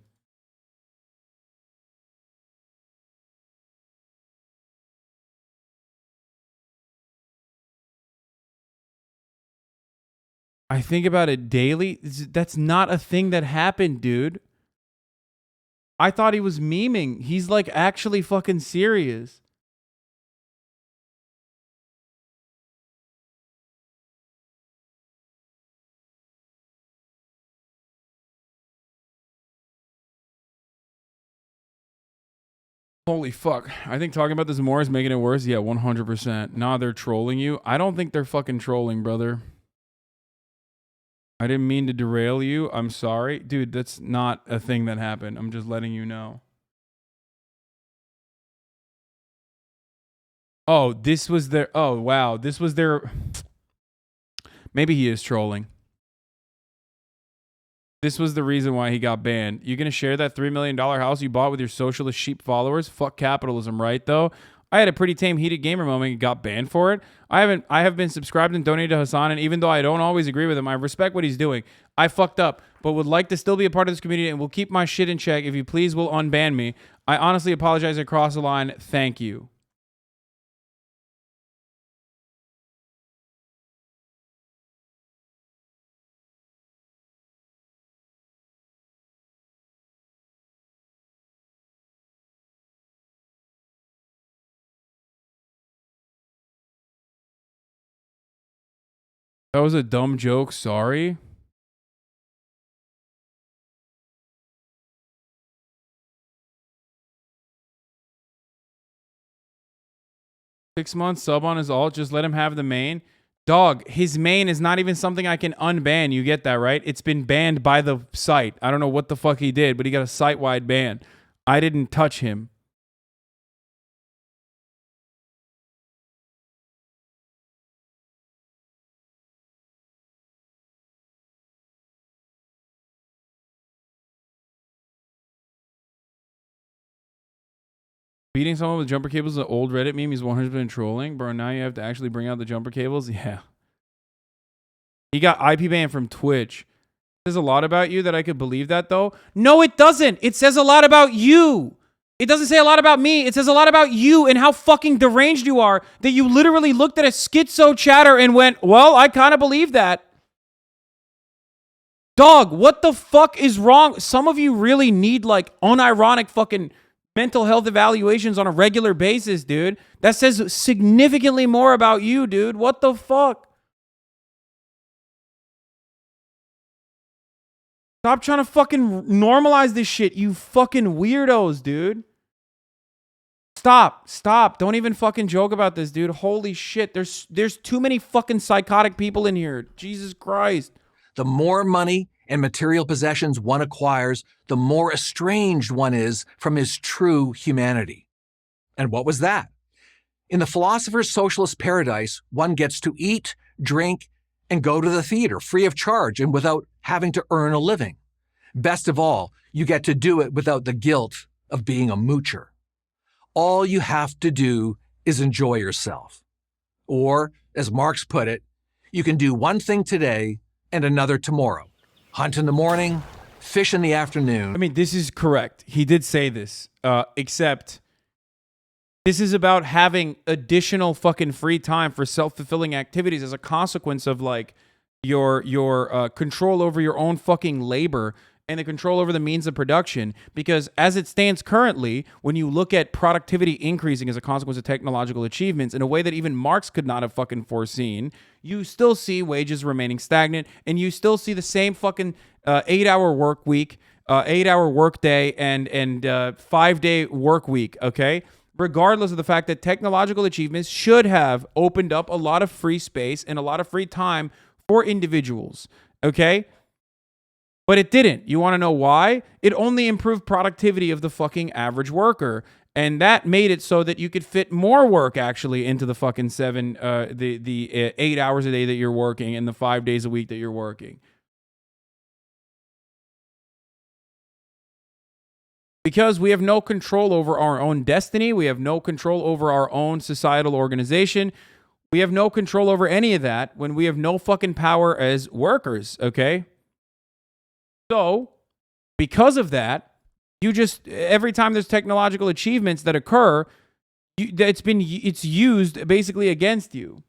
I think about it daily. That's not a thing that happened, dude. I thought he was memeing. He's like actually fucking serious. Holy fuck. I think talking about this more is making it worse. Yeah, 100%. Nah, they're trolling you. I don't think they're fucking trolling, brother. I didn't mean to derail you. I'm sorry. Dude, that's not a thing that happened. I'm just letting you know. Oh, this was their... Oh, wow. This was their... Maybe he is trolling. This was the reason why he got banned. You gonna share that $3 million house you bought with your socialist sheep followers? Fuck capitalism, right, though? I had a pretty tame heated gamer moment and got banned for it. I have been subscribed and donated to Hasan, and even though I don't always agree with him, I respect what he's doing. I fucked up, but would like to still be a part of this community and will keep my shit in check. If you please will unban me. I honestly apologize across the line. Thank you. That was a dumb joke. Sorry. Six months sub on his alt. Just let him have the main. Dog, his main is not even something I can unban. You get that, right? It's been banned by the site. I don't know what the fuck he did, but he got a site-wide ban. I didn't touch him. Beating someone with jumper cables is an old Reddit meme. He's 100% trolling. Bro, now you have to actually bring out the jumper cables? Yeah. He got IP banned from Twitch. It says a lot about you that I could believe that, though. No, it doesn't. It says a lot about you. It doesn't say a lot about me. It says a lot about you and how fucking deranged you are that you literally looked at a schizo chatter and went, well, I kind of believe that. Dog, what the fuck is wrong? Some of you really need, like, unironic fucking... mental health evaluations on a regular basis, dude. That says significantly more about you, dude. What the fuck? Stop trying to fucking normalize this shit, you fucking weirdos, dude. Stop. Stop. Don't even fucking joke about this, dude. Holy shit. There's too many fucking psychotic people in here. Jesus Christ. The more money and material possessions one acquires, the more estranged one is from his true humanity. And what was that? In the philosopher's socialist paradise, one gets to eat, drink, and go to the theater free of charge and without having to earn a living. Best of all, you get to do it without the guilt of being a moocher. All you have to do is enjoy yourself. Or, as Marx put it, you can do one thing today and another tomorrow. Hunt in the morning, fish in the afternoon. I mean, this is correct. He did say this, except this is about having additional fucking free time for self-fulfilling activities as a consequence of like your control over your own fucking labor and the control over the means of production. Because as it stands currently, when you look at productivity increasing as a consequence of technological achievements in a way that even Marx could not have fucking foreseen, you still see wages remaining stagnant, and you still see the same fucking 8-hour work week, 8-hour work day, and 5-day work week, okay? Regardless of the fact that technological achievements should have opened up a lot of free space and a lot of free time for individuals, okay? But it didn't. You want to know why? It only improved productivity of the fucking average worker. And that made it so that you could fit more work actually into the fucking 8 hours a day that you're working and the 5 days a week that you're working. Because we have no control over our own destiny. We have no control over our own societal organization. We have no control over any of that when we have no fucking power as workers, okay? So, because of that, you just, every time there's technological achievements that occur, it's used basically against you.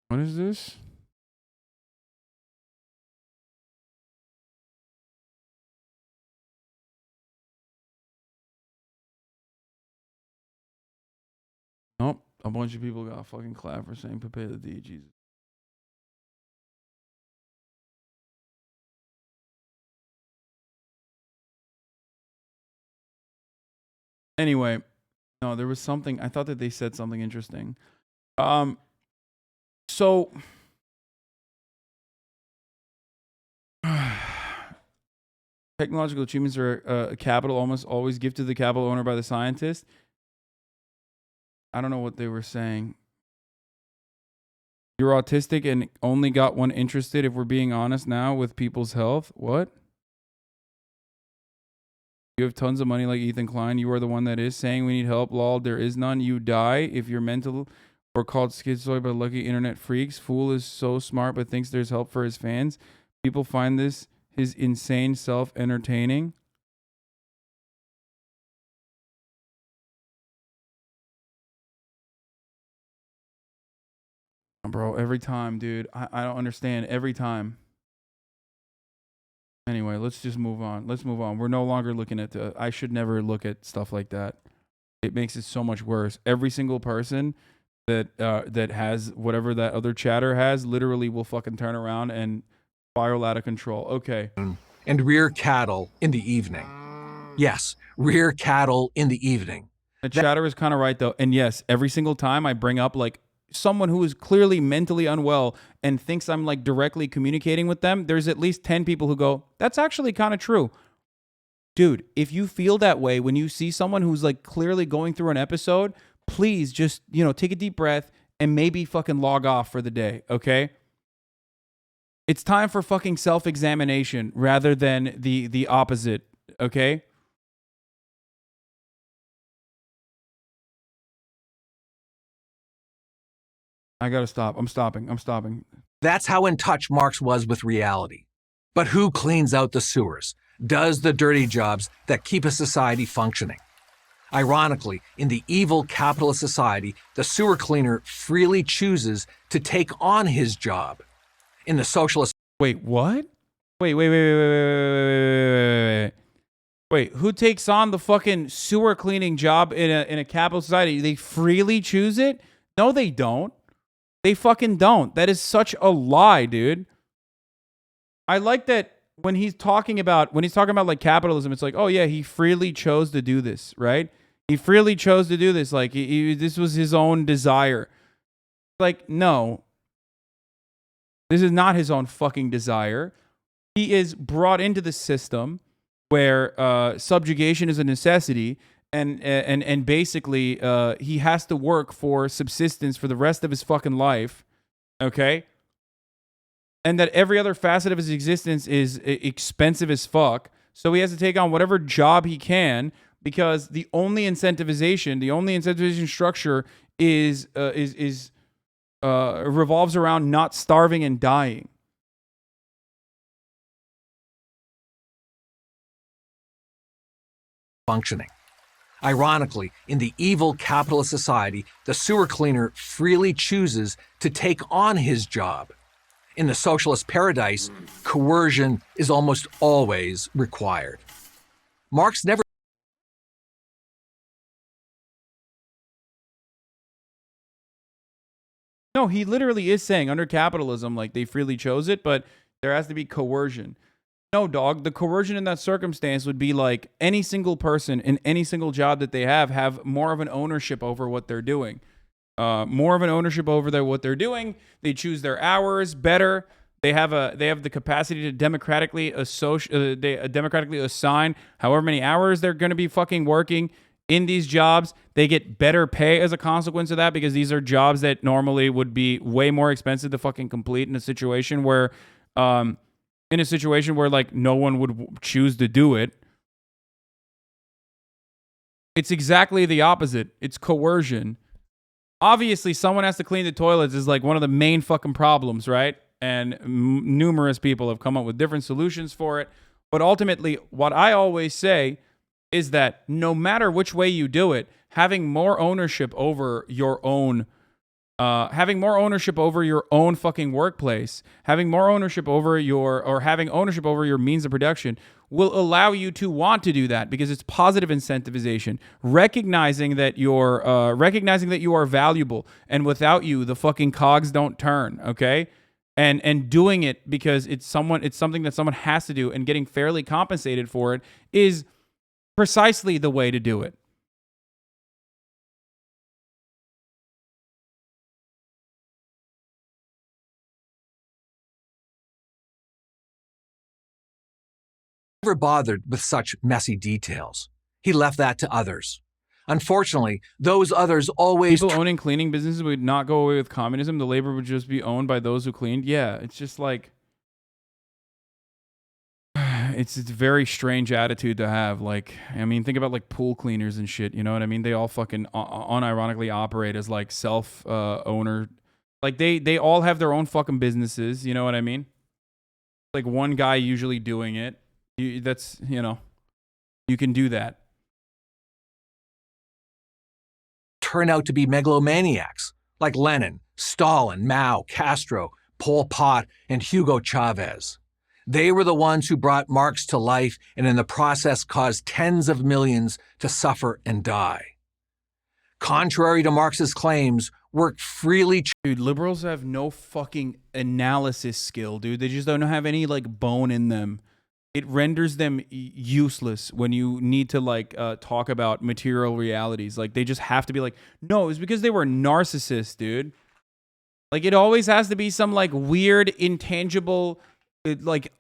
What is this? Nope. A bunch of people got fucking clapped for saying prepare the D, Jesus. Anyway, no, there was something. I thought that they said something interesting. So technological achievements are a capital almost always gifted to the capital owner by the scientist. I don't know what they were saying. You're autistic and only got one interested, if we're being honest now, with people's health. What? You have tons of money like Ethan Klein. You are the one that is saying we need help. Lol, there is none. You die if you're mental or called schizoid by lucky internet freaks. Fool is so smart but thinks there's help for his fans. People find this his insane self entertaining. Bro, every time, dude. I don't understand. Every time. Anyway, let's just move on. Let's move on. We're no longer looking at I should never look at stuff like that. It makes it so much worse. Every single person that has whatever that other chatter has literally will fucking turn around and spiral out of control. Okay. And rear cattle in the evening. Yes, rear cattle in the evening. The chatter is kind of right, though. And yes, every single time I bring up like someone who is clearly mentally unwell and thinks I'm like directly communicating with them, there's at least 10 people who go, that's actually kind of true. Dude, if you feel that way when you see someone who's like clearly going through an episode, please just, take a deep breath and maybe fucking log off for the day, okay? It's time for fucking self-examination rather than the opposite, okay? I gotta stop. I'm stopping. That's how in touch Marx was with reality. But who cleans out the sewers, does the dirty jobs that keep a society functioning? Ironically, in the evil capitalist society, the sewer cleaner freely chooses to take on his job. In the socialist... Wait, what? Wait. Wait, who takes on the fucking sewer cleaning job in a capitalist society? They freely choose it? No, they don't. They fucking don't. That is such a lie, dude. I like that when he's talking about like capitalism, it's like, oh yeah, he freely chose to do this, right? He freely chose to do this. Like this was his own desire. Like, no. This is not his own fucking desire. He is brought into the system where subjugation is a necessity, and basically he has to work for subsistence for the rest of his fucking life, okay? And that every other facet of his existence is expensive as fuck. So he has to take on whatever job he can, because the only incentivization structure is revolves around not starving and dying. Functioning. Ironically, in the evil capitalist society, the sewer cleaner freely chooses to take on his job. In the socialist paradise, coercion is almost always required. Marx never No, he literally is saying under capitalism, like, they freely chose it, but there has to be coercion. No, dog, the coercion in that circumstance would be like any single person in any single job that they have more of an ownership over what they're doing. More of an ownership over what they're doing. They choose their hours better. They have the capacity to democratically assign however many hours they're going to be fucking working in these jobs. They get better pay as a consequence of that, because these are jobs that normally would be way more expensive to fucking complete in a situation where like no one would choose to do it. It's exactly the opposite. It's coercion. Obviously, someone has to clean the toilets is like one of the main fucking problems, right? And numerous people have come up with different solutions for it. But ultimately, what I always say is that no matter which way you do it, having more ownership over your own fucking workplace, having ownership over your means of production will allow you to want to do that, because it's positive incentivization, recognizing that you are valuable, and without you, the fucking cogs don't turn, okay? And doing it because it's something that someone has to do, and getting fairly compensated for it is precisely the way to do it. never bothered with such messy details. He left that to others. Unfortunately, those others always... People owning cleaning businesses would not go away with communism. The labor would just be owned by those who cleaned. Yeah, it's just like... It's a very strange attitude to have. Like, I mean, think about like pool cleaners and shit. You know what I mean? They all fucking unironically operate as like self-owner. Like they all have their own fucking businesses. You know what I mean? Like one guy usually doing it. That's, you know, you can do that. Turn out to be megalomaniacs like Lenin, Stalin, Mao, Castro, Pol Pot, and Hugo Chavez. They were the ones who brought Marx to life and in the process caused tens of millions to suffer and die. Contrary to Marx's claims, work freely... Dude, liberals have no fucking analysis skill, dude. They just don't have any, like, bone in them. It renders them useless when you need to, like, talk about material realities. Like, they just have to be like, no, it's because they were narcissists, dude. Like, it always has to be some, like, weird, intangible... like,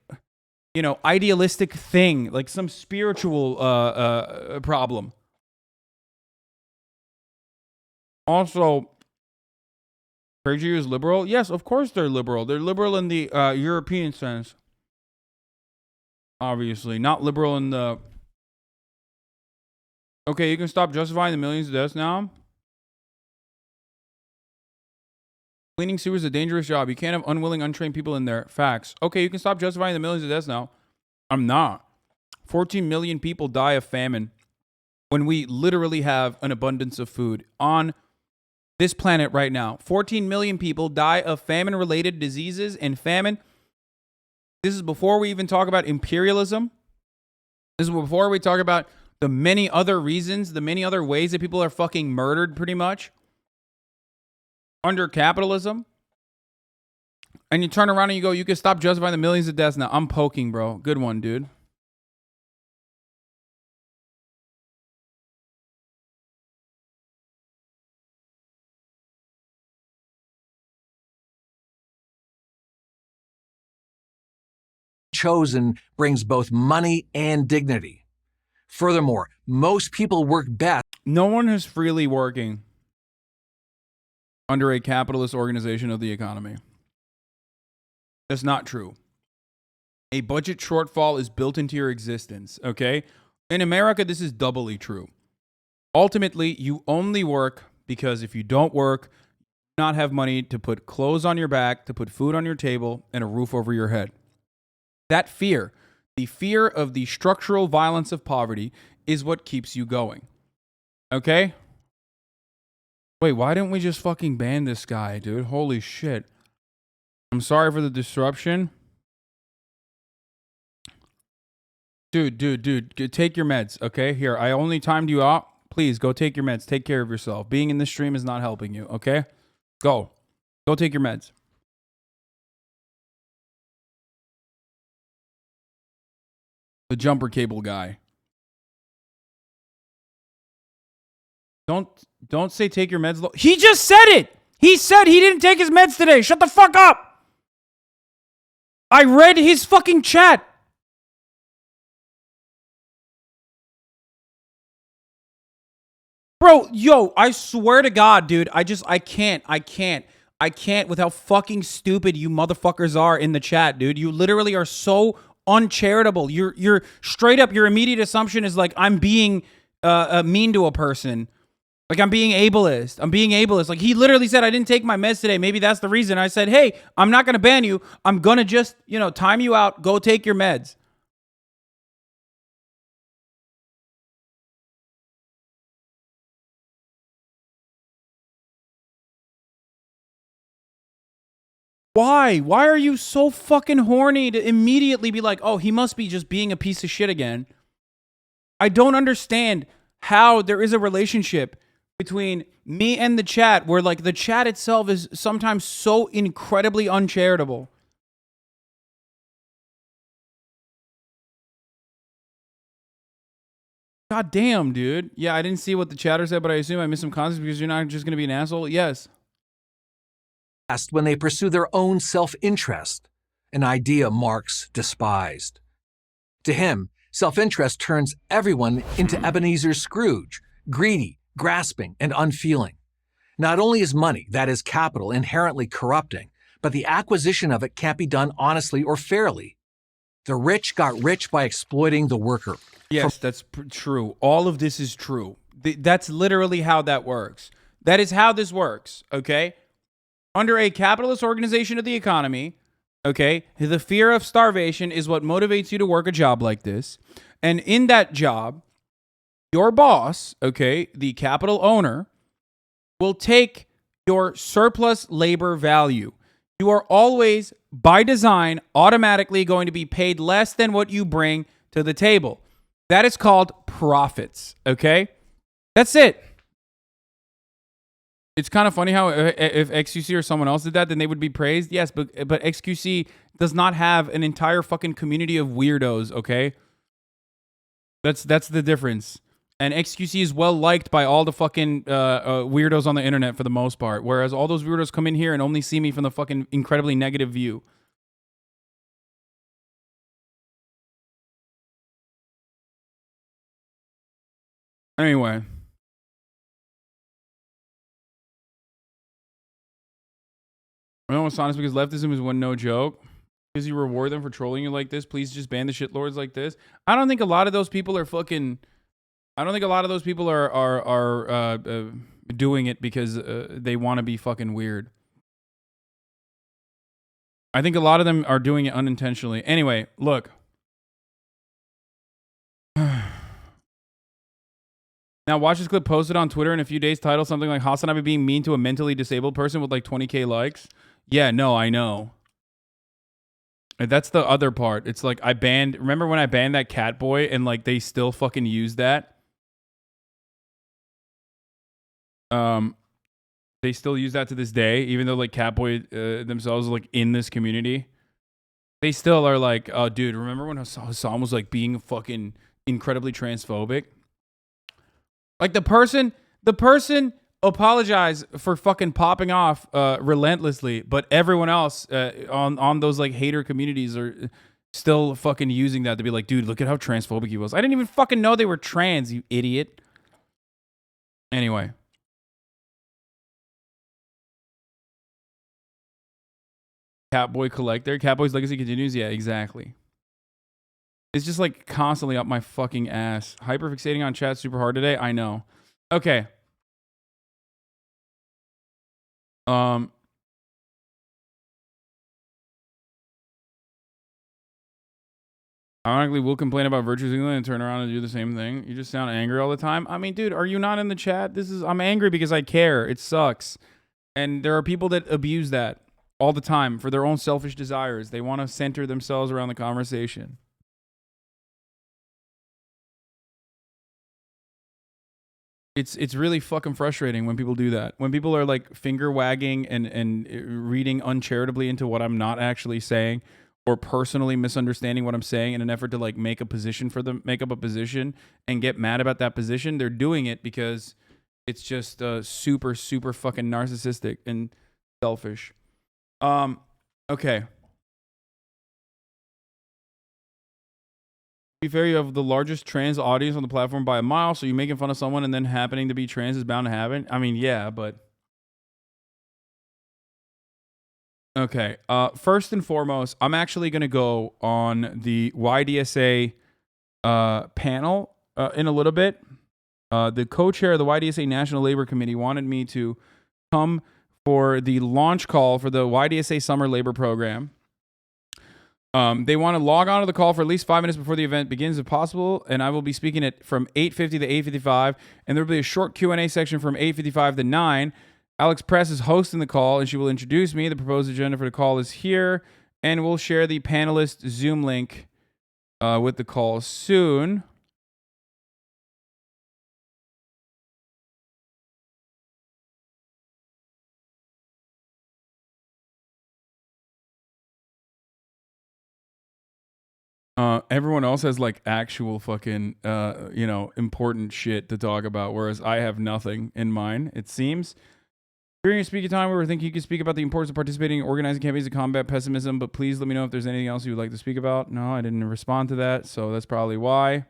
you know, idealistic thing, like some spiritual problem. Also, PragerU is liberal? Yes, of course they're liberal. They're liberal in the European sense. Obviously. Not liberal in the... Okay, you can stop justifying the millions of deaths now. Cleaning sewers is a dangerous job. You can't have unwilling, untrained people in there. Facts. Okay, you can stop justifying the millions of deaths now. I'm not. 14 million people die of famine when we literally have an abundance of food on this planet right now. 14 million people die of famine-related diseases and famine. This is before we even talk about imperialism. This is before we talk about the many other reasons, the many other ways that people are fucking murdered pretty much under capitalism. And you turn around and you go, you can stop justifying the millions of deaths now. I'm poking, bro. Good one, dude. Chosen brings both money and dignity. Furthermore, most people work best. No one is freely working under a capitalist organization of the economy. That's not true. A budget shortfall is built into your existence, okay? In America, this is doubly true. Ultimately, you only work because if you don't work, you do not have money to put clothes on your back, to put food on your table, and a roof over your head. That fear, the fear of the structural violence of poverty, is what keeps you going. Okay? Wait, why didn't we just fucking ban this guy, dude? Holy shit. I'm sorry for the disruption. Dude, take your meds, okay? Here, I only timed you out. Please, go take your meds. Take care of yourself. Being in this stream is not helping you, okay? Go. Go take your meds. The jumper cable guy. Don't say take your meds. He just said it! He said he didn't take his meds today. Shut the fuck up! I read his fucking chat. Bro, yo, I swear to God, dude, I can't with how fucking stupid you motherfuckers are in the chat, dude. You literally are so uncharitable. You're straight up, your immediate assumption is like, I'm being mean to a person. Like, I'm being ableist. Like, he literally said, I didn't take my meds today. Maybe that's the reason. I said, hey, I'm not going to ban you. I'm going to just, time you out. Go take your meds. Why? Why are you so fucking horny to immediately be like, oh, he must be just being a piece of shit again? I don't understand how there is a relationship between me and the chat where, like, the chat itself is sometimes so incredibly uncharitable. God damn, dude. Yeah, I didn't see what the chatter said, but I assume I missed some context because you're not just going to be an asshole. Yes. When they pursue their own self-interest, an idea Marx despised. To him, self-interest turns everyone into Ebenezer Scrooge, greedy, grasping, and unfeeling. Not only is money, that is capital, inherently corrupting, but the acquisition of it can't be done honestly or fairly. The rich got rich by exploiting the worker. Yes, that's true. All of this is true. That's literally how that works. That is how this works, okay? Under a capitalist organization of the economy, okay, the fear of starvation is what motivates you to work a job like this. And in that job, your boss, okay, the capital owner, will take your surplus labor value. You are always, by design, automatically going to be paid less than what you bring to the table. That is called profits, okay? That's it. It's kind of funny how if XQC or someone else did that, then they would be praised. Yes, but XQC does not have an entire fucking community of weirdos, okay? That's the difference. And XQC is well liked by all the fucking weirdos on the internet for the most part, whereas all those weirdos come in here and only see me from the fucking incredibly negative view. Anyway. I know it's honest because leftism is one no joke. Because you reward them for trolling you like this, please just ban the shitlords like this. I don't think a lot of those people are fucking. I don't think a lot of those people are doing it because they want to be fucking weird. I think a lot of them are doing it unintentionally. Anyway, look. Now watch this clip posted on Twitter in a few days. Title something like HasanAbi being mean to a mentally disabled person with like 20K likes. Yeah, no, I know. And that's the other part. It's like remember when I banned that cat boy and like they still fucking use that? They still use that to this day, even though like Catboy themselves are like in this community. They still are like, oh dude, remember when Hasan was like being fucking incredibly transphobic? Like the person apologized for fucking popping off relentlessly, but everyone else on those like hater communities are still fucking using that to be like, dude, look at how transphobic he was. I didn't even fucking know they were trans, you idiot. Anyway. Catboy Collector. Catboy's legacy continues. Yeah, exactly. It's just like constantly up my fucking ass. Hyperfixating on chat super hard today. I know. Okay. Ironically, we'll complain about virtue signaling and turn around and do the same thing. You just sound angry all the time. I mean, dude, are you not in the chat? I'm angry because I care. It sucks. And there are people that abuse that all the time for their own selfish desires. They want to center themselves around the conversation. It's really fucking frustrating when people do that. When people are like finger wagging and reading uncharitably into what I'm not actually saying, or personally misunderstanding what I'm saying in an effort to like make up a position and get mad about that position. They're doing it because it's just super fucking narcissistic and selfish. Okay. To be fair, you have the largest trans audience on the platform by a mile, so you making fun of someone and then happening to be trans is bound to happen. I mean, yeah, but okay. First and foremost, I'm actually going to go on the YDSA panel in a little bit. The co-chair of the YDSA National Labor Committee wanted me to come for the launch call for the YDSA Summer Labor Program. They want to log on to the call for at least 5 minutes before the event begins if possible, and I will be speaking from 8:50 to 8:55, and there will be a short Q&A section from 8:55 to 9. Alex Press is hosting the call, and she will introduce me. The proposed agenda for the call is here, and we'll share the panelist Zoom link with the call soon. Everyone else has like actual fucking, important shit to talk about, whereas I have nothing in mind, it seems. During your speaking time, we were thinking you could speak about the importance of participating in organizing campaigns to combat pessimism, but please let me know if there's anything else you would like to speak about. No, I didn't respond to that, so that's probably why.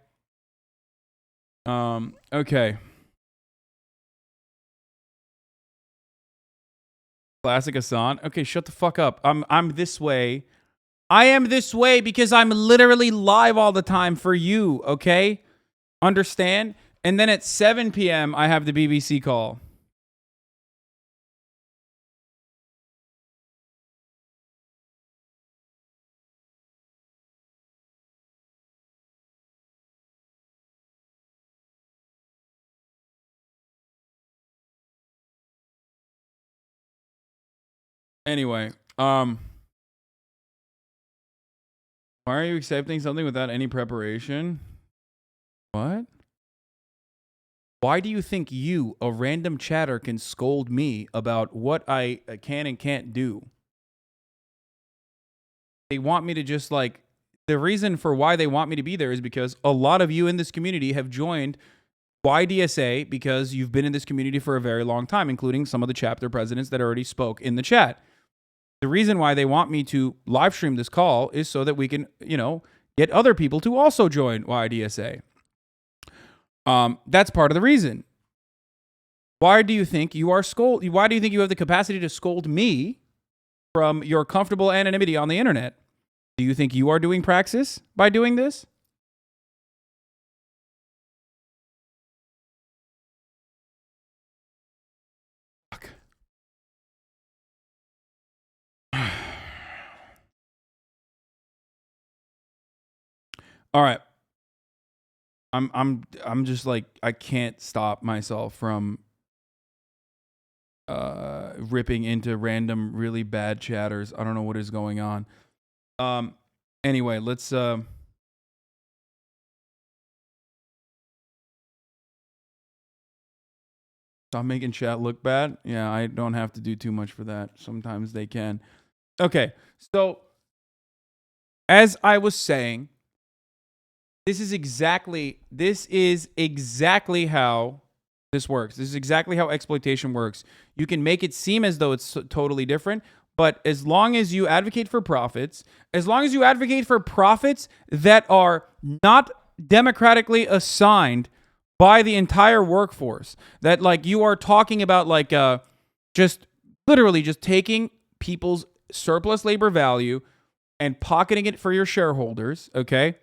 Okay. Classic Hasan. Okay, shut the fuck up. I'm this way. I am this way because I'm literally live all the time for you, okay? Understand? And then at 7 p.m., I have the BBC call. Anyway, why are you accepting something without any preparation? What? Why do you think you, a random chatter, can scold me about what I can and can't do? They want me to just like... The reason for why they want me to be there is because a lot of you in this community have joined YDSA because you've been in this community for a very long time, including some of the chapter presidents that already spoke in the chat. The reason why they want me to live stream this call is so that we can, get other people to also join YDSA. That's part of the reason. Why do you think you are Why do you think you have the capacity to scold me from your comfortable anonymity on the internet? Do you think you are doing praxis by doing this? Fuck. All right. I'm just like, I can't stop myself from ripping into random really bad chatters. I don't know what is going on. Anyway, let's stop making chat look bad. Yeah, I don't have to do too much for that. Sometimes they can. Okay, so as I was saying, this is exactly how this works. This is exactly how exploitation works. You can make it seem as though it's totally different, But as long as you advocate for profits, as long as you advocate for profits that are not democratically assigned by the entire workforce, that like you are talking about like just literally just taking people's surplus labor value and pocketing it for your shareholders, okay?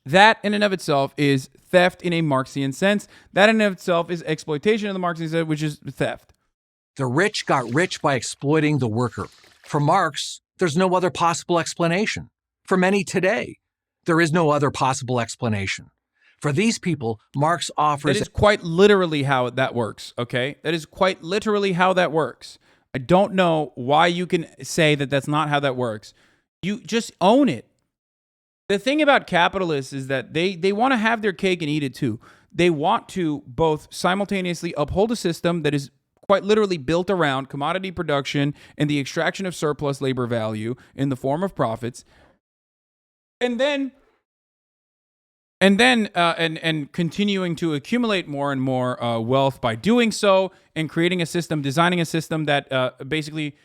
That in and of itself is theft in a Marxian sense. That in and of itself is exploitation in the Marxian sense, which is theft. The rich got rich by exploiting the worker. For Marx, there's no other possible explanation. For many today, there is no other possible explanation. For these people, Marx offers... That is quite literally how that works, okay? That is quite literally how that works. I don't know why you can say that that's not how that works. You just own it. The thing about capitalists is that they want to have their cake and eat it too. They want to both simultaneously uphold a system that is quite literally built around commodity production and the extraction of surplus labor value in the form of profits, and continuing to accumulate more and more wealth by doing so, and creating a system, designing a system that basically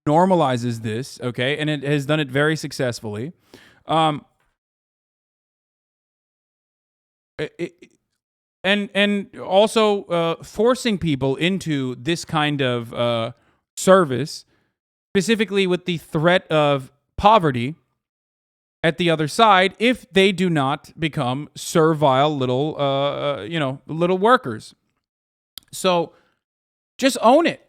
normalizes this, okay? And it has done it very successfully. And also forcing people into this kind of service, specifically with the threat of poverty at the other side, if they do not become servile little, little workers. So just own it.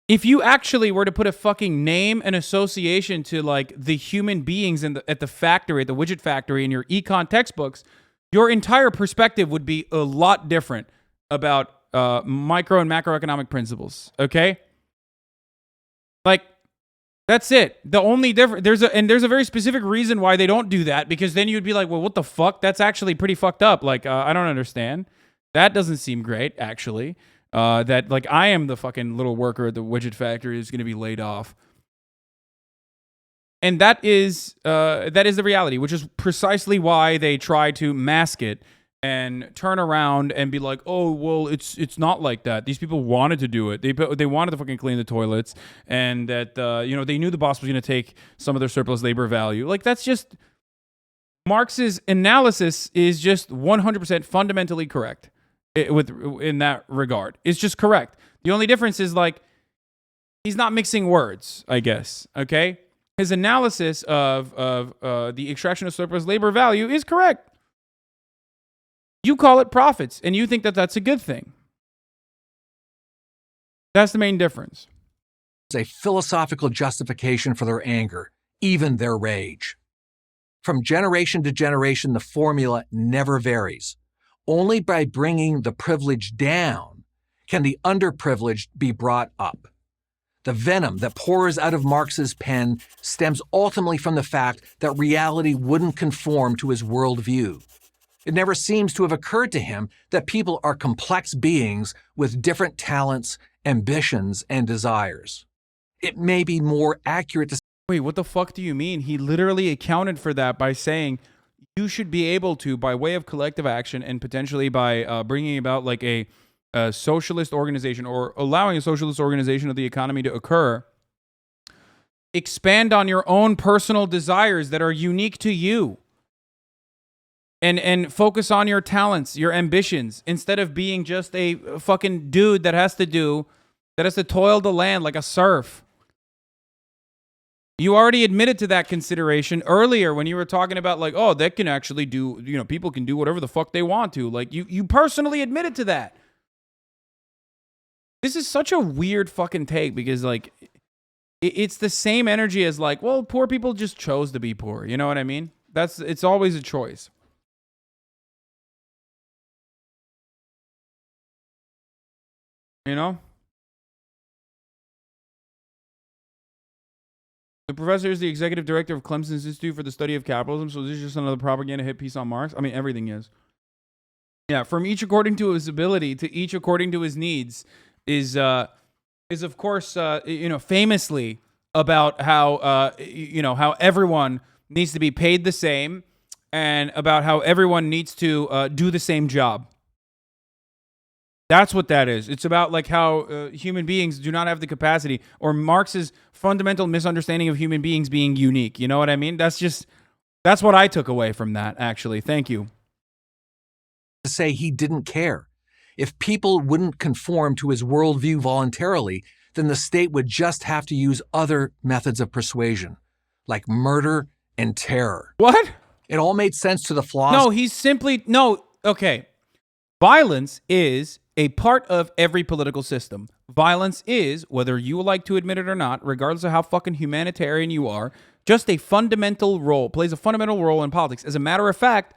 If you actually were to put a fucking name and association to like the human beings at the factory, at the widget factory in your econ textbooks, your entire perspective would be a lot different about micro and macroeconomic principles. Okay, like that's it. The only difference there's a very specific reason why they don't do that, because then you'd be like, well, what the fuck? That's actually pretty fucked up. Like I don't understand. That doesn't seem great, actually. That like I am the fucking little worker at the widget factory who's going to be laid off. And that is the reality, which is precisely why they try to mask it and turn around and be like, oh, well, it's not like that. These people wanted to do it. They wanted to fucking clean the toilets, and that they knew the boss was going to take some of their surplus labor value. Like that's just Marx's analysis is just 100% fundamentally correct in that regard. It's just correct. The only difference is like he's not mixing words, I guess. Okay. His analysis of the extraction of surplus labor value is correct. You call it profits, and you think that that's a good thing. That's the main difference. It's a philosophical justification for their anger, even their rage. From generation to generation, the formula never varies. Only by bringing the privileged down can the underprivileged be brought up. The venom that pours out of Marx's pen stems ultimately from the fact that reality wouldn't conform to his worldview. It never seems to have occurred to him that people are complex beings with different talents, ambitions, and desires. It may be more accurate to... Wait, what the fuck do you mean? He literally accounted for that by saying you should be able to, by way of collective action and potentially by bringing about like a socialist organization or allowing a socialist organization of the economy to occur, expand on your own personal desires that are unique to you, and focus on your talents, your ambitions, instead of being just a fucking dude that has to toil the land like a serf. You already admitted to that consideration earlier when you were talking about like, oh, that can actually do, people can do whatever the fuck they want to. Like you personally admitted to that. This is such a weird fucking take, because like it's the same energy as like, well, poor people just chose to be poor. You know what I mean? It's always a choice. You know? The professor is the executive director of Clemson's Institute for the Study of Capitalism, so this is just another propaganda hit piece on Marx. I mean, everything is. Yeah, from each according to his ability to each according to his needs is of course famously about how how everyone needs to be paid the same, and about how everyone needs to do the same job. That's what that is. It's about like how human beings do not have the capacity, or Marx's fundamental misunderstanding of human beings being unique. You know what I mean? That's what I took away from that, actually. Thank you. To say he didn't care. If people wouldn't conform to his worldview voluntarily, then the state would just have to use other methods of persuasion, like murder and terror. What? It all made sense to the flaws. No, he's simply, no, okay. Violence is a part of every political system. Violence is, whether you like to admit it or not, regardless of how fucking humanitarian you are, just a fundamental role, plays a fundamental role in politics. As a matter of fact,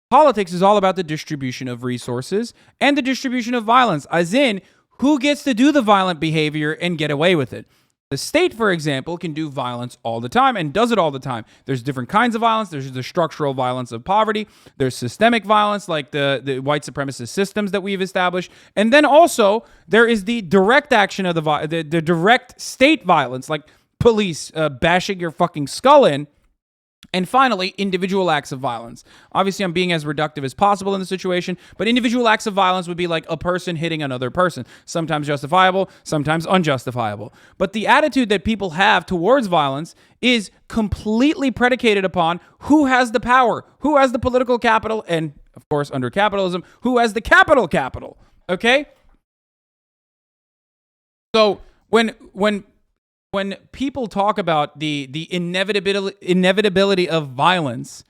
politics is all about the distribution of resources and the distribution of violence, as in who gets to do the violent behavior and get away with it. The state, for example, can do violence all the time and does it all the time. There's different kinds of violence. There's the structural violence of poverty. There's systemic violence, like the white supremacist systems that we've established. And then also, there is the direct action of the direct state violence, like police bashing your fucking skull in. And finally, individual acts of violence. Obviously, I'm being as reductive as possible in the situation, but individual acts of violence would be like a person hitting another person, sometimes justifiable, sometimes unjustifiable. But the attitude that people have towards violence is completely predicated upon who has the power, who has the political capital, and of course, under capitalism, who has the capital, okay? So when people talk about the inevitability of violence,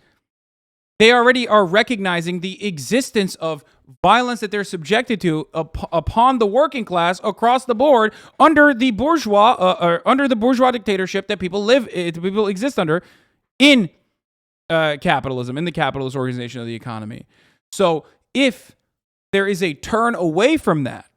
they already are recognizing the existence of violence that they're subjected to upon the working class across the board under the bourgeois dictatorship that people exist under in capitalism, in the capitalist organization of the economy. So if there is a turn away from that,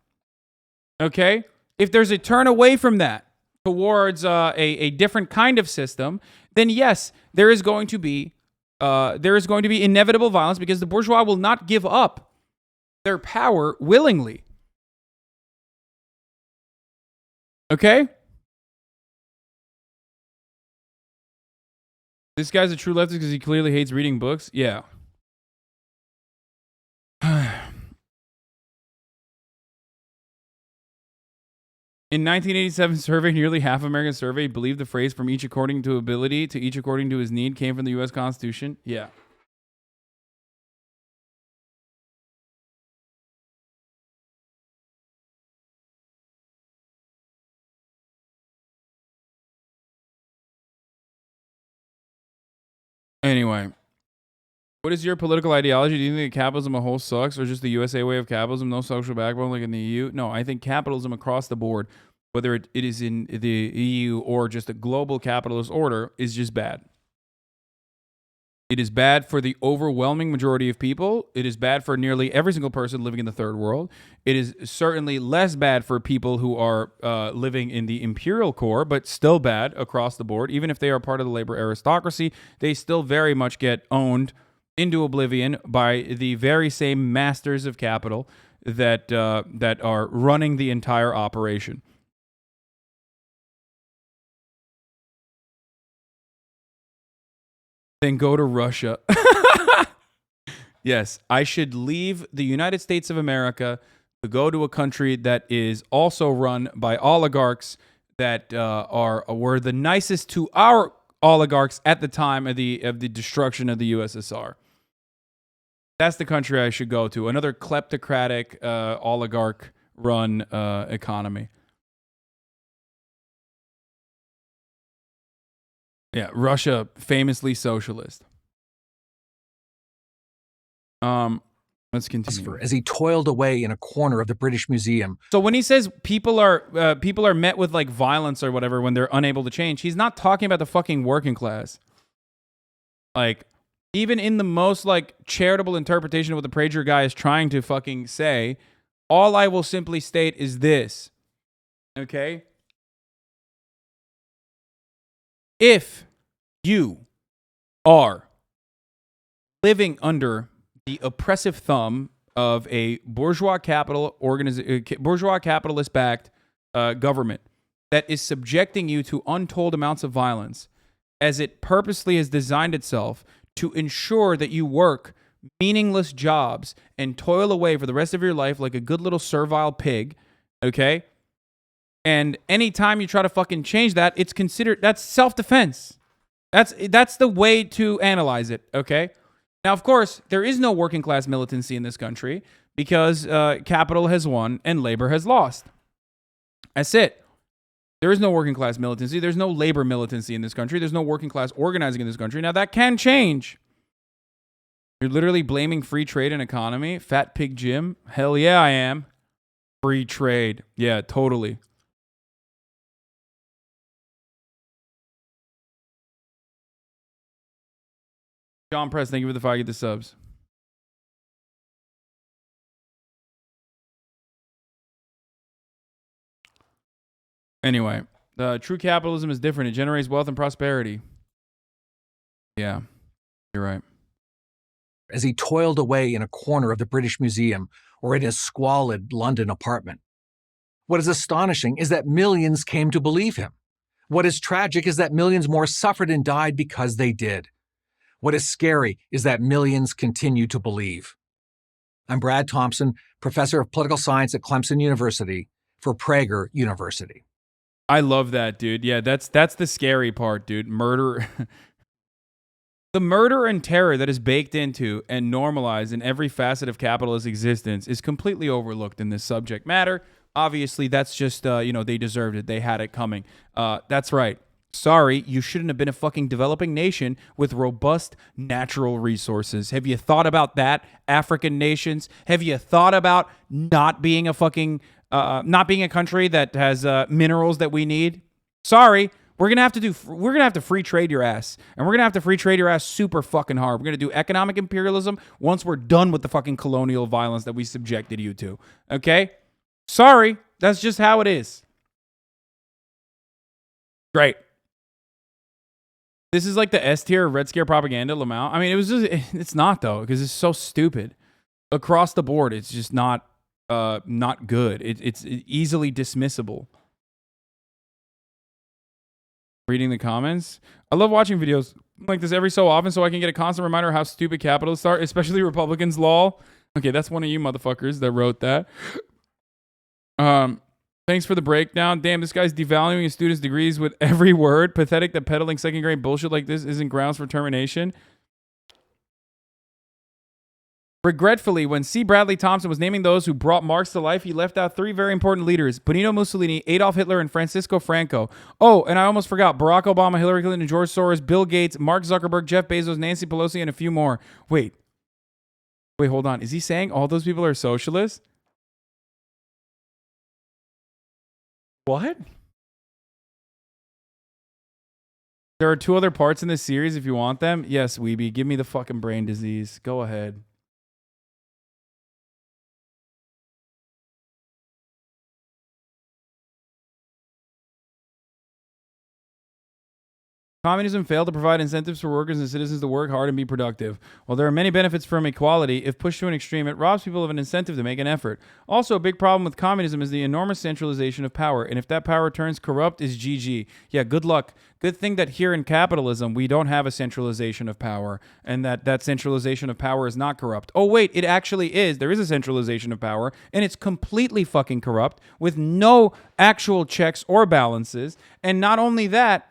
okay, if there's a turn away from that towards a different kind of system, then yes, there is going to be inevitable violence, because the bourgeois will not give up their power willingly. Okay? This guy's a true leftist because he clearly hates reading books. Yeah. In 1987 survey, nearly half of Americans surveyed believed the phrase "from each according to ability to each according to his need" came from the U.S. Constitution. Yeah. Anyway, what is your political ideology? Do you think that capitalism as a whole sucks, or just the USA way of capitalism, no social backbone like in the EU? No, I think capitalism across the board, whether it is in the EU or just a global capitalist order, is just bad. It is bad for the overwhelming majority of people. It is bad for nearly every single person living in the third world. It is certainly less bad for people who are living in the imperial core, but still bad across the board. Even if they are part of the labor aristocracy, they still very much get owned into oblivion by the very same masters of capital that are running the entire operation. Then go to Russia. Yes, I should leave the United States of America to go to a country that is also run by oligarchs that were the nicest to our oligarchs at the time of the destruction of the USSR. That's the country I should go to. Another kleptocratic oligarch-run economy. Yeah, Russia, famously socialist. Let's continue. As he toiled away in a corner of the British Museum. So when he says people are met with like violence or whatever when they're unable to change, he's not talking about the fucking working class. Like, even in the most like charitable interpretation of what the Prager guy is trying to fucking say, all I will simply state is this. Okay? If you are living under the oppressive thumb of a bourgeois capitalist-backed government that is subjecting you to untold amounts of violence, as it purposely has designed itself to ensure that you work meaningless jobs and toil away for the rest of your life like a good little servile pig, okay? And anytime you try to fucking change that, it's considered, that's self-defense. That's the way to analyze it, okay? Now, of course, there is no working class militancy in this country because capital has won and labor has lost. That's it. There is no working class militancy. There's no labor militancy in this country. There's no working class organizing in this country. Now, that can change. You're literally blaming free trade and economy? Fat Pig Jim? Hell yeah, I am. Free trade. Yeah, totally. John Press, thank you for the 5 get the subs. Anyway, true capitalism is different. It generates wealth and prosperity. Yeah, you're right. As he toiled away in a corner of the British Museum or in his squalid London apartment. What is astonishing is that millions came to believe him. What is tragic is that millions more suffered and died because they did. What is scary is that millions continue to believe. I'm Brad Thompson, professor of political science at Clemson University for Prager University. I love that, dude. Yeah, that's the scary part, dude. Murder. The murder and terror that is baked into and normalized in every facet of capitalist existence is completely overlooked in this subject matter. Obviously, that's just, they deserved it. They had it coming. That's right. Sorry, you shouldn't have been a fucking developing nation with robust natural resources. Have you thought about that, African nations? Have you thought about not being a fucking, not being a country that has minerals that we need? Sorry, we're gonna have to free trade your ass, and we're gonna have to free trade your ass super fucking hard. We're gonna do economic imperialism once we're done with the fucking colonial violence that we subjected you to. Okay? Sorry, that's just how it is. Great. This is like the S tier of Red Scare propaganda, Lamau. I mean, it's not though, because it's so stupid. Across the board, it's just not good. It's easily dismissible. Reading the comments. I love watching videos like this every so often so I can get a constant reminder of how stupid capitalists are, especially Republicans, lol. Okay, that's one of you motherfuckers that wrote that. Thanks for the breakdown. Damn, this guy's devaluing his students' degrees with every word. Pathetic that peddling second-grade bullshit like this isn't grounds for termination. Regretfully, when C. Bradley Thompson was naming those who brought Marx to life, he left out 3 very important leaders: Benito Mussolini, Adolf Hitler, and Francisco Franco. Oh, and I almost forgot Barack Obama, Hillary Clinton, George Soros, Bill Gates, Mark Zuckerberg, Jeff Bezos, Nancy Pelosi, and a few more. Wait, hold on. Is he saying all those people are socialists? What? There are 2 other parts in this series if you want them. Yes, Weeby, give me the fucking brain disease. Go ahead. Communism failed to provide incentives for workers and citizens to work hard and be productive. While there are many benefits from equality, if pushed to an extreme, it robs people of an incentive to make an effort. Also, a big problem with communism is the enormous centralization of power, and if that power turns corrupt, is GG. Yeah, good luck. Good thing that here in capitalism, we don't have a centralization of power, and that centralization of power is not corrupt. Oh, wait, it actually is. There is a centralization of power, and it's completely fucking corrupt with no actual checks or balances. And not only that,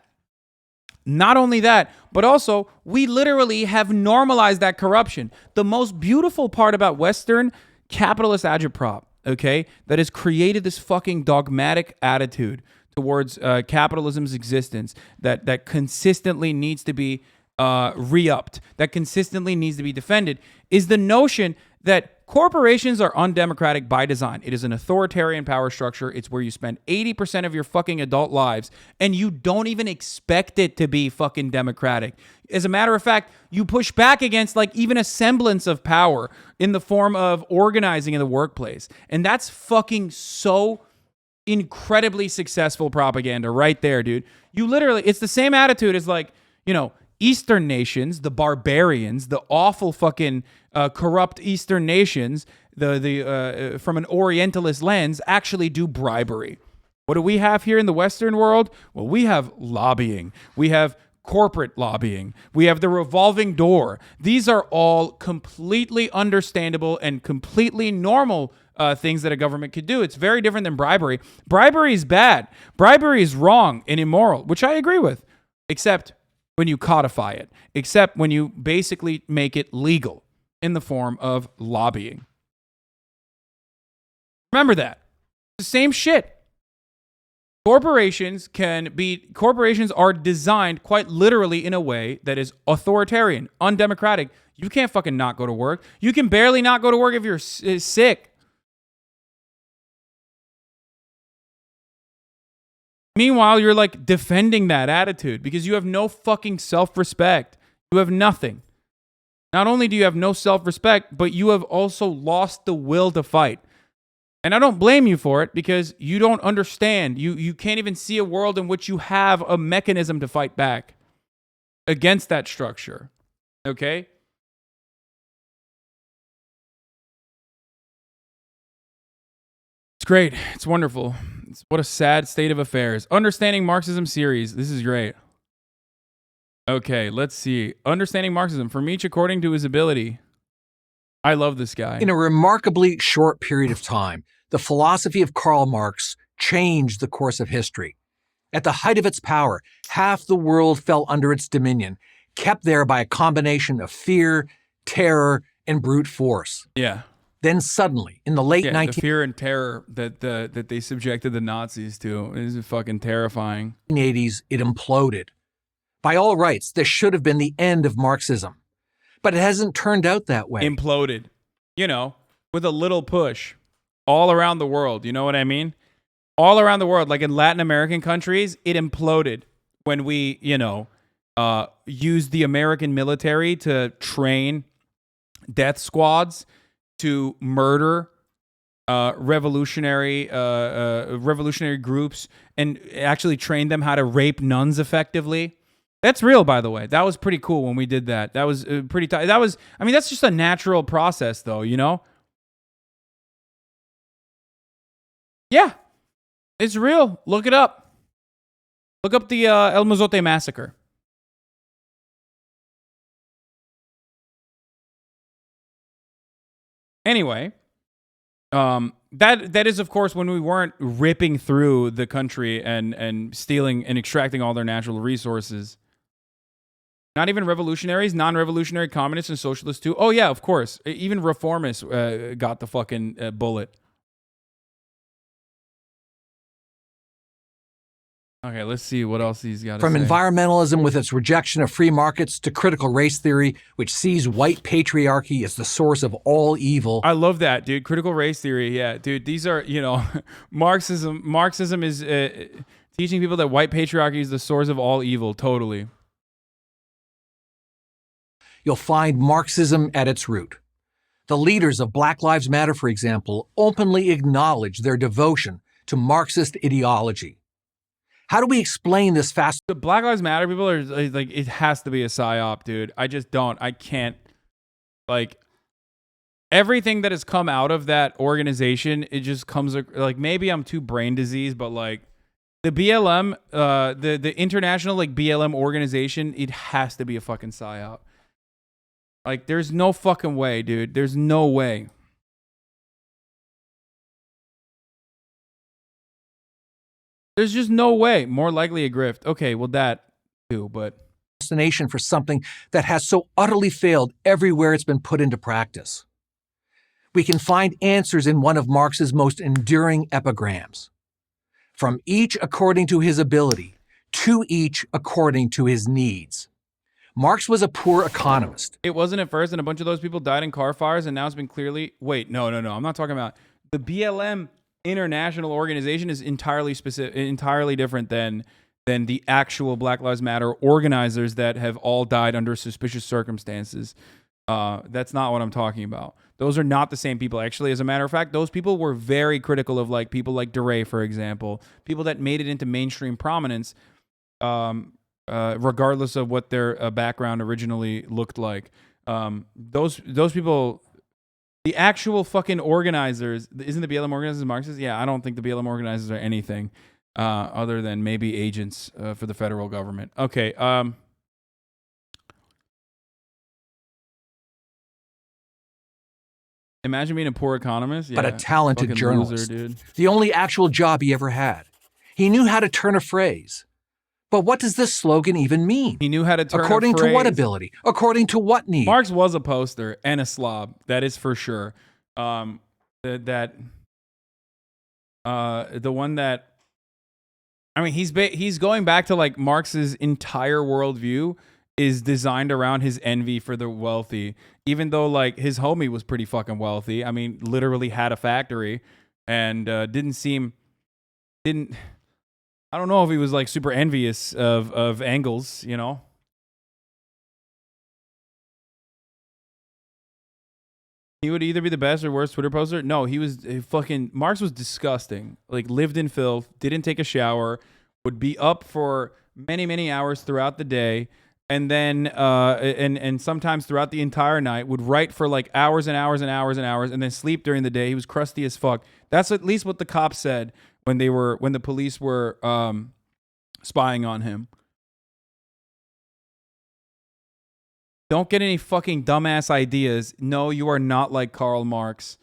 but also we literally have normalized that corruption. The most beautiful part about Western capitalist agitprop, okay, that has created this fucking dogmatic attitude towards capitalism's existence that consistently needs to be re-upped, that consistently needs to be defended, is the notion that corporations are undemocratic by design. It is an authoritarian power structure. It's where you spend 80% of your fucking adult lives, and you don't even expect it to be fucking democratic. As a matter of fact, you push back against like even a semblance of power in the form of organizing in the workplace. And that's fucking so incredibly successful propaganda right there, dude. You literally, it's the same attitude as like, Eastern nations, the barbarians, the awful fucking corrupt Eastern nations, the from an Orientalist lens, actually do bribery. What do we have here in the Western world? Well, we have lobbying. We have corporate lobbying. We have the revolving door. These are all completely understandable and completely normal things that a government could do. It's very different than bribery. Bribery is bad. Bribery is wrong and immoral, which I agree with, except when you codify it, except when you basically make it legal in the form of lobbying. Remember that. It's the same shit. Corporations are designed quite literally in a way that is authoritarian, undemocratic. You can't fucking not go to work. You can barely not go to work if you're sick. Meanwhile, you're like defending that attitude because you have no fucking self-respect. You have nothing. Not only do you have no self-respect, but you have also lost the will to fight. And I don't blame you for it because you don't understand. You can't even see a world in which you have a mechanism to fight back against that structure. Okay? It's great. It's wonderful. What a sad state of affairs. Understanding Marxism series. This is great. Okay, let's see. Understanding Marxism. From each according to his ability. I love this guy. In a remarkably short period of time, the philosophy of Karl Marx changed the course of history. At the height of its power, half the world fell under its dominion, kept there by a combination of fear, terror, and brute force. Yeah. Then suddenly, in the late the fear and terror that they subjected the Nazis to is fucking terrifying. 1980s, it imploded. By all rights, this should have been the end of Marxism. But it hasn't turned out that way. Imploded. You know, with a little push all around the world. You know what I mean? All around the world, like in Latin American countries, it imploded when we, used the American military to train death squads to murder revolutionary groups and actually train them how to rape nuns effectively. That's real, by the way. That was pretty cool when we did that. That was pretty tight. That's just a natural process, though, you know? Yeah. It's real. Look it up. Look up the El Mozote massacre. Anyway, that is, of course, when we weren't ripping through the country and stealing and extracting all their natural resources. Not even revolutionaries, non-revolutionary communists and socialists too. Oh yeah, of course. Even reformists got the fucking bullet. Okay, let's see what else he's got to say. From environmentalism with its rejection of free markets to critical race theory, which sees white patriarchy as the source of all evil. I love that, dude. Critical race theory, yeah. Dude, these are, Marxism. Marxism is teaching people that white patriarchy is the source of all evil, totally. You'll find Marxism at its root. The leaders of Black Lives Matter, for example, openly acknowledge their devotion to Marxist ideology. How do we explain this fast? The Black Lives Matter people are like, it has to be a psyop, dude. I just don't. I can't. Like, everything that has come out of that organization, it just comes like, maybe I'm too brain diseased, but like the BLM, the international like BLM organization, it has to be a fucking psyop. Like, there's no fucking way, dude. There's no way. There's just no way. More likely a grift. Okay, well, that too, but... ...destination for something that has so utterly failed everywhere it's been put into practice. We can find answers in one of Marx's most enduring epigrams. From each according to his ability, to each according to his needs. Marx was a poor economist. It wasn't at first, and a bunch of those people died in car fires, and now it's been clearly... Wait, no. I'm not talking about... The BLM international organization is entirely different than the actual Black Lives Matter organizers that have all died under suspicious circumstances. That's not what I'm talking about. Those are not the same people. Actually, as a matter of fact, those people were very critical of like people like DeRay, for example, people that made it into mainstream prominence, regardless of what their background originally looked like. Those people, the actual fucking organizers, isn't the BLM organizers Marxists? Yeah, I don't think the BLM organizers are anything other than maybe agents for the federal government. Okay, Imagine being a poor economist. but Yeah, a talented fucking journalist. loser, dude. The only actual job he ever had. He knew how to turn a phrase. But what does this slogan even mean? He knew how to turn a According to what phrase. ability? According to what need? Marx was a poster and a slob. That is for sure. The one that, I mean, he's going back to like Marx's entire worldview is designed around his envy for the wealthy, even though like his homie was pretty fucking wealthy. I mean, literally had a factory and I don't know if he was like super envious of Engels, you know? He would either be the best or worst Twitter poster. No, Marx was disgusting. Like lived in filth, didn't take a shower, would be up for many, many hours throughout the day. And then, and sometimes throughout the entire night, would write for like hours and hours and hours and hours, and then sleep during the day. He was crusty as fuck. That's at least what the cops said when the police were spying on him. Don't get any fucking dumbass ideas. No, you are not like Karl Marx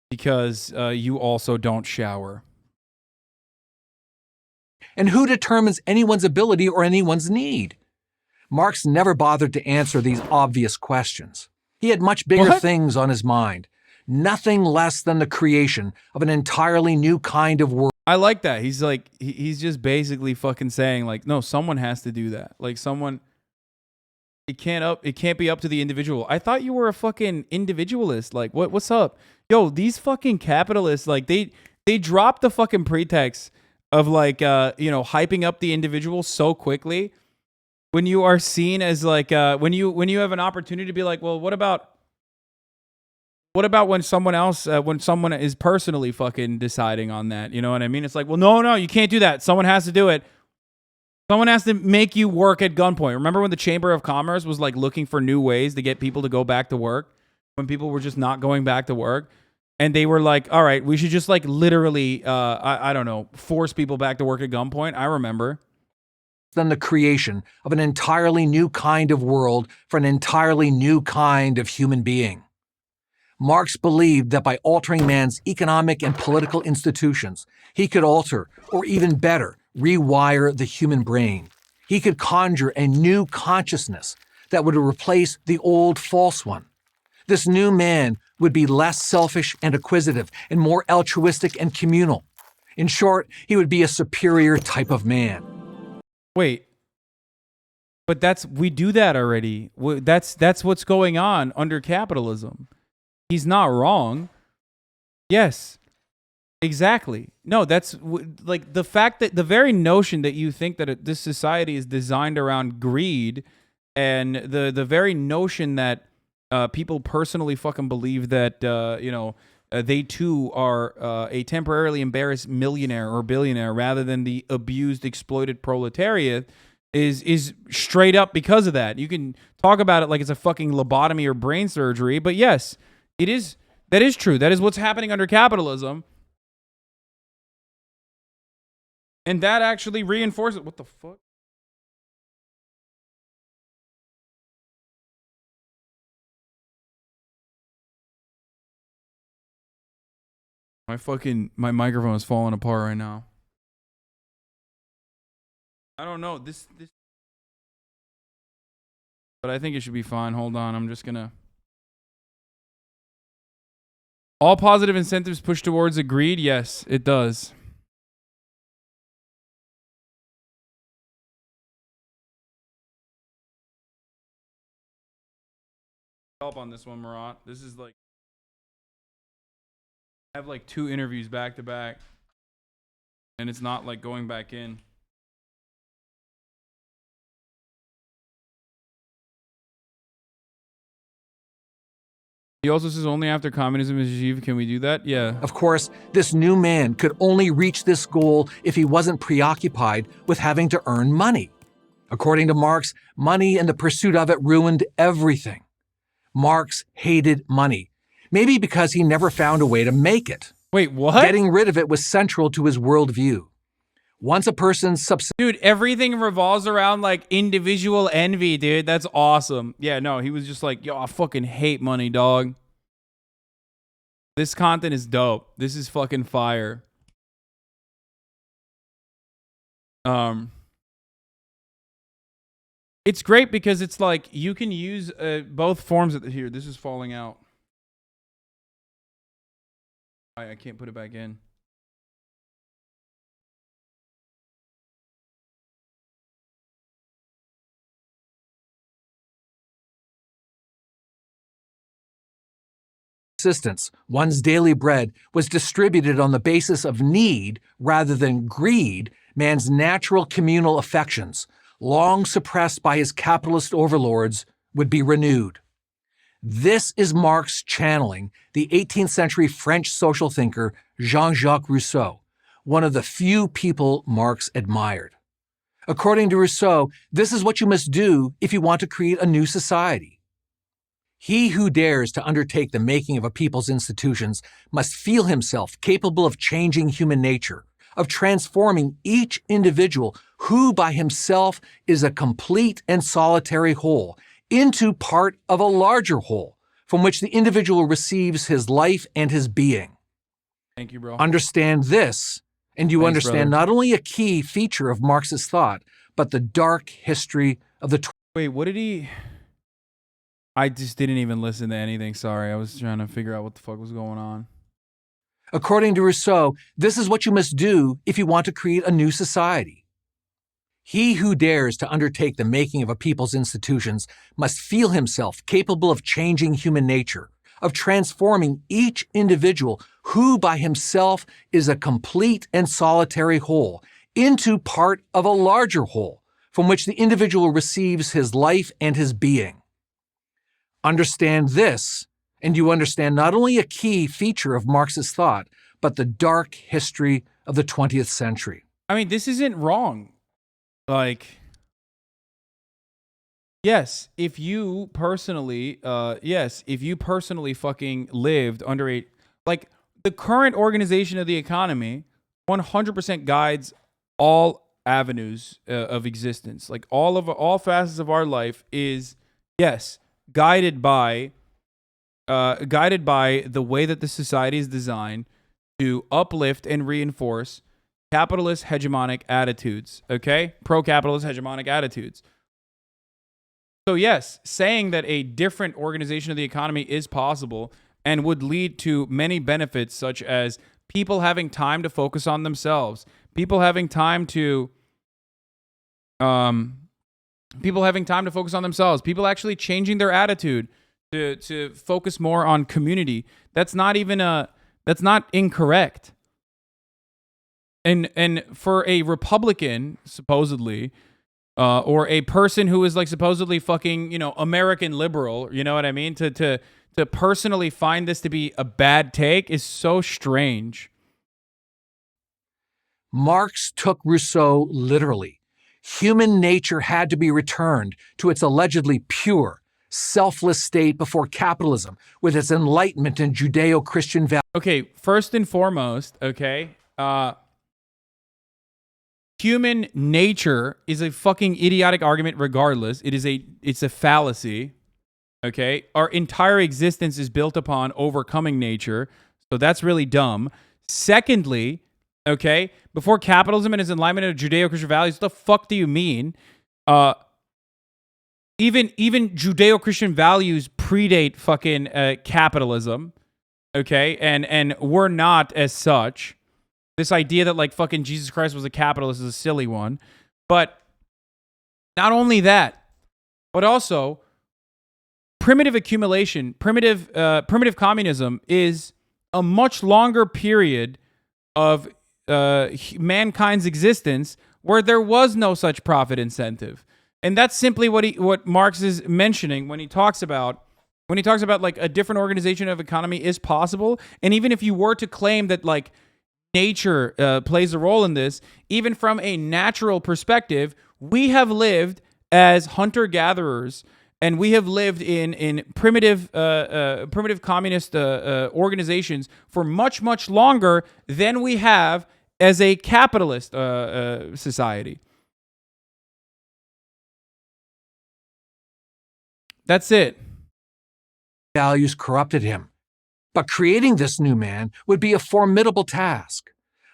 because you also don't shower. And who determines anyone's ability or anyone's need? Marx never bothered to answer these obvious questions. He had much bigger things on his mind. Nothing less than the creation of an entirely new kind of world. I like that. He's like, he's just basically fucking saying like, no, someone has to do that. Like someone, it can't be up to the individual. I thought you were a fucking individualist. Like what's up? Yo, these fucking capitalists, like they dropped the fucking pretext of like, hyping up the individual so quickly. When you are seen as like, when you have an opportunity to be like, well, what about when someone else, when someone is personally fucking deciding on that? You know what I mean? It's like, well, no, you can't do that. Someone has to do it. Someone has to make you work at gunpoint. Remember when the Chamber of Commerce was like looking for new ways to get people to go back to work when people were just not going back to work? And they were like, all right, we should just like literally, I don't know, force people back to work at gunpoint. I remember. Than the creation of an entirely new kind of world for an entirely new kind of human being. Marx believed that by altering man's economic and political institutions, he could alter, or even better, rewire the human brain. He could conjure a new consciousness that would replace the old false one. This new man would be less selfish and acquisitive and more altruistic and communal. In short, he would be a superior type of man. Wait, but we do that already. That's what's going on under capitalism. He's not wrong. Yes, exactly. No, that's like the fact that the very notion that you think that this society is designed around greed, and the very notion that people personally fucking believe that they too are a temporarily embarrassed millionaire or billionaire rather than the abused, exploited proletariat is straight up because of that. You can talk about it like it's a fucking lobotomy or brain surgery, but yes, it is. That is true. That is what's happening under capitalism. And that actually reinforces what the fuck? My microphone is falling apart right now. I don't know this, but I think it should be fine. Hold on, I'm just gonna. All positive incentives push towards greed. Yes, it does. Help on this one, Marat. This is like. I have like 2 interviews back to back, and it's not like going back in. He also says only after communism is achieved can we do that. Yeah. Of course, this new man could only reach this goal if he wasn't preoccupied with having to earn money. According to Marx, money and the pursuit of it ruined everything. Marx hated money. Maybe because he never found a way to make it. Wait, what? Getting rid of it was central to his worldview. Once a person's Dude, everything revolves around like individual envy, dude. That's awesome. Yeah, no, he was just like, yo, I fucking hate money, dog. This content is dope. This is fucking fire. It's great because it's like you can use both forms of here. This is falling out. I can't put it back in. Subsistence, one's daily bread, was distributed on the basis of need rather than greed, man's natural communal affections, long suppressed by his capitalist overlords, would be renewed. This is Marx channeling the 18th century French social thinker Jean-Jacques Rousseau, one of the few people Marx admired. According to Rousseau, this is what you must do if you want to create a new society. He who dares to undertake the making of a people's institutions must feel himself capable of changing human nature, of transforming each individual who by himself is a complete and solitary whole into part of a larger whole from which the individual receives his life and his being. Thank you, bro. Understand this, and you understand not only a key feature of Marxist thought, but the dark history of the... Wait, what did he... I just didn't even listen to anything. Sorry, I was trying to figure out what the fuck was going on. According to Rousseau, this is what you must do if you want to create a new society. He who dares to undertake the making of a people's institutions must feel himself capable of changing human nature, of transforming each individual who by himself is a complete and solitary whole into part of a larger whole from which the individual receives his life and his being. Understand this, and you understand not only a key feature of Marxist thought, but the dark history of the 20th century. I mean, this isn't wrong. Like, yes, if you personally fucking lived under a, like, the current organization of the economy 100% guides all avenues of existence. Like, all facets of our life is, yes, guided by the way that the society is designed to uplift and reinforce capitalist hegemonic attitudes, okay? Pro-capitalist hegemonic attitudes. So yes, saying that a different organization of the economy is possible and would lead to many benefits, such as people having time to focus on themselves, people having time to people actually changing their attitude to focus more on community. That's not incorrect. And for a Republican, supposedly, or a person who is like supposedly fucking, American liberal, you know what I mean? To personally find this to be a bad take is so strange. Marx took Rousseau literally. Human nature had to be returned to its allegedly pure, selfless state before capitalism with its enlightenment and Judeo-Christian values. Okay, first and foremost, okay, human nature is a fucking idiotic argument regardless. It's a fallacy, okay? Our entire existence is built upon overcoming nature, so that's really dumb. Secondly, okay, before capitalism and its enlightenment of Judeo-Christian values, what the fuck do you mean? Even Judeo-Christian values predate fucking capitalism, okay? And we're not as such. This idea that like fucking Jesus Christ was a capitalist is a silly one. But not only that, but also primitive accumulation, primitive communism is a much longer period of mankind's existence where there was no such profit incentive. And that's simply what Marx is mentioning when he talks about like a different organization of economy is possible. And even if you were to claim that like nature plays a role in this, even from a natural perspective, we have lived as hunter-gatherers, and we have lived in primitive communist organizations for much, much longer than we have as a capitalist society. That's it. Values corrupted him. But creating this new man would be a formidable task.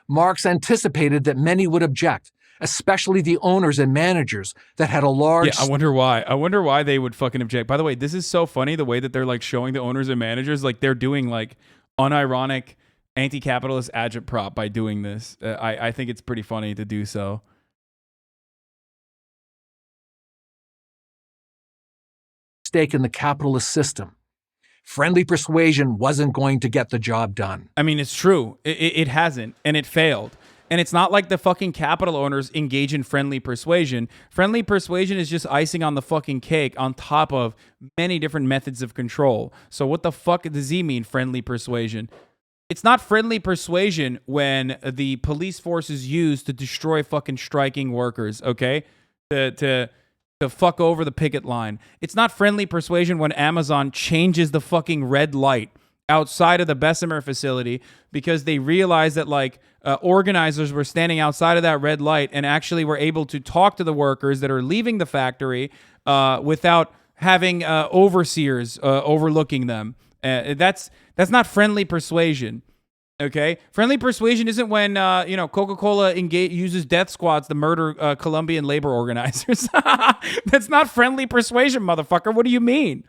Marx anticipated that many would object, especially the owners and managers that had a large... Yeah, I wonder why. I wonder why they would fucking object. By the way, this is so funny, the way that they're like showing the owners and managers, like they're doing like unironic anti-capitalist agitprop by doing this. I think it's pretty funny to do so. Stake in the capitalist system. Friendly persuasion wasn't going to get the job done. I mean, it's true. It hasn't, and it failed. And it's not like the fucking capital owners engage in friendly persuasion. Friendly persuasion is just icing on the fucking cake on top of many different methods of control. So what the fuck does he mean, friendly persuasion? It's not friendly persuasion when the police force is used to destroy fucking striking workers, okay? To fuck over the picket line. It's not friendly persuasion when Amazon changes the fucking red light outside of the Bessemer facility because they realized that like organizers were standing outside of that red light and actually were able to talk to the workers that are leaving the factory without having overseers overlooking them. That's not friendly persuasion. Okay, friendly persuasion isn't when Coca-Cola uses death squads to murder Colombian labor organizers. That's not friendly persuasion, motherfucker. What do you mean?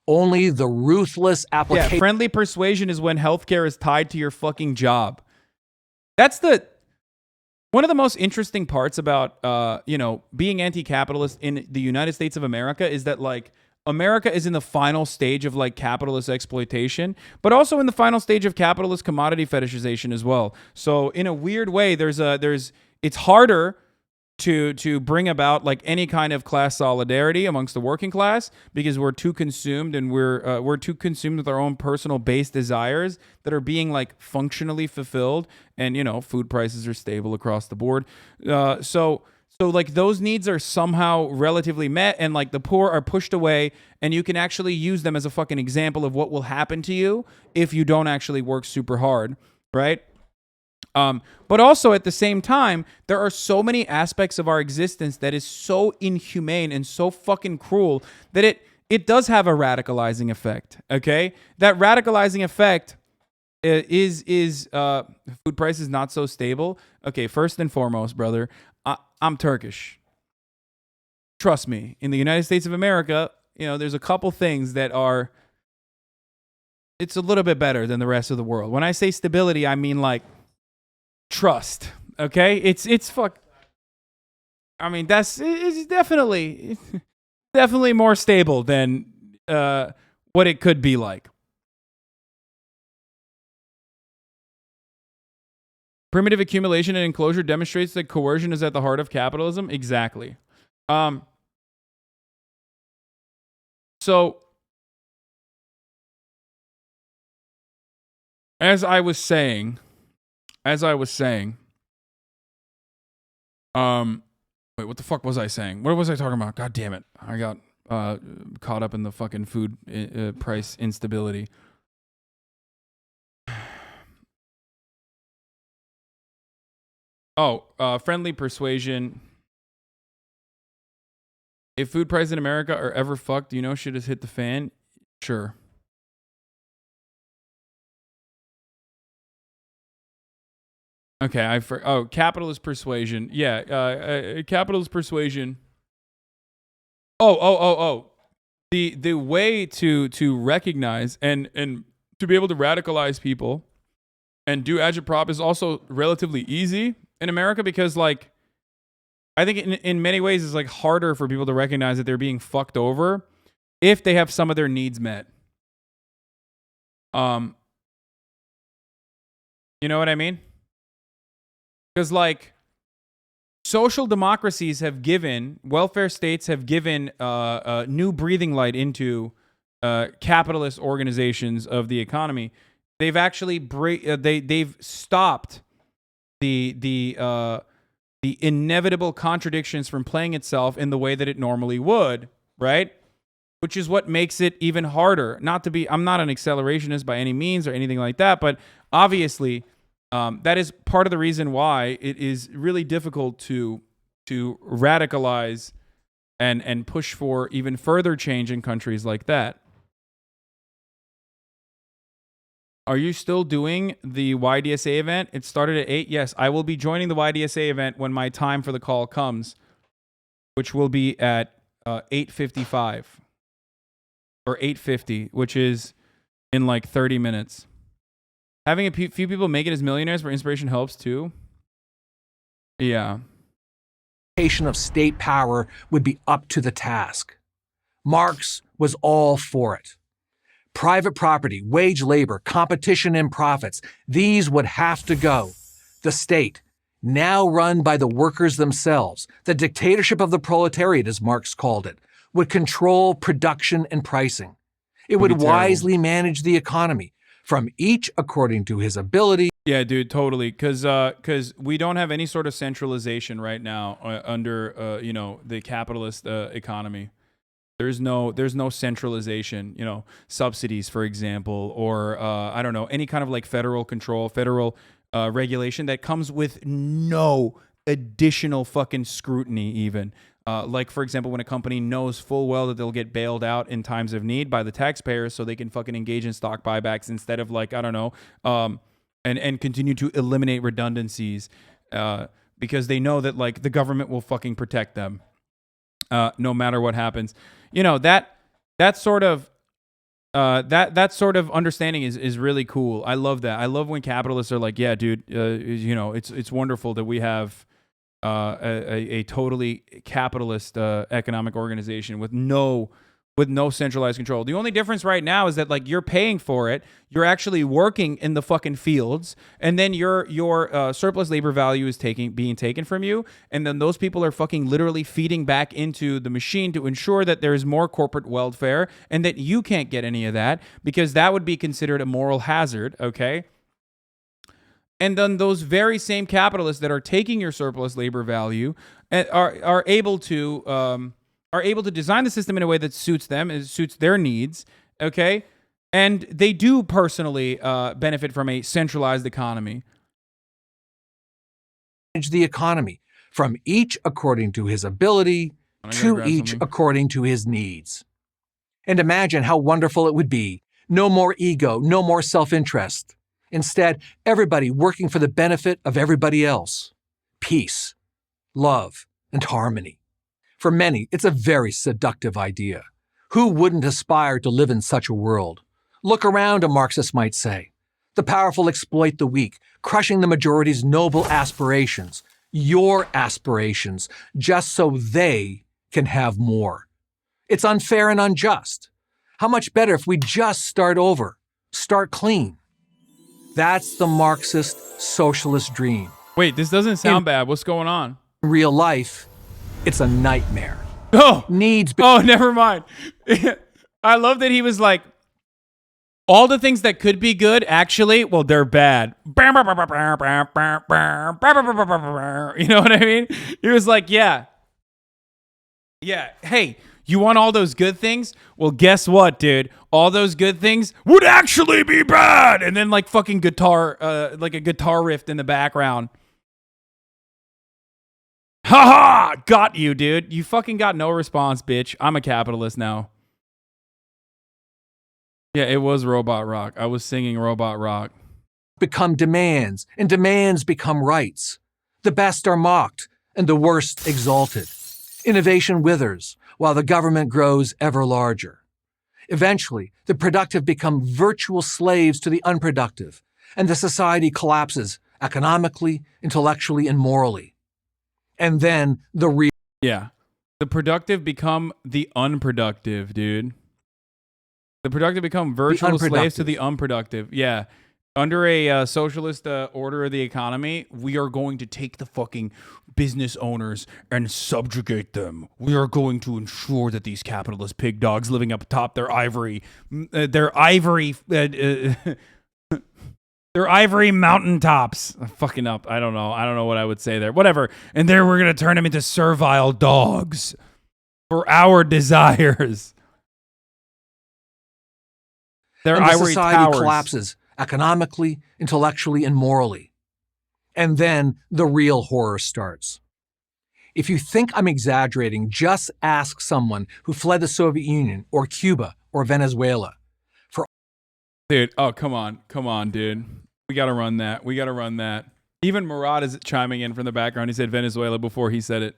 Only the ruthless application. Yeah, friendly persuasion is when healthcare is tied to your fucking job. That's one of the most interesting parts about being anti-capitalist in the United States of America is that like America is in the final stage of like capitalist exploitation, but also in the final stage of capitalist commodity fetishization as well. So in a weird way, it's harder to bring about like any kind of class solidarity amongst the working class because we're too consumed and we're too consumed with our own personal base desires that are being like functionally fulfilled, and food prices are stable across the board. So like those needs are somehow relatively met, and like the poor are pushed away, and you can actually use them as a fucking example of what will happen to you if you don't actually work super hard, right? But also at the same time, there are so many aspects of our existence that is so inhumane and so fucking cruel that it does have a radicalizing effect, okay? That radicalizing effect is food prices not so stable. Okay, first and foremost, brother, I'm Turkish. Trust me, in the United States of America, there's a couple things that it's a little bit better than the rest of the world. When I say stability, I mean like trust, okay? It's definitely more stable than what it could be like. Primitive accumulation and enclosure demonstrates that coercion is at the heart of capitalism. Exactly. So, as I was saying, wait, what the fuck was I saying? What was I talking about? God damn it. I got caught up in the fucking food price instability. Friendly persuasion. If food prices in America are ever fucked, shit has hit the fan? Sure. Okay, capitalist persuasion. Yeah, capitalist persuasion. The way to recognize and to be able to radicalize people and do agitprop is also relatively easy in America because, like, I think in many ways it's like harder for people to recognize that they're being fucked over if they have some of their needs met. You know what I mean? Because like social democracies have given, welfare states have given new breathing light into capitalist organizations of the economy. They've actually they've stopped the inevitable contradictions from playing itself in the way that it normally would, right? Which is what makes it even harder. I'm not an accelerationist by any means or anything like that, but obviously that is part of the reason why it is really difficult to radicalize and push for even further change in countries like that. Are you still doing the YDSA event? It started at 8. Yes, I will be joining the YDSA event when my time for the call comes, which will be at 8:55 or 8:50, which is in like 30 minutes. Having a few people make it as millionaires for inspiration helps too. Yeah. Of state power would be up to the task. Marx was all for it. Private property, wage labor, competition and profits, these would have to go. The state, now run by the workers themselves, the dictatorship of the proletariat, as Marx called it, would control production and pricing. It would wisely manage the economy, from each according to his ability. Yeah, dude, totally. Because we don't have any sort of centralization right now under you know, the capitalist economy. There's no centralization. You know, subsidies, for example, or I don't know, any kind of like federal control, federal regulation that comes with no additional fucking scrutiny even. Like, for example, when a company knows full well that they'll get bailed out in times of need by the taxpayers so they can fucking engage in stock buybacks instead of like, I don't know, and continue to eliminate redundancies because they know that like the government will fucking protect them no matter what happens. You know, that sort of understanding is really cool. I love that. I love when capitalists are like, yeah, dude, you know, it's wonderful that we have a totally capitalist economic organization with no centralized control. The only difference right now is that like you're paying for it, you're actually working in the fucking fields, and then your surplus labor value is being taken from you, and then those people are fucking literally feeding back into the machine to ensure that there is more corporate welfare, and that you can't get any of that because that would be considered a moral hazard. Okay. And then those very same capitalists that are taking your surplus labor value are able to design the system in a way that suits them, it suits their needs, okay? And they do personally benefit from a centralized economy. The economy, from each according to his ability, to each according to his needs. And imagine how wonderful it would be. No more ego, no more self-interest. Instead, everybody working for the benefit of everybody else. Peace, love, and harmony. For many, it's a very seductive idea. Who wouldn't aspire to live in such a world? Look around, a Marxist might say. The powerful exploit the weak, crushing the majority's noble aspirations, your aspirations, just so they can have more. It's unfair and unjust. How much better if we just start over, start clean? That's the Marxist socialist dream. Wait, this doesn't sound bad. What's going on? In real life, it's a nightmare. Oh, never mind. I love that he was like, all the things that could be good, actually, well, they're bad. You know what I mean? He was like, yeah, hey, you want all those good things? Well, guess what, dude? All those good things would actually be bad. And then like fucking guitar, like a guitar riff in the background. Ha ha! Got you, dude. You fucking got no response, bitch. I'm a capitalist now. Yeah, it was Robot Rock. I was singing Robot Rock. Become demands, and demands become rights. The best are mocked, and the worst exalted. Innovation withers, while the government grows ever larger. Eventually, the productive become virtual slaves to the unproductive, and the society collapses economically, intellectually, and morally. And then the real... Yeah. The productive become the unproductive, dude. The productive become virtual slaves to the unproductive. Yeah. Under a socialist order of the economy, we are going to take the fucking business owners and subjugate them. We are going to ensure that these capitalist pig dogs living up atop their ivory mountaintops. I'm fucking up. I don't know what I would say there. Whatever. And there we're going to turn them into servile dogs for our desires. Their ivory society towers. Collapses economically, intellectually, and morally. And then the real horror starts. If you think I'm exaggerating, just ask someone who fled the Soviet Union or Cuba or Venezuela. Dude, oh, come on, dude. We got to run that. We got to run that. Even Murad is chiming in from the background. He said Venezuela before he said it.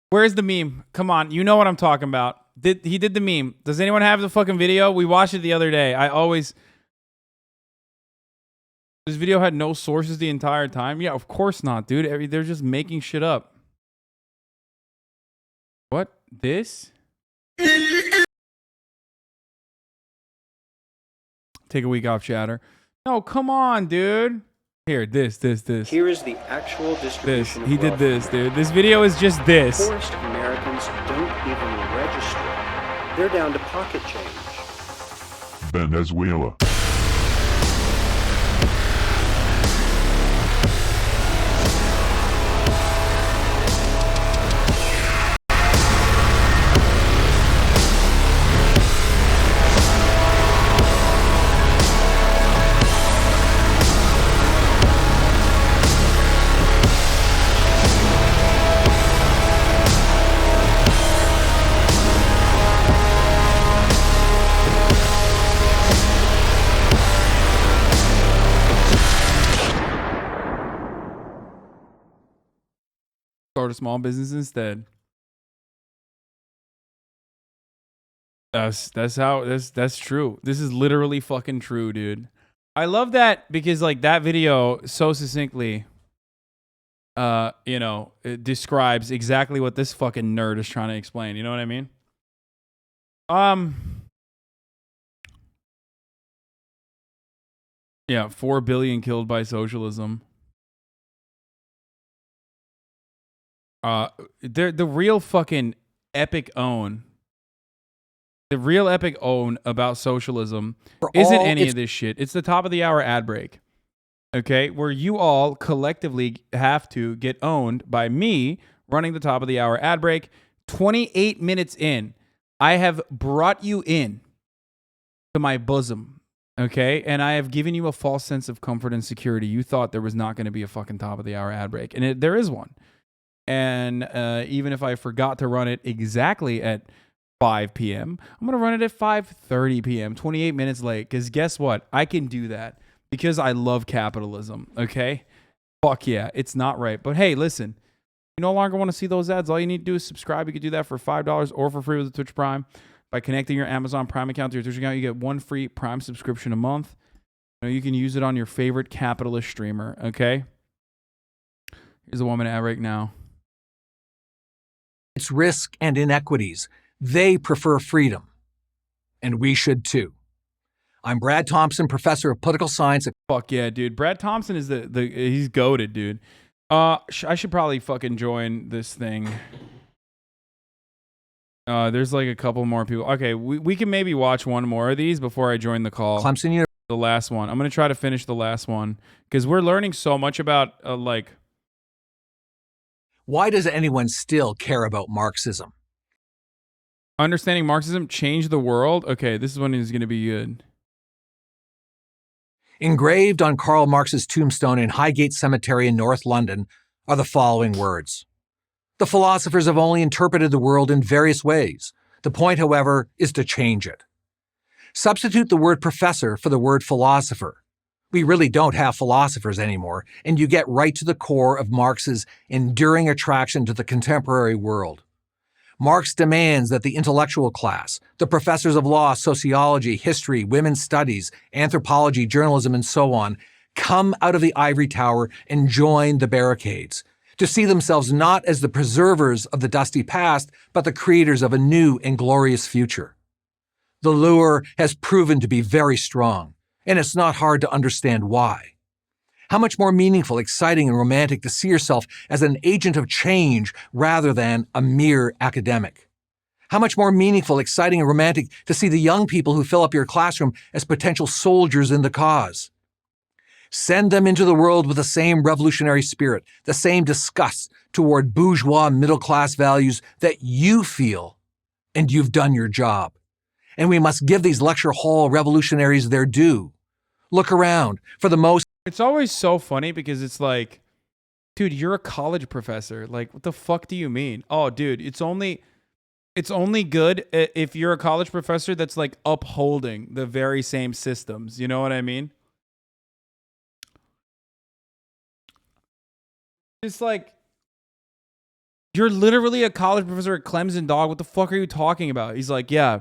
Where's the meme? Come on, you know what I'm talking about. He did the meme. Does anyone have the fucking video? We watched it the other day. This video had no sources the entire time? Yeah, of course not, dude. They're just making shit up. What? This? Take a week off, chatter. No, come on, dude. Here, this. Here is the actual distribution. He did this, dude. This video is just this. Poorest Americans don't even register. They're down to pocket change. Venezuela. Start a small business instead. That's true. This is literally fucking true, dude. I love that because like that video so succinctly it describes exactly what this fucking nerd is trying to explain. You know what I mean? Yeah, 4 billion killed by socialism. The real fucking epic own. The real epic own about socialism isn't any of this shit. It's the top of the hour ad break. Okay? Where you all collectively have to get owned by me running the top of the hour ad break. 28 minutes in, I have brought you in to my bosom. Okay? And I have given you a false sense of comfort and security. You thought there was not going to be a fucking top of the hour ad break. And there is one. And even if I forgot to run it exactly at 5 p.m., I'm going to run it at 5:30 p.m., 28 minutes late. Because guess what? I can do that because I love capitalism, okay? Fuck yeah, it's not right. But hey, listen, you no longer want to see those ads. All you need to do is subscribe. You can do that for $5 or for free with the Twitch Prime. By connecting your Amazon Prime account to your Twitch account, you get one free Prime subscription a month. You can use it on your favorite capitalist streamer, okay? Here's a 1 minute ad break now. It's risk and inequities. They prefer freedom. And we should too. I'm Brad Thompson, professor of political science. Fuck yeah, dude. Brad Thompson is he's goated, dude. I should probably fucking join this thing. There's like a couple more people. Okay, we can maybe watch one more of these before I join the call. Clemson, the last one. I'm going to try to finish the last one because we're learning so much about why does anyone still care about Marxism? Understanding Marxism changed the world? Okay, this is one is going to be good. Engraved on Karl Marx's tombstone in Highgate Cemetery in North London are the following words. The philosophers have only interpreted the world in various ways. The point, however, is to change it. Substitute the word professor for the word philosopher. We really don't have philosophers anymore, and you get right to the core of Marx's enduring attraction to the contemporary world. Marx demands that the intellectual class, the professors of law, sociology, history, women's studies, anthropology, journalism, and so on, come out of the ivory tower and join the barricades, to see themselves not as the preservers of the dusty past, but the creators of a new and glorious future. The lure has proven to be very strong, and it's not hard to understand why. How much more meaningful, exciting, and romantic to see yourself as an agent of change rather than a mere academic. How much more meaningful, exciting, and romantic to see the young people who fill up your classroom as potential soldiers in the cause. Send them into the world with the same revolutionary spirit, the same disgust toward bourgeois middle-class values that you feel, and you've done your job. And we must give these lecture hall revolutionaries their due. Look around. For the most... It's always so funny because it's like, dude, you're a college professor. Like, what the fuck do you mean? Oh, dude, it's only... It's only good if you're a college professor that's like upholding the very same systems. You know what I mean? It's like, you're literally a college professor at Clemson, dog. What the fuck are you talking about? He's like, yeah,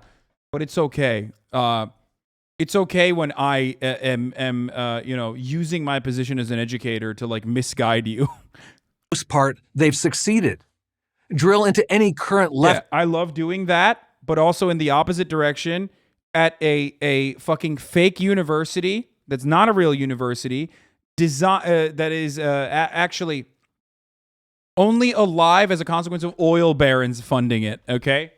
but it's okay. It's okay when I am using my position as an educator to like misguide you. Most part, they've succeeded. Drill into any current left. Yeah, I love doing that, but also in the opposite direction at a fucking fake university that's not a real university, that is actually only alive as a consequence of oil barons funding it, okay?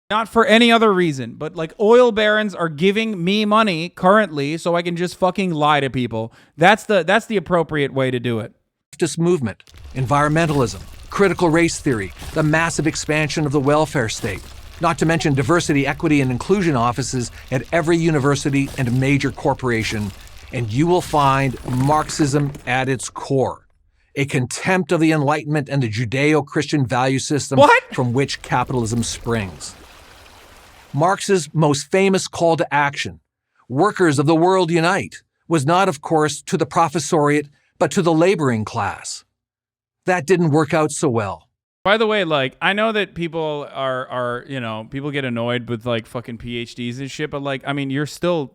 Not for any other reason, but like oil barons are giving me money currently so I can just fucking lie to people. That's the appropriate way to do it. Leftist movement, environmentalism, critical race theory, the massive expansion of the welfare state, not to mention diversity, equity, and inclusion offices at every university and major corporation, and you will find Marxism at its core, a contempt of the Enlightenment and the Judeo-Christian value system from which capitalism springs. Marx's most famous call to action, workers of the world unite, was not, of course, to the professoriate, but to the laboring class. That didn't work out so well. By the way, like, I know that people are people get annoyed with like fucking PhDs and shit, but like, I mean, you're still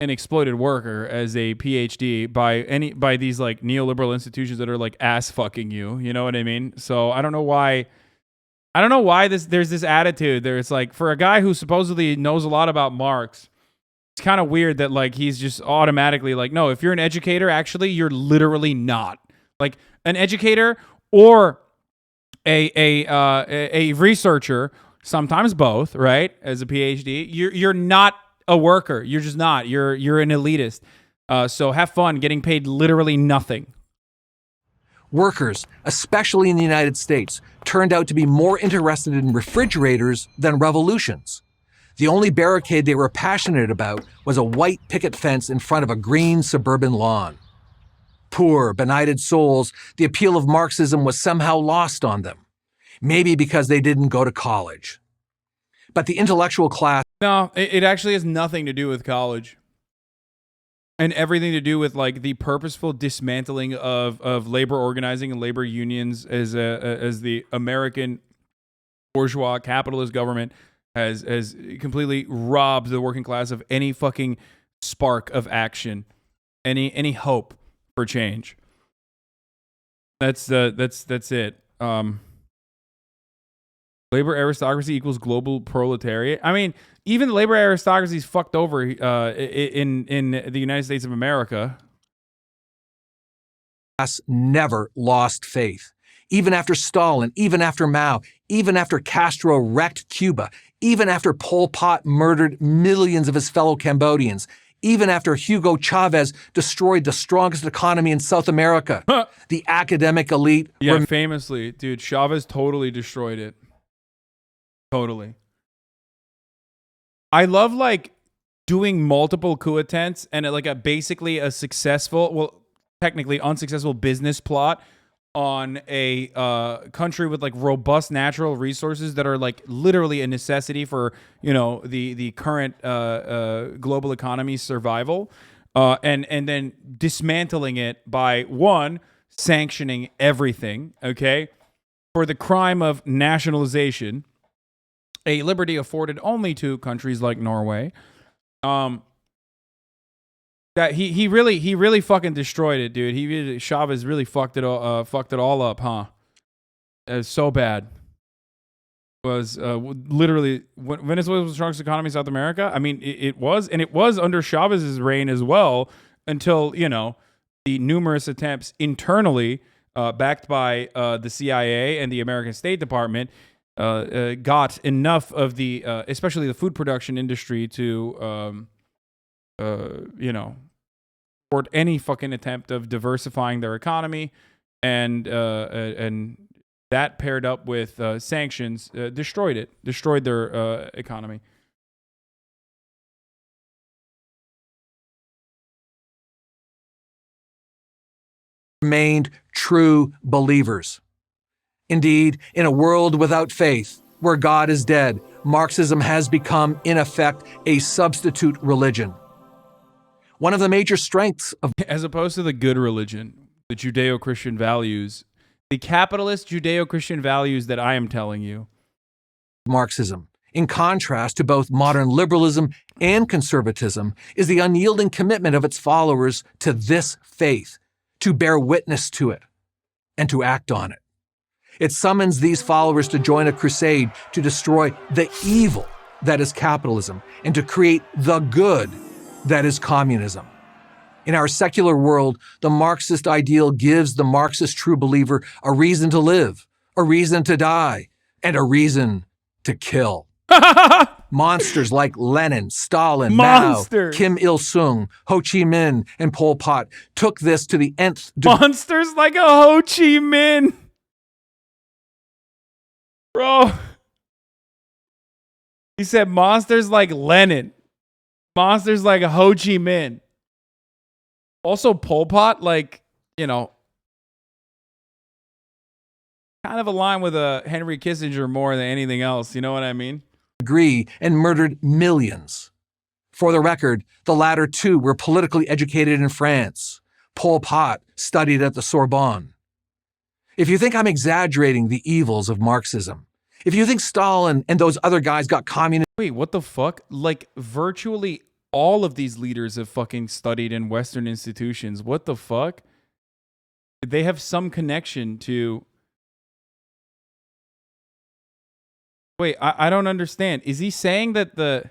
an exploited worker as a PhD by these like neoliberal institutions that are like ass fucking you. You know what I mean? So I don't know why there's this attitude there. It's like, for a guy who supposedly knows a lot about Marx, it's kind of weird that like he's just automatically like, no, if you're an educator, actually you're literally not. Like, an educator or a researcher, sometimes both, right? As a PhD, you're not a worker. You're just not. You're an elitist. So have fun getting paid literally nothing. Workers, especially in the United States, turned out to be more interested in refrigerators than revolutions. The only barricade they were passionate about was a white picket fence in front of a green suburban lawn. Poor, benighted souls, the appeal of Marxism was somehow lost on them. Maybe because they didn't go to college. But the intellectual class... No, it actually has nothing to do with college. And everything to do with like the purposeful dismantling of labor organizing and labor unions as the American bourgeois capitalist government has completely robbed the working class of any fucking spark of action, any hope for change. That's it. Labor aristocracy equals global proletariat. I mean, even the labor aristocracy is fucked over in the United States of America. Never lost faith. Even after Stalin, even after Mao, even after Castro wrecked Cuba, even after Pol Pot murdered millions of his fellow Cambodians, even after Hugo Chavez destroyed the strongest economy in South America, the academic elite... Yeah, famously, dude, Chavez totally destroyed it. Totally. I love like doing multiple coup attempts and like basically a successful, well, technically unsuccessful business plot on a country with like robust natural resources that are like literally a necessity for, you know, the current global economy's survival, and then dismantling it by one, sanctioning everything, okay, for the crime of nationalization, a liberty afforded only to countries like Norway. That he really fucking destroyed it, dude. Chavez really fucked it all up, huh? It was so bad. It was literally Venezuela was the strongest economy in South America. I mean, it was under Chavez's reign as well, until, you know, the numerous attempts internally, backed by the CIA and the American State Department, got enough of the especially the food production industry to you know, support any fucking attempt of diversifying their economy, and that paired up with sanctions destroyed their economy. Remained true believers. Indeed, in a world without faith, where God is dead, Marxism has become, in effect, a substitute religion. One of the major strengths of as opposed to the good religion, the Judeo-Christian values, the capitalist Judeo-Christian values that I am telling you. Marxism, in contrast to both modern liberalism and conservatism, is the unyielding commitment of its followers to this faith, to bear witness to it, and to act on it. It summons these followers to join a crusade to destroy the evil that is capitalism and to create the good that is communism. In our secular world, the Marxist ideal gives the Marxist true believer a reason to live, a reason to die, and a reason to kill. Monsters like Lenin, Stalin, Mao, Kim Il-sung, Ho Chi Minh, and Pol Pot took this to the nth degree. Monsters like a Ho Chi Minh. Bro. He said monsters like Lenin. Monsters like a Ho Chi Minh. Also Pol Pot, like, you know, kind of aligned with Henry Kissinger more than anything else. You know what I mean? And murdered millions. For the record, the latter two were politically educated in France. Pol Pot studied at the Sorbonne. If you think I'm exaggerating the evils of Marxism, if you think Stalin and those other guys got communist... Wait, what the fuck? Like, virtually all of these leaders have fucking studied in Western institutions. What the fuck? They have some connection to... Wait, I don't understand. Is he saying that the...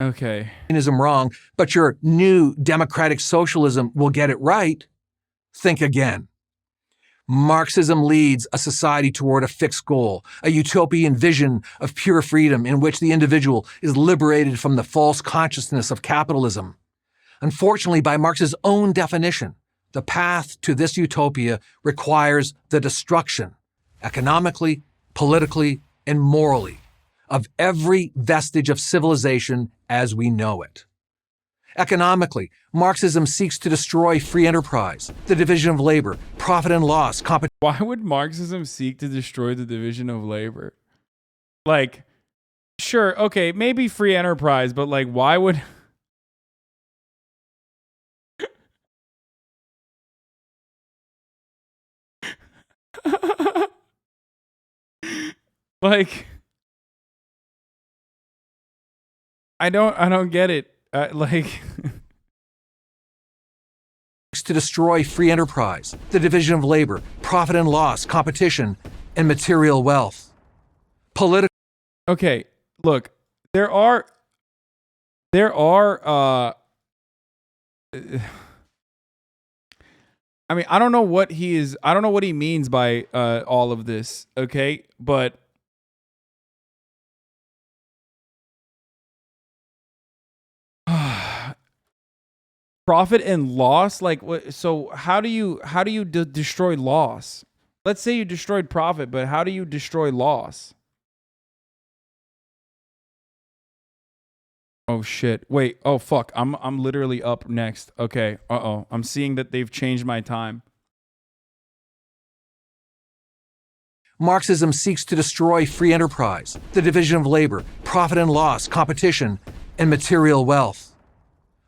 Okay. ...communism wrong, but your new democratic socialism will get it right? Think again. Marxism leads a society toward a fixed goal, a utopian vision of pure freedom in which the individual is liberated from the false consciousness of capitalism. Unfortunately, by Marx's own definition, the path to this utopia requires the destruction, economically, politically, and morally, of every vestige of civilization as we know it. Economically, Marxism seeks to destroy free enterprise, the division of labor, profit and loss, competition. Why would Marxism seek to destroy the division of labor? Like, sure, okay, maybe free enterprise, but like, why would... Like, I don't get it. Like, to destroy free enterprise, the division of labor, profit and loss, competition, and material wealth. Okay, look, there are I mean, I don't know what he means by all of this, okay? But profit and loss, like what? So how do you destroy loss? Let's say you destroyed profit, but how do you destroy loss? Oh shit. Wait. Oh fuck. I'm literally up next. Okay. Uh-oh. I'm seeing that they've changed my time. Marxism seeks to destroy free enterprise, the division of labor, profit and loss, competition, and material wealth.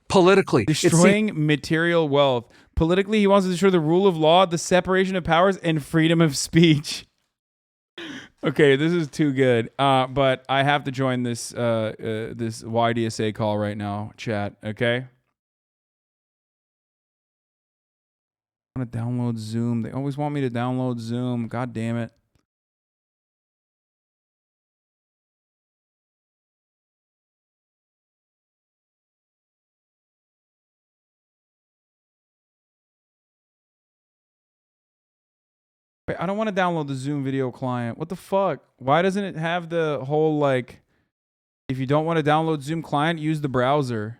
Politically, destroying material wealth. Politically, he wants to destroy the rule of law, the separation of powers, and freedom of speech. Okay, this is too good. But I have to join this this YDSA call right now, chat. Okay. I want to download Zoom. They always want me to download Zoom. God damn it. Wait, I don't want to download the Zoom video client. What the fuck? Why doesn't it have the whole, like, if you don't want to download Zoom client, use the browser?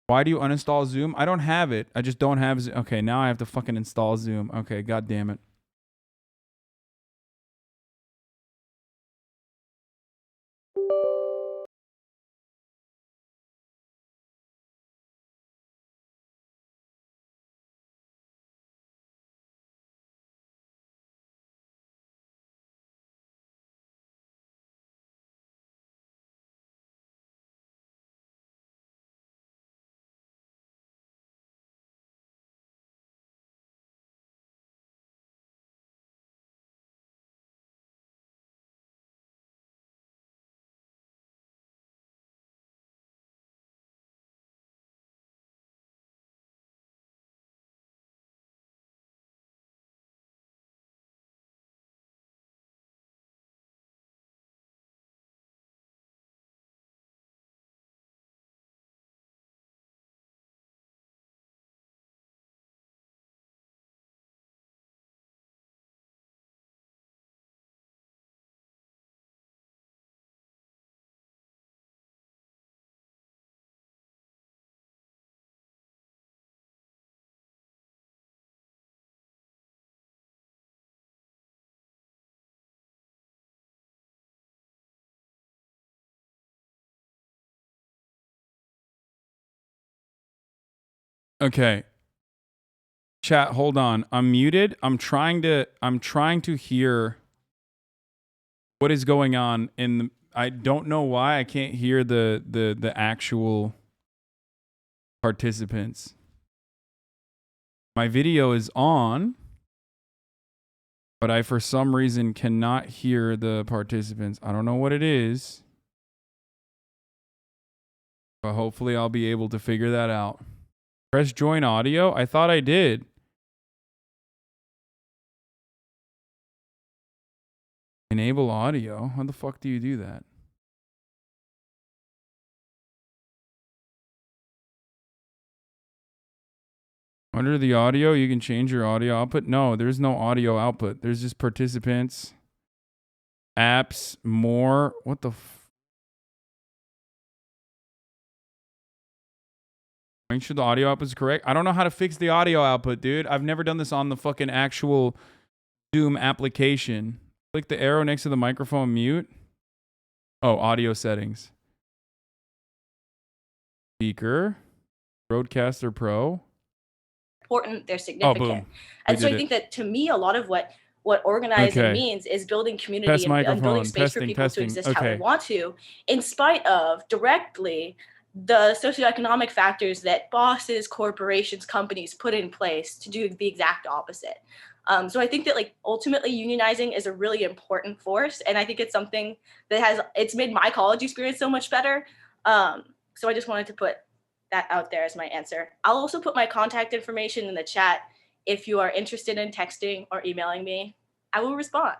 Why do you uninstall Zoom? I don't have it. I just don't have Zoom. Okay, now I have to fucking install Zoom. Okay, god damn it. Okay. Chat, hold on. I'm muted. I'm trying to hear what is going on in the, I don't know why I can't hear the actual participants. My video is on, but I for some reason cannot hear the participants. I don't know what it is, but hopefully I'll be able to figure that out. Press join audio. I thought I did. Enable audio? How the fuck do you do that? Under the audio, you can change your audio output. No, there's no audio output. There's just participants, apps, more. What the Make sure the audio output is correct. I don't know how to fix the audio output, dude. I've never done this on the fucking actual Zoom application. Click the arrow next to the microphone, mute. Oh, audio settings. Speaker. Roadcaster Pro. Important, they're significant. Oh, boom. And so I think that to me, a lot of what organizing means is building community and building space for people to exist how they want to, in spite of directly the socioeconomic factors that bosses, corporations, companies put in place to do the exact opposite. So I think that like ultimately unionizing is a really important force. And I think it's something that it's made my college experience so much better. So I just wanted to put that out there as my answer. I'll also put my contact information in the chat. If you are interested in texting or emailing me, I will respond.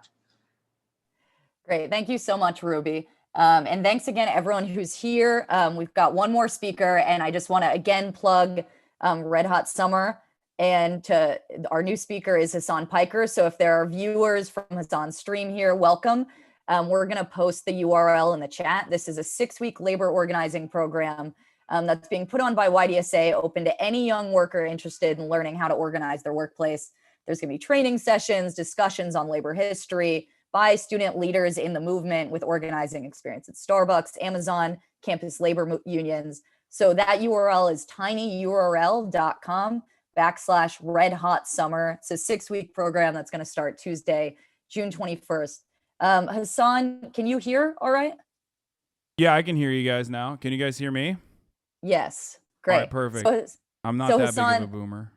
Great. Thank you so much, Ruby. And thanks again, everyone who's here. We've got one more speaker, and I just want to again plug Red Hot Summer. And our new speaker is Hasan Piker. So if there are viewers from Hasan's stream here, welcome. We're going to post the URL in the chat. This is a 6-week labor organizing program that's being put on by YDSA, open to any young worker interested in learning how to organize their workplace. There's going to be training sessions, discussions on labor history by student leaders in the movement with organizing experience at Starbucks, Amazon, campus labor unions. So that URL is tinyurl.com/Red Hot Summer. It's a 6-week program that's going to start Tuesday, June 21st. Hasan, can you hear all right? Yeah, I can hear you guys now. Can you guys hear me? Yes. Great. All right, perfect. I'm not that big of a boomer.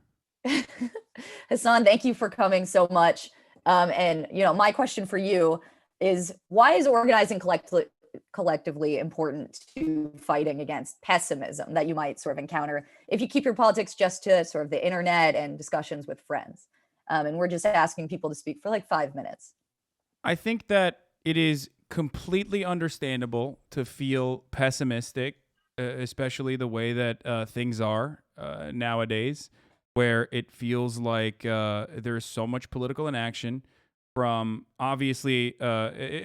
Hasan, thank you for coming so much. And my question for you is, why is organizing collectively important to fighting against pessimism that you might sort of encounter if you keep your politics just to sort of the internet and discussions with friends? And we're just asking people to speak for like 5 minutes. I think that it is completely understandable to feel pessimistic, especially the way that things are nowadays, where it feels like there's so much political inaction from obviously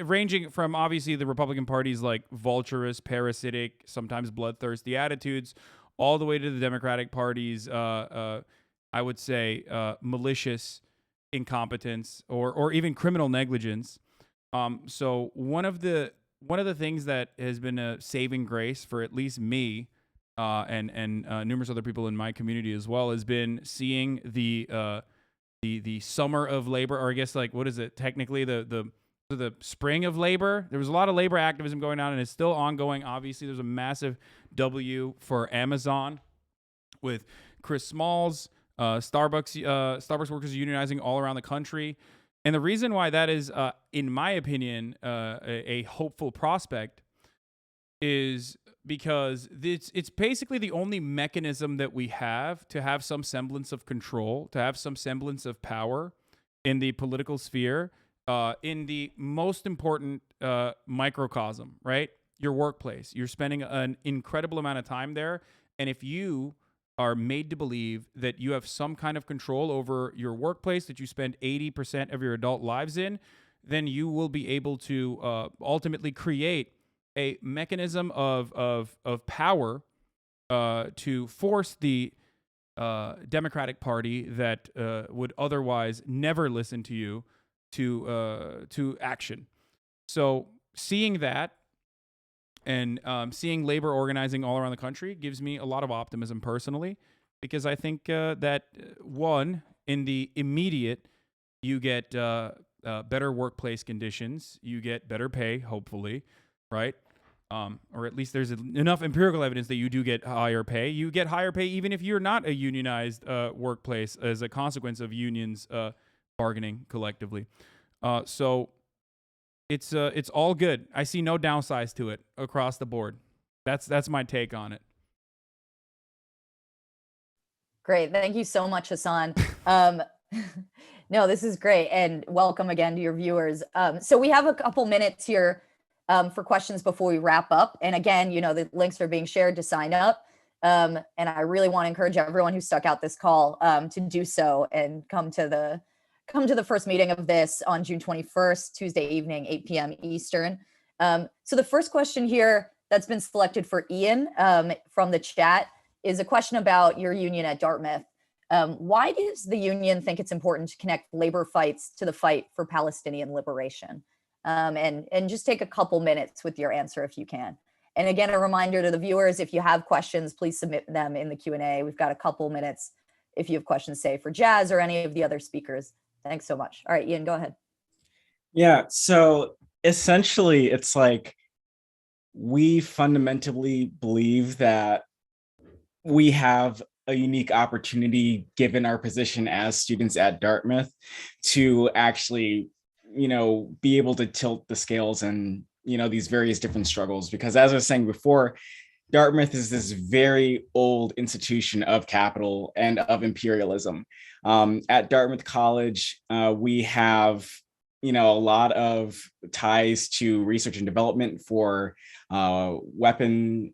ranging from obviously the Republican Party's like vulturous, parasitic, sometimes bloodthirsty attitudes, all the way to the Democratic Party's I would say malicious incompetence or even criminal negligence. So one of the things that has been a saving grace for at least me and numerous other people in my community as well has been seeing the summer of labor, or I guess like what is it technically the spring of labor. There was a lot of labor activism going on, and it's still ongoing. Obviously, there's a massive W for Amazon with Chris Smalls, Starbucks workers unionizing all around the country. And the reason why that is, in my opinion, a hopeful prospect is because it's basically the only mechanism that we have to have some semblance of control, to have some semblance of power in the political sphere, in the most important microcosm, right? Your workplace. You're spending an incredible amount of time there. And if you are made to believe that you have some kind of control over your workplace that you spend 80% of your adult lives in, then you will be able to ultimately create a mechanism of power to force the Democratic Party that would otherwise never listen to you to action. So seeing that and seeing labor organizing all around the country gives me a lot of optimism personally, because I think that one, in the immediate, you get better workplace conditions, you get better pay, hopefully, right? Or at least there's enough empirical evidence that you do get higher pay. You get higher pay even if you're not a unionized workplace as a consequence of unions bargaining collectively. So it's all good. I see no downsides to it across the board. That's my take on it. Great. Thank you so much, Hasan. No, this is great. And welcome again to your viewers. So we have a couple minutes here for questions before we wrap up. And again, the links are being shared to sign up. And I really want to encourage everyone who stuck out this call to do so and come to the first meeting of this on June 21st, Tuesday evening, 8 p.m. Eastern. So the first question here that's been selected for Ian from the chat is a question about your union at Dartmouth. Why does the union think it's important to connect labor fights to the fight for Palestinian liberation? And just take a couple minutes with your answer if you can. And again, a reminder to the viewers, if you have questions, please submit them in the Q&A. We've got a couple minutes if you have questions, say, for Jazz or any of the other speakers. Thanks so much. All right, Ian, go ahead. Yeah, so essentially, it's like we fundamentally believe that we have a unique opportunity, given our position as students at Dartmouth, to actually, be able to tilt the scales and, these various different struggles. Because as I was saying before, Dartmouth is this very old institution of capital and of imperialism. At Dartmouth College, we have, a lot of ties to research and development for weapon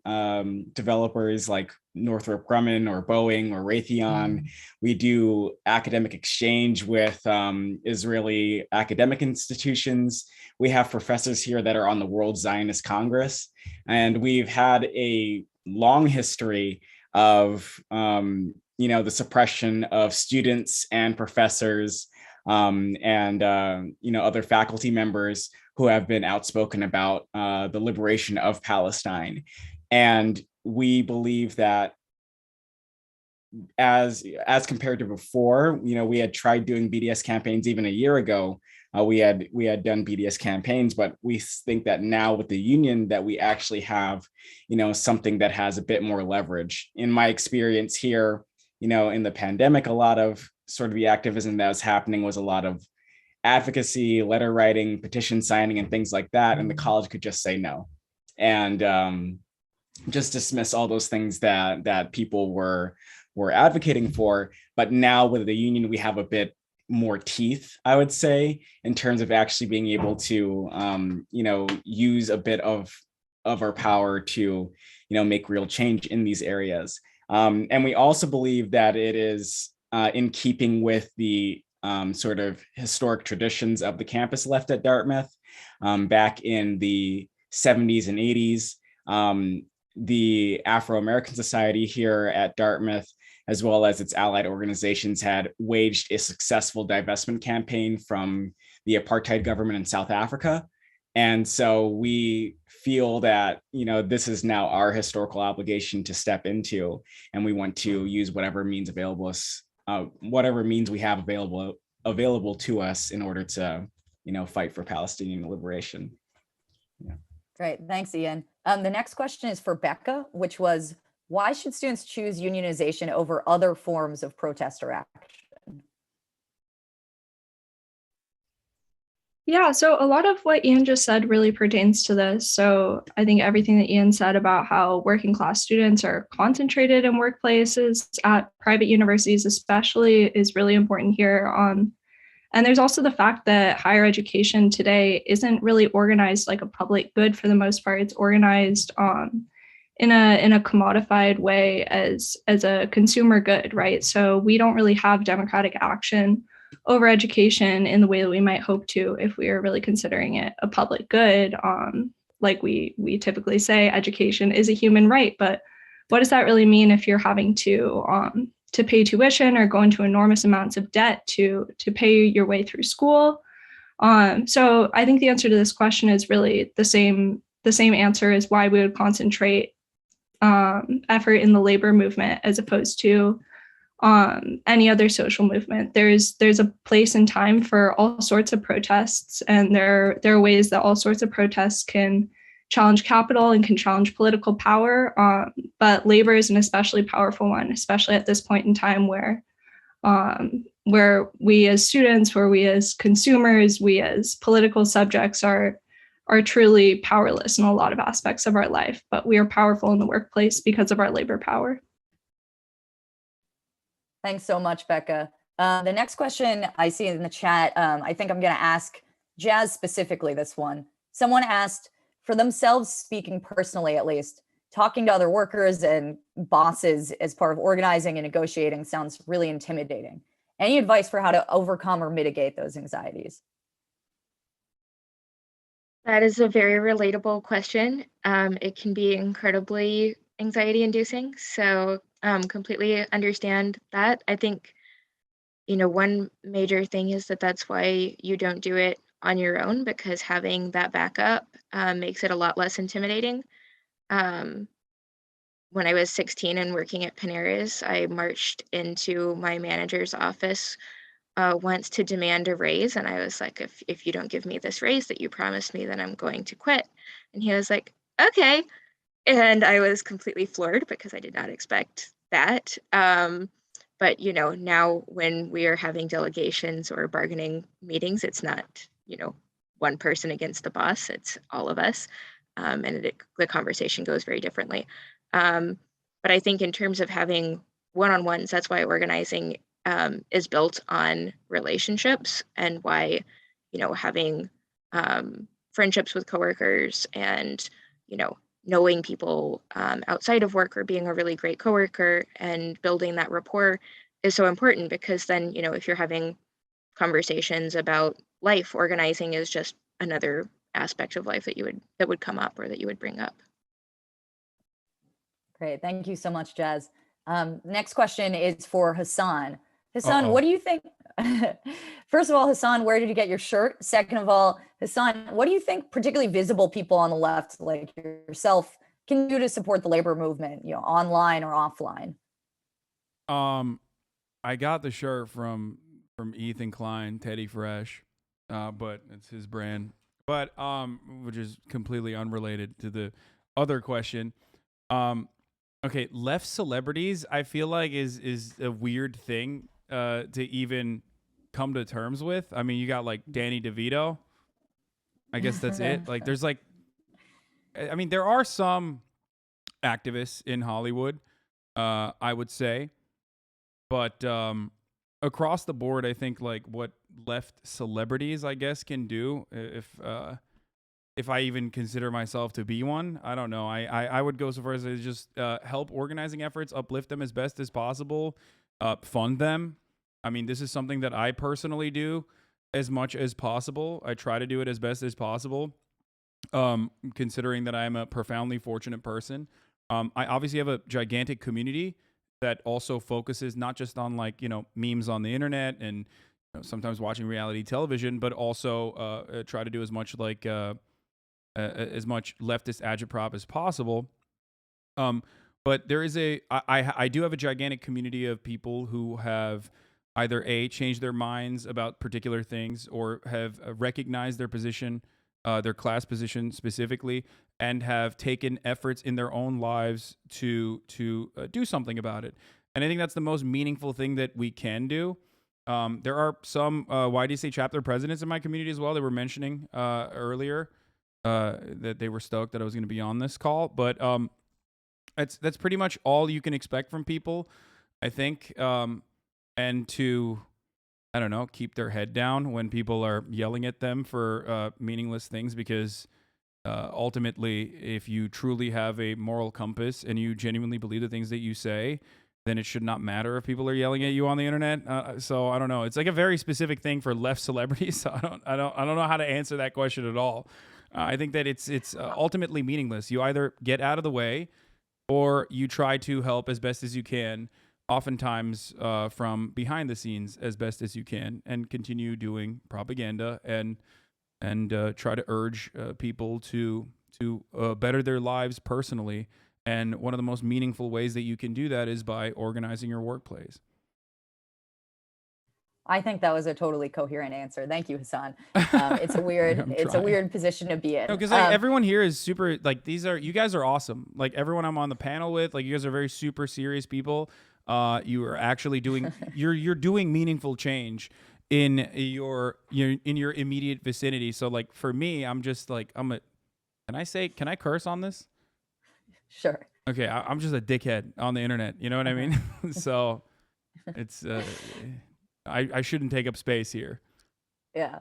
developers like Northrop Grumman or Boeing or Raytheon. We do academic exchange with Israeli academic institutions. We have professors here that are on the World Zionist Congress. And we've had a long history of, the suppression of students and professors and other faculty members who have been outspoken about the liberation of Palestine. And we believe that as compared to before, we had tried doing BDS campaigns even a year ago. We had done BDS campaigns, but we think that now with the union that we actually have, something that has a bit more leverage. In my experience here, in the pandemic, a lot of sort of the activism that was happening was a lot of advocacy, letter writing, petition signing, and things like that. And the college could just say no and just dismiss all those things that people were advocating for. But now with the union, we have a bit more teeth, I would say, in terms of actually being able to, use a bit of our power to, make real change in these areas. And we also believe that it is in keeping with the sort of historic traditions of the campus left at Dartmouth back in the 70s and 80s. The Afro-American Society here at Dartmouth, as well as its allied organizations, had waged a successful divestment campaign from the apartheid government in South Africa. And so we feel that, this is now our historical obligation to step into, and we want to use whatever means available us, whatever means we have available to us in order to, fight for Palestinian liberation. Yeah. Great, thanks, Ian. The next question is for Becca, which was, why should students choose unionization over other forms of protest or action? Yeah, so a lot of what Ian just said really pertains to this. So I think everything that Ian said about how working class students are concentrated in workplaces at private universities especially is really important here. And there's also the fact that higher education today isn't really organized like a public good for the most part. It's organized in a commodified way as a consumer good, right? So we don't really have democratic action over education in the way that we might hope to if we are really considering it a public good. Like we typically say, education is a human right, but what does that really mean if you're having to pay tuition or go into enormous amounts of debt to pay your way through school? So I think the answer to this question is really the same answer as why we would concentrate effort in the labor movement as opposed to any other social movement. There's a place and time for all sorts of protests, and there are ways that all sorts of protests can challenge capital and can challenge political power. But labor is an especially powerful one, especially at this point in time where we as students, where we as consumers, we as political subjects are truly powerless in a lot of aspects of our life, but we are powerful in the workplace because of our labor power. Thanks so much, Becca. The next question I see in the chat, I think I'm going to ask Jazz specifically this one. Someone asked, for themselves speaking personally at least, talking to other workers and bosses as part of organizing and negotiating sounds really intimidating. Any advice for how to overcome or mitigate those anxieties? That is a very relatable question. It can be incredibly anxiety inducing. So completely understand that. I think, one major thing is that's why you don't do it on your own, because having that backup makes it a lot less intimidating. When I was 16 and working at Panera's, I marched into my manager's office once to demand a raise. And I was like, if you don't give me this raise that you promised me, then I'm going to quit. And he was like, okay. And I was completely floored because I did not expect that. But, now when we are having delegations or bargaining meetings, it's not, one person against the boss, it's all of us. And the conversation goes very differently. But I think in terms of having one-on-ones, that's why organizing is built on relationships, and why, having friendships with coworkers and, knowing people outside of work or being a really great coworker and building that rapport is so important, because then, if you're having conversations about life, organizing is just another aspect of life that would come up or that you would bring up. Great. Thank you so much, Jazz. Next question is for Hasan. Hasan, what do you think? First of all, Hasan, where did you get your shirt? Second of all, Hasan, what do you think particularly visible people on the left, like yourself, can do to support the labor movement, online or offline? I got the shirt from Ethan Klein, Teddy Fresh, but it's his brand. But which is completely unrelated to the other question. Okay, left celebrities, I feel like is a weird thing to even come to terms with. I mean, you got like Danny DeVito. I guess that's it. Like, there's like, I mean, there are some activists in Hollywood, I would say, but across the board, I think like what left celebrities, I guess, can do, if I even consider myself to be one, I don't know. I would go so far as to just help organizing efforts, uplift them as best as possible, fund them. I mean, this is something that I personally do as much as possible. I try to do it as best as possible, considering that I am a profoundly fortunate person. I obviously have a gigantic community that also focuses not just on like, memes on the internet and sometimes watching reality television, but also try to do as much like as much leftist agitprop as possible. But there is I do have a gigantic community of people who have either changed their minds about particular things, or have recognized their position, their class position specifically, and have taken efforts in their own lives to do something about it. And I think that's the most meaningful thing that we can do. There are some YDSA chapter presidents in my community as well. They were mentioning earlier that they were stoked that I was going to be on this call, but that's pretty much all you can expect from people, I think. And to, I don't know, keep their head down when people are yelling at them for meaningless things, because ultimately, if you truly have a moral compass and you genuinely believe the things that you say, then it should not matter if people are yelling at you on the internet. So I don't know. It's like a very specific thing for left celebrities. So I don't know how to answer that question at all. I think that it's ultimately meaningless. You either get out of the way, or you try to help as best as you can, oftentimes from behind the scenes as best as you can, and continue doing propaganda and try to urge people to better their lives personally. And one of the most meaningful ways that you can do that is by organizing your workplace. I think that was a totally coherent answer. Thank you, Hasan. It's a weird position to be in. No, because like everyone here is super, like you guys are awesome. Like everyone I'm on the panel with, like you guys are very super serious people. You are actually doing, you're doing meaningful change in your immediate vicinity. So like for me, I'm just like, can I curse on this? Sure. Okay. I'm just a dickhead on the internet. You know what I mean? So it's, I shouldn't take up space here. Yeah.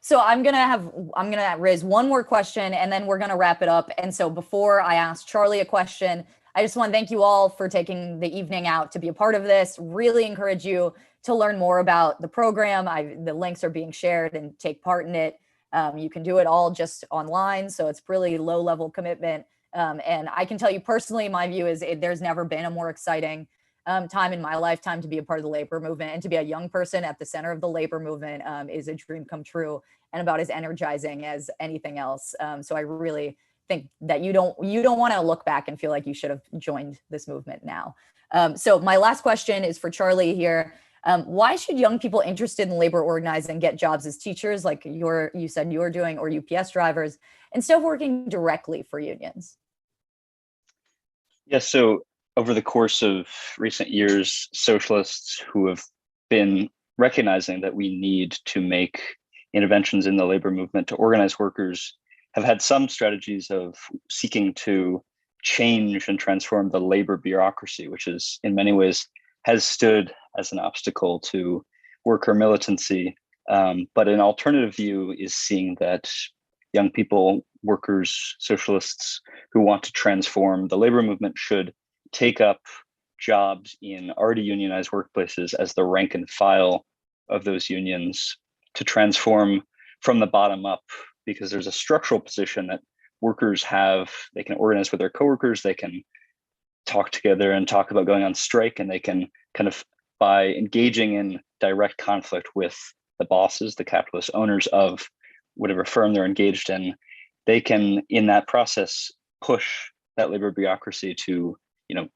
So I'm gonna raise one more question and then we're gonna wrap it up. And so before I ask Charlie a question, I just want to thank you all for taking the evening out to be a part of this. Really encourage you to learn more about the program. The links are being shared and take part in it. You can do it all just online, so it's really low level commitment. And I can tell you personally, my view is there's never been a more exciting time in my lifetime to be a part of the labor movement, and to be a young person at the center of the labor movement is a dream come true and about as energizing as anything else. So I really think that you don't want to look back and feel like you should have joined this movement now. So my last question is for Charlie here. Why should young people interested in labor organizing get jobs as teachers, like you said you were doing, or UPS drivers, instead of working directly for unions? Yeah, so over the course of recent years, socialists who have been recognizing that we need to make interventions in the labor movement to organize workers have had some strategies of seeking to change and transform the labor bureaucracy, which is in many ways has stood as an obstacle to worker militancy. But an alternative view is seeing that young people, workers, socialists who want to transform the labor movement should take up jobs in already unionized workplaces as the rank and file of those unions to transform from the bottom up, because there's a structural position that workers have. They can organize with their coworkers, they can talk together and talk about going on strike, and they can kind of, by engaging in direct conflict with the bosses, the capitalist owners of whatever firm they're engaged in, they can, in that process, push that labor bureaucracy to,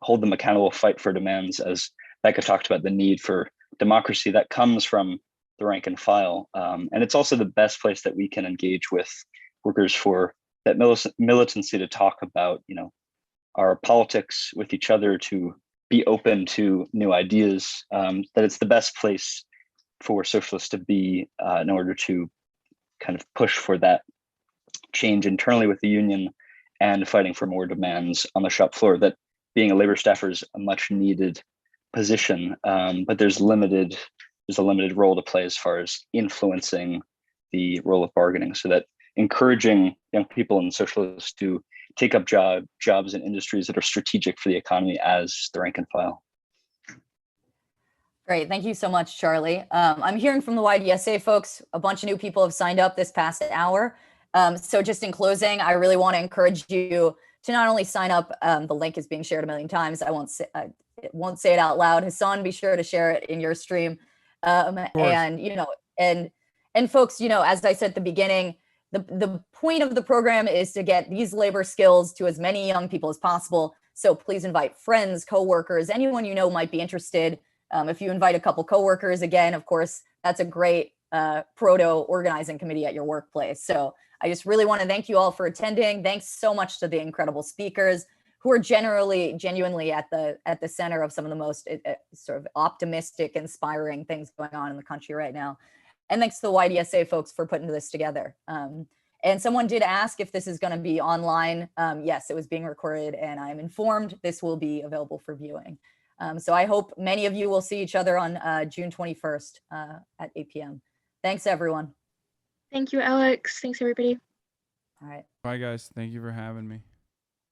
hold them accountable, fight for demands, as Becca talked about, the need for democracy that comes from the rank and file. And it's also the best place that we can engage with workers for that militancy, to talk about, our politics with each other, to be open to new ideas, that it's the best place for socialists to be in order to kind of push for that change internally with the union and fighting for more demands on the shop floor. That being a labor staffer is a much needed position, but there's a limited role to play as far as influencing the role of bargaining, so that encouraging young people and socialists to take up jobs in industries that are strategic for the economy as the rank and file. Great, thank you so much, Charlie. I'm hearing from the YDSA folks, a bunch of new people have signed up this past hour. So just in closing, I really want to encourage you to not only sign up, the link is being shared a million times. I won't say it out loud. Hasan, be sure to share it in your stream. And folks, as I said at the beginning, the point of the program is to get these labor skills to as many young people as possible. So please invite friends, coworkers, anyone you know might be interested. If you invite a couple coworkers, again, of course, that's a great proto-organizing committee at your workplace. So I just really want to thank you all for attending. Thanks so much to the incredible speakers who are genuinely at the center of some of the most sort of optimistic, inspiring things going on in the country right now. And thanks to the YDSA folks for putting this together. And someone did ask if this is going to be online. Yes, it was being recorded, and I'm informed this will be available for viewing. So I hope many of you will see each other on June 21st at 8 p.m. Thanks, everyone. Thank you, Alex. Thanks, everybody. All right. Bye, guys. Thank you for having me.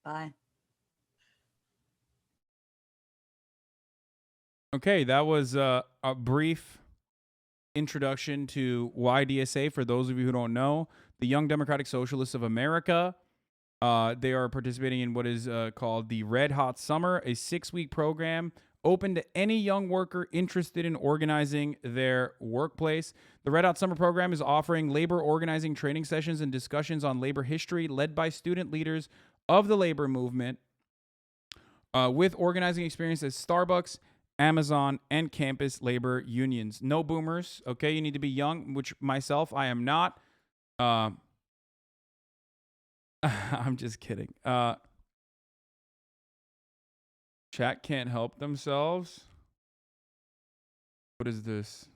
Bye. Okay, that was a brief introduction to YDSA. For those of you who don't know, the Young Democratic Socialists of America. They are participating in what is called the Red Hot Summer, a 6-week program open to any young worker interested in organizing their workplace. The Red Hot Summer program is offering labor organizing training sessions and discussions on labor history led by student leaders of the labor movement with organizing experience at Starbucks Amazon, and campus labor unions. No boomers, okay? You need to be young, which myself, I am not. I'm just kidding. Chat can't help themselves. What is this?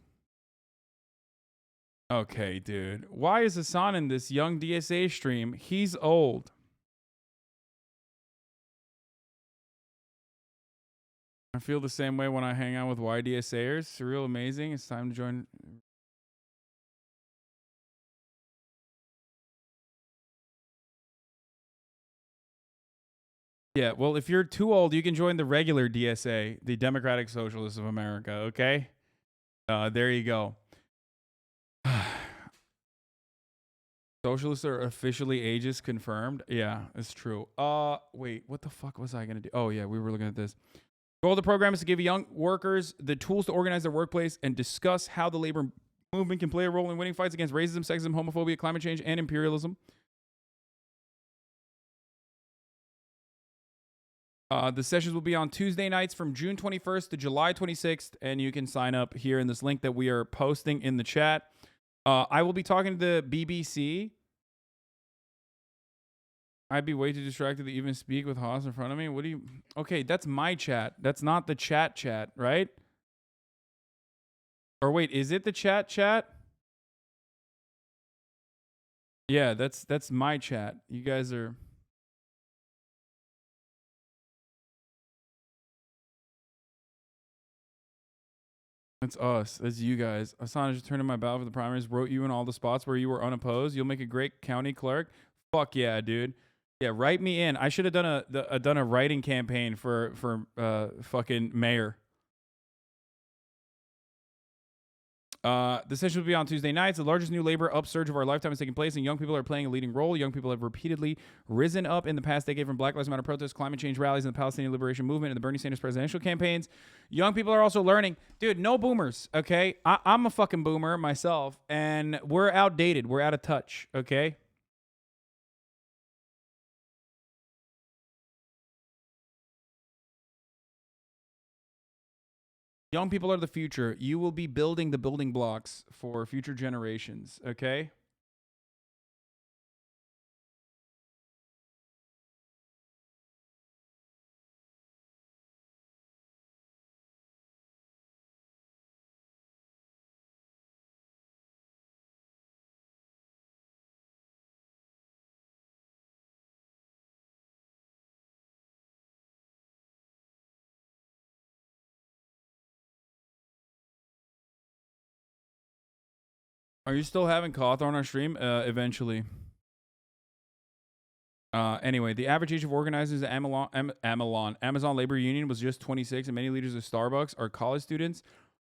Okay, dude. Why is Hasan in this Young DSA stream? He's old. I feel the same way when I hang out with YDSAers. It's real amazing. It's time to join. Yeah, well, if you're too old, you can join the regular DSA, the Democratic Socialists of America, okay? There you go. Socialists are officially ageist confirmed. Yeah, it's true. Wait, what the fuck was I gonna do? Oh yeah, we were looking at this. The goal of the program is to give young workers the tools to organize their workplace and discuss how the labor movement can play a role in winning fights against racism, sexism, homophobia, climate change, and imperialism. The sessions will be on Tuesday nights from June 21st to July 26th, and you can sign up here in this link that we are posting in the chat. I will be talking to the BBC. I'd be way too distracted to even speak with Haas in front of me. What do you... Okay, that's my chat. That's not the chat, right? Or wait, is it the chat? Yeah, that's my chat. You guys are... That's us. That's you guys. Hasan just turned in my ballot for the primaries, wrote you in all the spots where you were unopposed. You'll make a great county clerk. Fuck yeah, dude. Yeah, write me in. I should have done a writing campaign for fucking mayor. The session will be on Tuesday nights. The largest new labor upsurge of our lifetime is taking place, and young people are playing a leading role. Young people have repeatedly risen up in the past decade from Black Lives Matter protests, climate change rallies, and the Palestinian liberation movement, and the Bernie Sanders presidential campaigns. Young people are also learning. Dude, no boomers, okay? I'm a fucking boomer myself, and we're outdated. We're out of touch, okay? Young people are the future. You will be building the building blocks for future generations, okay? Are you still having Cawthorn on our stream? Eventually. Anyway, the average age of organizers at Amazon Labor Union was just 26, and many leaders of Starbucks are college students.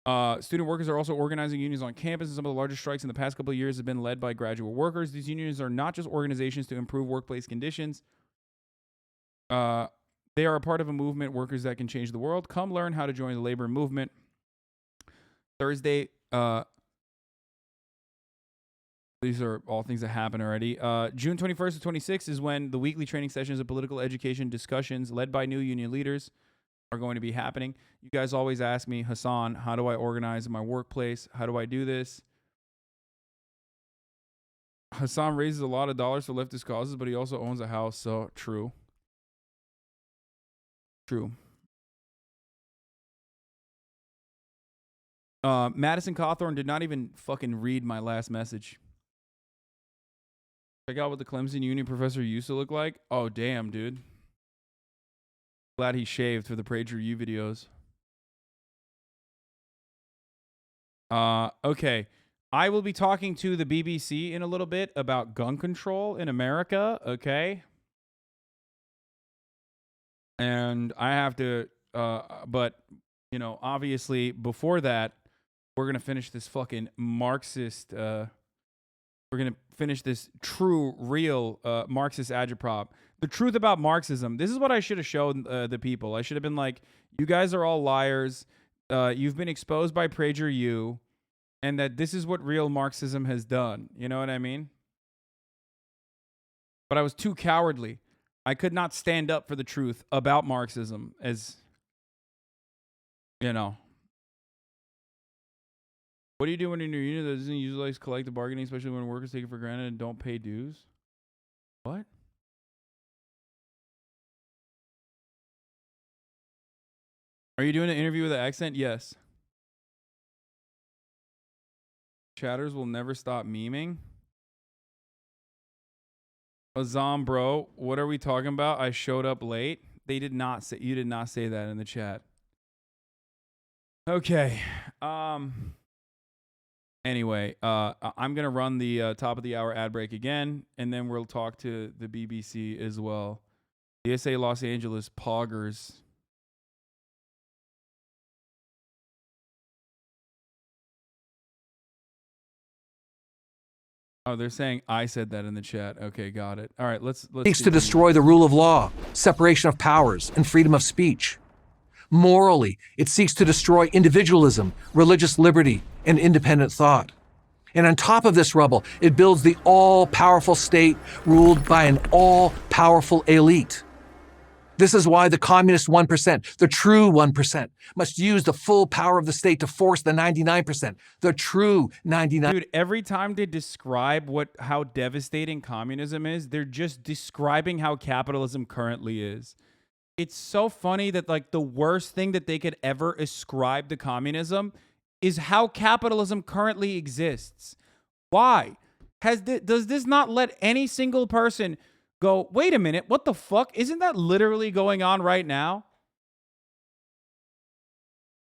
Student workers are also organizing unions on campus, and some of the largest strikes in the past couple of years have been led by graduate workers. These unions are not just organizations to improve workplace conditions. They are a part of a movement, workers that can change the world. Come learn how to join the labor movement. Thursday, these are all things that happen already. June 21st to 26th is when the weekly training sessions of political education discussions led by new union leaders are going to be happening. You guys always ask me, Hasan, how do I organize my workplace? How do I do this? Hasan raises a lot of dollars for leftist causes, but he also owns a house, so true. True. Madison Cawthorn did not even fucking read my last message. Check out what the Clemson Union professor used to look like. Oh, damn, dude. Glad he shaved for the PragerU videos. Okay. I will be talking to the BBC in a little bit about gun control in America, okay? And I have to, but, you know, obviously before that, we're going to finish this fucking Marxist, we're going to finish this true, real Marxist agitprop. The truth about Marxism. This is what I should have shown the people. I should have been like, you guys are all liars. You've been exposed by PragerU. And that this is what real Marxism has done. You know what I mean? But I was too cowardly. I could not stand up for the truth about Marxism as... You know. What do you do when you're in your union that doesn't utilize collective bargaining, especially when workers take it for granted and don't pay dues? What? Are you doing an interview with an accent? Yes. Chatters will never stop memeing. Azam, bro, what are we talking about? I showed up late. They did not say, you did not say that in the chat. Okay. Anyway, I'm gonna run the top of the hour ad break again, and then we'll talk to the BBC as well. DSA Los Angeles poggers. Oh, they're saying I said that in the chat. Okay, got it. All right, let's seeks to destroy the rule of law, separation of powers, and freedom of speech. Morally, it seeks to destroy individualism, religious liberty, and independent thought. And on top of this rubble, it builds the all-powerful state ruled by an all-powerful elite. This is why the communist 1%, the true 1%, must use the full power of the state to force the 99%, the true 99%. Dude, every time they describe how devastating communism is, they're just describing how capitalism currently is. It's so funny that like the worst thing that they could ever ascribe to communism is how capitalism currently exists. Why? Does this not let any single person go, wait a minute, what the fuck? Isn't that literally going on right now?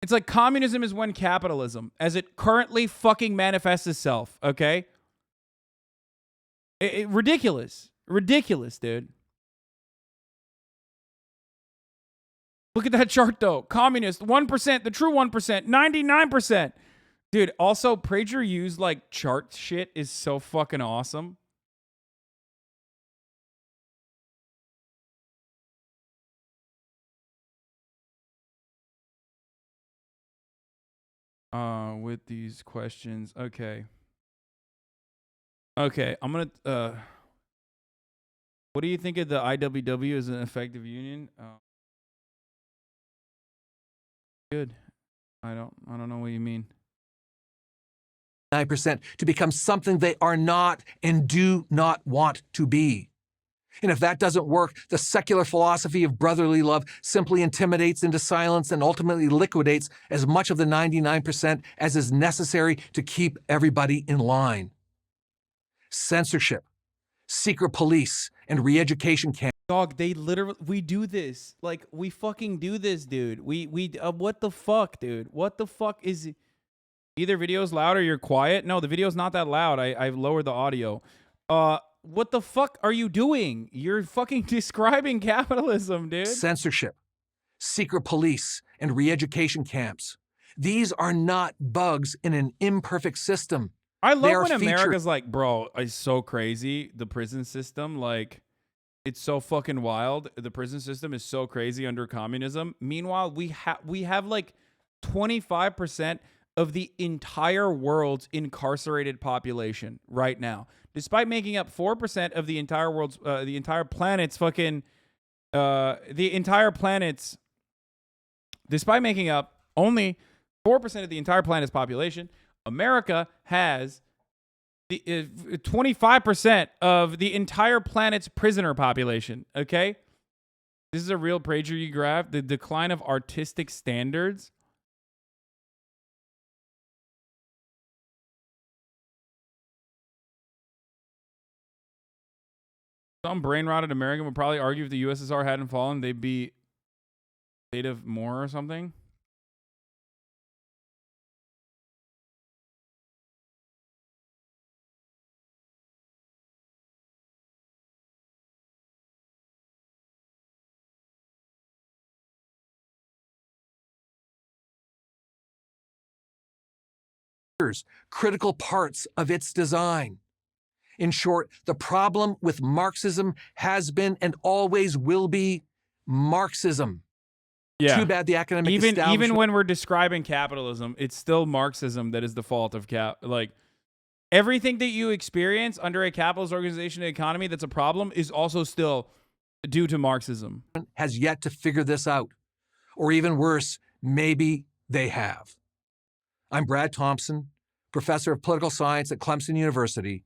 It's like communism is when capitalism, as it currently fucking manifests itself, okay? Ridiculous. Ridiculous, dude. Look at that chart, though. Communist, 1%, the true 1%, 99%. Dude, also, PragerU's, like, chart shit is so fucking awesome. With these questions. Okay. Okay, I'm gonna, what do you think of the IWW as an effective union? Good. I don't know what you mean. 9% to become something they are not and do not want to be. And if that doesn't work, the secular philosophy of brotherly love simply intimidates into silence and ultimately liquidates as much of the 99% as is necessary to keep everybody in line. Censorship, secret police, and re-education camps. Dog, they literally, we do this. Like, we fucking do this, dude. What the fuck, dude? What the fuck is it? Either video's loud or you're quiet. No, the video's not that loud. I've lowered the audio. What the fuck are you doing? You're fucking describing capitalism, dude. Censorship, secret police, and re-education camps. These are not bugs in an imperfect system. I love when America's like, bro, it's so crazy. The prison system, like, it's so fucking wild. The prison system is so crazy under communism. Meanwhile, we have like 25% of the entire world's incarcerated population right now, despite making up 4% of the entire world's, the entire planet's fucking, despite making up only 4% of the entire planet's population, America has the 25% of the entire planet's prisoner population. Okay, this is a real PragerU graph. The decline of artistic standards. Some brain-rotted American would probably argue if the USSR hadn't fallen, they'd be state of more or something. Critical parts of its design. In short, the problem with Marxism has been and always will be Marxism. Yeah. Too bad the academic establishment... Even when we're describing capitalism, it's still Marxism that is the fault of like everything that you experience under a capitalist organization and economy that's a problem is also still due to Marxism. Has yet to figure this out. Or even worse, maybe They have. I'm Brad Thompson, professor of political science at Clemson University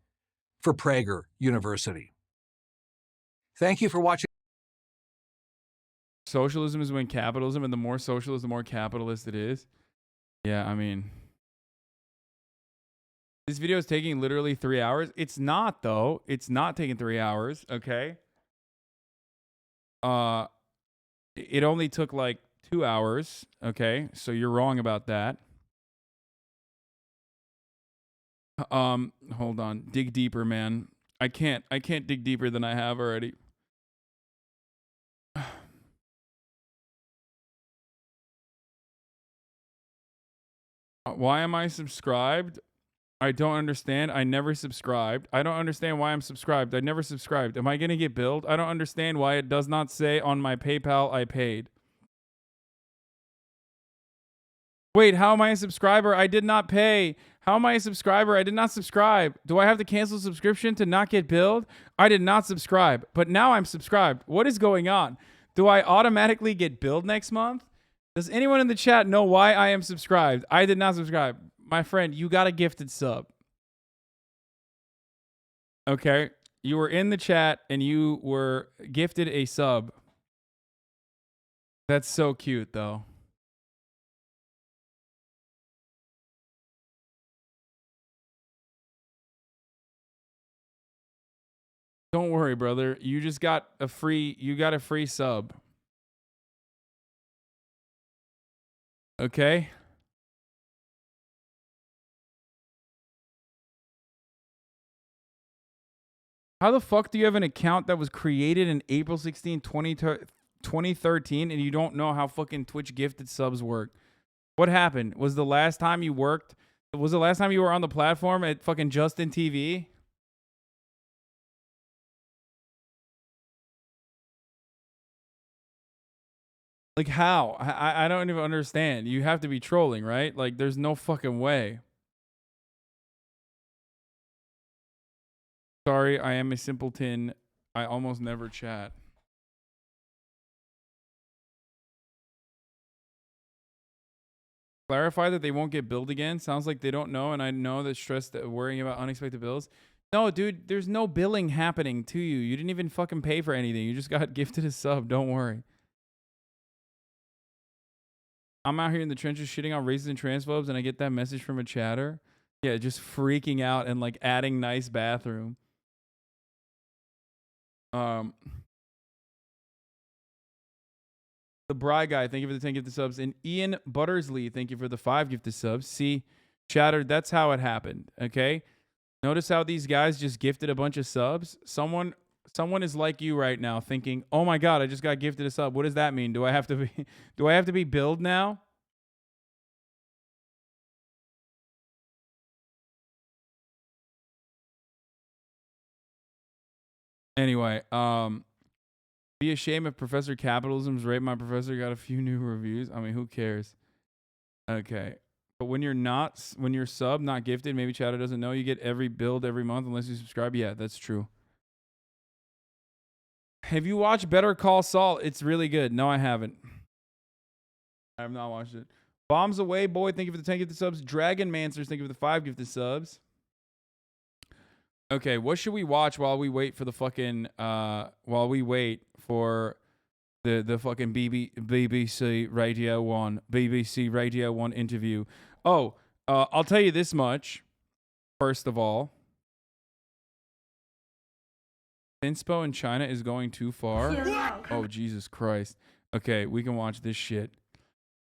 for Prager University. Thank you for watching. Socialism is when capitalism, and the more socialist, the more capitalist it is. Yeah, I mean, this video is taking literally 3 hours. It's not, though. It's not taking 3 hours, okay? It only took like 2 hours, okay? So you're wrong about that. Hold on. Dig deeper, man. I can't dig deeper than I have already. Why am I subscribed? I don't understand. I never subscribed. I don't understand why I'm subscribed. I never subscribed. Am I going to get billed? I don't understand why it does not say on my PayPal I paid. Wait, how am I a subscriber? I did not pay. How am I a subscriber? I did not subscribe. Do I have to cancel subscription to not get billed? I did not subscribe, but now I'm subscribed. What is going on? Do I automatically get billed next month? Does anyone in the chat know why I am subscribed? I did not subscribe. My friend, you got a gifted sub. Okay? You were in the chat and you were gifted a sub. That's so cute, though. Don't worry, brother. You just got a free sub. Okay? How the fuck do you have an account that was created in April 16, 2013 and you don't know how fucking Twitch gifted subs work? What happened? Was the last time you were on the platform at fucking Justin TV? Like how? I don't even understand. You have to be trolling, right? Like there's no fucking way. Sorry, I am a simpleton. I almost never chat. Clarify that they won't get billed again. Sounds like they don't know, and I know that stress that worrying about unexpected bills. No, dude, there's no billing happening to you. You didn't even fucking pay for anything. You just got gifted a sub. Don't worry. I'm out here in the trenches shitting on racists and transphobes, and I get that message from a chatter. Yeah, just freaking out and like adding nice bathroom. The Bry Guy, thank you for the 10 gifted subs. And Ian Buttersley, thank you for the 5 gifted subs. See, chatter, that's how it happened, okay? Notice how these guys just gifted a bunch of subs? Someone is like you right now thinking, oh my God, I just got gifted a sub. What does that mean? Do I have to be billed now? Anyway, be a shame if Professor Capitalism's Rate My Professor got a few new reviews. I mean, who cares? Okay. But when you're sub, not gifted, maybe chatter doesn't know, you get every build every month unless you subscribe. Yeah, that's true. Have you watched Better Call Saul? It's really good. No, I haven't. I have not watched it. Bombs Away Boy, thank you for the 10 gifted subs. Dragon Mancers, thank you for the 5 gifted subs. Okay, what should we watch while we wait for the fucking while we wait for the fucking BBC Radio 1 interview? Oh, I'll tell you this much. First of all, Thinspo in China is going too far. Oh, Jesus Christ. Okay, we can watch this shit.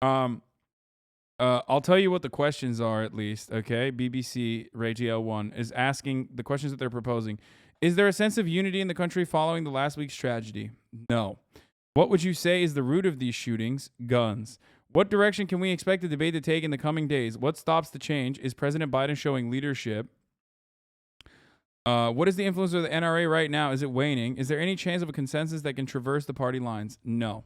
I'll tell you what the questions are at least, okay? BBC Radio 1 is asking the questions that they're proposing. Is there a sense of unity in the country following the last week's tragedy? No. What would you say is the root of these shootings? Guns. What direction can we expect the debate to take in the coming days? What stops the change? Is President Biden showing leadership? What is the influence of the NRA right now? Is it waning? Is there any chance of a consensus that can traverse the party lines? No.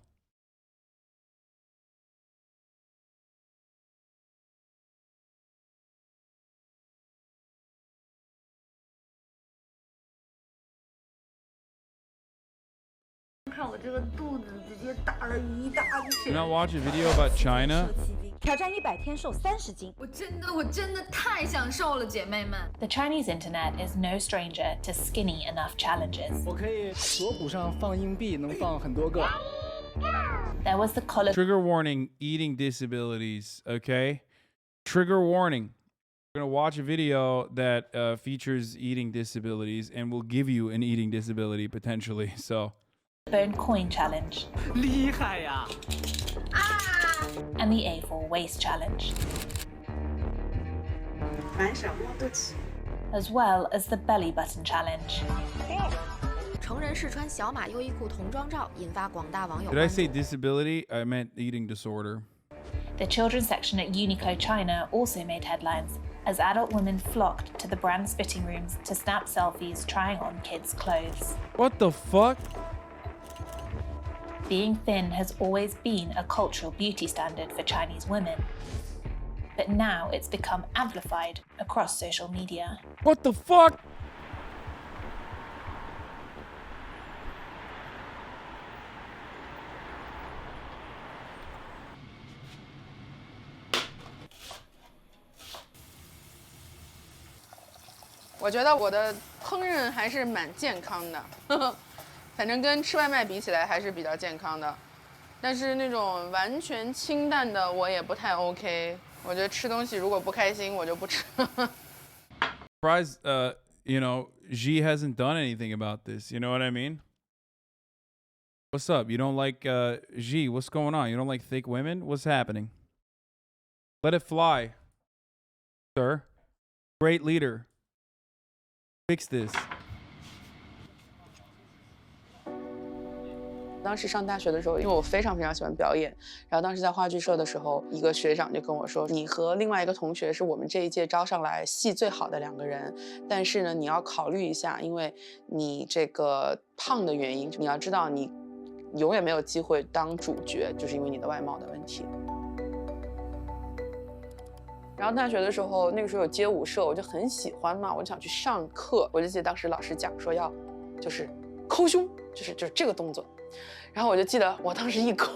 You're not watching a video about China? 挑战100天瘦30斤。我真的太想瘦了，姐妹们。The Chinese internet is no stranger to skinny enough challenges. 我可以锁骨上放硬币，能放很多个。There was the collar. Trigger warning, eating disabilities, okay? Trigger warning. We're going to watch a video that features eating disabilities and will give you an eating disability potentially, so. Bone coin challenge. 厉害呀！ And the A4 waist challenge. 蛮少摸肚脐。 As well as the belly button challenge. 成人试穿小码优衣库童装照，引发广大网友 Did I say disability? I meant eating disorder. The children's section at Uniqlo China also made headlines as adult women flocked to the brand's fitting rooms to snap selfies trying on kids' clothes. What the fuck? Being thin has always been a cultural beauty standard for Chinese women. But now it's become amplified across social media. What the fuck? "我觉得我的烹饪还是蛮健康的，反正跟吃外卖比起来还是比较健康的。但是那种完全清淡的我也不太 OK。我觉得吃东西如果不开心，我就不吃。Surprised, you know, Xi hasn't done anything about this. You know what I mean? What's up? You don't like Xi? What's going on? You don't like thick women? What's happening? Let it fly, sir. Great leader. Fix this. 当时上大学的时候，因为我非常喜欢表演，然后当时在话剧社的时候，一个学长就跟我说：“你和另外一个同学是我们这一届招上来戏最好的2个人，但是呢，你要考虑一下，因为你这个胖的原因，你要知道你永远没有机会当主角，就是因为你的外貌的问题。”然后大学的时候，那个时候有街舞社，我就很喜欢嘛，我就想去上课。我就记得当时老师讲说要，就是抠胸，就是这个动作。然后我就记得我当时一抠，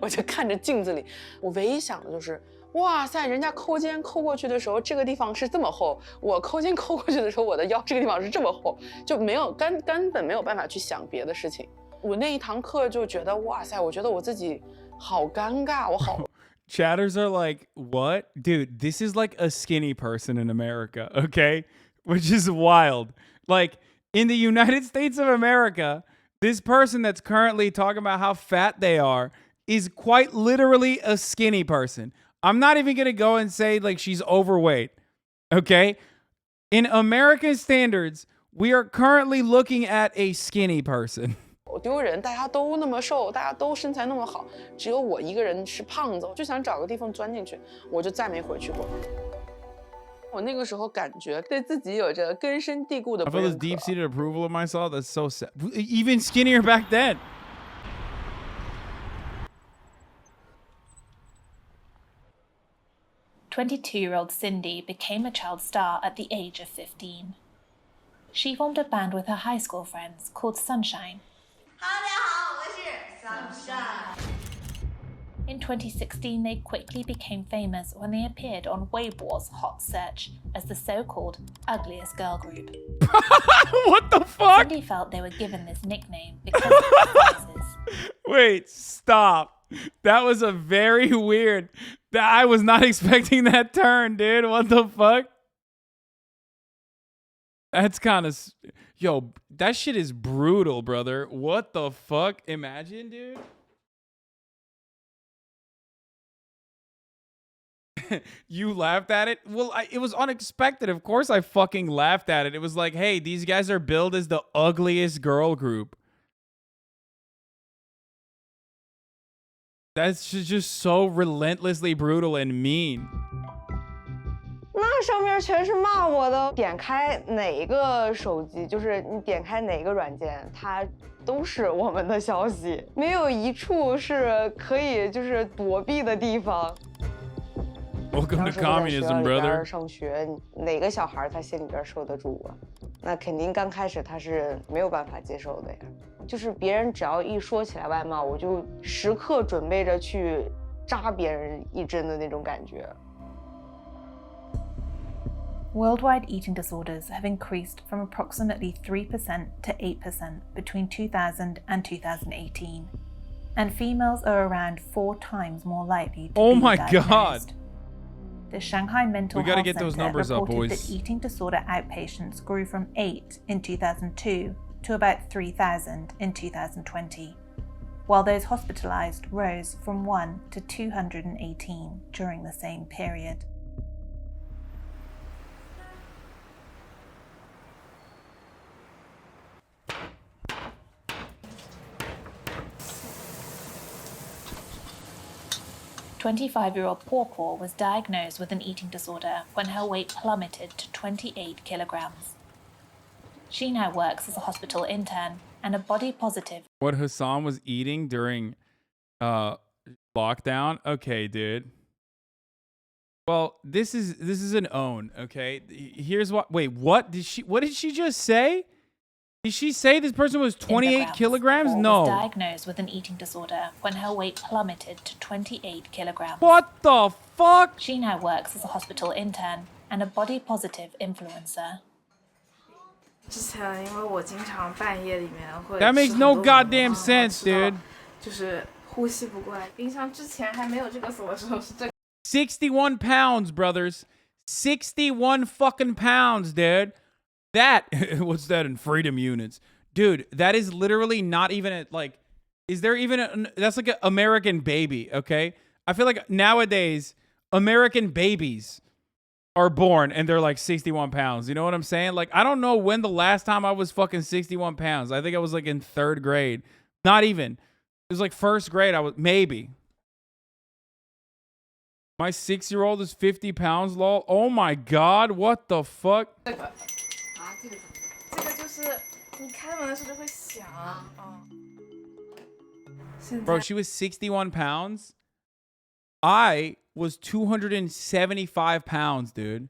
我就看着镜子里，我唯一想的就是，哇塞，人家抠肩抠过去的时候，这个地方是这么厚；我抠肩抠过去的时候，我的腰这个地方是这么厚，就没有根本没有办法去想别的事情。我那一堂课就觉得，哇塞，我觉得我自己好尴尬，我好。Chatters are like, what? Dude, this is like a skinny person in America, okay? Which is wild. Like, in the United States of America, this person that's currently talking about how fat they are is quite literally a skinny person. I'm not even going to go and say like she's overweight, okay? In American standards, we are currently looking at a skinny person. 我丢人，大家都那么瘦，大家都身材那么好，只有我一个人是胖子，我就想找个地方钻进去，我就再没回去过。我那个时候感觉对自己有着根深蒂固的不认可。I feel this deep-seated approval of myself. That's so sad. Even skinnier back then. "22-year-old Cindy became a child star at the age of 15. She formed a band with her high school friends called Sunshine. In 2016, they quickly became famous when they appeared on Weibo's hot search as the so-called ugliest girl group. What the fuck? Cindy felt they were given this nickname because of their sizes. Wait, stop. That was a very weird. I was not expecting that turn, dude. What the fuck? That's kind of... Yo, that shit is brutal, brother. What the fuck? Imagine, dude. You laughed at it? Well, it was unexpected. Of course I fucking laughed at it. It was like, hey, these guys are billed as the ugliest girl group. That's just so relentlessly brutal and mean. 那上面全是骂我的。点开哪个手机，就是你点开哪个软件，它都是我们的消息，没有一处是可以就是躲避的地方。Welcome to communism, brother. 上学，哪个小孩他心里边受得住啊？那肯定刚开始他是没有办法接受的呀。就是别人只要一说起来外貌，我就时刻准备着去扎别人一针的那种感觉。Worldwide eating disorders have increased from approximately 3% to 8% between 2000 and 2018, and females are around 4 times more likely to be diagnosed. The Shanghai Mental Health Center reported that eating disorder outpatients grew from 8 in 2002 to about 3,000 in 2020, while those hospitalized rose from 1 to 218 during the same period. "25-year-old Paw was diagnosed with an eating disorder when her weight plummeted to 28 kilograms. She now works as a hospital intern and a body positive." What Hasan was eating during lockdown? Okay, dude. Well, this is an own, okay? Here's what. Wait, what did she just say? Did she say this person was 28 kilograms? No. Was diagnosed with an eating disorder when her weight plummeted to 28 kilograms. What the fuck? She now works as a hospital intern and a body positive influencer. That makes no goddamn sense, dude. 61 pounds, brothers. 61 fucking pounds, dude. That, what's that in freedom units? Dude, that is literally not even is there even that's like an American baby, okay? I feel like nowadays, American babies are born and they're like 61 pounds. You know what I'm saying? Like, I don't know when the last time I was fucking 61 pounds. I think I was like in 3rd grade. Not even. It was like 1st grade. I was, maybe. My 6-year-old is 50 pounds, lol. Oh my God, what the fuck? Bro, she was 61 pounds. I was 275 pounds, dude.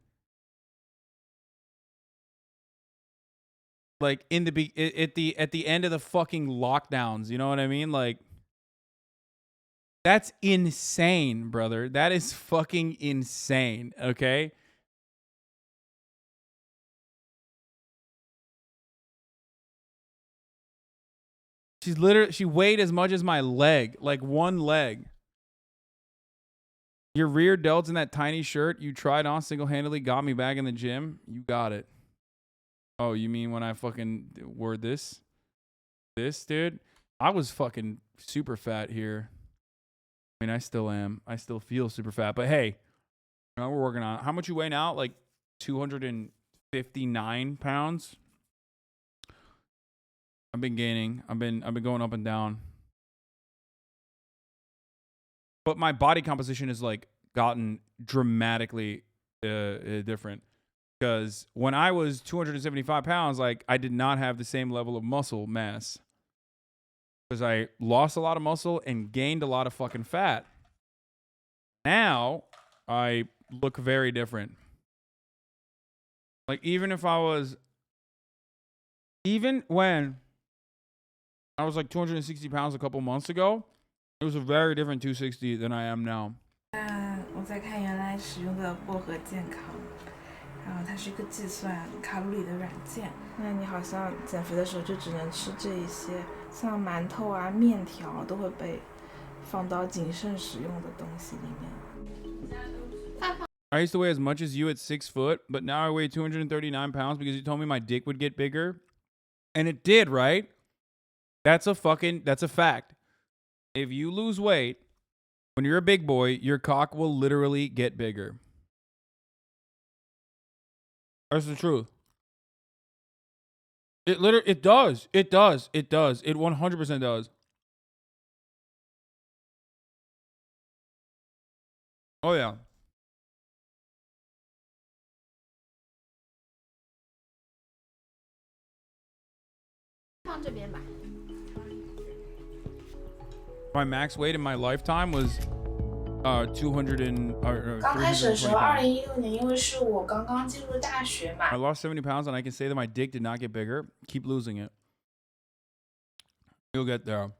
Like at the end of the fucking lockdowns, you know what I mean? Like, that's insane, brother. That is fucking insane, okay? She weighed as much as my leg, like one leg. Your rear delts in that tiny shirt you tried on single-handedly got me back in the gym. You got it. Oh, you mean when I fucking wore this? This, dude? I was fucking super fat here. I mean, I still am. I still feel super fat. But hey, you know, we're working on it. How much you weigh now? Like 259 pounds? I've been gaining. I've been going up and down. But my body composition has like gotten dramatically different. Because when I was 275 pounds, like I did not have the same level of muscle mass. Because I lost a lot of muscle and gained a lot of fucking fat. Now, I look very different. Like even when I was like 260 pounds a couple months ago, it was a very different 260 than I am now. 我在看原来使用的薄荷健康，然后它是一个计算卡路里的软件。那你好像减肥的时候就只能吃这一些，像馒头啊、面条都会被放到谨慎使用的东西里面。I used to weigh as much as you at 6 foot, but now I weigh 239 pounds because you told me my dick would get bigger. And it did, right? That's a fact. If you lose weight, when you're a big boy, your cock will literally get bigger. That's the truth. It does. It 100% does. Oh yeah. My max weight in my lifetime was 200 and 刚开始的时候，2016年，因为是我刚刚进入大学嘛。I lost 70 pounds, and I can say that my dick did not get bigger. Keep losing it. You'll get there.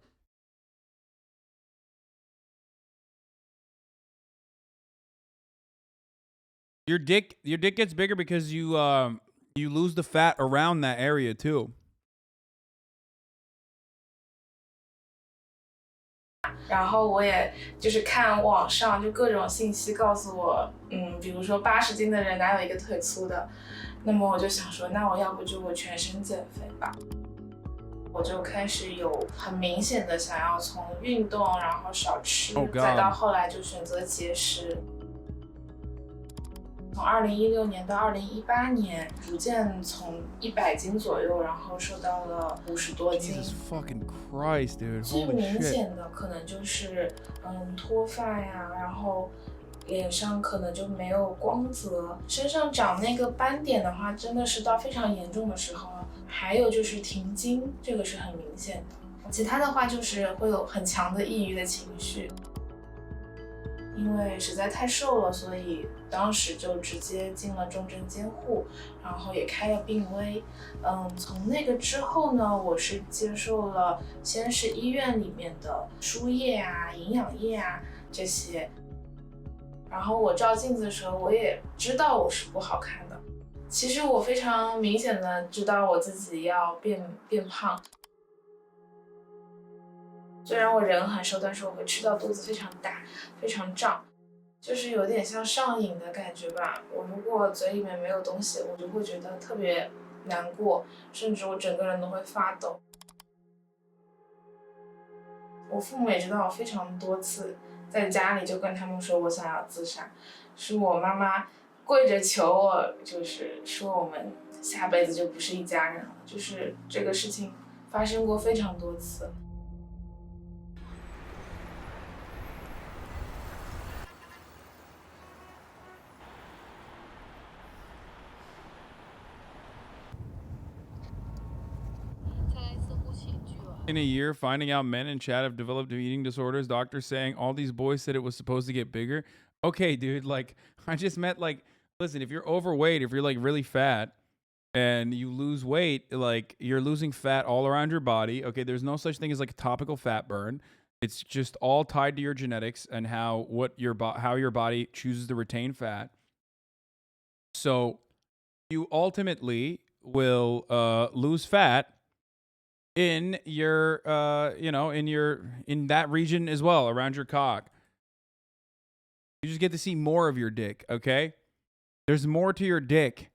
Your dick gets bigger because you lose the fat around that area too. 然后我也就是看网上就各种信息告诉我，比如说80斤的人哪有一个腿粗的，那么我就想说，那我要不就我全身减肥吧。我就开始有很明显的想要从运动，然后少吃，再到后来就选择节食。从2016年到2018年，逐渐从100斤左右，然后瘦到了50多斤。Jesus fucking Christ, dude! 最明显的可能就是脱发呀，然后脸上可能就没有光泽，身上长那个斑点的话，真的是到非常严重的时候。还有就是停经，这个是很明显的。其他的话就是会有很强的抑郁的情绪。因为实在太瘦了，所以当时就直接进了重症监护，然后也开了病危。从那个之后呢，我是接受了先是医院里面的输液啊、营养液啊这些。然后我照镜子的时候，我也知道我是不好看的。其实我非常明显的知道我自己要变胖。虽然我人很瘦，但是我会吃到肚子非常大，非常胀，就是有点像上瘾的感觉吧。我如果嘴里面没有东西，我就会觉得特别难过，甚至我整个人都会发抖。我父母也知道我非常多次在家里就跟他们说我想要自杀，是我妈妈跪着求我，就是说我们下辈子就不是一家人了，就是这个事情发生过非常多次。In a year, finding out men in chat have developed eating disorders, doctors saying all these boys said it was supposed to get bigger. Okay, dude, like, I just meant, like, listen, if you're overweight, if you're, like, really fat and you lose weight, like, you're losing fat all around your body. Okay, there's no such thing as, like, a topical fat burn. It's just all tied to your genetics and how your body chooses to retain fat. So you ultimately will lose fat in your in that region as well, around your cock. You just get to see more of your dick, okay? There's more to your dick.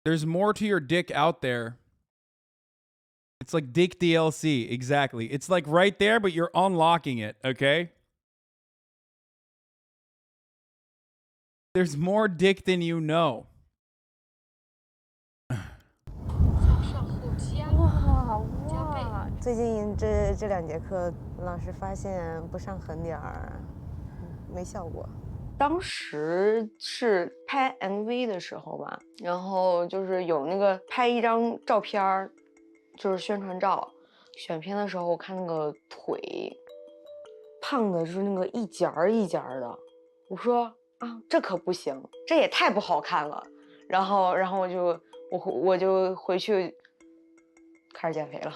There's more to your dick out there. It's like dick DLC, exactly. It's like right there, but you're unlocking it, okay? There's more dick than you know. 哇！最近这2节课，老师发现不上狠点儿，没效果。当时是拍 MV 的时候吧，然后就是有那个拍一张照片，就是宣传照。选片的时候，我看那个腿胖的，就是那个一截儿一截儿的。我说啊，这可不行，这也太不好看了。然后我就回去开始减肥了。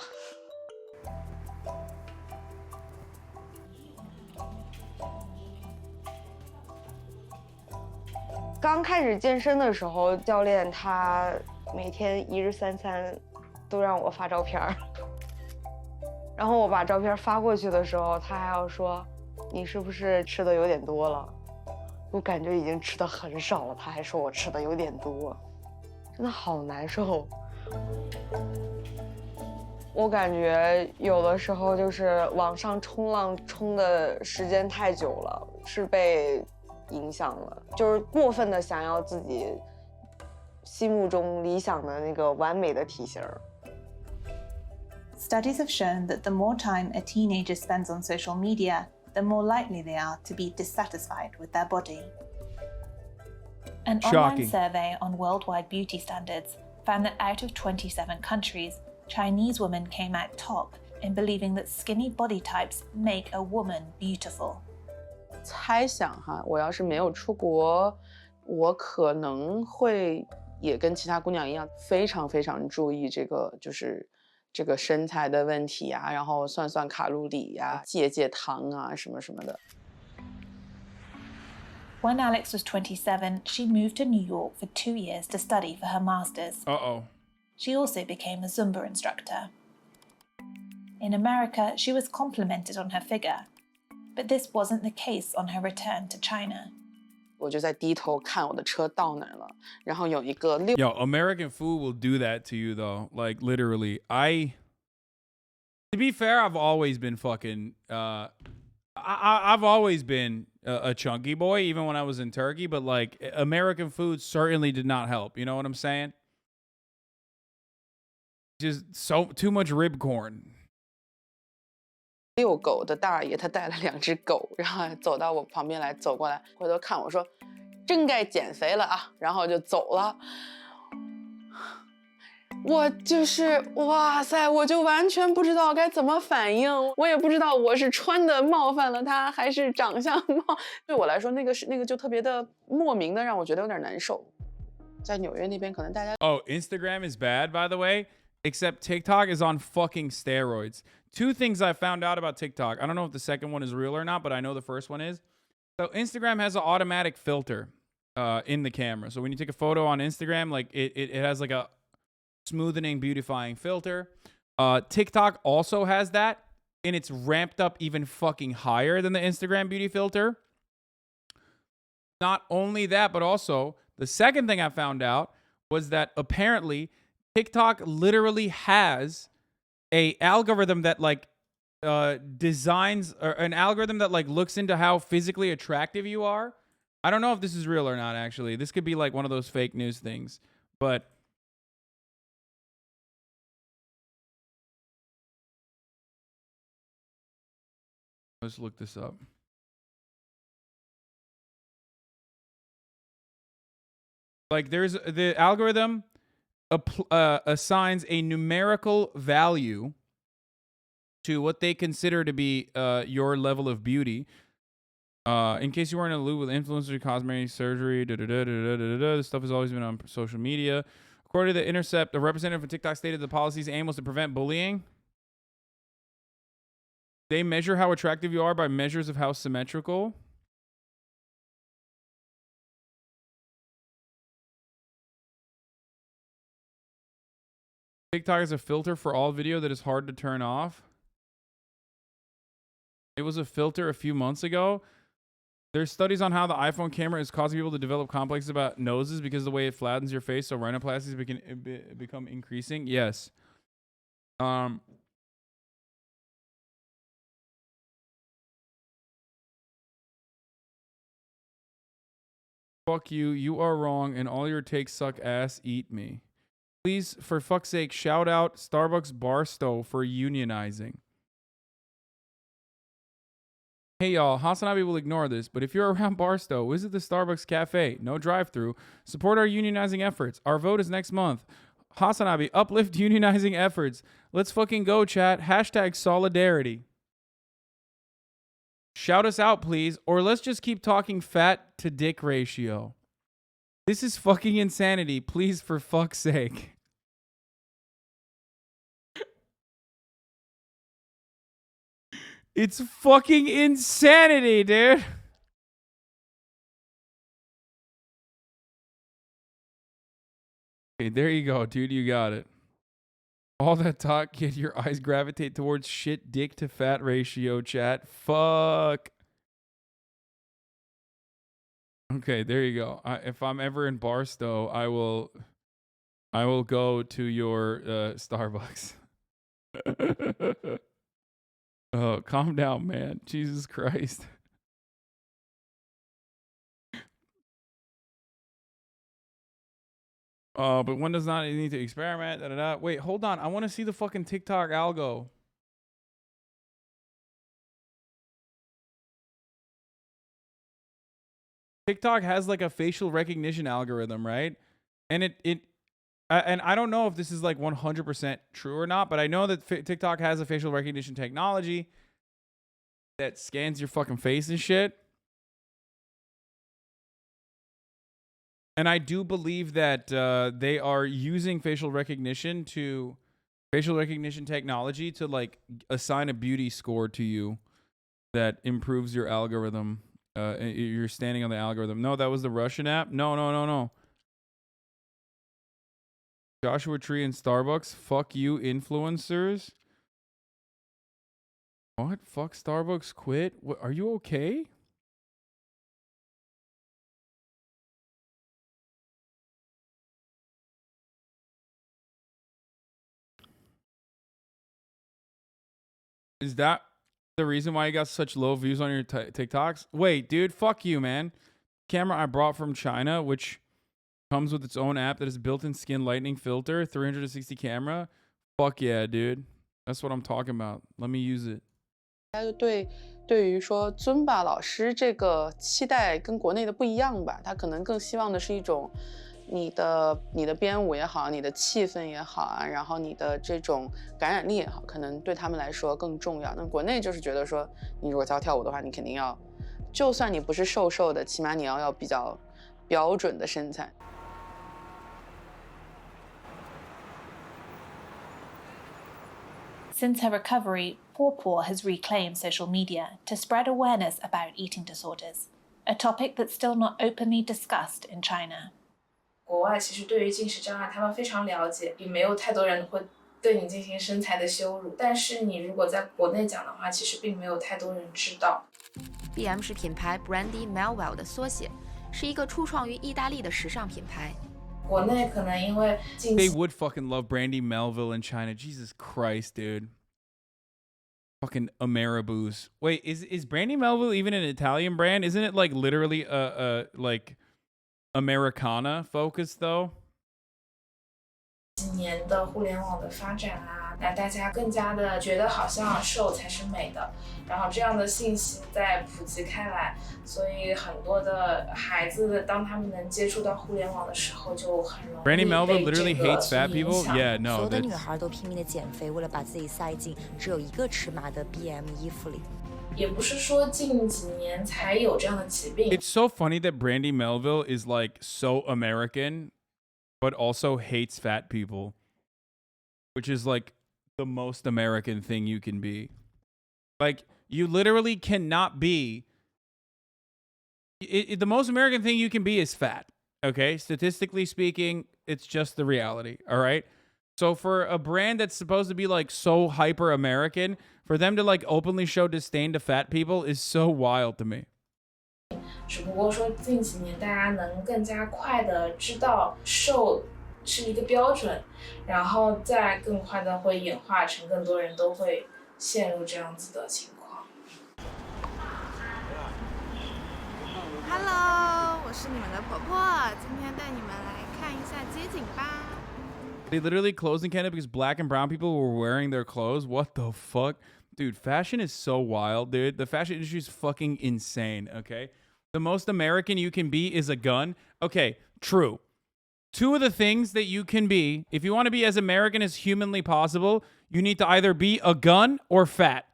刚开始健身的时候，教练他每天1日3餐都让我发照片儿，然后我把照片发过去的时候，他还要说你是不是吃的有点多了？我感觉已经吃的很少了，他还说我吃的有点多，真的好难受。我感觉有的时候就是网上冲浪冲的时间太久了，是被影响了，就是过分的想要自己心目中理想的那个完美的体型。Studies have shown that the more time a teenager spends on social media, the more likely they are to be dissatisfied with their body. An online survey on worldwide beauty standards found that out of 27 countries, Chinese women came out top in believing that skinny body types make a woman beautiful. 猜想哈，我要是没有出国，我可能会也跟其他姑娘一样，非常非常注意这个身材的问题啊，然后算卡路里呀、戒糖啊什么什么的。When Alex was 27, she moved to New York for 2 years to study for her master's. She also became a Zumba instructor. In America, she was complimented on her figure, but this wasn't the case on her return to China. 我就在低头看我的车到哪儿了，然后有一个6 Yo, American food will do that to you though. Like literally. To be fair, I've always been fucking I've always been a chunky boy, even when I was in Turkey, but like American food certainly did not help. You know what I'm saying? Just too much rib corn. 遛狗的大爷他带了2只狗，然后走到我旁边来，走过来，回头看我说：“真该减肥了啊！”然后就走了。我就是哇塞，我就完全不知道该怎么反应，我也不知道我是穿的冒犯了他，还是长相对我来说，那个就特别的莫名的让我觉得有点难受。在纽约那边，可能大家Instagram is bad, by the way. Except TikTok is on fucking steroids. 2 things I found out about TikTok. I don't know if the second one is real or not, but I know the first one is. So Instagram has an automatic filter in the camera. So when you take a photo on Instagram, like it has like a smoothing, beautifying filter. TikTok also has that, and it's ramped up even fucking higher than the Instagram beauty filter. Not only that, but also the second thing I found out was that apparently TikTok literally has a algorithm that like designs or an algorithm that like looks into how physically attractive you are. I don't know if this is real or not, actually. This could be like one of those fake news things, but let's look this up. Like there's the algorithm assigns a numerical value to what they consider to be your level of beauty. In case you weren't in a loop with influencers, cosmetic surgery, this stuff has always been on social media. According to The Intercept, a representative from TikTok stated the policy's aim was to prevent bullying. They measure how attractive you are by measures of how symmetrical. TikTok is a filter for all video that is hard to turn off. It was a filter a few months ago. There's studies on how the iPhone camera is causing people to develop complexes about noses because of the way it flattens your face, so rhinoplasties become increasing. Yes. Fuck you. You are wrong, and all your takes suck ass. Eat me. Please, for fuck's sake, shout out Starbucks Barstow for unionizing. Hey y'all, HasanAbi will ignore this, but if you're around Barstow, visit the Starbucks Cafe. No drive-through. Support our unionizing efforts. Our vote is next month. HasanAbi, uplift unionizing efforts. Let's fucking go, chat. Hashtag solidarity. Shout us out, please, or let's just keep talking fat to dick ratio. This is fucking insanity. Please, for fuck's sake. It's fucking insanity, dude. Okay, there you go, dude. You got it. All that talk, kid, your eyes gravitate towards shit dick to fat ratio, chat. Fuck. Okay, there you go. If I'm ever in Barstow, I will go to your Starbucks. Oh, calm down, man. Jesus Christ. But one does not need to experiment. Da, da, da. Wait, hold on. I want to see the fucking TikTok algo. TikTok has like a facial recognition algorithm, right? And and I don't know if this is like 100% true or not, but I know that TikTok has a facial recognition technology that scans your fucking face and shit. And I do believe that they are using facial recognition technology to like assign a beauty score to you that improves your algorithm. you're standing on the algorithm. No, that was the Russian app. No. Joshua Tree and Starbucks. Fuck you, influencers. What? Fuck Starbucks. Quit. What? Are you okay? Is that the reason why you got such low views on your TikToks? Wait, dude, fuck you, man. Camera I brought from China, which comes with its own app that is built-in skin lightning filter, 360 camera. Fuck yeah, dude. That's what I'm talking about. Let me use it. 对于说尊巴老师这个期待跟国内的不一样吧，他可能更希望的是一种你的编舞也好，你的气氛也好啊，然后你的这种感染力也好，可能对他们来说更重要。那国内就是觉得说，你如果要跳舞的话，你肯定要，就算你不是瘦瘦的，起码你要比较标准的身材。Since her recovery, Paw has reclaimed social media to spread awareness about eating disorders, a topic that's still not openly discussed in China. 国外其实对于进食障碍他们非常了解，也没有太多人会对你进行身材的羞辱。但是你如果在国内讲的话，其实并没有太多人知道。BM 是品牌 Brandy Melville 的缩写，是一个初创于意大利的时尚品牌。国内可能因为 They would fucking love Brandy Melville in China. Jesus Christ, dude. Fucking Ameribus. Wait, is Brandy Melville even an Italian brand? Isn't it like literally like Americana focused though? 几年的互联网的发展啊，那大家更加的觉得好像瘦才是美的，然后这样的信息在普及开来，所以很多的孩子当他们能接触到互联网的时候，就很容易 Brandy Melville 被 literally 这个 hates fat 去影 people. 响。 Yeah, no. 所有的女孩都拼命的减肥，为了把自己塞进只有一个尺码的 BM 衣服里。也不是说近几年才有这样的疾病。 It's so funny that Brandy Melville is like so American, but also hates fat people, which is like the most American thing you can be. Like, you literally cannot be. The most American thing you can be is fat. Okay? Statistically speaking, it's just the reality. All right? So for a brand that's supposed to be like so hyper American, for them to like openly show disdain to fat people is so wild to me. 只不过说近几年大家能更加快的知道瘦是一个标准，然后再更快的会演化成更多人都会陷入这样子的情况。Hello， 我是你们的婆婆，今天带你们来看一下街景吧。 They literally closing Canada because black and brown people were wearing their clothes. What the fuck? Dude, fashion is so wild, dude. The fashion industry is fucking insane, okay? The most American you can be is a gun. Okay, true. Two of the things that you can be, if you want to be as American as humanly possible, you need to either be a gun or fat.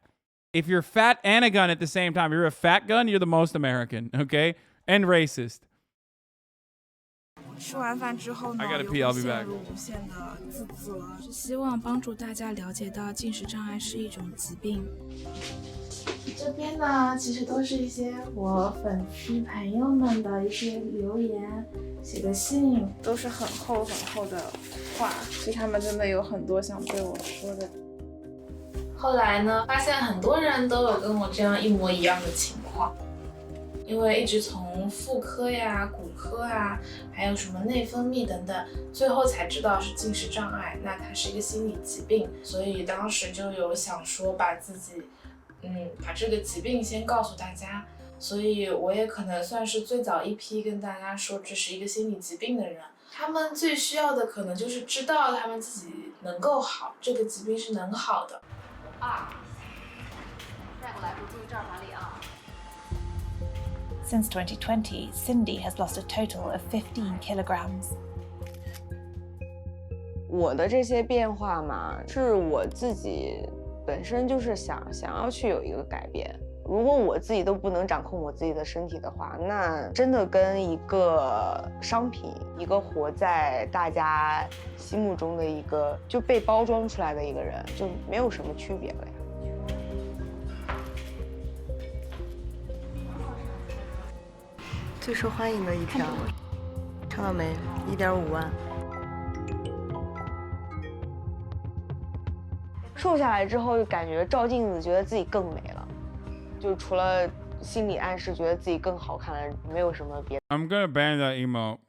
If you're fat and a gun at the same time, you're a fat gun, you're the most American, okay? And racist. 吃完饭之后呢， I gotta pee, I'll be 陷 back. 入无限的自责，是希望帮助大家了解到进食障碍是一种疾病。这边呢，其实都是一些我粉丝朋友们的一些留言，写的信，都是很厚很厚的话，其实他们真的有很多想对我说的。后来呢，发现很多人都有跟我这样一模一样的情况。 因为一直从妇科呀、骨科啊，还有什么内分泌等等，最后才知道是进食障碍，那它是一个心理疾病，所以当时就有想说把自己，把这个疾病先告诉大家，所以我也可能算是最早一批跟大家说这是一个心理疾病的人。他们最需要的可能就是知道他们自己能够好，这个疾病是能好的。带过来，不注意这儿哪里啊？ Since 2020, Cindy has lost a total of 15 kilograms. 我的这些变化嘛，是我自己本身就是想要去有一个改变。如果我自己都不能掌控我自己的身体的话，那真的跟一个商品，一个活在大家心目中的一个就被包装出来的一个人，就没有什么区别了呀。最受欢迎的一条，看到没？1.5万。瘦下来之后，就感觉照镜子觉得自己更美了，就除了心理暗示觉得自己更好看了，没有什么别的。I'm gonna ban that emote.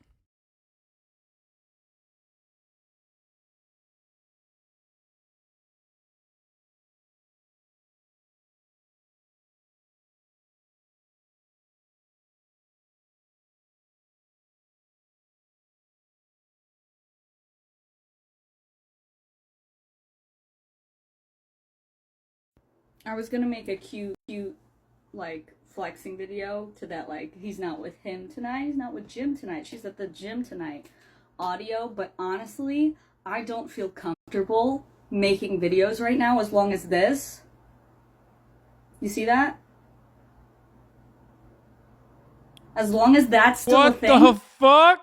I was gonna make a cute like flexing video to that, like, he's not with him tonight, he's not with Jim tonight, she's at the gym tonight audio, but honestly, I don't feel comfortable making videos right now as long as this. You see that? As long as that's still a thing. What the fuck?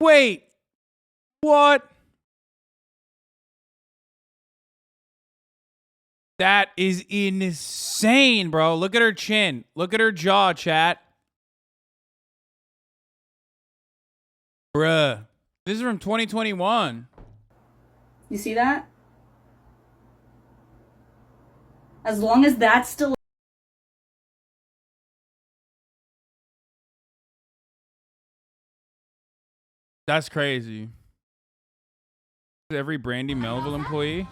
Wait. What? That is insane, bro. Look at her chin. Look at her jaw, chat. Bruh. This is from 2021. You see that? As long as that's still... That's crazy. Every Brandy Melville employee?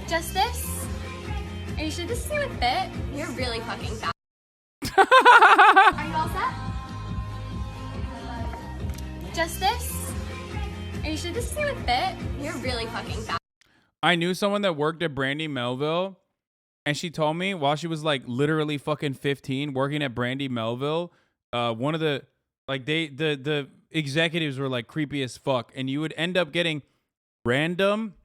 Just this? Are you sure this is gonna fit? You're really fucking fat. Are you all set? Just this? Are you sure this is gonna fit? You're really fucking fat. I knew someone that worked at Brandy Melville, and she told me while she was like literally fucking 15 working at Brandy Melville, one of the like the executives were like creepy as fuck, and you would end up getting random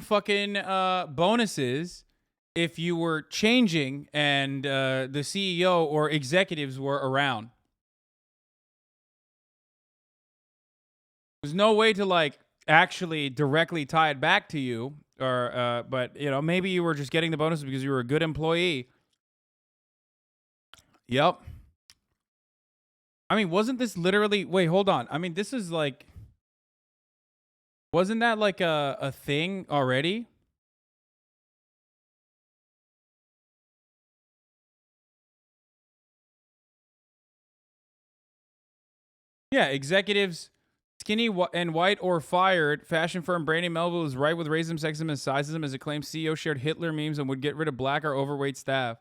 fucking bonuses if you were changing and the CEO or executives were around. There's no way to like actually directly tie it back to you, or but you know, maybe you were just getting the bonuses because you were a good employee. Yep. I mean, wasn't this literally... Wait, hold on. I mean, this is like... Wasn't that like a thing already? Yeah, executives, skinny and white or fired. Fashion firm Brandy Melville is right with racism, sexism, and sizeism as it claims CEO shared Hitler memes and would get rid of black or overweight staff.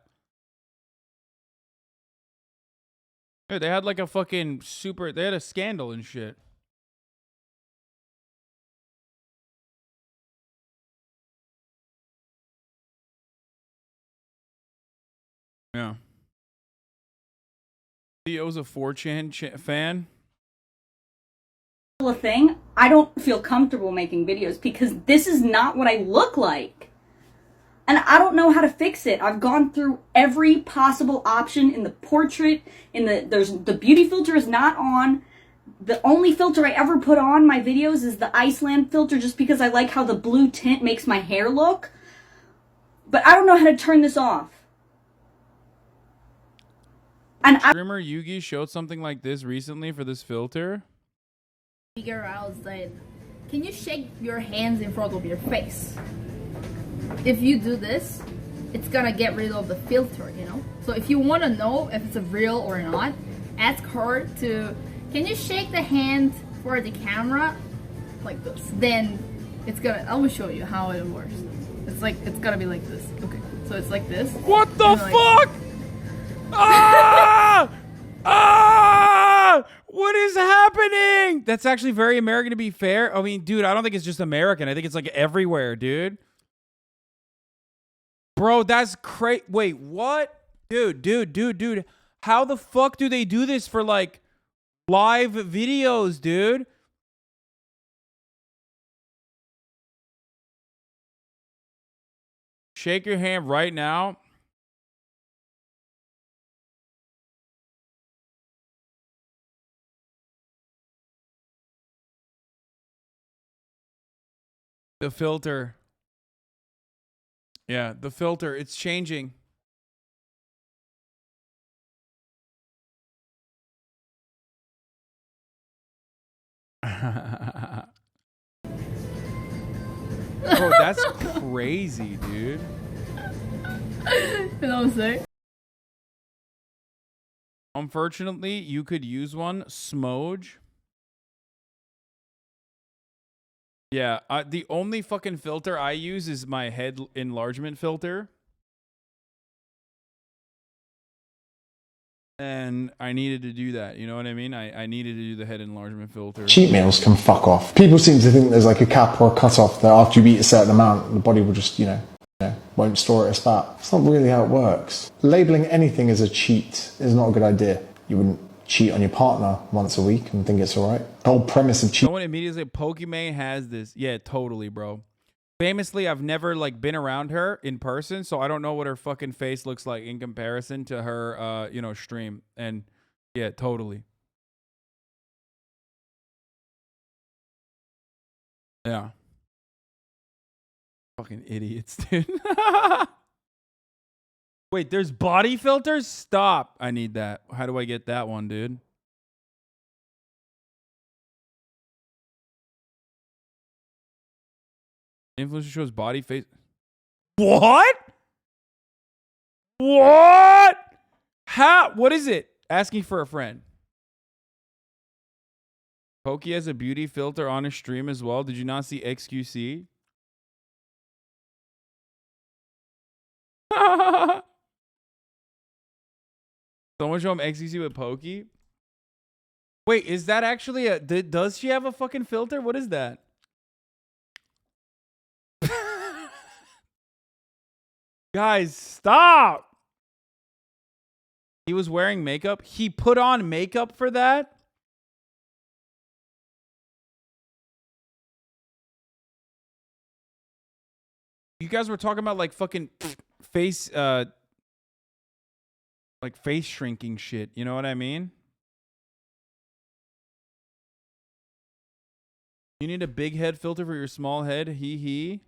Dude, they had like a fucking super... They had a scandal and shit. Yeah. CEO's a 4chan fan. A thing, I don't feel comfortable making videos because this is not what I look like. And I don't know how to fix it. I've gone through every possible option in the portrait, the beauty filter is not on. The only filter I ever put on my videos is the Iceland filter just because I like how the blue tint makes my hair look. But I don't know how to turn this off. And Streamer Yugi showed something like this recently for this filter. Figure out that, can you shake your hands in front of your face? If you do this, it's gonna get rid of the filter, you know? So if you wanna know if it's a real or not, ask her to, can you shake the hand for the camera? Like this. Then it's gonna, I will show you how it works. It's like, it's gonna be like this. Okay, so it's like this. What the fuck? Ah! Ah! What is happening? That's actually very American, to be fair. I mean, dude, I don't think it's just American. I think it's like everywhere, dude. Bro, that's crazy. Wait, what? Dude. How the fuck do they do this for like live videos, dude? Shake your hand right now. The filter. Yeah, the filter, it's changing. Bro, that's crazy, dude. You know what I'm saying? Unfortunately, you could use one. Smoge. Yeah, the only fucking filter I use is my head enlargement filter. And I needed to do that. You know what I mean? I needed to do the head enlargement filter. Cheat meals can fuck off. People seem to think there's like a cap or a cut-off that after you eat a certain amount, the body will just, won't store it as fat. It's not really how it works. Labeling anything as a cheat is not a good idea. You wouldn't cheat on your partner once a week and think it's all right. The whole premise of cheating. Someone immediately said, Pokimane has this. Yeah, totally, bro. Famously, I've never been around her in person, so I don't know what her fucking face looks like in comparison to her, stream. And yeah, totally. Yeah. Fucking idiots, dude. Wait, there's body filters? Stop. I need that. How do I get that one, dude? Influencer shows body face. What? What? How? What is it? Asking for a friend. Pokey has a beauty filter on his stream as well. Did you not see XQC? Someone show him XQC with Pokey. Wait, is that actually a... Does she have a fucking filter? What is that? Guys, stop! He was wearing makeup. He put on makeup for that? You guys were talking about fucking face, face shrinking shit. You know what I mean? You need a big head filter for your small head. Hee.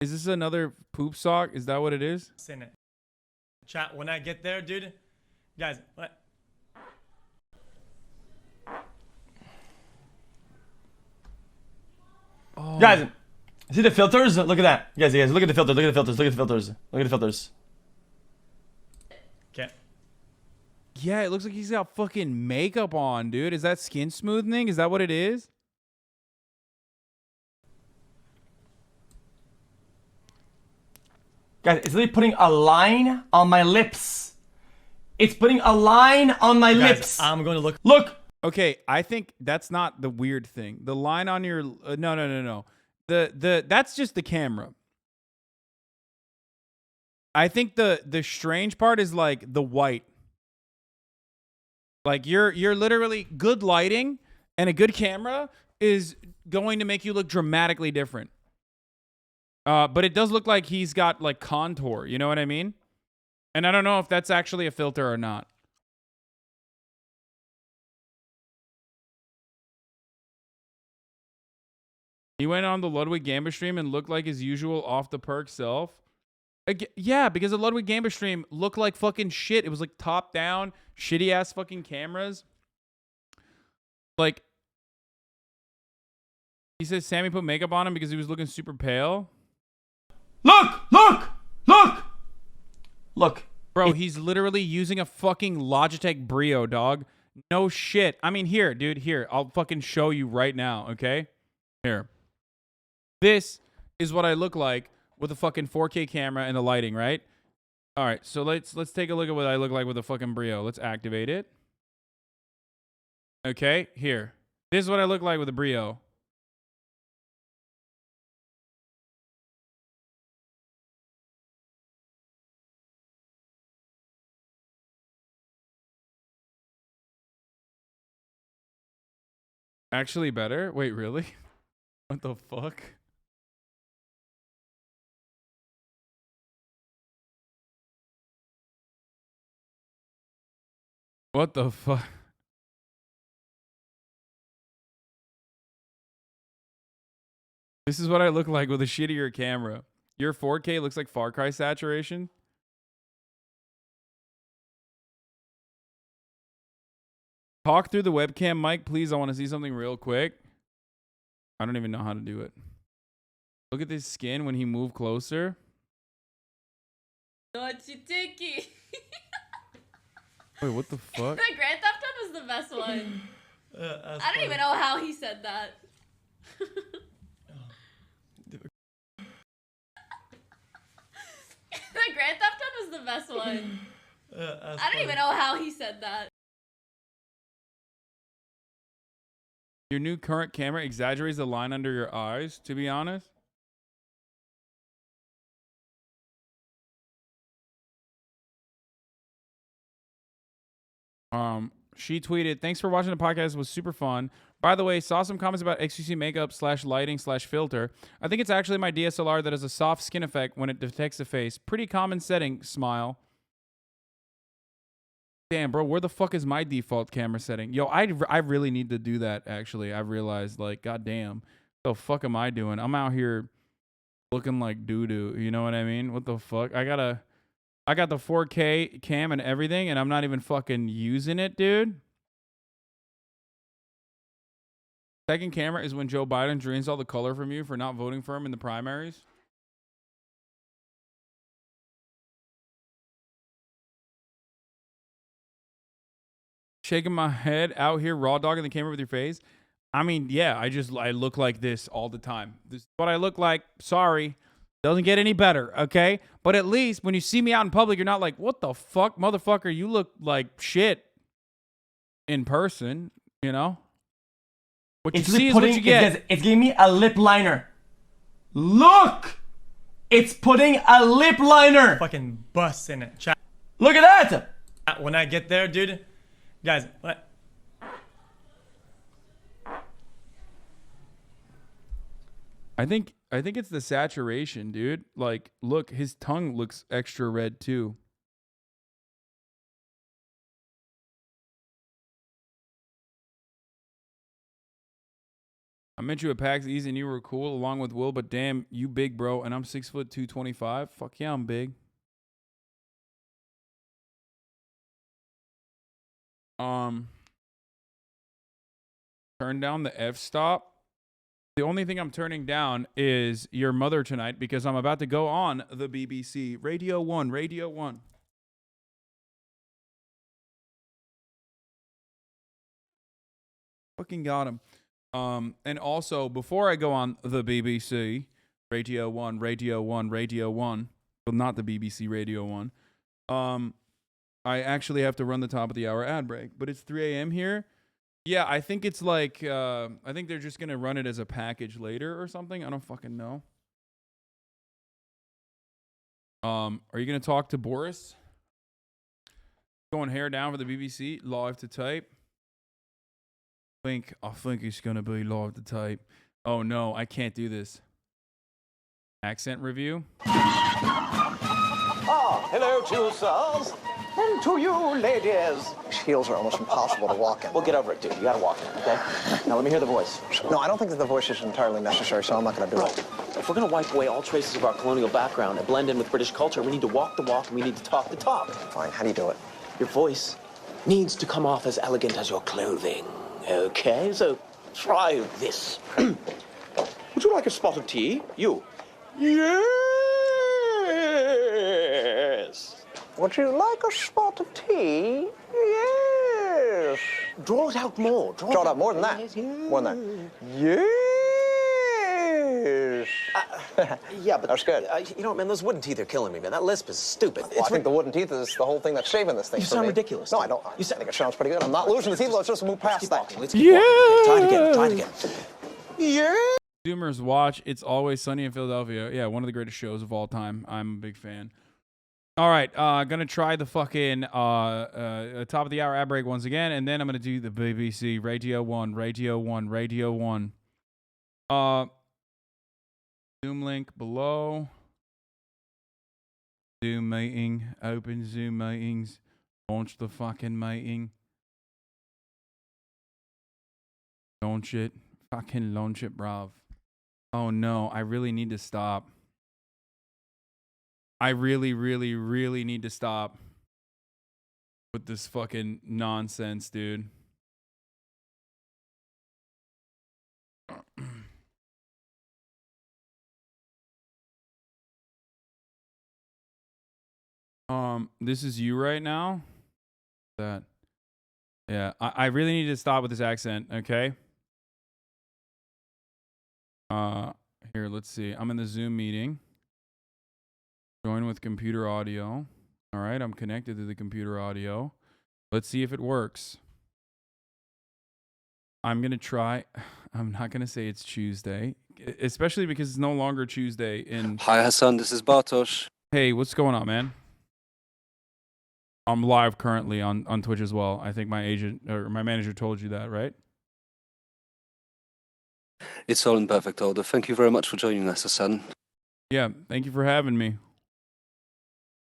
Is this another poop sock? Is that what it is? In it. Chat, when I get there, dude. Guys, what? Oh. Guys, see the filters? Look at that. Guys, look at the filters. Look at the filters. Look at the filters. Look at the filters. Okay. Yeah, it looks like he's got fucking makeup on, dude. Is that skin smoothing? Is that what it is? Guys, it's literally putting a line on my lips. It's putting a line on my lips. I'm going to look. Look! Okay, I think that's not the weird thing. The line on your... no. That's just the camera. I think the strange part is the white. You're literally... Good lighting and a good camera is going to make you look dramatically different. But it does look like he's got contour, you know what I mean? And I don't know if that's actually a filter or not. He went on the Ludwig Gamba stream and looked like his usual off the perk self. Yeah, because the Ludwig Gamba stream looked like fucking shit. It was top down, shitty ass fucking cameras. He says Sammy put makeup on him because he was looking super pale. Look. Bro, he's literally using a fucking Logitech Brio, dog. No shit. I mean, here, dude, here. I'll fucking show you right now, okay? Here. This is what I look like with a fucking 4K camera and the lighting, right? All right, so let's take a look at what I look like with a fucking Brio. Let's activate it. Okay, here. This is what I look like with a Brio. Actually better? Wait, really? What the fuck? What the fuck? This is what I look like with a shittier camera. Your 4K looks like Far Cry saturation. Talk through the webcam, Mike, please. I want to see something real quick. I don't even know how to do it. Look at this skin when he moved closer. Tiki. Wait, what the fuck? The Grand Theft Auto was the best one. I don't even know how he said that. The Grand Theft Auto was the best one. I don't even know how he said that. Your new current camera exaggerates the line under your eyes, to be honest. She tweeted, thanks for watching the podcast. It was super fun. By the way, saw some comments about XQC makeup / lighting / filter. I think it's actually my DSLR that has a soft skin effect when it detects a face. Pretty common setting, smile. Damn, bro, where the fuck is my default camera setting? Yo, I really need to do that, actually. I realized, like, goddamn, what the fuck am I doing? I'm out here looking like doo-doo, you know what I mean? What the fuck? I got the 4K cam and everything, and I'm not even fucking using it, dude. Second camera is when Joe Biden drains all the color from you for not voting for him in the primaries. Shaking my head out here, raw dogging the camera with your face. I mean, yeah, I look like this all the time. This is what I look like. Sorry. Doesn't get any better, okay? But at least when you see me out in public, you're not like, what the fuck, motherfucker? You look like shit in person, you know? What you see is what you get. It's giving me a lip liner. Look! It's putting a lip liner! Fucking bust in it. Chat. Look at that! When I get there, dude, guys, I think it's the saturation, dude. Like, look, his tongue looks extra red too. I met you at PAX East and you were cool along with Will, but damn, you big, bro, and I'm 6'2", 225. Fuck yeah, I'm big. Turn down the f-stop. The only thing I'm turning down is your mother tonight because I'm about to go on the BBC. Radio 1, Radio 1. Fucking got him. And also, before I go on the BBC, Radio 1, Radio 1, Radio 1, well, not the BBC Radio 1, I actually have to run the top of the hour ad break. But it's 3 a.m. here. Yeah, I think it's like, I think they're just going to run it as a package later or something. I don't fucking know. Are you going to talk to Boris? Going hair down for the BBC, live to tape. I think it's going to be live to tape. Oh no, I can't do this. Accent review. Ah, hello to you, sirs. And to you, ladies. These heels are almost impossible to walk in. Well, get over it, dude. You gotta walk in, okay? Now, let me hear the voice. No, I don't think that the voice is entirely necessary, so I'm not gonna do it. If we're gonna wipe away all traces of our colonial background and blend in with British culture, we need to walk the walk and we need to talk the talk. Fine, how do you do it? Your voice needs to come off as elegant as your clothing. Okay, so try this. Would you like a spot of tea? You. Yes. Would you like a spot of tea? Yes. Draw it out more. Draw it out more than that. Yes, yes. More than that. Yes. Yeah, but that's good. You know what, man? Those wooden teeth are killing me, man. That lisp is stupid. Well, I think the wooden teeth is the whole thing that's shaving this thing. You for sound me. ridiculous. No, I don't. I think it sounds pretty good. I'm not losing the teeth. Let's just move past that. Let's keep walking. Okay, try it again. Try it again. Yeah. Zoomers watch It's Always Sunny in Philadelphia. Yeah, one of the greatest shows of all time. I'm a big fan. All right, gonna try the fucking top of the hour ad break once again, and then I'm gonna do the BBC Radio 1, Radio 1, Radio 1. Zoom link below. Zoom meeting. Open Zoom meetings. Launch the fucking meeting. Launch it. Fucking launch it, bruv. Oh no, I really need to stop. I really, really, really need to stop with this fucking nonsense, dude. This is you right now. That. Yeah, I really need to stop with this accent, okay? Here, let's see. I'm in the Zoom meeting. Join with computer audio. All right, I'm connected to the computer audio. Let's see if it works. I'm going to try. I'm not going to say it's CHEWSDAY, especially because it's no longer CHEWSDAY in... Hi, Hasan. This is Bartosz. Hey, what's going on, man? I'm live currently on Twitch as well. I think my agent or my manager told you that, right? It's all in perfect order. Thank you very much for joining us, Hasan. Yeah, thank you for having me.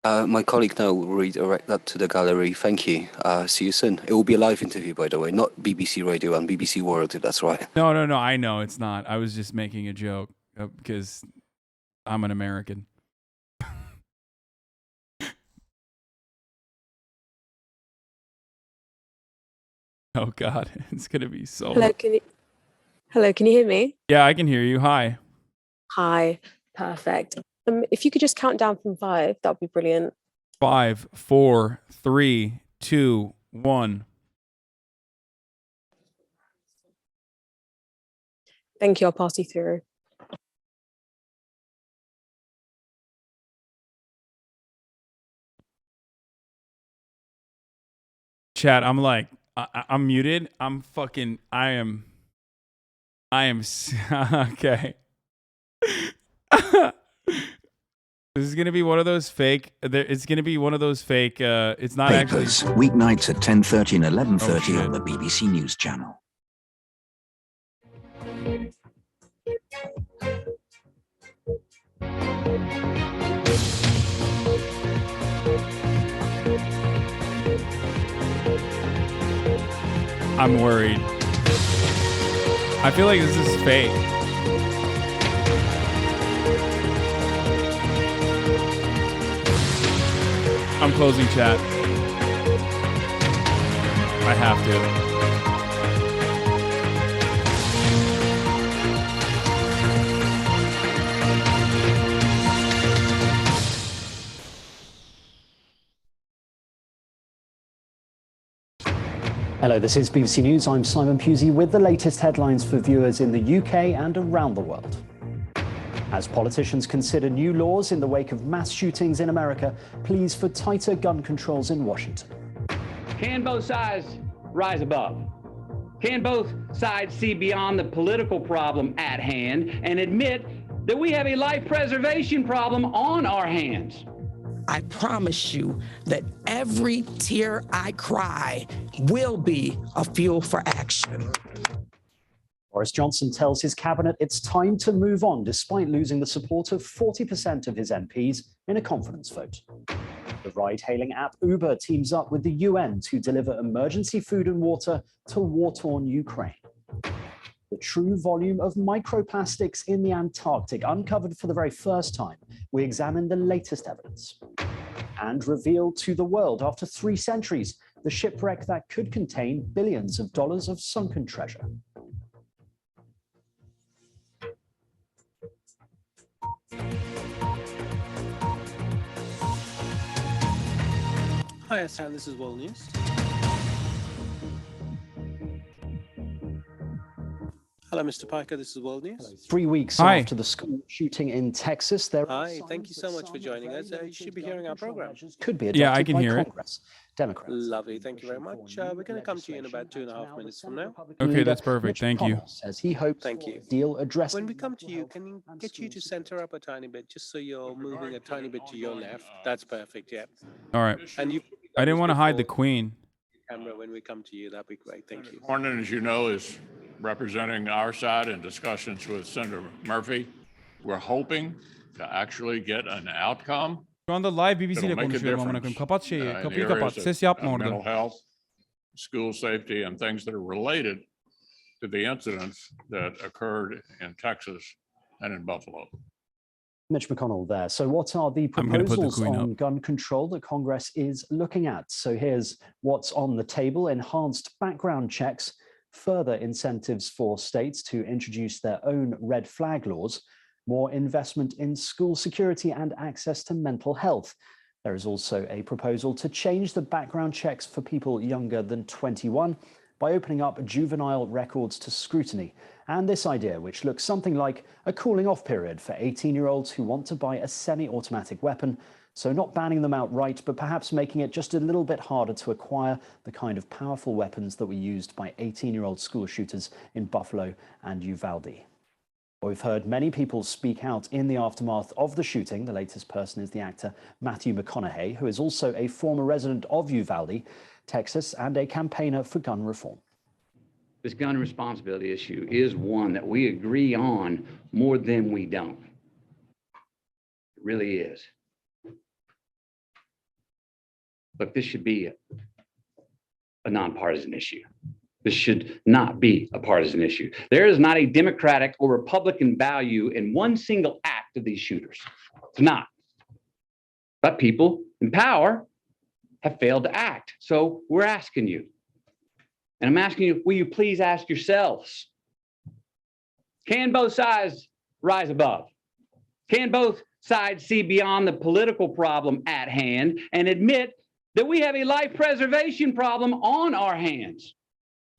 My colleague now will redirect that to the gallery. Thank you. See you soon. It will be a live interview, by the way, not BBC Radio and BBC World, if that's right. No. I know it's not. I was just making a joke because I'm an American. Oh God, it's gonna be so. Hello, can you hear me? Yeah, I can hear you. Hi. Hi, perfect. If you could just count down from 5, that would be brilliant. 5, 4, 3, 2, 1. Thank you. I'll pass you through. Chat, I'm like, I'm muted. I am okay. This is gonna be one of those fake. It's gonna be one of those fake. It's not Papers, actually. Weeknights at 10:30 and 11:30 on the BBC News Channel. I'm worried. I feel like this is fake. I'm closing chat. I have to. Hello, this is BBC News. I'm Simon Pusey with the latest headlines for viewers in the UK and around the world. As politicians consider new laws in the wake of mass shootings in America, pleas for tighter gun controls in Washington. Can both sides rise above? Can both sides see beyond the political problem at hand and admit that we have a life preservation problem on our hands? I promise you that every tear I cry will be a fuel for action. Boris Johnson tells his cabinet it's time to move on despite losing the support of 40% of his MPs in a confidence vote. The ride-hailing app Uber teams up with the UN to deliver emergency food and water to war-torn Ukraine. The true volume of microplastics in the Antarctic uncovered for the very first time. We examine the latest evidence. And revealed to the world after 3 centuries, the shipwreck that could contain billions of dollars of sunken treasure. Hi, Hasan. This is World News. Hello, Mr. Piker. This is World News. 3 weeks after the school shooting in Texas, there Hi, thank you so much for joining us. You should be hearing our program. could be adopted Yeah, I can by hear it. Congress. Democrats. Lovely. Thank you very much. We're going to come to you in about 2.5 minutes from now. Okay, that's perfect. Thank you. Says he hopes Thank you. deal addressed. When we come to you, can you get you to center up a tiny bit, just so you're moving a tiny bit to your left? That's perfect. Yeah. All right. And you. I didn't want to hide the queen. Camera when we come to you. That'd be great. Thank you. Cornyn, as you know, is representing our side in discussions with Senator Murphy. We're hoping to actually get an outcome. Şu anda live BBC ile that'll make a konuşuyorum amına difference, koyayım. Kapat şeyi. in the Kapıyı areas kapat. of- Ses yapma of orada. mental health, school safety, and things that are related to the incidents that occurred in Texas and in Buffalo. Mitch McConnell there. So what are the proposals on gun control that Congress is looking at? So here's what's on the table: enhanced background checks, further incentives for states to introduce their own red flag laws, more investment in school security and access to mental health. There is also a proposal to change the background checks for people younger than 21 by opening up juvenile records to scrutiny. And this idea, which looks something like a cooling off period for 18-year-olds who want to buy a semi-automatic weapon. So not banning them outright, but perhaps making it just a little bit harder to acquire the kind of powerful weapons that were used by 18-year-old school shooters in Buffalo and Uvalde. We've heard many people speak out in the aftermath of the shooting. The latest person is the actor Matthew McConaughey, who is also a former resident of Uvalde, Texas, and a campaigner for gun reform. This gun responsibility issue is one that we agree on more than we don't. It really is. But this should be a nonpartisan issue. This should not be a partisan issue. There is not a Democratic or Republican value in one single act of these shooters. It's not. But people in power have failed to act. So we're asking you, and I'm asking you, will you please ask yourselves, can both sides rise above? Can both sides see beyond the political problem at hand and admit that we have a life preservation problem on our hands?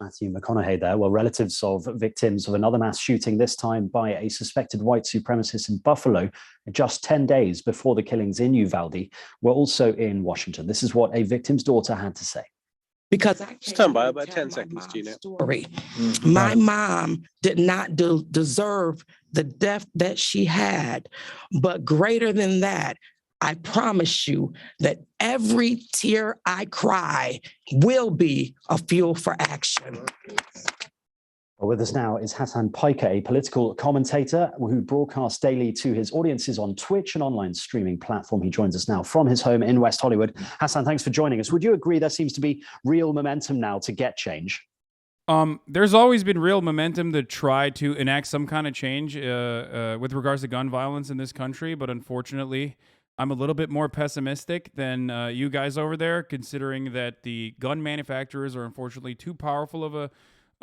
Matthew McConaughey there. Well, relatives of victims of another mass shooting, this time by a suspected white supremacist in Buffalo, just 10 days before the killings in Uvalde, were also in Washington. This is what a victim's daughter had to say. Because I stand by about 10 seconds, Gina. Story. My mom did not deserve the death that she had, but greater than that, I promise you that every tear I cry will be a fuel for action. Well, with us now is Hasan Piker, a political commentator who broadcasts daily to his audiences on Twitch, an online streaming platform. He joins us now from his home in West Hollywood. Hasan, thanks for joining us. Would you agree there seems to be real momentum now to get change? There's always been real momentum to try to enact some kind of change with regards to gun violence in this country, but unfortunately, I'm a little bit more pessimistic than you guys over there, considering that the gun manufacturers are unfortunately too powerful of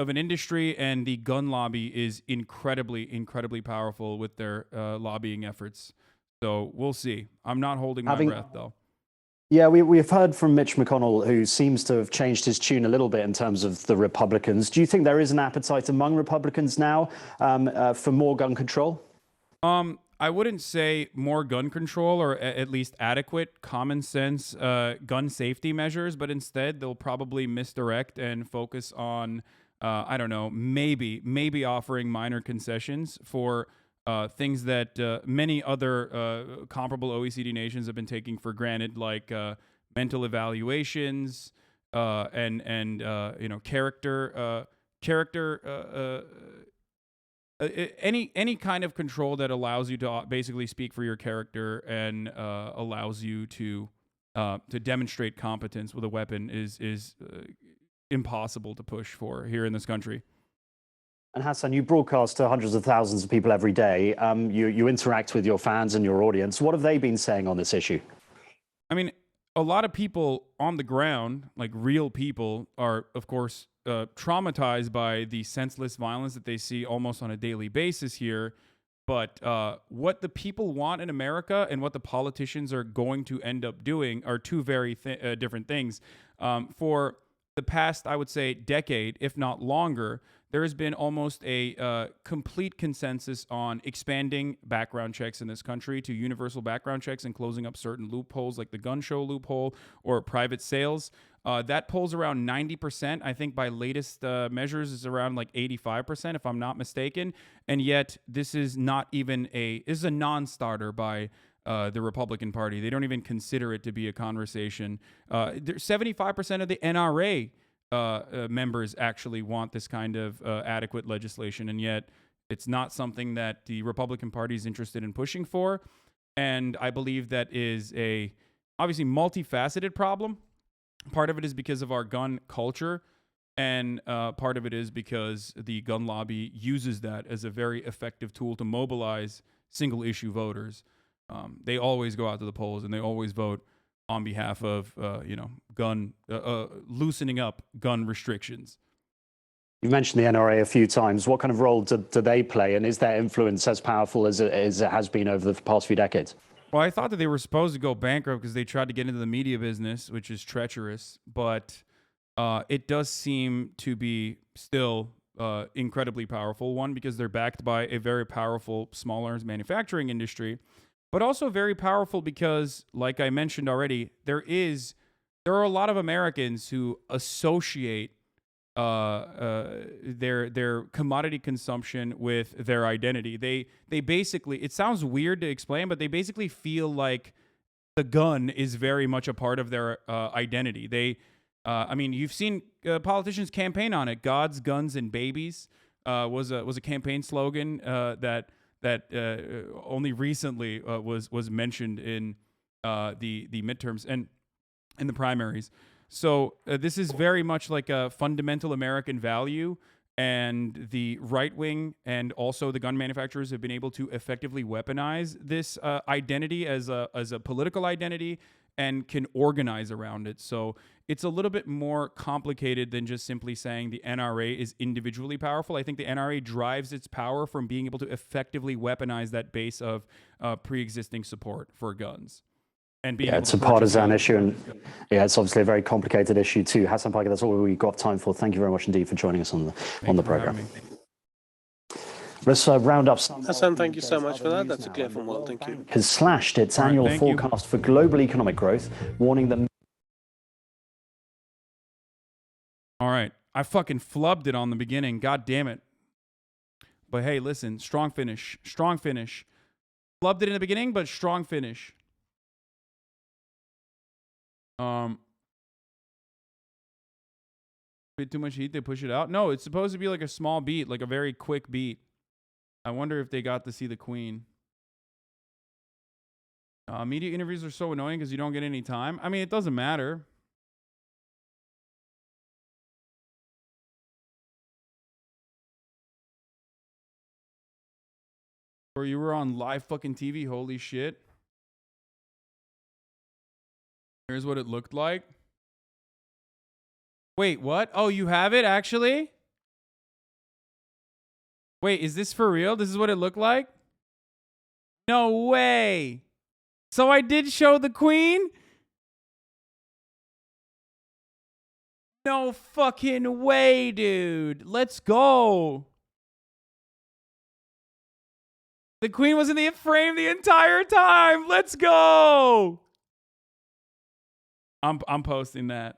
an industry, and the gun lobby is incredibly powerful with their lobbying efforts. So we'll see. I'm not holding my breath, though. Yeah, we've heard from Mitch McConnell, who seems to have changed his tune a little bit in terms of the Republicans. Do you think there is an appetite among Republicans now for more gun control? I wouldn't say more gun control, or at least adequate common sense gun safety measures, but instead they'll probably misdirect and focus on, I don't know, maybe offering minor concessions for things that many other comparable OECD nations have been taking for granted, like mental evaluations and you know, character. Any kind of control that allows you to basically speak for your character and allows you to demonstrate competence with a weapon is impossible to push for here in this country. And Hasan, you broadcast to hundreds of thousands of people every day. You interact with your fans and your audience. What have they been saying on this issue? I mean, a lot of people on the ground, like real people, are, of course, traumatized by the senseless violence that they see almost on a daily basis here. But what the people want in America and what the politicians are going to end up doing are two very different things. For the past, I would say, decade, if not longer, there has been almost a complete consensus on expanding background checks in this country to universal background checks and closing up certain loopholes like the gun show loophole or private sales. That polls around 90%. I think by latest measures is around like 85%, if I'm not mistaken. And yet this is not even this is a non-starter by the Republican Party. They don't even consider it to be a conversation. 75% of the NRA members actually want this kind of adequate legislation, and yet it's not something that the Republican Party is interested in pushing for. And I believe that is a obviously multifaceted problem. Part of it is because of our gun culture, and part of it is because the gun lobby uses that as a very effective tool to mobilize single-issue voters. they always go out to the polls and they always vote on behalf of, gun loosening up gun restrictions. You mentioned the NRA a few times. What kind of role do they play, and is their influence as powerful as it has been over the past few decades? Well, I thought that they were supposed to go bankrupt because they tried to get into the media business, which is treacherous. But it does seem to be still incredibly powerful. One, because they're backed by a very powerful small arms manufacturing industry, but also very powerful because, like I mentioned already, there are a lot of Americans who associate their commodity consumption with their identity. They basically, it sounds weird to explain, but they basically feel like the gun is very much a part of their identity. I mean, you've seen politicians campaign on it. Gods, guns, and babies was a campaign slogan that only recently was mentioned in the midterms and in the primaries. So this is very much like a fundamental American value, and the right wing and also the gun manufacturers have been able to effectively weaponize this identity as a political identity and can organize around it. So it's a little bit more complicated than just simply saying the NRA is individually powerful. I think the NRA drives its power from being able to effectively weaponize that base of pre-existing support for guns. It's a partisan issue, and it's obviously a very complicated issue too. Hasan Piker, that's all we've got time for. Thank you very much indeed for joining us on the program. Let's round up. Hasan, thank you so much for that. That's a clear from World. Thank you. Has slashed its annual forecast for global economic growth, warning that. All right, I fucking flubbed it on the beginning. God damn it. But hey, listen, strong finish. Flubbed it in the beginning, but strong finish. Bit too much heat, they push it out. No, it's supposed to be like a small beat, like a very quick beat. I wonder if they got to see the Queen. Media interviews are so annoying because you don't get any time. I mean, it doesn't matter. Or you were on live fucking TV, holy shit. Here's what it looked like. Wait, what? Oh, you have it actually? Wait, is this for real? This is what it looked like? No way. So I did show the Queen? No fucking way, dude. Let's go. The Queen was in the frame the entire time. Let's go. I'm posting that.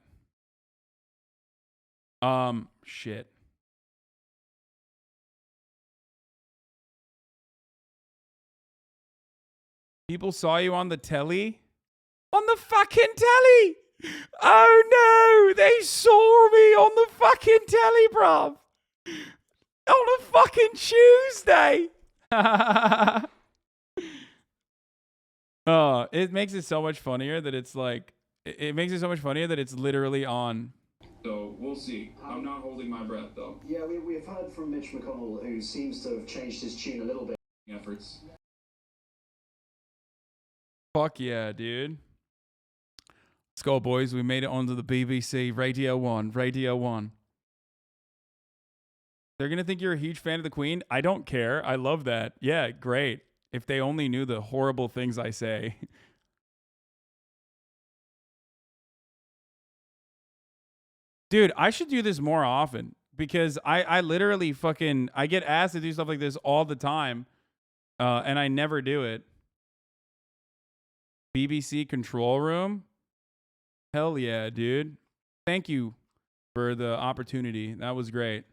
Shit. People saw you on the telly? On the fucking telly! Oh no! They saw me on the fucking telly, bruv! On a fucking Tuesday! Oh, it makes it so much funnier that it's like, it makes it so much funnier that it's literally on. So we'll see. I'm not holding my breath though. Yeah, we've heard from Mitch McConnell, who seems to have changed his tune a little bit. Efforts. Fuck yeah, dude. Let's go, boys. We made it onto the BBC. Radio 1. Radio 1. They're going to think you're a huge fan of the Queen. I don't care. I love that. Yeah, great. If they only knew the horrible things I say. Dude, I should do this more often because I literally fucking, I get asked to do stuff like this all the time and I never do it. BBC control room? Hell yeah, dude. Thank you for the opportunity. That was great.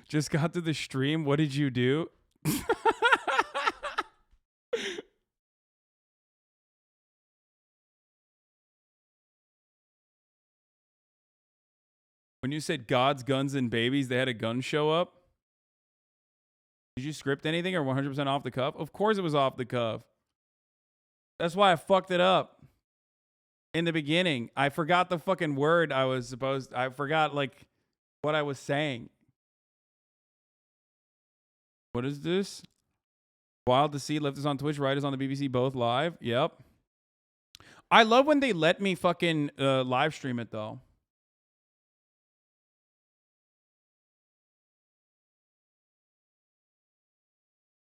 Just got to the stream. What did you do? When you said gods, guns, and babies, they had a gun show up? Did you script anything or 100% off the cuff? Of course it was off the cuff. That's why I fucked it up in the beginning. I forgot the fucking word I forgot like what I was saying. What is this? Wild to see. Left us on Twitch, right us on the BBC, both live. Yep. I love when they let me fucking live stream it though.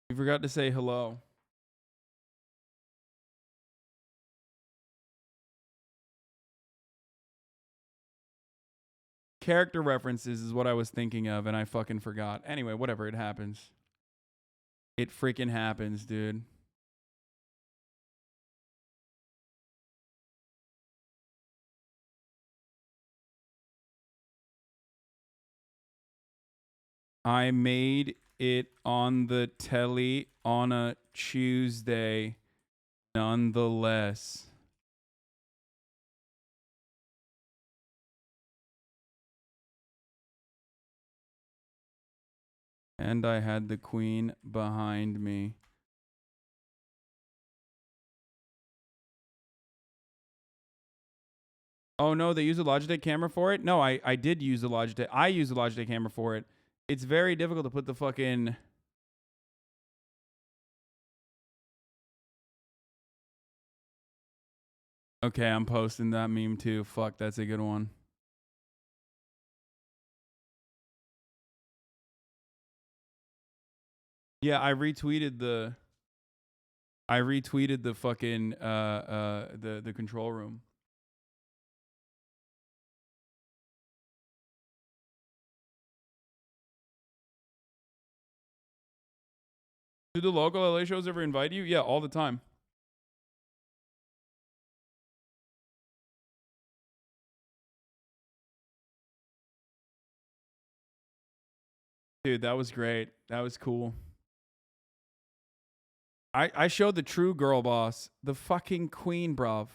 You forgot to say hello. Character references is what I was thinking of, and I fucking forgot. Anyway, whatever, it happens. It freaking happens, dude. I made it on the telly on a Tuesday, nonetheless. And I had the queen behind me. Oh no, they use a Logitech camera for it? No, I did use the Logitech. I used the Logitech camera for it. It's very difficult to put the fucking... Okay, I'm posting that meme too. Fuck, that's a good one. Yeah, I retweeted the fucking the control room. Do the local LA shows ever invite you? Yeah, all the time. Dude, that was great. That was cool. I showed the true girl boss, the fucking queen, bruv.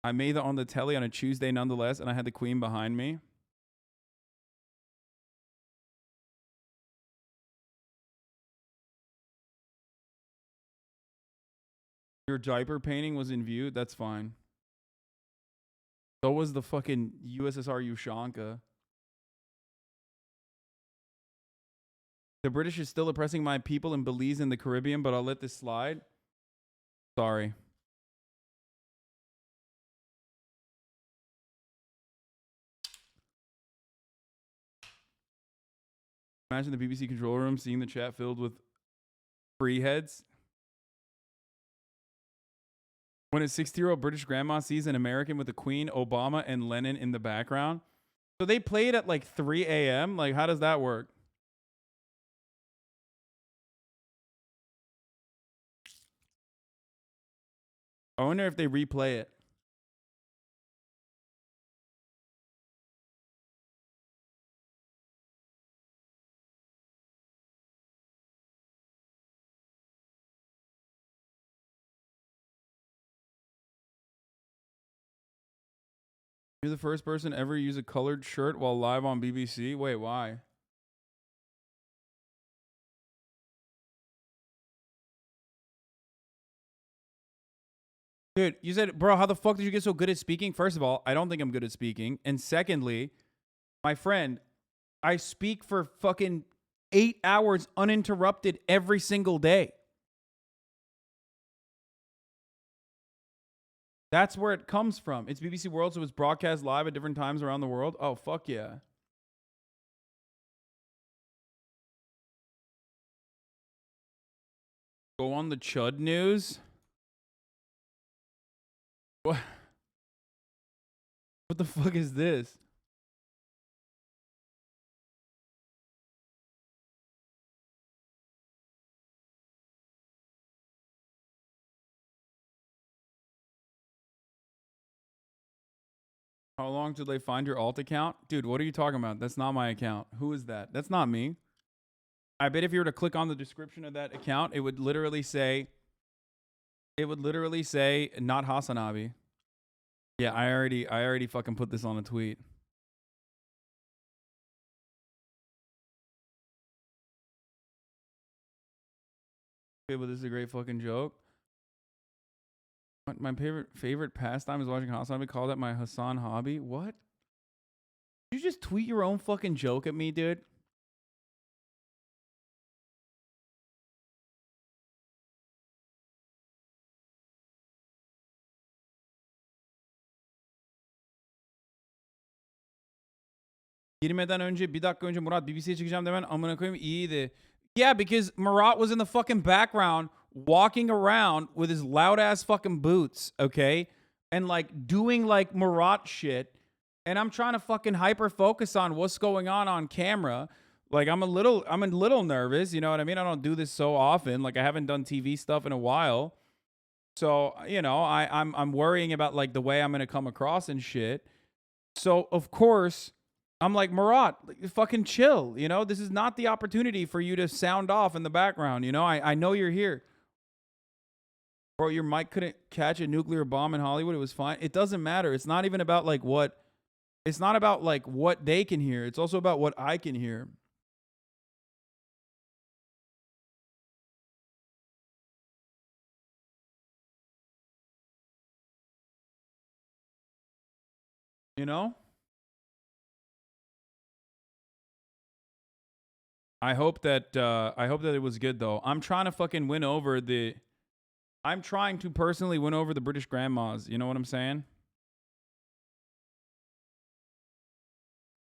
I made it on the telly on a Tuesday nonetheless, and I had the queen behind me. Your diaper painting was in view? That's fine. So was the fucking USSR Ushanka. The British is still oppressing my people in Belize and the Caribbean, but I'll let this slide. Sorry. Imagine the BBC control room seeing the chat filled with free heads. When a 60-year-old British grandma sees an American with the Queen, Obama, and Lenin in the background. So they played at like 3 a.m.? Like, how does that work? I wonder if they replay it. You're the first person ever to use a colored shirt while live on BBC? Wait, why? Dude, you said, bro, how the fuck did you get so good at speaking? First of all, I don't think I'm good at speaking. And secondly, my friend, I speak for fucking 8 hours uninterrupted every single day. That's where it comes from. It's BBC World, so it's broadcast live at different times around the world. Oh, fuck yeah. Go on the Chud News? What? What the fuck is this? How long till they find your alt account? Dude, what are you talking about? That's not my account. Who is that? That's not me. I bet if you were to click on the description of that account, it would literally say not HasanAbi. Yeah, I already fucking put this on a tweet. Okay, but this is a great fucking joke. My favorite pastime is watching HasanAbi. Call that my HasanAbi. What? Did you just tweet your own fucking joke at me, dude? Girmeden önce bir dakika önce Murat BBC'ye çıkacağım demen amına koyayım iyiydi. Yeah, because Murat was in the fucking background walking around with his loud ass fucking boots, okay? And like doing like Murat shit. And I'm trying to fucking hyper focus on what's going on camera. Like I'm a little nervous, you know what I mean? I don't do this so often. Like I haven't done TV stuff in a while. So, you know, I'm worrying about like the way I'm going to come across and shit. So, of course, I'm like, Murat, fucking chill. You know, this is not the opportunity for you to sound off in the background. You know, I know you're here. Bro, your mic couldn't catch a nuclear bomb in Hollywood. It was fine. It doesn't matter. It's not even about like what, it's not about like what they can hear. It's also about what I can hear. You know? I hope that it was good though. I'm trying to fucking win over the I'm trying to personally win over the British grandmas. You know what I'm saying?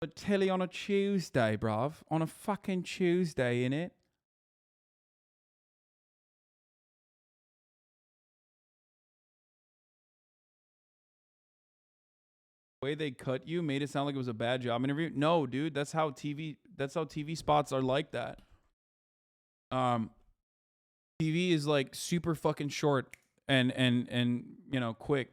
But telly on a Tuesday, bruv. On a fucking Tuesday, innit? The way they cut you made it sound like it was a bad job interview. No, dude, that's how TV spots are like that. TV is like super fucking short and you know, quick.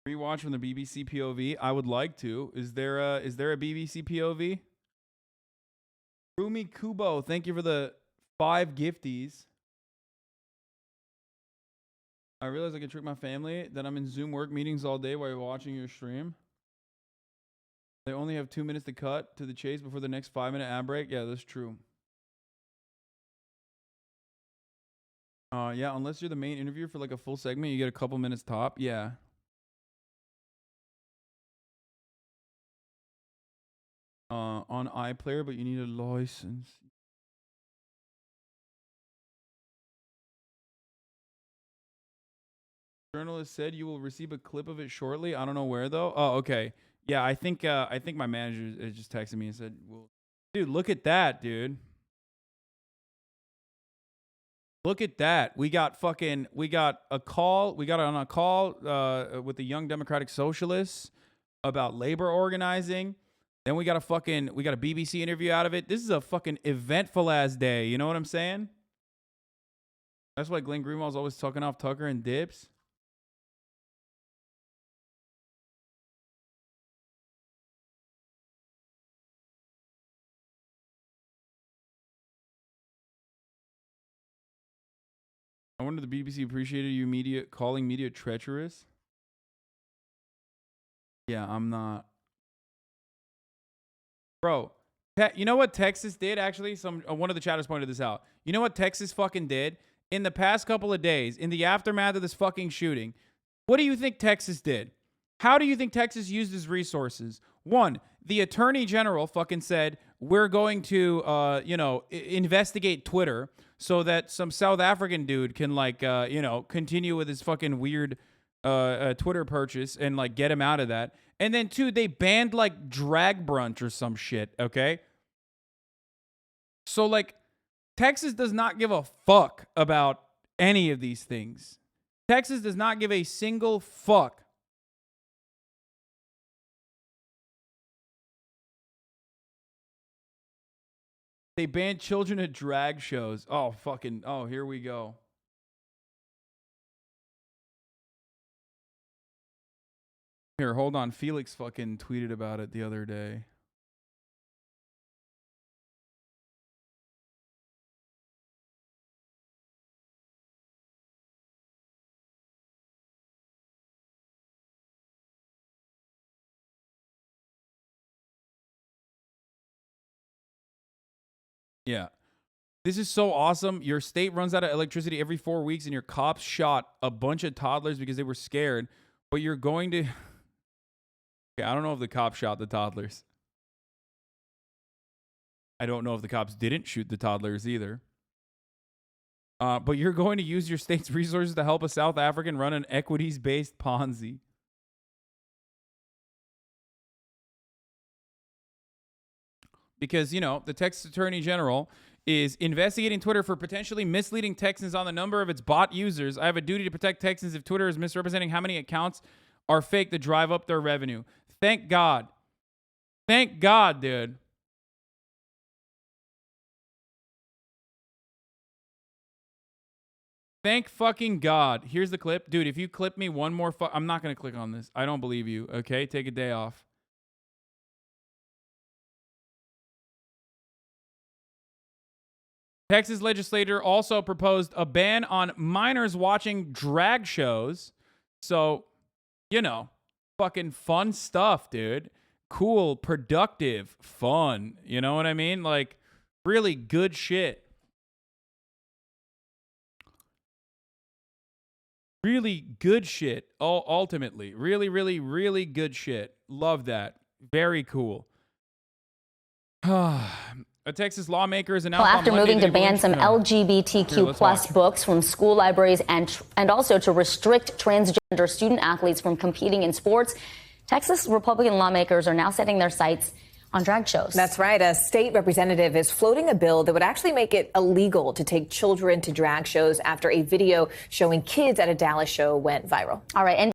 Rewatch from the BBC POV. I would like to. Is there a BBC POV? Rumi Kubo, thank you for the 5 gifties. I realize I can trick my family that I'm in Zoom work meetings all day while you're watching your stream. They only have 2 minutes to cut to the chase before the next 5-minute ad break. Yeah, that's true. Yeah, unless you're the main interviewer for like a full segment, you get a couple minutes top. Yeah. On iPlayer, but you need a license. Journalist said you will receive a clip of it shortly. I don't know where though. Oh, okay. Yeah, I think my manager is just texted me and said, "Well, dude, look at that, dude. Look at that. We got a call. We got on a call with the Young Democratic Socialists about labor organizing. Then we got a BBC interview out of it. This is a fucking eventful ass day. You know what I'm saying? That's why Glenn Greenwald's always talking off Tucker and Dips. I wonder if the BBC appreciated you calling media treacherous. Yeah, I'm not. Bro, you know what Texas did actually? One of the chatters pointed this out. You know what Texas fucking did? In the past couple of days, in the aftermath of this fucking shooting, what do you think Texas did? How do you think Texas used its resources? One, the attorney general fucking said, we're going to, investigate Twitter so that some South African dude can, continue with his fucking weird Twitter purchase and, get him out of that. And then, 2, they banned, drag brunch or some shit, okay? So, Texas does not give a fuck about any of these things. Texas does not give a single fuck. They banned children at drag shows. Oh, here we go. Here, hold on. Felix fucking tweeted about it the other day. Yeah. This is so awesome. Your state runs out of electricity every 4 weeks, and your cops shot a bunch of toddlers because they were scared. But you're going to... Okay, I don't know if the cops shot the toddlers. I don't know if the cops didn't shoot the toddlers either. But you're going to use your state's resources to help a South African run an equities-based Ponzi. Because, you know, the Texas Attorney General is investigating Twitter for potentially misleading Texans on the number of its bot users. I have a duty to protect Texans if Twitter is misrepresenting how many accounts are fake to drive up their revenue. Thank God. Thank God, dude. Thank fucking God. Here's the clip. Dude, if you clip me one more... I'm not going to click on this. I don't believe you, okay? Take a day off. Texas legislator also proposed a ban on minors watching drag shows. So, you know, fucking fun stuff, dude. Cool, productive, fun. You know what I mean? Like, really good shit. Really good shit. Ultimately. Really, really, really good shit. Love that. Very cool. A Texas lawmaker is announced after on Monday moving to ban some LGBTQ plus books from school libraries and also to restrict transgender student athletes from competing in sports, Texas Republican lawmakers are now setting their sights on drag shows. That's right. A state representative is floating a bill that would actually make it illegal to take children to drag shows after a video showing kids at a Dallas show went viral. All right. And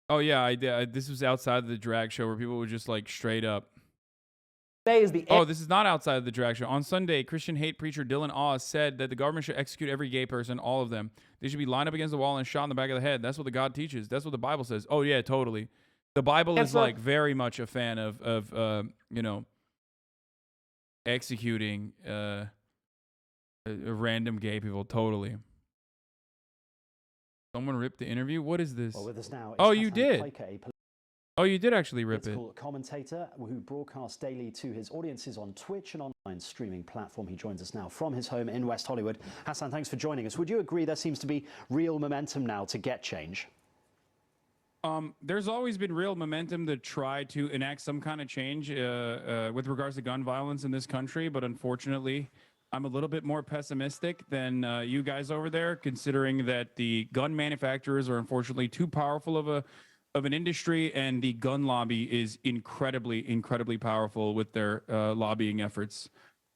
oh yeah, I did. This was outside of the drag show where people would just like straight up. Oh, this is not outside of the drag show. On Sunday, Christian hate preacher Dylan Oz said that the government should execute every gay person, all of them. They should be lined up against the wall and shot in the back of the head. That's what the God teaches. That's what the Bible says. Oh yeah, totally. The Bible is like very much a fan of you know, executing random gay people. Totally. Someone ripped the interview. What is this? Well, with us now, oh, you did. Oh, you did actually rip it. Commentator who broadcasts daily to his audiences on Twitch, an online streaming platform. He joins us now from his home in West Hollywood. Hasan, thanks for joining us. Would you agree there seems to be real momentum now to get change? There's always been real momentum to try to enact some kind of change with regards to gun violence in this country, but unfortunately, I'm a little bit more pessimistic than you guys over there, considering that the gun manufacturers are unfortunately too powerful of an industry, and the gun lobby is incredibly powerful with their lobbying efforts.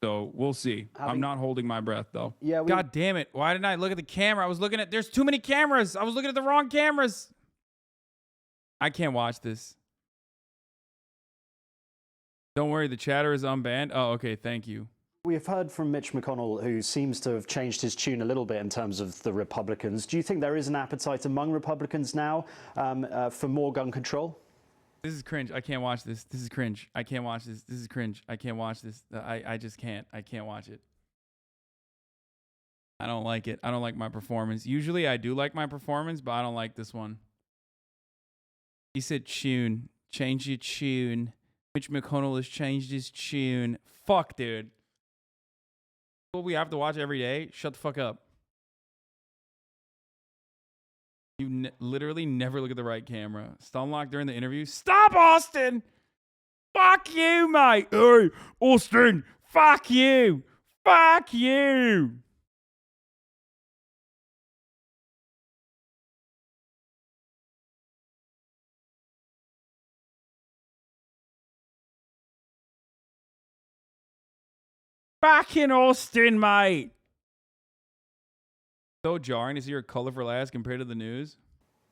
So we'll see. I'm not holding my breath though. Yeah. God damn it! Why didn't I look at the camera? I was looking at. There's too many cameras. I was looking at the wrong cameras. I can't watch this. Don't worry, the chatter is unbanned. Oh, okay. Thank you. We have heard from Mitch McConnell, who seems to have changed his tune a little bit in terms of the Republicans. Do you think there is an appetite among Republicans now for more gun control? This is cringe. I can't watch this. This is cringe. I can't watch this. This is cringe. I can't watch this. I just can't. I can't watch it. I don't like it. I don't like my performance. Usually I do like my performance, but I don't like this one. He said tune. Change your tune. Mitch McConnell has changed his tune. Fuck, dude. What we have to watch every day? Shut the fuck up. You literally never look at the right camera. Stunlock during the interview. Stop, Austin! Fuck you, mate! Hey, Austin! Fuck you! Fuck you! Back in Austin, mate. So jarring to see your colorful ass compared to the news.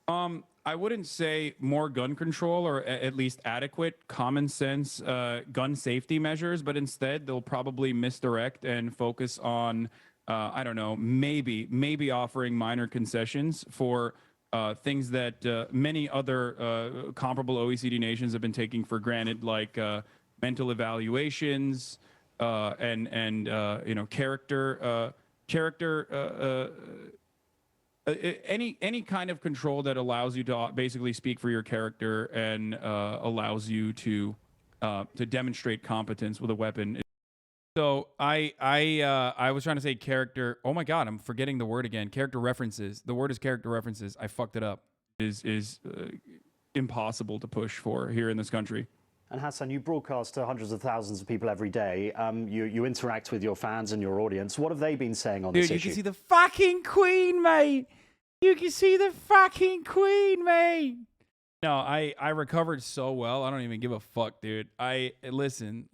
I wouldn't say more gun control or at least adequate common sense gun safety measures, but instead they'll probably misdirect and focus on I don't know, maybe offering minor concessions for things that many other comparable OECD nations have been taking for granted, like mental evaluations. And you know, any kind of control that allows you to basically speak for your character and allows you to to demonstrate competence with a weapon. So I was trying to say character. Oh my God, I'm forgetting the word again. Character references. The word is character references. I fucked it up. Is impossible to push for here in this country. And Hasan, you broadcast to hundreds of thousands of people every day. You interact with your fans and your audience. What have they been saying on this issue? Dude, you can see the fucking Queen, mate. You can see the fucking Queen, mate. No, I recovered so well. I don't even give a fuck, dude. Listen.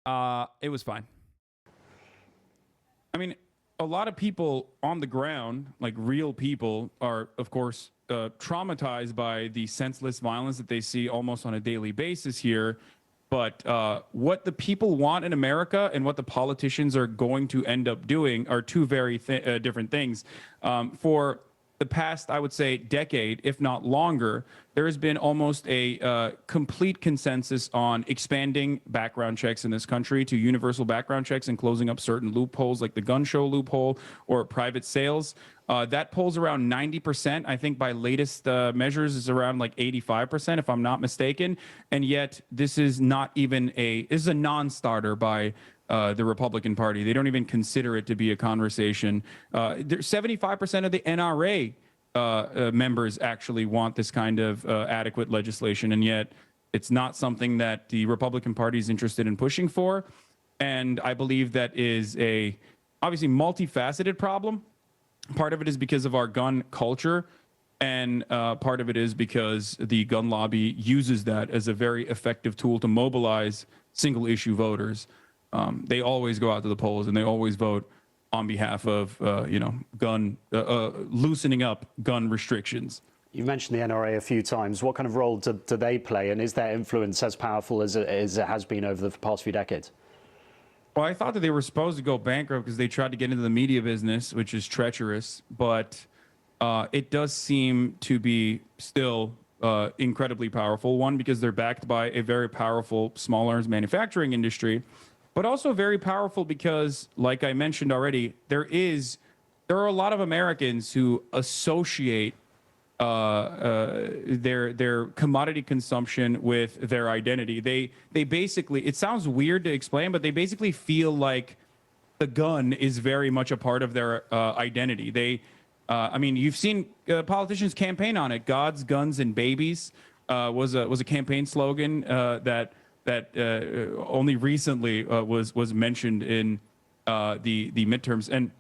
It was fine. I mean, a lot of people on the ground, like real people, are, of course, traumatized by the senseless violence that they see almost on a daily basis here. But what the people want in America and what the politicians are going to end up doing are two very different things. For the past, I would say, decade, if not longer, there has been almost a complete consensus on expanding background checks in this country to universal background checks and closing up certain loopholes like the gun show loophole or private sales. That polls around 90%. I think by latest measures is around like 85%, if I'm not mistaken. And yet this is not even this is a non-starter by the Republican Party. They don't even consider it to be a conversation. 75% of the NRA members actually want this kind of adequate legislation, and yet it's not something that the Republican Party is interested in pushing for. And I believe that is a obviously multifaceted problem. Part of it is because of our gun culture, and part of it is because the gun lobby uses that as a very effective tool to mobilize single-issue voters. They always go out to the polls and they always vote on behalf of, gun loosening up gun restrictions. You mentioned the NRA a few times. What kind of role do they play, and is their influence as powerful as it has been over the past few decades? Well, I thought that they were supposed to go bankrupt because they tried to get into the media business, which is treacherous. But it does seem to be still incredibly powerful. One, because they're backed by a very powerful small arms manufacturing industry, but also very powerful because, like I mentioned already, there are a lot of Americans who associate their commodity consumption with their identity. They basically, it sounds weird to explain, but they basically feel like the gun is very much a part of their identity. I mean, you've seen politicians campaign on it. Gods, guns, and babies was a campaign slogan that only recently was mentioned in the midterms and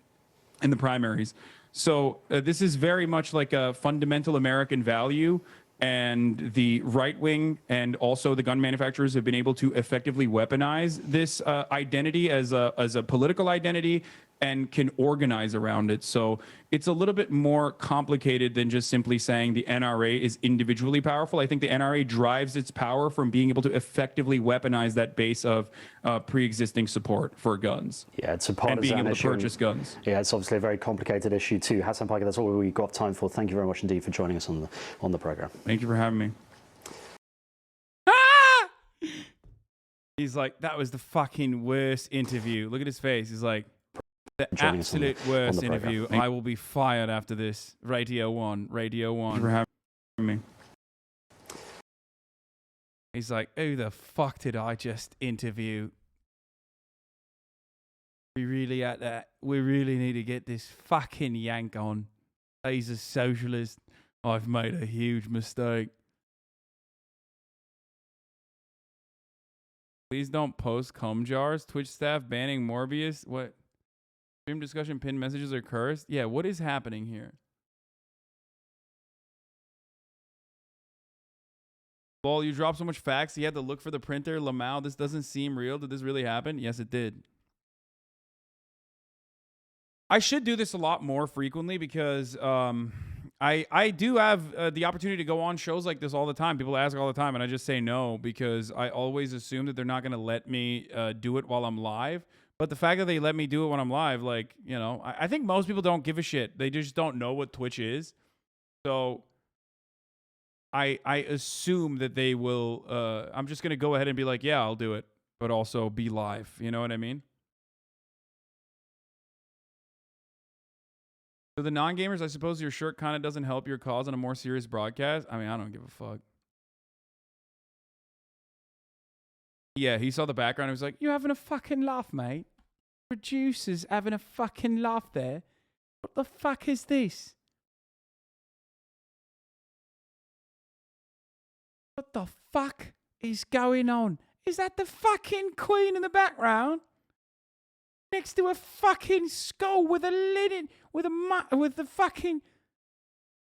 in the primaries. So this is very much like a fundamental American value, and the right wing and also the gun manufacturers have been able to effectively weaponize this identity as a political identity and can organize around it. So it's a little bit more complicated than just simply saying the NRA is individually powerful. I think the NRA drives its power from being able to effectively weaponize that base of pre-existing support for guns. Yeah, it's a partisan issue. And being able to purchase guns. Yeah, it's obviously a very complicated issue too. Hasan Parker, that's all we've got time for. Thank you very much indeed for joining us on the program. Thank you for having me. He's like, that was the fucking worst interview. Look at his face. He's like, the absolute worst interview. I will be fired after this. Radio 1. Radio 1. Thank you for having me. He's like, who the fuck did I just interview? We really at that. We really need to get this fucking yank on. He's a socialist. I've made a huge mistake. Please don't post cum jars. Twitch staff banning Morbius. What? Stream discussion pinned messages are cursed? Yeah, what is happening here? Lol, you dropped so much facts. You had to look for the printer. Lamau, this doesn't seem real. Did this really happen? Yes, it did. I should do this a lot more frequently because I do have the opportunity to go on shows like this all the time. People ask all the time, and I just say no because I always assume that they're not going to let me do it while I'm live. But the fact that they let me do it when I'm live, like, you know, I think most people don't give a shit. They just don't know what Twitch is. So I assume that they will, I'm just going to go ahead and be like, yeah, I'll do it, but also be live. You know what I mean? So the non-gamers, I suppose your shirt kind of doesn't help your cause on a more serious broadcast. I mean, I don't give a fuck. Yeah, he saw the background. He was like, "You having a fucking laugh, mate? Producers having a fucking laugh there. What the fuck is this? What the fuck is going on? Is that the fucking Queen in the background? Next to a fucking skull with a linen, with the fucking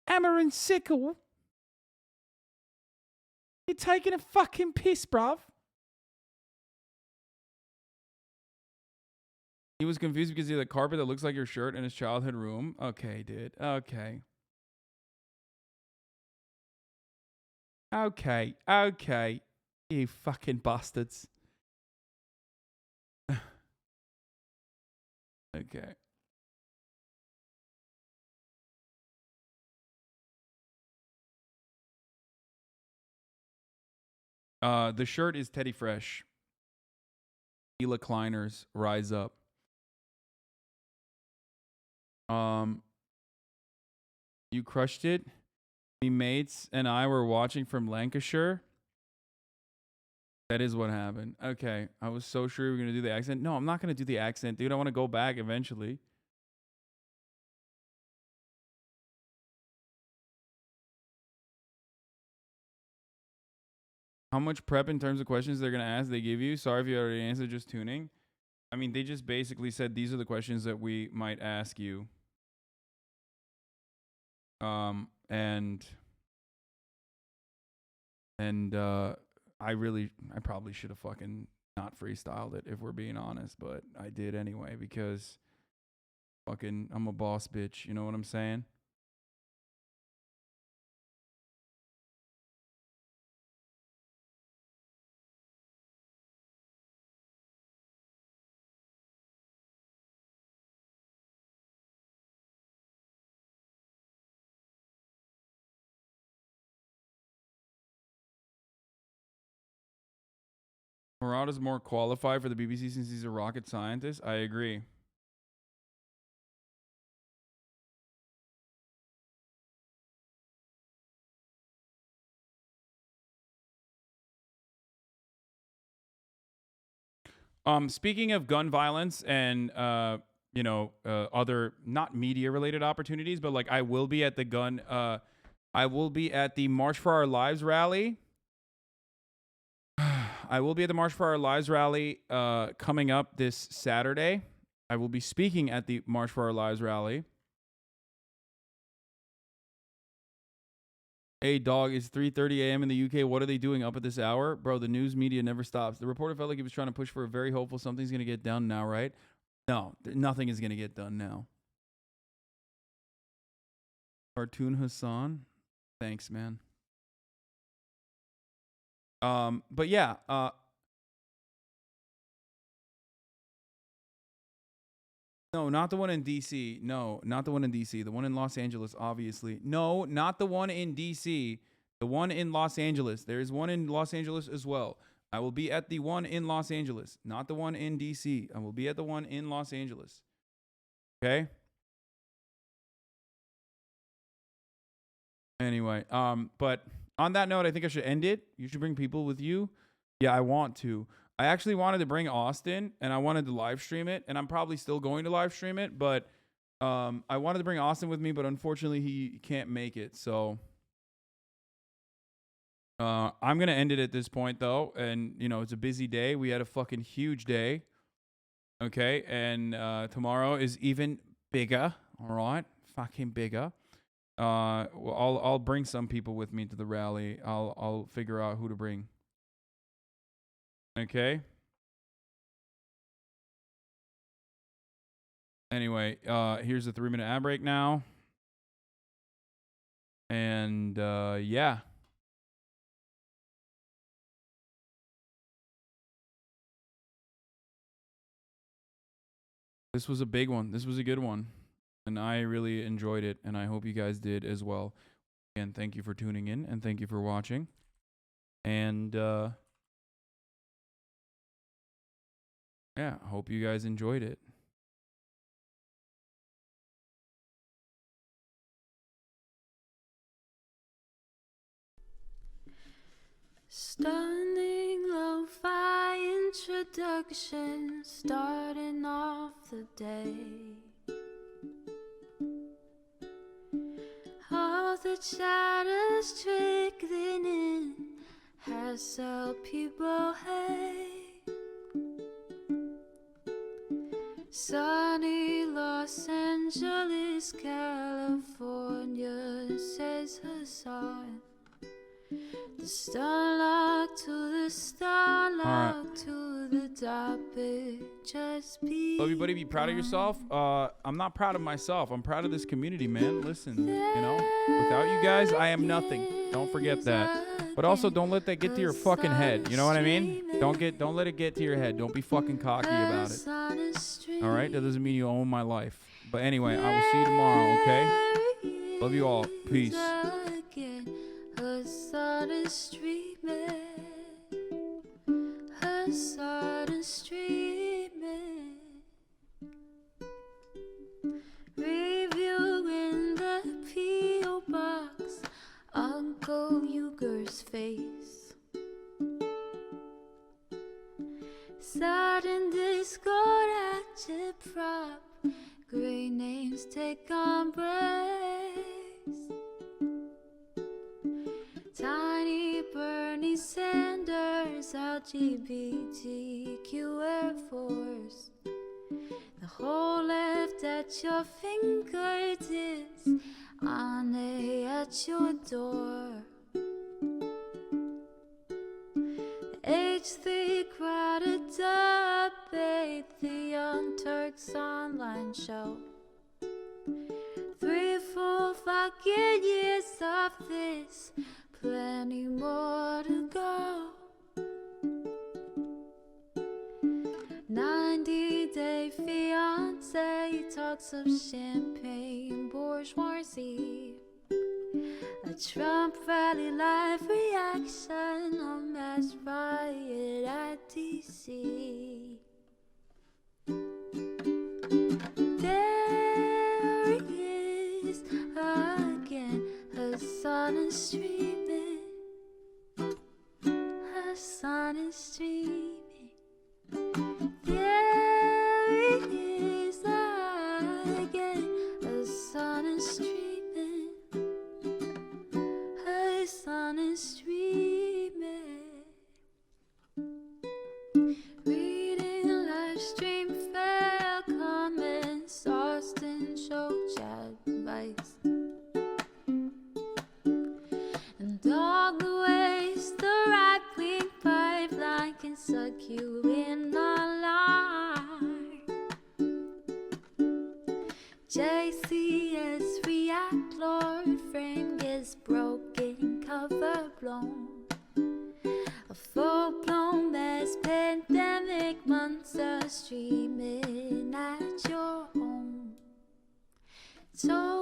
hammer and sickle? You're taking a fucking piss, bruv." He was confused because he had a carpet that looks like your shirt in his childhood room. Okay, dude. Okay. Okay. Okay. You fucking bastards. Okay. The shirt is Teddy Fresh. Gila Kleiners, Rise Up. You crushed it. Me mates and I were watching from Lancashire. That is what happened. Okay. I was so sure we were going to do the accent. No, I'm not going to do the accent, dude. I want to go back eventually. How much prep in terms of questions they're going to ask they give you? Sorry if you already answered, just tuning. I mean, they just basically said these are the questions that we might ask you. And I probably should have fucking not freestyled it if we're being honest, but I did anyway because fucking I'm a boss bitch, you know what I'm saying? Murad is more qualified for the BBC since he's a rocket scientist. I agree. Speaking of gun violence and other not media related opportunities, but like I will be at the March for Our Lives rally. I will be at the March for Our Lives rally coming up this Saturday. I will be speaking at the March for Our Lives rally. Hey, dog, it's 3:30 a.m. in the UK. What are they doing up at this hour? Bro, the news media never stops. The reporter felt like he was trying to push for a very hopeful something's going to get done now, right? No, nothing is going to get done now. Cartoon Hasan. Thanks, man. But yeah, no, not the one in DC. No, not the one in DC. The one in Los Angeles, obviously. No, not the one in DC. The one in Los Angeles. There is one in Los Angeles as well. I will be at the one in Los Angeles, not the one in DC. I will be at the one in Los Angeles. Okay? Anyway, but on that note, I think I should end it. You should bring people with you. Yeah, I want to. I actually wanted to bring Austin, and I wanted to live stream it, and I'm probably still going to live stream it, but I wanted to bring Austin with me, but unfortunately he can't make it, so I'm going to end it at this point, though, and, you know, it's a busy day. We had a fucking huge day, okay, and tomorrow is even bigger, all right, fucking bigger. I'll bring some people with me to the rally. I'll figure out who to bring. Okay. Anyway, here's a 3-minute ad break now. And yeah. This was a big one. This was a good one. And I really enjoyed it. And I hope you guys did as well. Again, thank you for tuning in and thank you for watching. And yeah, hope you guys enjoyed it. Stunning lo-fi introduction, starting off the day. All the chatters trickling in has helped people hate. Sunny Los Angeles, California, says Hasan. The starlock to the starlock to the topic, just be. Love you, buddy. Be proud of yourself. I'm not proud of myself. I'm proud of this community, man. Listen, you know, without you guys, I am nothing. Don't forget that. But also, don't let that get to your fucking head. You know what I mean? Don't let it get to your head. Don't be fucking cocky about it. All right? That doesn't mean you own my life. But anyway, I will see you tomorrow, okay? Love you all. Peace. Hasan is streaming. Hasan is streaming. Reviewing the P.O. box, Uncle Uger's face. Sudden Discord agitprop, great names take on brace. Tiny Bernie Sanders, LGBTQ Air Force. The whole left at your fingertips, on a at your door. The H3 crowded debate, the Young Turks online show. 3 full fucking years of this, plenty more to go. 90-day fiance talks of champagne bourgeoisie. A Trump rally live reaction, a mass riot at DC. There he is again, Hasan is streaming. Hasan is streaming. There he is again, Hasan is streaming. Hasan is streaming. Reading a live stream, fair comments, Austin show chat advice. And all the ways the right-wing pipeline can suck you in online. JCS react, Lord frame gets broken, cover blown. A full-blown mass pandemic, monster streaming at your home. So